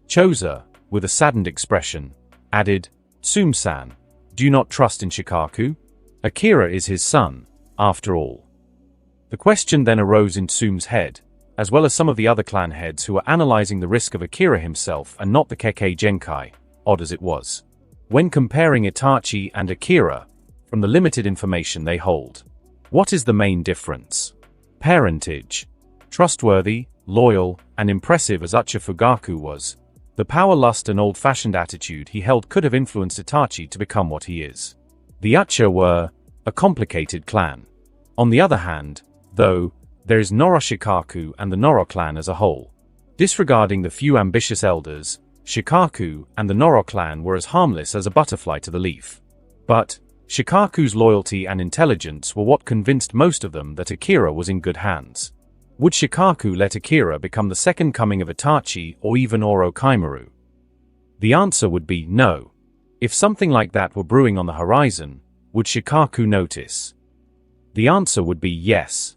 Choza, with a saddened expression, added, "Tsume-san, do you not trust in Shikaku? Akira is his son, after all." The question then arose in Tsume's head, as well as some of the other clan heads who were analyzing the risk of Akira himself and not the Kekkei Genkai, odd as it was. When comparing Itachi and Akira, from the limited information they hold, what is the main difference? Parentage. Trustworthy, loyal, and impressive as Uchiha Fugaku was, the power lust and old-fashioned attitude he held could have influenced Itachi to become what he is. The Uchiha were a complicated clan. On the other hand, though, there is Nora Shikaku and the Nora clan as a whole. Disregarding the few ambitious elders, Shikaku and the Nora clan were as harmless as a butterfly to the leaf. But Shikaku's loyalty and intelligence were what convinced most of them that Akira was in good hands. Would Shikaku let Akira become the second coming of Itachi or even Orochimaru? The answer would be no. If something like that were brewing on the horizon, would Shikaku notice? The answer would be yes.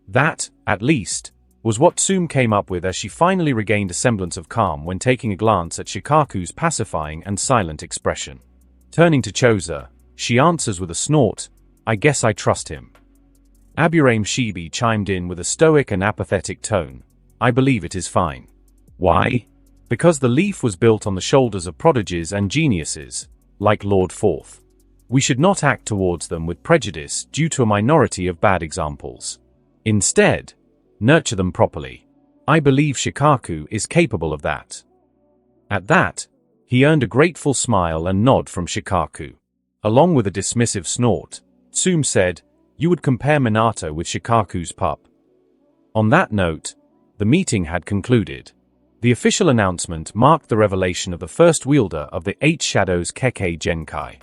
That, at least, was what Tsume came up with as she finally regained a semblance of calm when taking a glance at Shikaku's pacifying and silent expression. Turning to Choza, she answers with a snort, "I guess I trust him." Aburame Shibi chimed in with a stoic and apathetic tone, "I believe it is fine." "Why?" Because the leaf was built on the shoulders of prodigies and geniuses, like Lord Forth. We should not act towards them with prejudice due to a minority of bad examples. Instead, nurture them properly. I believe Shikaku is capable of that. At that, he earned a grateful smile and nod from Shikaku. Along with a dismissive snort, Tsume said, "You would compare Minato with Shikaku's pup." On that note, the meeting had concluded. The official announcement marked the revelation of the first wielder of the Eight Shadows Kekkei Genkai,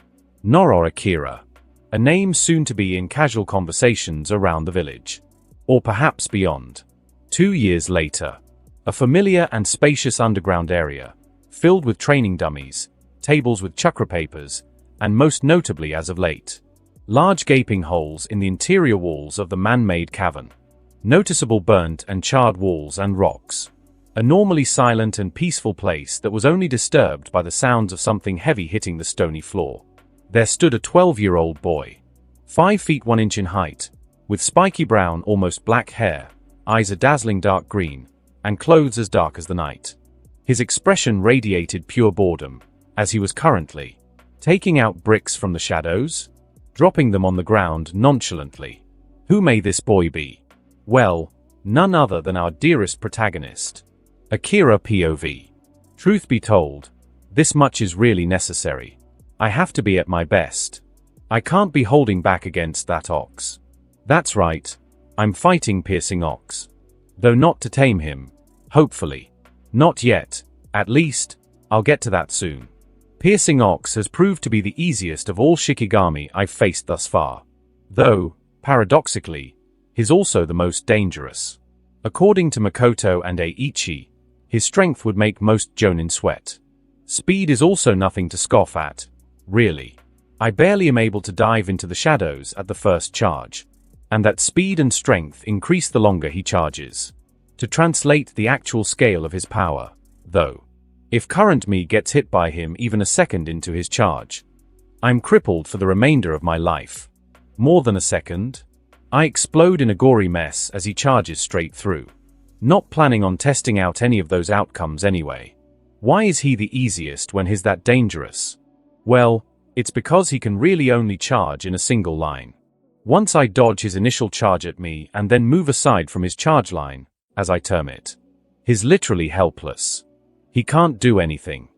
Noro Akira, a name soon to be in casual conversations around the village. Or perhaps beyond. 2 years later, a familiar and spacious underground area, filled with training dummies, tables with chakra papers, and most notably as of late, large gaping holes in the interior walls of the man-made cavern. Noticeable burnt and charred walls and rocks. A normally silent and peaceful place that was only disturbed by the sounds of something heavy hitting the stony floor. There stood a 12-year-old boy, 5 feet 1 inch in height, with spiky brown, almost black hair, eyes a dazzling dark green, and clothes as dark as the night. His expression radiated pure boredom, as he was currently taking out bricks from the shadows, dropping them on the ground nonchalantly. Who may this boy be? Well, none other than our dearest protagonist, Akira POV. Truth be told, this much is really necessary. I have to be at my best. I can't be holding back against that ox. That's right, I'm fighting Piercing Ox. Though not to tame him, hopefully. Not yet, at least, I'll get to that soon. Piercing Ox has proved to be the easiest of all Shikigami I've faced thus far. Though, paradoxically, he's also the most dangerous. According to Makoto and Eiichi, his strength would make most jonin sweat. Speed is also nothing to scoff at, really. I barely am able to dive into the shadows at the first charge, and that speed and strength increase the longer he charges. To translate the actual scale of his power, though, if current me gets hit by him even a second into his charge, I'm crippled for the remainder of my life. More than a second? I explode in a gory mess as he charges straight through. Not planning on testing out any of those outcomes anyway. Why is he the easiest when he's that dangerous? Well, it's because he can really only charge in a single line. Once I dodge his initial charge at me and then move aside from his charge line, as I term it, he's literally helpless. He can't do anything.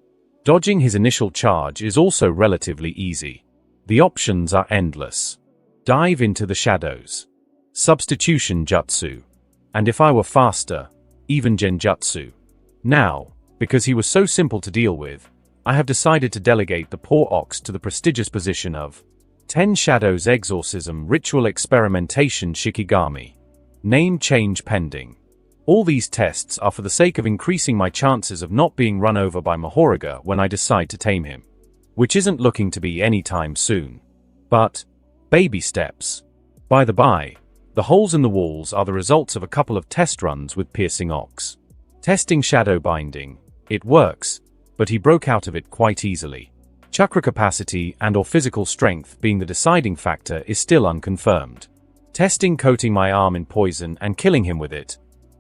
Dodging his initial charge is also relatively easy. The options are endless. Dive into the shadows. Substitution jutsu. And if I were faster, even genjutsu. Now, because he was so simple to deal with, I have decided to delegate the poor ox to the prestigious position of 10 Shadows Exorcism Ritual Experimentation Shikigami. Name change pending. All these tests are for the sake of increasing my chances of not being run over by Mahoraga when I decide to tame him. Which isn't looking to be anytime soon. But, baby steps. By the by, the holes in the walls are the results of a couple of test runs with Piercing Ox. Testing shadow binding, it works, but he broke out of it quite easily. Chakra capacity and/or physical strength being the deciding factor is still unconfirmed. Testing coating my arm in poison and killing him with it.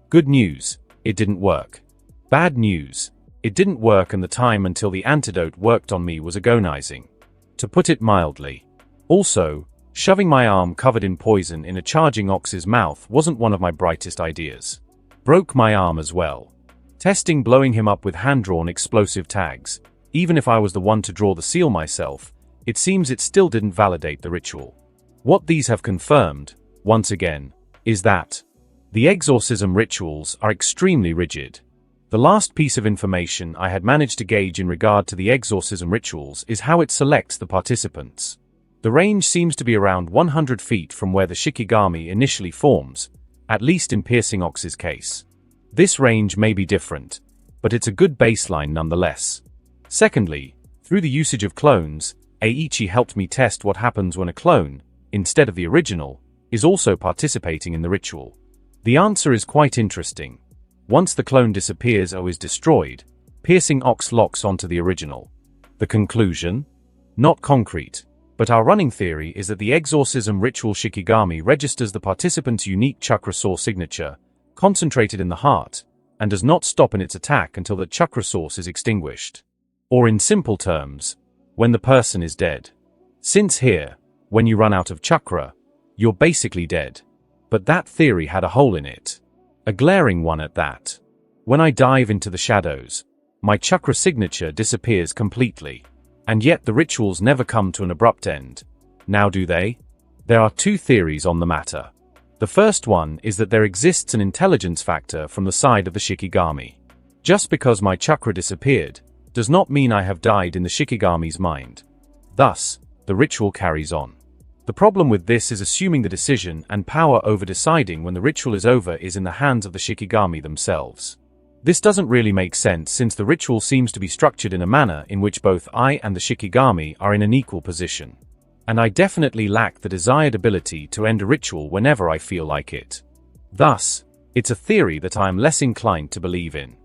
Good news, it didn't work. Bad news, it didn't work, and the time until the antidote worked on me was agonizing, to put it mildly. Also, shoving my arm covered in poison in a charging ox's mouth wasn't one of my brightest ideas. Broke my arm as well. Testing blowing him up with hand-drawn explosive tags. Even if I was the one to draw the seal myself, it seems it still didn't validate the ritual. What these have confirmed, once again, is that the exorcism rituals are extremely rigid. The last piece of information I had managed to gauge in regard to the exorcism rituals is how it selects the participants. The range seems to be around 100 feet from where the Shikigami initially forms, at least in Piercing Ox's case. This range may be different, but it's a good baseline nonetheless. Secondly, through the usage of clones, Eiichi helped me test what happens when a clone, instead of the original, is also participating in the ritual. The answer is quite interesting. Once the clone disappears or is destroyed, Piercing Ox locks onto the original. The conclusion? Not concrete, but our running theory is that the exorcism ritual Shikigami registers the participant's unique chakra source signature, concentrated in the heart, and does not stop in its attack until the chakra source is extinguished. Or in simple terms, when the person is dead. Since here, when you run out of chakra, you're basically dead. But that theory had a hole in it. A glaring one at that. When I dive into the shadows, my chakra signature disappears completely. And yet the rituals never come to an abrupt end. Now do they? There are two theories on the matter. The first one is that there exists an intelligence factor from the side of the Shikigami. Just because my chakra disappeared, does not mean I have died in the Shikigami's mind. Thus, the ritual carries on. The problem with this is assuming the decision and power over deciding when the ritual is over is in the hands of the Shikigami themselves. This doesn't really make sense since the ritual seems to be structured in a manner in which both I and the Shikigami are in an equal position. And I definitely lack the desired ability to end a ritual whenever I feel like it. Thus, it's a theory that I am less inclined to believe in.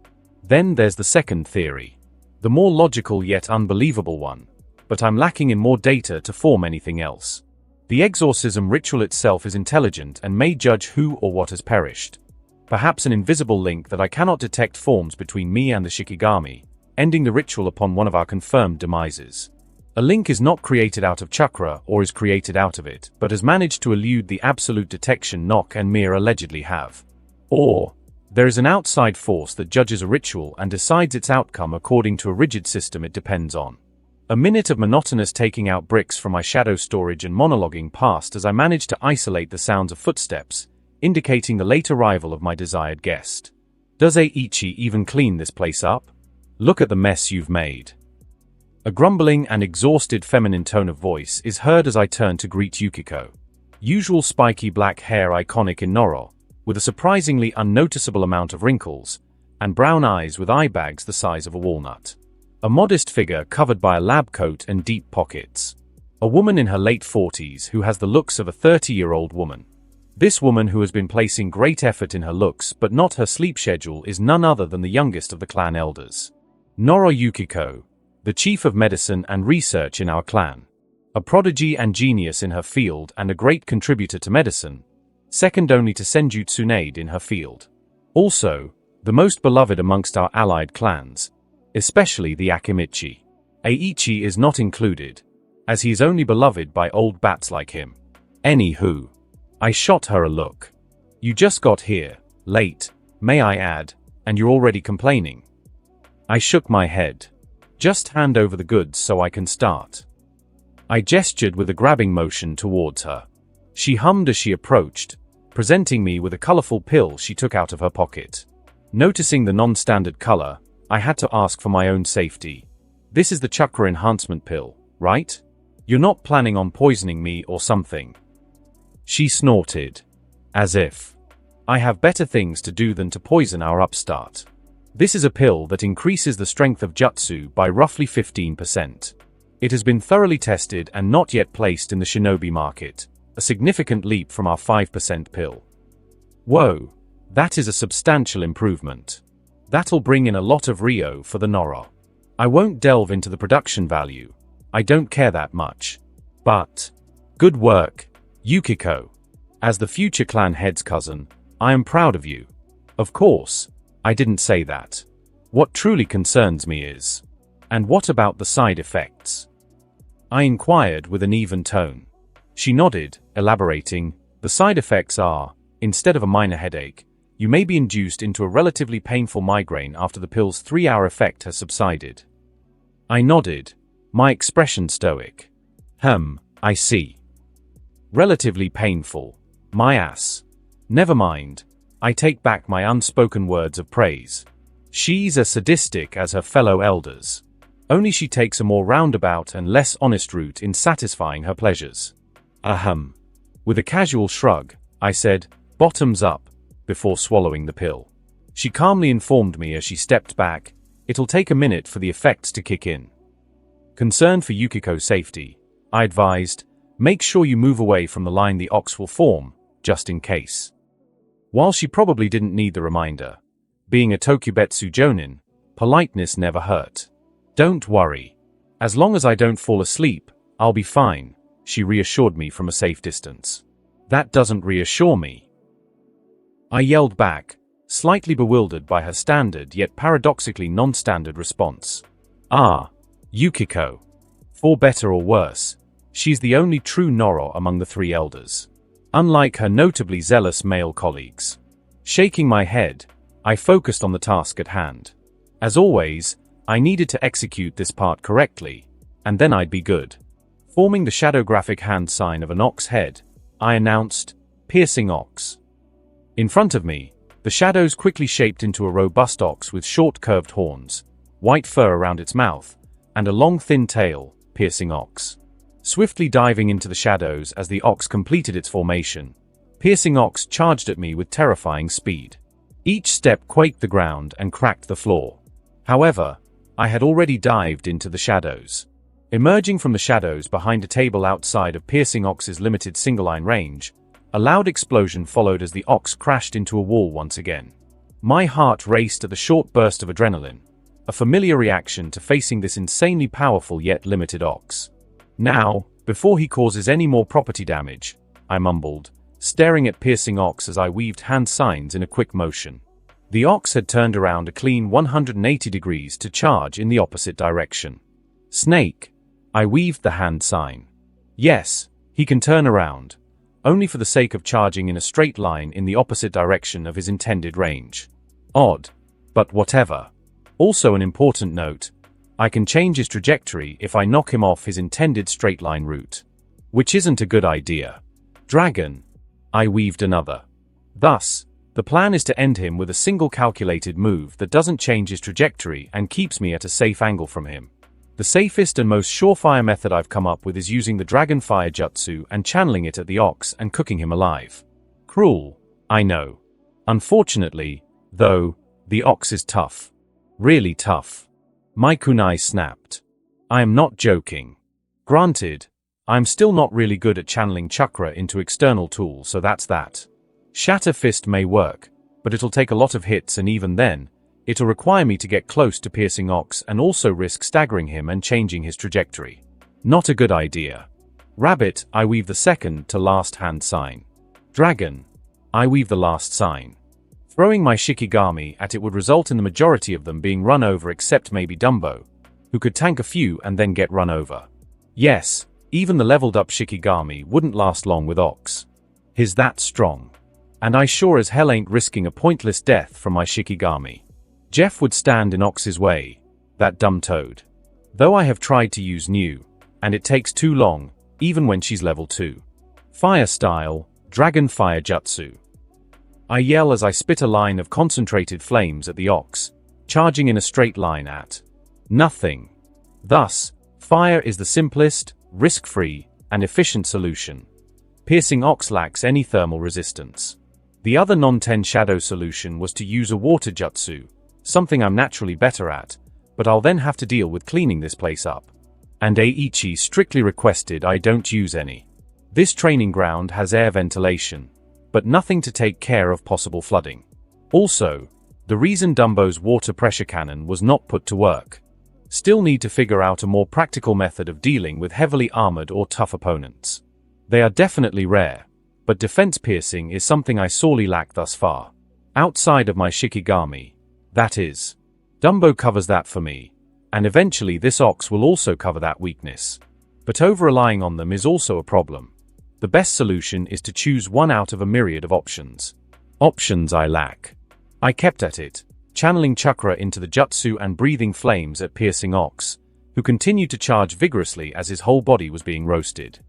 Then there's the second theory. The more logical yet unbelievable one, but I'm lacking in more data to form anything else. The exorcism ritual itself is intelligent and may judge who or what has perished. Perhaps an invisible link that I cannot detect forms between me and the Shikigami, ending the ritual upon one of our confirmed demises. A link is not created out of chakra or is created out of it, but has managed to elude the absolute detection Nock and Mir allegedly have. Or, there is an outside force that judges a ritual and decides its outcome according to a rigid system it depends on. A minute of monotonous taking out bricks from my shadow storage and monologuing passed as I managed to isolate the sounds of footsteps, indicating the late arrival of my desired guest. Does Eiichi even clean this place up? Look at the mess you've made. A grumbling and exhausted feminine tone of voice is heard as I turn to greet Yukiko. Usual spiky black hair iconic in Noro, with a surprisingly unnoticeable amount of wrinkles, and brown eyes with eye bags the size of a walnut. A modest figure covered by a lab coat and deep pockets. A woman in her late 40s who has the looks of a 30-year-old woman. This woman who has been placing great effort in her looks but not her sleep schedule is none other than the youngest of the clan elders. Noro Yukiko, the chief of medicine and research in our clan. A prodigy and genius in her field and a great contributor to medicine, second only to Senju Tsunade in her field. Also, the most beloved amongst our allied clans, especially the Akimichi. Eiichi is not included, as he is only beloved by old bats like him. Anywho. I shot her a look. You just got here, late, may I add, and you're already complaining. I shook my head. Just hand over the goods so I can start. I gestured with a grabbing motion towards her. She hummed as she approached, presenting me with a colorful pill she took out of her pocket. Noticing the non-standard color, I had to ask for my own safety. This is the chakra enhancement pill, right? You're not planning on poisoning me or something? She snorted. As if. I have better things to do than to poison our upstart. This is a pill that increases the strength of jutsu by roughly 15%. It has been thoroughly tested and not yet placed in the shinobi market, a significant leap from our 5% pill. Whoa, that is a substantial improvement. That'll bring in a lot of Ryo for the Noro. I won't delve into the production value. I don't care that much. But, good work, Yukiko. As the future clan head's cousin, I am proud of you. Of course, I didn't say that. What truly concerns me is, and what about the side effects? I inquired with an even tone. She nodded, elaborating, the side effects are, instead of a minor headache, you may be induced into a relatively painful migraine after the pill's 3-hour effect has subsided. I nodded, my expression stoic. I see. Relatively painful. My ass. Never mind. I take back my unspoken words of praise. She's as sadistic as her fellow elders. Only she takes a more roundabout and less honest route in satisfying her pleasures. With a casual shrug, I said, bottoms up, before swallowing the pill. She calmly informed me as she stepped back, it'll take a minute for the effects to kick in. Concerned for Yukiko's safety, I advised, make sure you move away from the line the ox will form, just in case. While she probably didn't need the reminder, being a Tokubetsu Jonin, politeness never hurt. Don't worry. As long as I don't fall asleep, I'll be fine, she reassured me from a safe distance. That doesn't reassure me. I yelled back, slightly bewildered by her standard yet paradoxically non-standard response. "Ah, Yukiko. For better or worse, she's the only true Noro among the three elders, unlike her notably zealous male colleagues." Shaking my head, I focused on the task at hand. As always, I needed to execute this part correctly, and then I'd be good. Forming the shadowgraphic hand sign of an ox head, I announced, "Piercing ox." In front of me, the shadows quickly shaped into a robust ox with short curved horns, white fur around its mouth, and a long thin tail, piercing ox. Swiftly diving into the shadows as the ox completed its formation, piercing ox charged at me with terrifying speed. Each step quaked the ground and cracked the floor. However, I had already dived into the shadows. Emerging from the shadows behind a table outside of piercing ox's limited single-line range, a loud explosion followed as the ox crashed into a wall once again. My heart raced at the short burst of adrenaline, a familiar reaction to facing this insanely powerful yet limited ox. "Now, before he causes any more property damage," I mumbled, staring at piercing ox as I weaved hand signs in a quick motion. The ox had turned around a clean 180 degrees to charge in the opposite direction. "Snake," I weaved the hand sign. "Yes, he can turn around, only for the sake of charging in a straight line in the opposite direction of his intended range. Odd, but whatever. Also an important note, I can change his trajectory if I knock him off his intended straight line route. Which isn't a good idea. Dragon," I weaved another. "Thus, the plan is to end him with a single calculated move that doesn't change his trajectory and keeps me at a safe angle from him. The safest and most surefire method I've come up with is using the Dragon Fire Jutsu and channeling it at the ox and cooking him alive. Cruel, I know. Unfortunately, though, the ox is tough. Really tough." My kunai snapped. I am not joking. Granted, I'm still not really good at channeling chakra into external tools, so that's that. Shatter Fist may work, but it'll take a lot of hits, and even then, it'll require me to get close to piercing ox and also risk staggering him and changing his trajectory. Not a good idea. Rabbit, I weave the second to last hand sign. Dragon, I weave the last sign. Throwing my Shikigami at it would result in the majority of them being run over except maybe Dumbo, who could tank a few and then get run over. Yes, even the leveled up Shikigami wouldn't last long with ox. He's that strong. And I sure as hell ain't risking a pointless death from my Shikigami. Jeff would stand in ox's way, that dumb toad. Though I have tried to use new, and it takes too long, even when she's level 2. Fire style, Dragon Fire Jutsu. I yell as I spit a line of concentrated flames at the ox, charging in a straight line at nothing. Thus, fire is the simplest, risk-free, and efficient solution. Piercing ox lacks any thermal resistance. The other non-10 shadow solution was to use a water jutsu, something I'm naturally better at, but I'll then have to deal with cleaning this place up. And Eiichi strictly requested I don't use any. This training ground has air ventilation, but nothing to take care of possible flooding. Also, the reason Dumbo's water pressure cannon was not put to work. Still need to figure out a more practical method of dealing with heavily armored or tough opponents. They are definitely rare, but defense piercing is something I sorely lack thus far. Outside of my Shikigami, that is. Dumbo covers that for me, and eventually this ox will also cover that weakness. But over-relying on them is also a problem. The best solution is to choose one out of a myriad of options. Options I lack. I kept at it, channeling chakra into the jutsu and breathing flames at piercing ox, who continued to charge vigorously as his whole body was being roasted.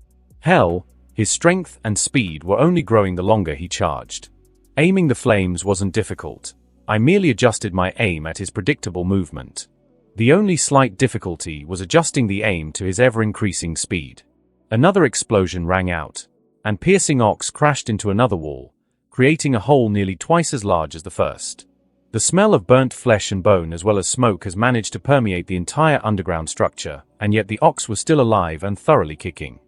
Hell, his strength and speed were only growing the longer he charged. Aiming the flames wasn't difficult. I merely adjusted my aim at his predictable movement. The only slight difficulty was adjusting the aim to his ever-increasing speed. Another explosion rang out, and piercing ox crashed into another wall, creating a hole nearly twice as large as the first. The smell of burnt flesh and bone as well as smoke has managed to permeate the entire underground structure, and yet the ox was still alive and thoroughly kicking.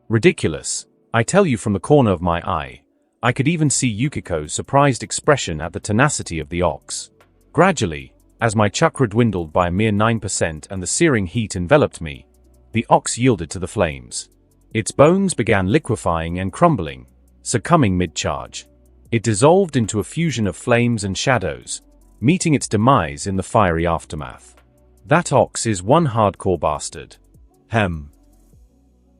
Ridiculous. I tell you, from the corner of my eye, I could even see Yukiko's surprised expression at the tenacity of the ox. Gradually, as my chakra dwindled by a mere 9% and the searing heat enveloped me, the ox yielded to the flames. Its bones began liquefying and crumbling, succumbing mid-charge. It dissolved into a fusion of flames and shadows, meeting its demise in the fiery aftermath. That ox is one hardcore bastard. Hem.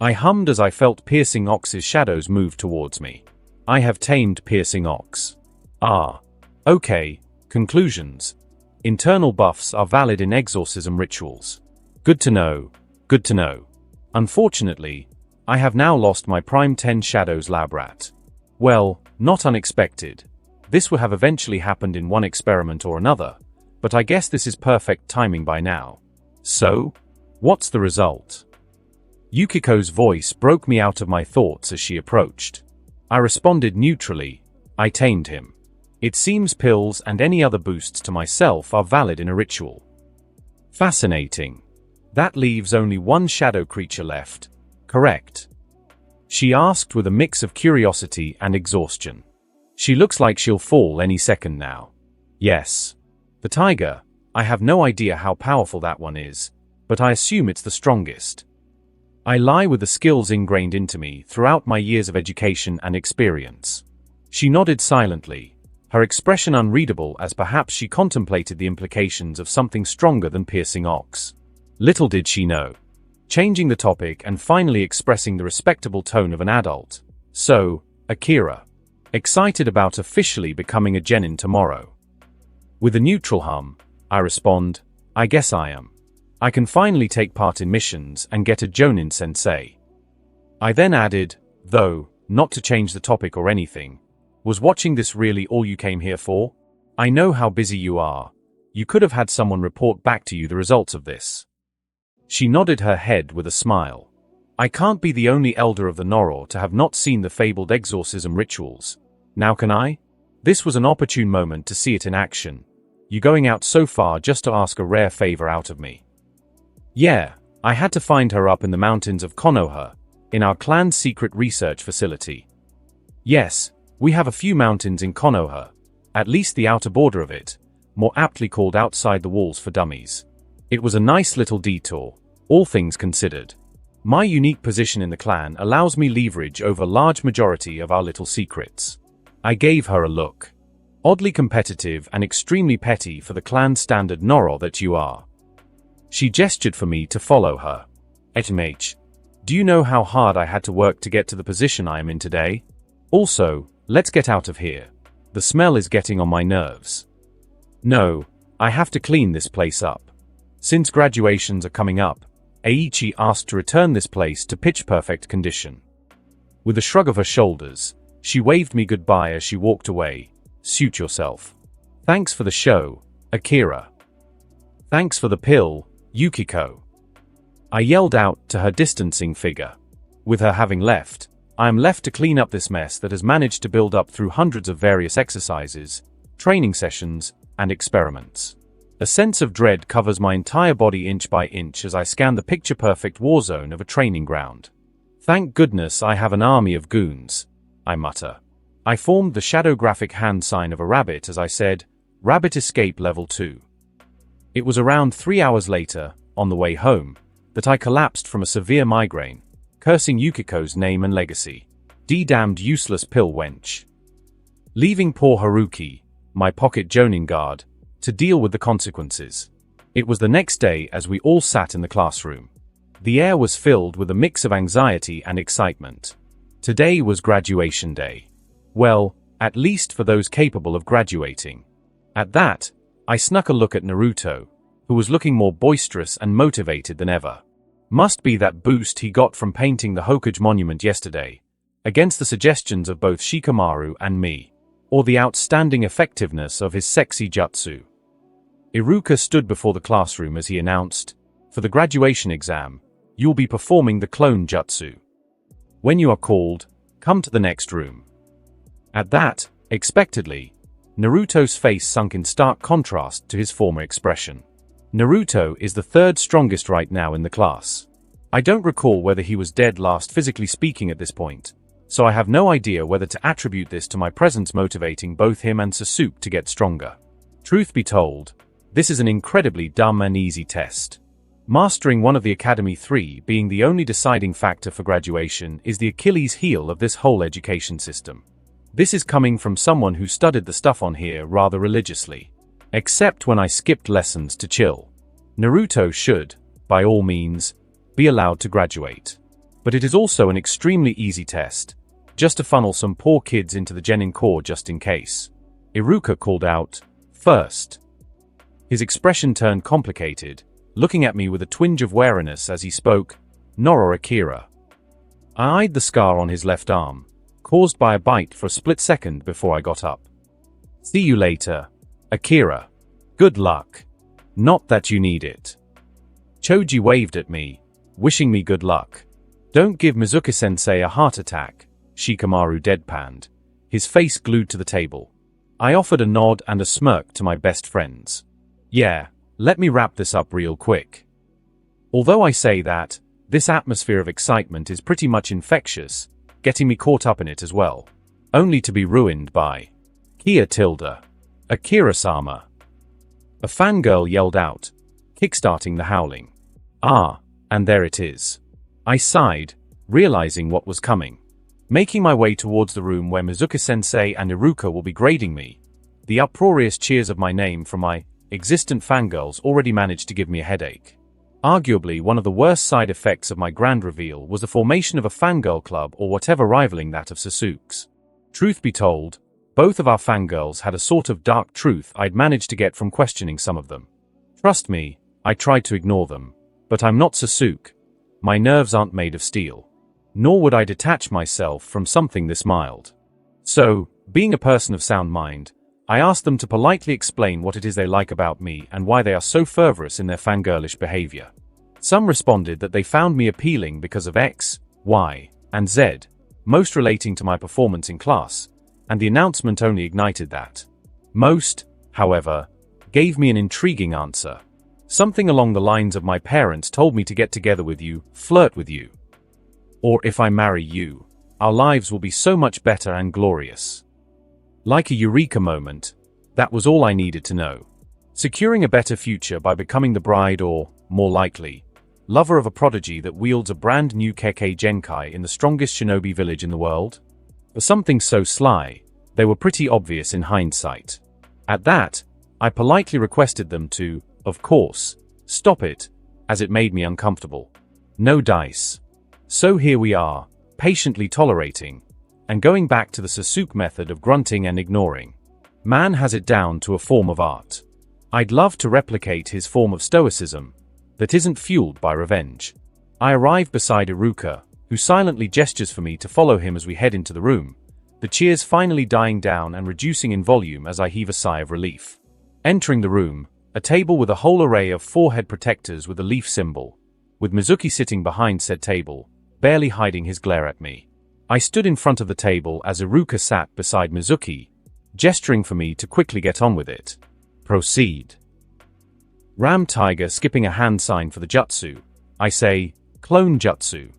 I hummed as I felt Piercing Ox's shadows move towards me. I have tamed Piercing Ox. Ah. Okay. Conclusions. Internal buffs are valid in exorcism rituals. Good to know. Good to know. Unfortunately, I have now lost my Prime 10 Shadows lab rat. Well, not unexpected. This would have eventually happened in one experiment or another, but I guess this is perfect timing by now. So, what's the result? Yukiko's voice broke me out of my thoughts as she approached. I responded neutrally. I tamed him. It seems pills and any other boosts to myself are valid in a ritual. Fascinating. That leaves only one shadow creature left, correct? She asked with a mix of curiosity and exhaustion. She looks like she'll fall any second now. Yes. The tiger. I have no idea how powerful that one is, but I assume it's the strongest. I lie with the skills ingrained into me throughout my years of education and experience. She nodded silently, her expression unreadable as perhaps she contemplated the implications of something stronger than Piercing Ox. Little did she know. Changing the topic and finally expressing the respectable tone of an adult. So, Akira. Excited about officially becoming a genin tomorrow. With a neutral hum, I respond, I guess I am. I can finally take part in missions and get a Jonin sensei. I then added, though, not to change the topic or anything, was watching this really all you came here for? I know how busy you are. You could have had someone report back to you the results of this. She nodded her head with a smile. I can't be the only elder of the Noro to have not seen the fabled exorcism rituals. Now can I? This was an opportune moment to see it in action. You going out so far just to ask a rare favor out of me? Yeah, I had to find her up in the mountains of Konoha, in our clan's secret research facility. Yes, we have a few mountains in Konoha, at least the outer border of it, more aptly called outside the walls for dummies. It was a nice little detour, all things considered. My unique position in the clan allows me leverage over a large majority of our little secrets. I gave her a look. Oddly competitive and extremely petty for the clan standard Noro that you are. She gestured for me to follow her. HMH, do you know how hard I had to work to get to the position I am in today? Also, let's get out of here. The smell is getting on my nerves. No, I have to clean this place up. Since graduations are coming up, Eiichi asked to return this place to pitch-perfect condition. With a shrug of her shoulders, she waved me goodbye as she walked away. Suit yourself. Thanks for the show, Akira. Thanks for the pill, Yukiko. I yelled out to her distancing figure. With her having left, I am left to clean up this mess that has managed to build up through hundreds of various exercises, training sessions, and experiments. A sense of dread covers my entire body inch by inch as I scan the picture-perfect war zone of a training ground. Thank goodness I have an army of goons, I mutter. I formed the shadow graphic hand sign of a rabbit as I said, Rabbit Escape Level 2. It was around 3 hours later, on the way home, that I collapsed from a severe migraine, cursing Yukiko's name and legacy. D-damned useless pill wench. Leaving poor Haruki, my pocket Jonin guard, to deal with the consequences. It was the next day as we all sat in the classroom. The air was filled with a mix of anxiety and excitement. Today was graduation day. Well, at least for those capable of graduating. At that, I snuck a look at Naruto, who was looking more boisterous and motivated than ever. Must be that boost he got from painting the Hokage monument yesterday, against the suggestions of both Shikamaru and me, or the outstanding effectiveness of his sexy jutsu. Iruka stood before the classroom as he announced, for the graduation exam, you'll be performing the clone jutsu. When you are called, come to the next room. At that, expectedly, Naruto's face sunk in stark contrast to his former expression. Naruto is the third strongest right now in the class. I don't recall whether he was dead last physically speaking at this point, so I have no idea whether to attribute this to my presence motivating both him and Sasuke to get stronger. Truth be told, this is an incredibly dumb and easy test. Mastering one of the Academy 3 being the only deciding factor for graduation is the Achilles heel of this whole education system. This is coming from someone who studied the stuff on here rather religiously. Except when I skipped lessons to chill. Naruto should, by all means, be allowed to graduate. But it is also an extremely easy test, just to funnel some poor kids into the Genin Corps just in case. Iruka called out, "First." His expression turned complicated, looking at me with a twinge of wariness as he spoke, "Noro Akira." I eyed the scar on his left arm, caused by a bite for a split second before I got up. "See you later, Akira. Good luck. Not that you need it." Choji waved at me, wishing me good luck. "Don't give Mizuki-sensei a heart attack," Shikamaru deadpanned, his face glued to the table. I offered a nod and a smirk to my best friends. "Yeah, let me wrap this up real quick." Although I say that, this atmosphere of excitement is pretty much infectious, getting me caught up in it as well. Only to be ruined by Kia tilde. Akira-sama. A fangirl yelled out, kickstarting the howling. Ah, and there it is. I sighed, realizing what was coming. Making my way towards the room where Mizuki-sensei and Iruka will be grading me, the uproarious cheers of my name from my existent fangirls already managed to give me a headache. Arguably, one of the worst side effects of my grand reveal was the formation of a fangirl club or whatever rivaling that of Sasuke's. Truth be told, both of our fangirls had a sort of dark truth I'd managed to get from questioning some of them. Trust me, I tried to ignore them, but I'm not Sasuke. My nerves aren't made of steel. Nor would I detach myself from something this mild. So, being a person of sound mind, I asked them to politely explain what it is they like about me and why they are so fervorous in their fangirlish behavior. Some responded that they found me appealing because of X, Y, and Z, most relating to my performance in class, and the announcement only ignited that. Most, however, gave me an intriguing answer. Something along the lines of my parents told me to get together with you, flirt with you. Or if I marry you, our lives will be so much better and glorious. Like a eureka moment, that was all I needed to know. Securing a better future by becoming the bride or, more likely, lover of a prodigy that wields a brand new Kekkei Genkai in the strongest shinobi village in the world? For something so sly, they were pretty obvious in hindsight. At that, I politely requested them to, of course, stop it, as it made me uncomfortable. No dice. So here we are, patiently tolerating, and going back to the Sasuke method of grunting and ignoring. Man has it down to a form of art. I'd love to replicate his form of stoicism, that isn't fueled by revenge. I arrive beside Iruka, who silently gestures for me to follow him as we head into the room, the cheers finally dying down and reducing in volume as I heave a sigh of relief. Entering the room, a table with a whole array of forehead protectors with a leaf symbol, with Mizuki sitting behind said table, barely hiding his glare at me. I stood in front of the table as Iruka sat beside Mizuki, gesturing for me to quickly get on with it. Proceed. Ram Tiger skipping a hand sign for the jutsu. I say, clone jutsu.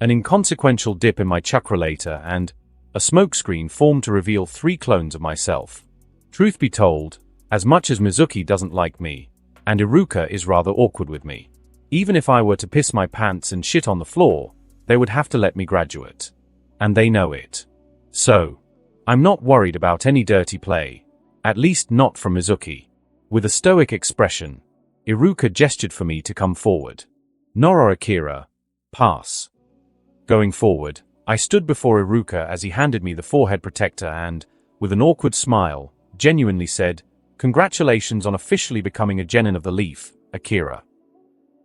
An inconsequential dip in my chakralator and a smokescreen formed to reveal 3 clones of myself. Truth be told, as much as Mizuki doesn't like me, and Iruka is rather awkward with me, even if I were to piss my pants and shit on the floor, they would have to let me graduate. And they know it. So, I'm not worried about any dirty play, at least not from Mizuki. With a stoic expression, Iruka gestured for me to come forward. Noro Akira, pass. Going forward, I stood before Iruka as he handed me the forehead protector and, with an awkward smile, genuinely said, "Congratulations on officially becoming a genin of the leaf, Akira."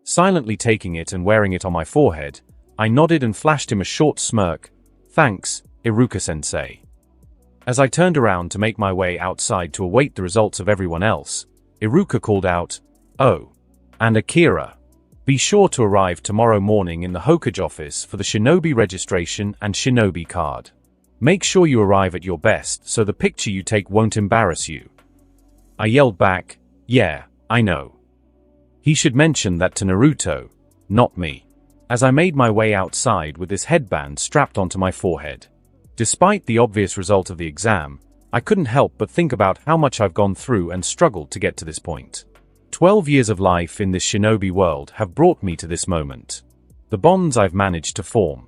Silently taking it and wearing it on my forehead, I nodded and flashed him a short smirk. "Thanks, Iruka-sensei." As I turned around to make my way outside to await the results of everyone else, Iruka called out, "Oh, and Akira. Be sure to arrive tomorrow morning in the Hokage office for the shinobi registration and shinobi card. Make sure you arrive at your best so the picture you take won't embarrass you." I yelled back, "Yeah, I know." He should mention that to Naruto, not me. As I made my way outside with this headband strapped onto my forehead. Despite the obvious result of the exam, I couldn't help but think about how much I've gone through and struggled to get to this point. 12 years of life in this shinobi world have brought me to this moment. The bonds I've managed to form.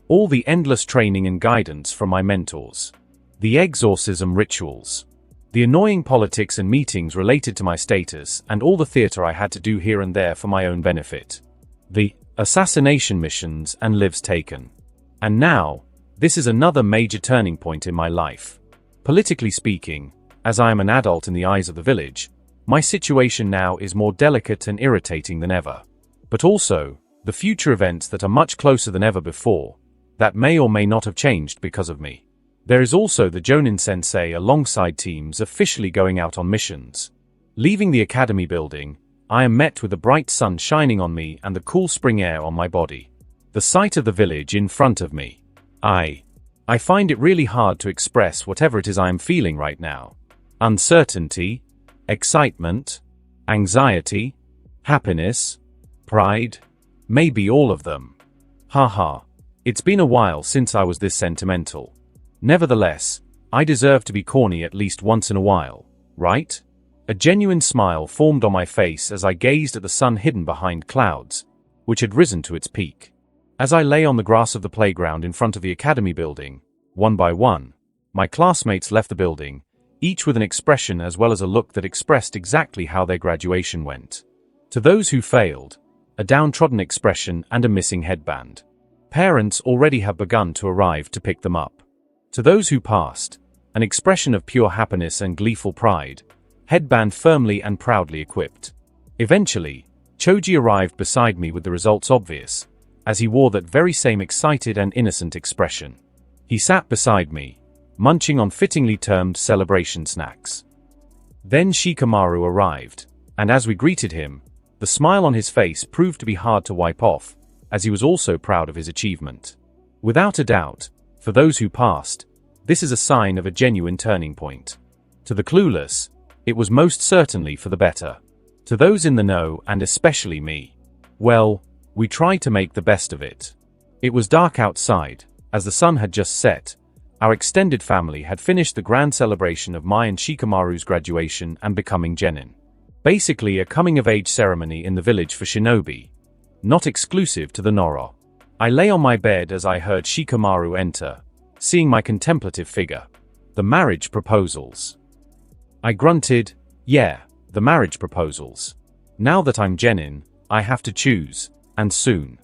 All the endless training and guidance from my mentors. The exorcism rituals. The annoying politics and meetings related to my status and all the theater I had to do here and there for my own benefit. The assassination missions and lives taken. And now, this is another major turning point in my life. Politically speaking, as I am an adult in the eyes of the village, my situation now is more delicate and irritating than ever. But also, the future events that are much closer than ever before, that may or may not have changed because of me. There is also the Jonin Sensei alongside teams officially going out on missions. Leaving the academy building, I am met with the bright sun shining on me and the cool spring air on my body. The sight of the village in front of me. I find it really hard to express whatever it is I am feeling right now. Uncertainty, excitement, anxiety, happiness, pride, maybe all of them. Haha, it's been a while since I was this sentimental. Nevertheless, I deserve to be corny at least once in a while, right? A genuine smile formed on my face as I gazed at the sun hidden behind clouds, which had risen to its peak. As I lay on the grass of the playground in front of the academy building, one by one, my classmates left the building, each with an expression as well as a look that expressed exactly how their graduation went. To those who failed, a downtrodden expression and a missing headband. Parents already have begun to arrive to pick them up. To those who passed, an expression of pure happiness and gleeful pride, headband firmly and proudly equipped. Eventually, Choji arrived beside me with the results obvious, as he wore that very same excited and innocent expression. He sat beside me, munching on fittingly termed celebration snacks. Then Shikamaru arrived, and as we greeted him, the smile on his face proved to be hard to wipe off, as he was also proud of his achievement. Without a doubt, for those who passed, this is a sign of a genuine turning point. To the clueless, it was most certainly for the better. To those in the know, and especially me, well, we tried to make the best of it. It was dark outside, as the sun had just set. Our extended family had finished the grand celebration of my and Shikamaru's graduation and becoming genin. Basically a coming-of-age ceremony in the village for shinobi. Not exclusive to the Noro. I lay on my bed as I heard Shikamaru enter, seeing my contemplative figure. The marriage proposals. I grunted, yeah, the marriage proposals. Now that I'm genin, I have to choose, and soon.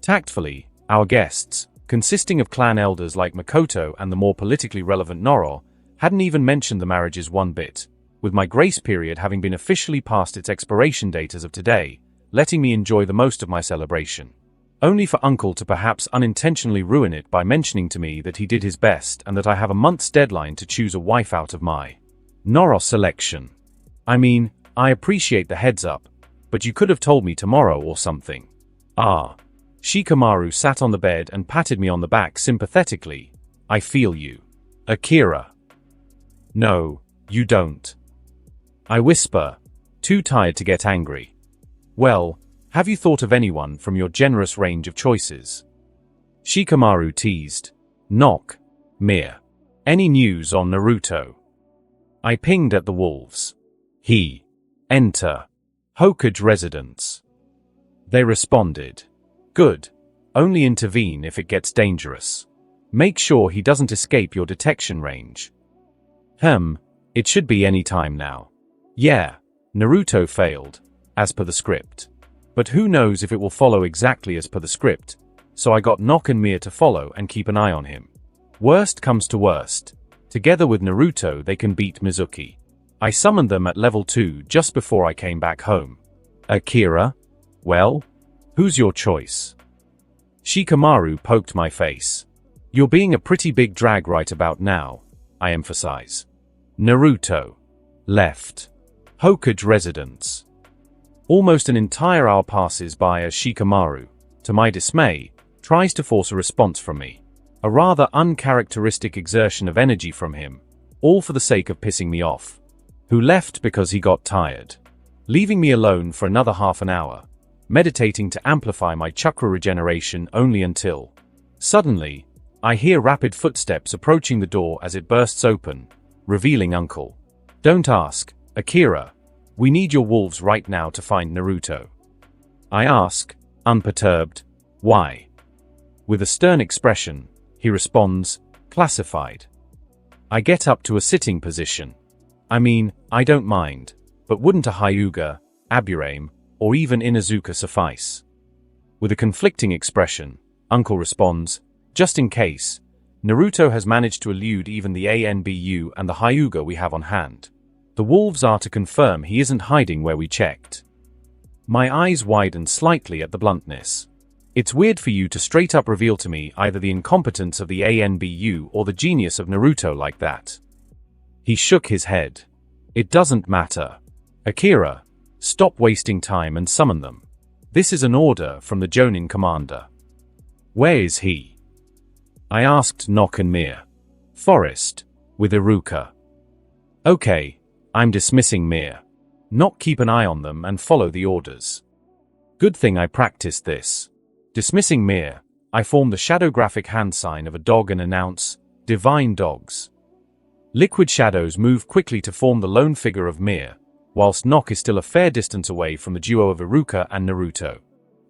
Tactfully, our guests, consisting of clan elders like Makoto and the more politically relevant Noro, hadn't even mentioned the marriages one bit, with my grace period having been officially past its expiration date as of today, letting me enjoy the most of my celebration. Only for Uncle to perhaps unintentionally ruin it by mentioning to me that he did his best and that I have a month's deadline to choose a wife out of my Noro selection. I mean, I appreciate the heads up, but you could have told me tomorrow or something. Ah. Shikamaru sat on the bed and patted me on the back sympathetically. I feel you. Akira. No, you don't. I whisper, too tired to get angry. Well, have you thought of anyone from your generous range of choices? Shikamaru teased. Knock. Mere. Any news on Naruto? I pinged at the wolves. Enter. Hokage residence. They responded. Good. Only intervene if it gets dangerous. Make sure he doesn't escape your detection range. It should be any time now. Yeah, Naruto failed, as per the script. But who knows if it will follow exactly as per the script, so I got Nock and Mir to follow and keep an eye on him. Worst comes to worst. Together with Naruto they can beat Mizuki. I summoned them at level 2 just before I came back home. Akira? Well? Who's your choice? Shikamaru poked my face. You're being a pretty big drag right about now, I emphasize. Naruto. Left. Hokage residence. Almost an entire hour passes by as Shikamaru, to my dismay, tries to force a response from me. A rather uncharacteristic exertion of energy from him, all for the sake of pissing me off. Who left because he got tired. Leaving me alone for another half an hour, meditating to amplify my chakra regeneration only until, suddenly, I hear rapid footsteps approaching the door as it bursts open, revealing Uncle. Don't ask, Akira. We need your wolves right now to find Naruto. I ask, unperturbed, why? With a stern expression, he responds, classified. I get up to a sitting position. I mean, I don't mind, but wouldn't a Hyuga, Aburame, or even Inazuka suffice? With a conflicting expression, Uncle responds, just in case, Naruto has managed to elude even the ANBU and the Hyuga we have on hand. The wolves are to confirm he isn't hiding where we checked. My eyes widened slightly at the bluntness. It's weird for you to straight up reveal to me either the incompetence of the ANBU or the genius of Naruto like that. He shook his head. It doesn't matter. Akira, stop wasting time and summon them. This is an order from the Jonin commander. Where is he? I asked Nock and Mir. Forest, with Iruka. Okay, I'm dismissing Mir. Nock, keep an eye on them and follow the orders. Good thing I practiced this. Dismissing Mir, I formed the shadowgraphic hand sign of a dog and announce, Divine Dogs. Liquid shadows move quickly to form the lone figure of Mir, whilst Nock is still a fair distance away from the duo of Iruka and Naruto.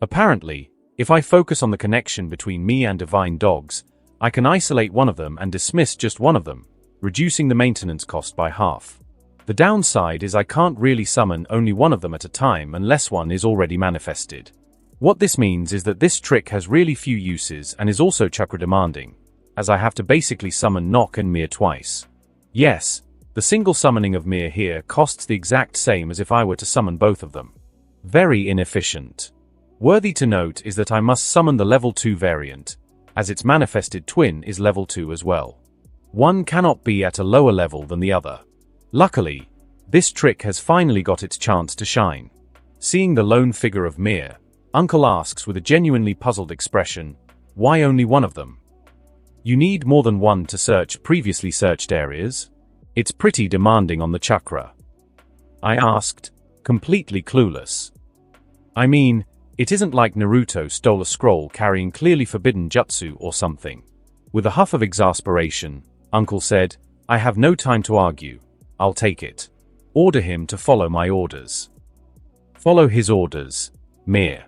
Apparently, if I focus on the connection between me and Divine Dogs, I can isolate one of them and dismiss just one of them, reducing the maintenance cost by half. The downside is I can't really summon only one of them at a time unless one is already manifested. What this means is that this trick has really few uses and is also chakra demanding, as I have to basically summon Nock and Mir twice. Yes, the single summoning of Mir here costs the exact same as if I were to summon both of them. Very inefficient. Worthy to note is that I must summon the level 2 variant, as its manifested twin is level 2 as well. One cannot be at a lower level than the other. Luckily, this trick has finally got its chance to shine. Seeing the lone figure of Mir, Uncle asks with a genuinely puzzled expression, why only one of them? You need more than one to search previously searched areas? It's pretty demanding on the chakra. I asked, completely clueless. I mean, it isn't like Naruto stole a scroll carrying clearly forbidden jutsu or something. With a huff of exasperation, Uncle said, I have no time to argue. I'll take it. Order him to follow my orders. Follow his orders, Mir.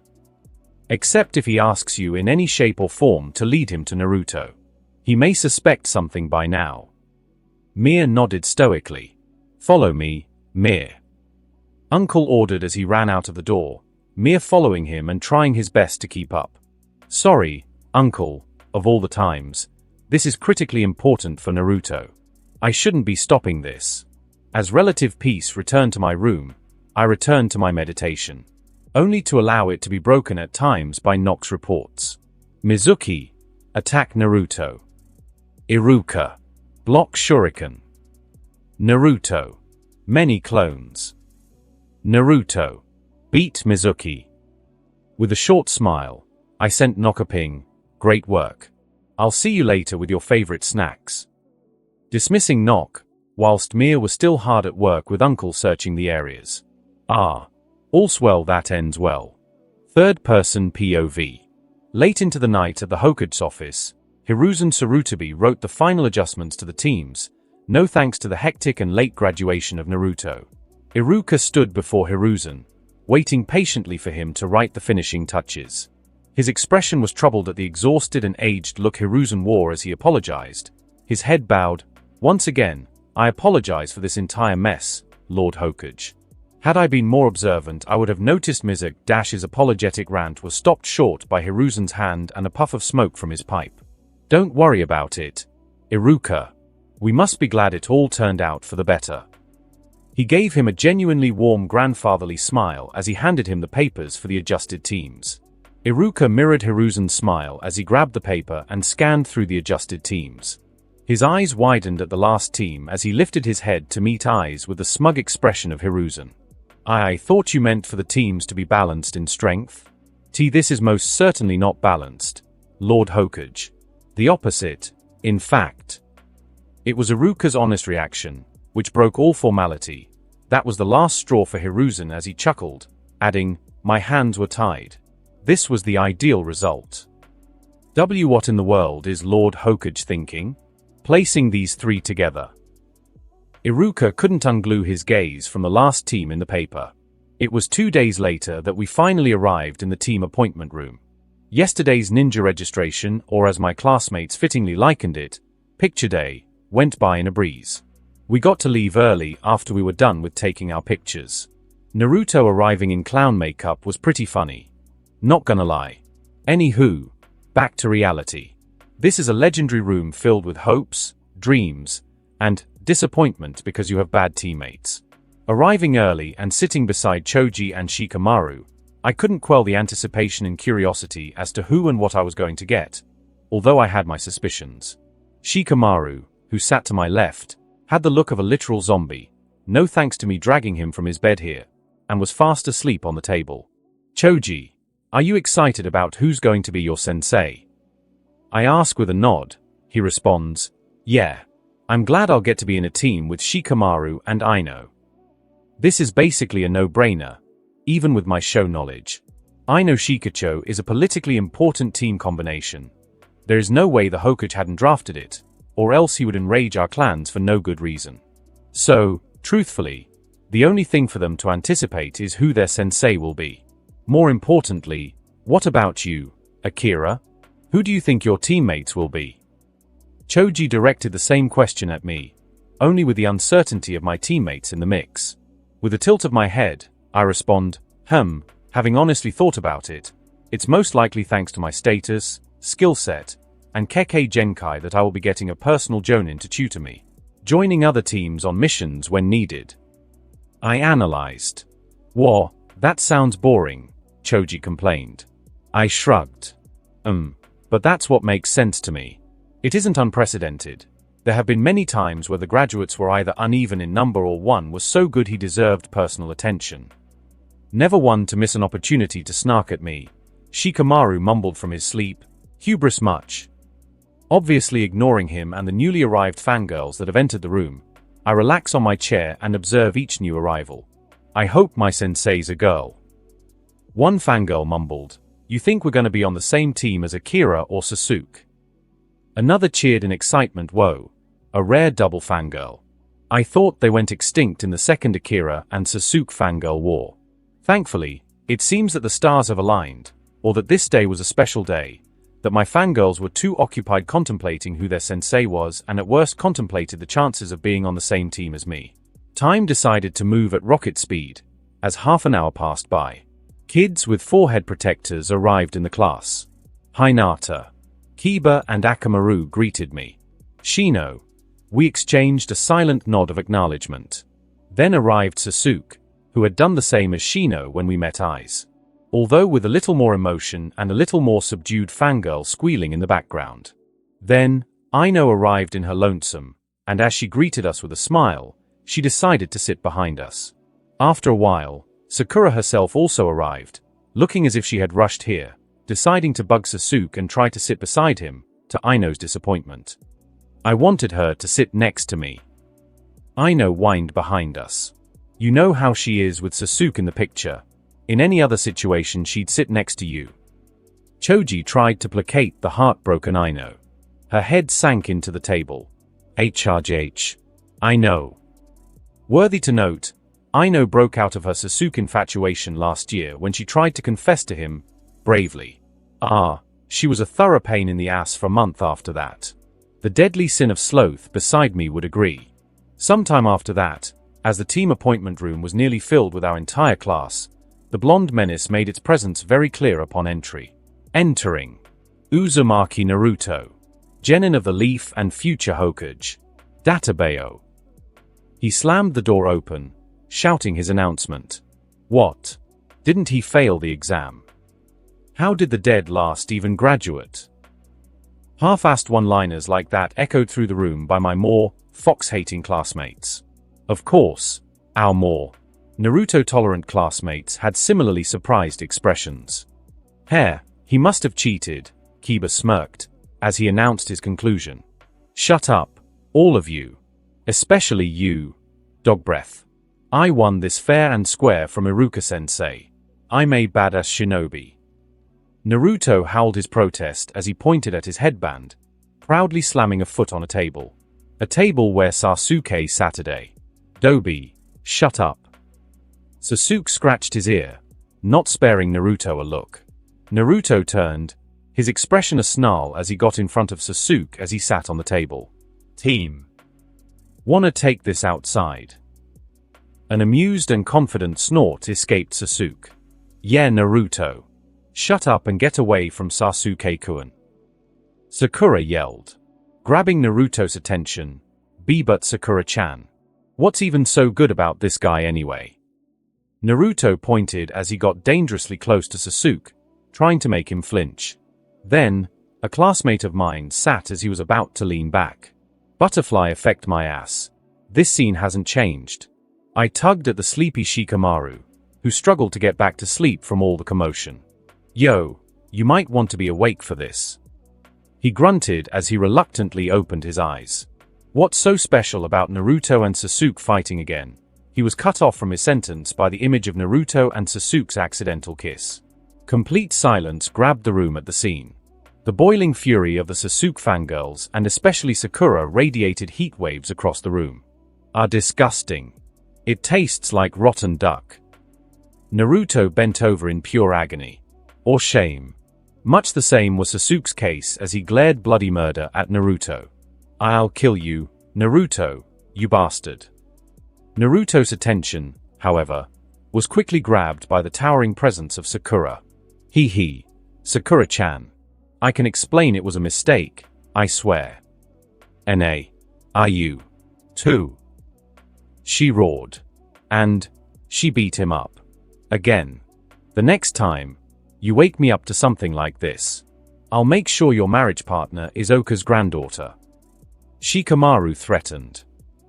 Except if he asks you in any shape or form to lead him to Naruto. He may suspect something by now. Mir nodded stoically. Follow me, Mir. Uncle ordered as he ran out of the door, Mir following him and trying his best to keep up. Sorry, Uncle, of all the times. This is critically important for Naruto. I shouldn't be stopping this. As relative peace returned to my room, I returned to my meditation, only to allow it to be broken at times by Nock's reports. Mizuki, attack Naruto. Iruka, block Shuriken. Naruto, many clones. Naruto, beat Mizuki. With a short smile, I sent Nock a ping, great work. I'll see you later with your favorite snacks. Dismissing Nock, whilst Mir was still hard at work with Uncle searching the areas. All's well that ends well. Third person POV. Late into the night at the Hokage's office, Hiruzen Sarutobi wrote the final adjustments to the teams, no thanks to the hectic and late graduation of Naruto. Iruka stood before Hiruzen, waiting patiently for him to write the finishing touches. His expression was troubled at the exhausted and aged look Hiruzen wore as he apologized. His head bowed. Once again, I apologize for this entire mess, Lord Hokage. Had I been more observant, I would have noticed Mizuk's apologetic rant was stopped short by Hiruzen's hand and a puff of smoke from his pipe. Don't worry about it, Iruka. We must be glad it all turned out for the better. He gave him a genuinely warm grandfatherly smile as he handed him the papers for the adjusted teams. Iruka mirrored Hiruzen's smile as he grabbed the paper and scanned through the adjusted teams. His eyes widened at the last team as he lifted his head to meet eyes with the smug expression of Hiruzen. I thought you meant for the teams to be balanced in strength. This is most certainly not balanced, Lord Hokage. The opposite, in fact. It was Iruka's honest reaction, which broke all formality. That was the last straw for Hiruzen as he chuckled, adding, my hands were tied. This was the ideal result. What in the world is Lord Hokage thinking? Placing these three together. Iruka couldn't unglue his gaze from the last team in the paper. It was 2 days later that we finally arrived in the team appointment room. Yesterday's ninja registration, or as my classmates fittingly likened it, picture day, went by in a breeze. We got to leave early after we were done with taking our pictures. Naruto arriving in clown makeup was pretty funny. Not gonna lie. Anywho, back to reality. This is a legendary room filled with hopes, dreams, and disappointment because you have bad teammates. Arriving early and sitting beside Choji and Shikamaru, I couldn't quell the anticipation and curiosity as to who and what I was going to get, although I had my suspicions. Shikamaru, who sat to my left, had the look of a literal zombie, no thanks to me dragging him from his bed here, and was fast asleep on the table. Choji, are you excited about who's going to be your sensei? I ask with a nod. He responds, yeah. I'm glad I'll get to be in a team with Shikamaru and Aino. This is basically a no-brainer, even with my show knowledge. Aino Shikacho is a politically important team combination. There is no way the Hokage hadn't drafted it, or else he would enrage our clans for no good reason. So, truthfully, the only thing for them to anticipate is who their sensei will be. More importantly, what about you, Akira? Who do you think your teammates will be? Choji directed the same question at me, only with the uncertainty of my teammates in the mix. With a tilt of my head, I respond, having honestly thought about it, it's most likely thanks to my status, skill set, and Kekkei Genkai that I will be getting a personal jonin to tutor me, joining other teams on missions when needed. I analyzed. Whoa, that sounds boring, Choji complained. I shrugged. But that's what makes sense to me. It isn't unprecedented. There have been many times where the graduates were either uneven in number or one was so good he deserved personal attention. Never one to miss an opportunity to snark at me. Shikamaru mumbled from his sleep, hubris much. Obviously ignoring him and the newly arrived fangirls that have entered the room, I relax on my chair and observe each new arrival. I hope my sensei's a girl. One fangirl mumbled, you think we're going to be on the same team as Akira or Sasuke? Another cheered in excitement, whoa, a rare double fangirl. I thought they went extinct in the second Akira and Sasuke fangirl war. Thankfully, it seems that the stars have aligned, or that this day was a special day, that my fangirls were too occupied contemplating who their sensei was and at worst contemplated the chances of being on the same team as me. Time decided to move at rocket speed, as half an hour passed by. Kids with forehead protectors arrived in the class. Hinata, Kiba and Akamaru greeted me. Shino. We exchanged a silent nod of acknowledgement. Then arrived Sasuke, who had done the same as Shino when we met eyes, although with a little more emotion and a little more subdued fangirl squealing in the background. Then, Aino arrived in her lonesome, and as she greeted us with a smile, she decided to sit behind us. After a while, Sakura herself also arrived, looking as if she had rushed here, deciding to bug Sasuke and try to sit beside him, to Aino's disappointment. I wanted her to sit next to me. Aino whined behind us. You know how she is with Sasuke in the picture. In any other situation she'd sit next to you. Choji tried to placate the heartbroken Aino. Her head sank into the table. HRH. I know. Worthy to note, Aino broke out of her Sasuke infatuation last year when she tried to confess to him, bravely. She was a thorough pain in the ass for a month after that. The deadly sin of sloth beside me would agree. Sometime after that, as the team appointment room was nearly filled with our entire class, the blonde menace made its presence very clear upon entry. Entering. Uzumaki Naruto. Genin of the Leaf and future Hokage. Databeo. He slammed the door open, shouting his announcement. What? Didn't he fail the exam? How did the dead last even graduate? Half-assed one-liners like that echoed through the room by my more fox-hating classmates. Of course, our more Naruto-tolerant classmates had similarly surprised expressions. He must have cheated, Kiba smirked, as he announced his conclusion. Shut up, all of you. Especially you, dog breath. I won this fair and square from Iruka-sensei. I'm a badass shinobi. Naruto howled his protest as he pointed at his headband, proudly slamming a foot on a table. A table where Sasuke sat today. Dobi, shut up. Sasuke scratched his ear, not sparing Naruto a look. Naruto turned, his expression a snarl as he got in front of Sasuke as he sat on the table. Team. Wanna take this outside? An amused and confident snort escaped Sasuke. Yeah, Naruto. Shut up and get away from Sasuke-kun. Sakura yelled, grabbing Naruto's attention. But Sakura-chan. What's even so good about this guy anyway? Naruto pointed as he got dangerously close to Sasuke, trying to make him flinch. Then, a classmate of mine sat as he was about to lean back. Butterfly effect my ass. This scene hasn't changed. I tugged at the sleepy Shikamaru, who struggled to get back to sleep from all the commotion. Yo, you might want to be awake for this. He grunted as he reluctantly opened his eyes. What's so special about Naruto and Sasuke fighting again? He was cut off from his sentence by the image of Naruto and Sasuke's accidental kiss. Complete silence grabbed the room at the scene. The boiling fury of the Sasuke fangirls and especially Sakura radiated heat waves across the room. Are disgusting. It tastes like rotten duck. Naruto bent over in pure agony. Or shame. Much the same was Sasuke's case as he glared bloody murder at Naruto. I'll kill you, Naruto, you bastard. Naruto's attention, however, was quickly grabbed by the towering presence of Sakura. Hee, Sakura-chan. I can explain it was a mistake, I swear. Are you? Too. She roared. And she beat him up. Again. The next time you wake me up to something like this, I'll make sure your marriage partner is Oka's granddaughter. Shikamaru threatened.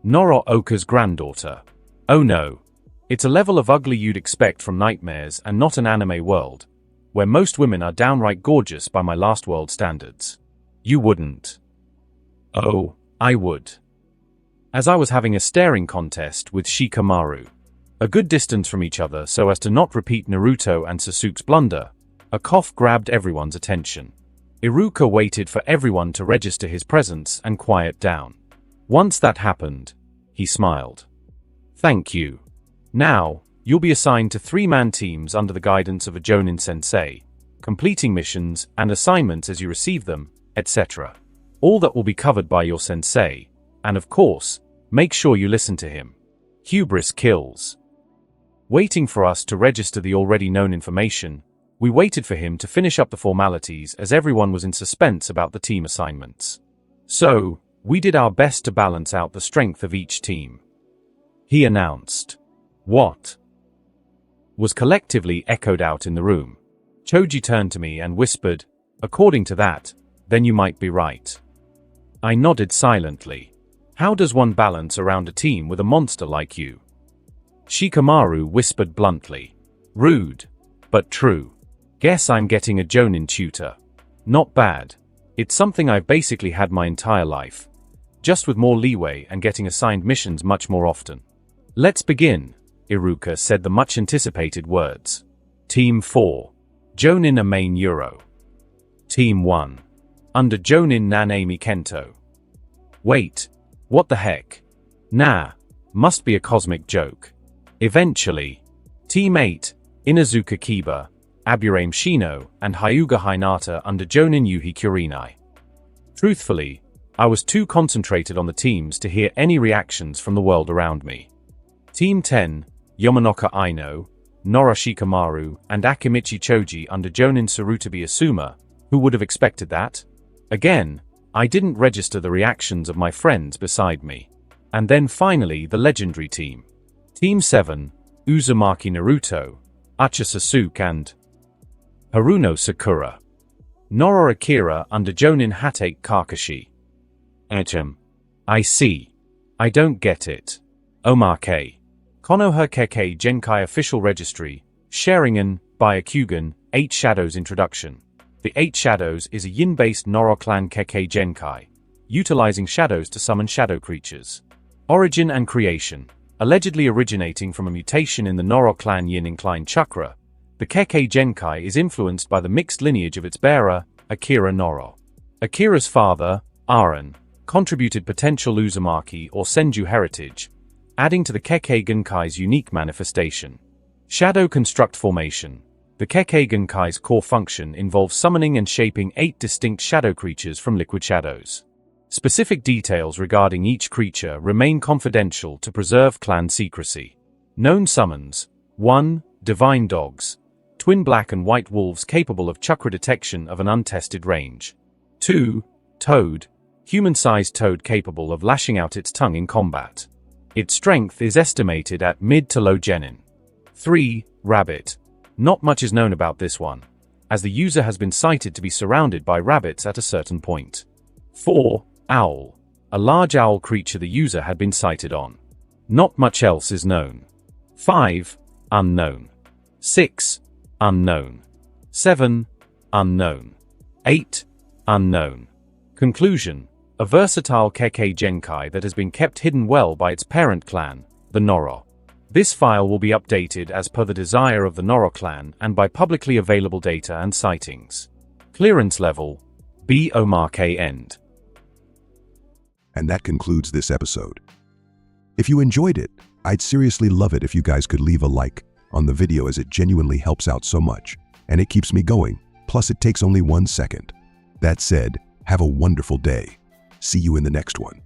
Noro Oka's granddaughter. Oh no. It's a level of ugly you'd expect from nightmares and not an anime world, where most women are downright gorgeous by my last world standards. You wouldn't. Oh, I would. As I was having a staring contest with Shikamaru, a good distance from each other so as to not repeat Naruto and Sasuke's blunder, a cough grabbed everyone's attention. Iruka waited for everyone to register his presence and quiet down. Once that happened, he smiled. Thank you. Now, you'll be assigned to 3-man teams under the guidance of a Jonin sensei, completing missions and assignments as you receive them, etc. All that will be covered by your sensei, and of course, make sure you listen to him. Hubris kills. Waiting for us to register the already known information, we waited for him to finish up the formalities as everyone was in suspense about the team assignments. So, we did our best to balance out the strength of each team. He announced. What? Was collectively echoed out in the room. Choji turned to me and whispered, according to that, then you might be right. I nodded silently. How does one balance around a team with a monster like you? Shikamaru whispered bluntly. Rude, but true. Guess I'm getting a Jonin tutor. Not bad. It's something I've basically had my entire life. Just with more leeway and getting assigned missions much more often. Let's begin, Iruka said the much anticipated words. Team 4. Jonin a main Euro. Team 1. Under Jonin Nanami Kento. Wait, what the heck? Nah, must be a cosmic joke. Eventually. Team 8. Inazuka Kiba, Aburame Shino, and Hyuga Hinata under Jonin Yuhi Kurenai. Truthfully, I was too concentrated on the teams to hear any reactions from the world around me. Team 10, Yamanoka Aino, Nora Shikamaru, and Akimichi Choji under Jonin Sarutabi Asuma, who would have expected that? Again, I didn't register the reactions of my friends beside me. And then finally the legendary team. Team 7, Uzumaki Naruto, Acha Sasuke and Haruno Sakura. Noro Akira under Jonin Hatake Kakashi. I see. I don't get it. Omake. Konoha Kekkei Genkai Official Registry, Sharingan, Byakugan, 8 Shadows Introduction. The 8 Shadows is a yin-based Noro clan Kekkei Genkai, utilizing shadows to summon shadow creatures. Origin and creation. Allegedly originating from a mutation in the Noro clan yin inclined chakra, the Kekkei Genkai is influenced by the mixed lineage of its bearer, Akira Noro. Akira's father, Aren, contributed potential Uzumaki or Senju heritage, adding to the Kekkei Genkai's unique manifestation. Shadow construct formation. The Kekkei Genkai's core function involves summoning and shaping 8 distinct shadow creatures from liquid shadows. Specific details regarding each creature remain confidential to preserve clan secrecy. Known summons: 1. Divine Dogs. Twin black and white wolves capable of chakra detection of an untested range. 2. Toad. Human-sized toad capable of lashing out its tongue in combat. Its strength is estimated at mid to low genin. 3. Rabbit. Not much is known about this one, as the user has been cited to be surrounded by rabbits at a certain point. 4. Owl. A large owl creature the user had been sighted on. Not much else is known. 5. Unknown. 6. Unknown. 7. Unknown. 8. Unknown. Conclusion: a versatile Kekkei Genkai that has been kept hidden well by its parent clan, the Noro. This file will be updated as per the desire of the Noro clan and by publicly available data and sightings. Clearance level: B. K end. And that concludes this episode. If you enjoyed it, I'd seriously love it if you guys could leave a like on the video, as it genuinely helps out so much, and it keeps me going, plus it takes only 1 second. That said, have a wonderful day. See you in the next one.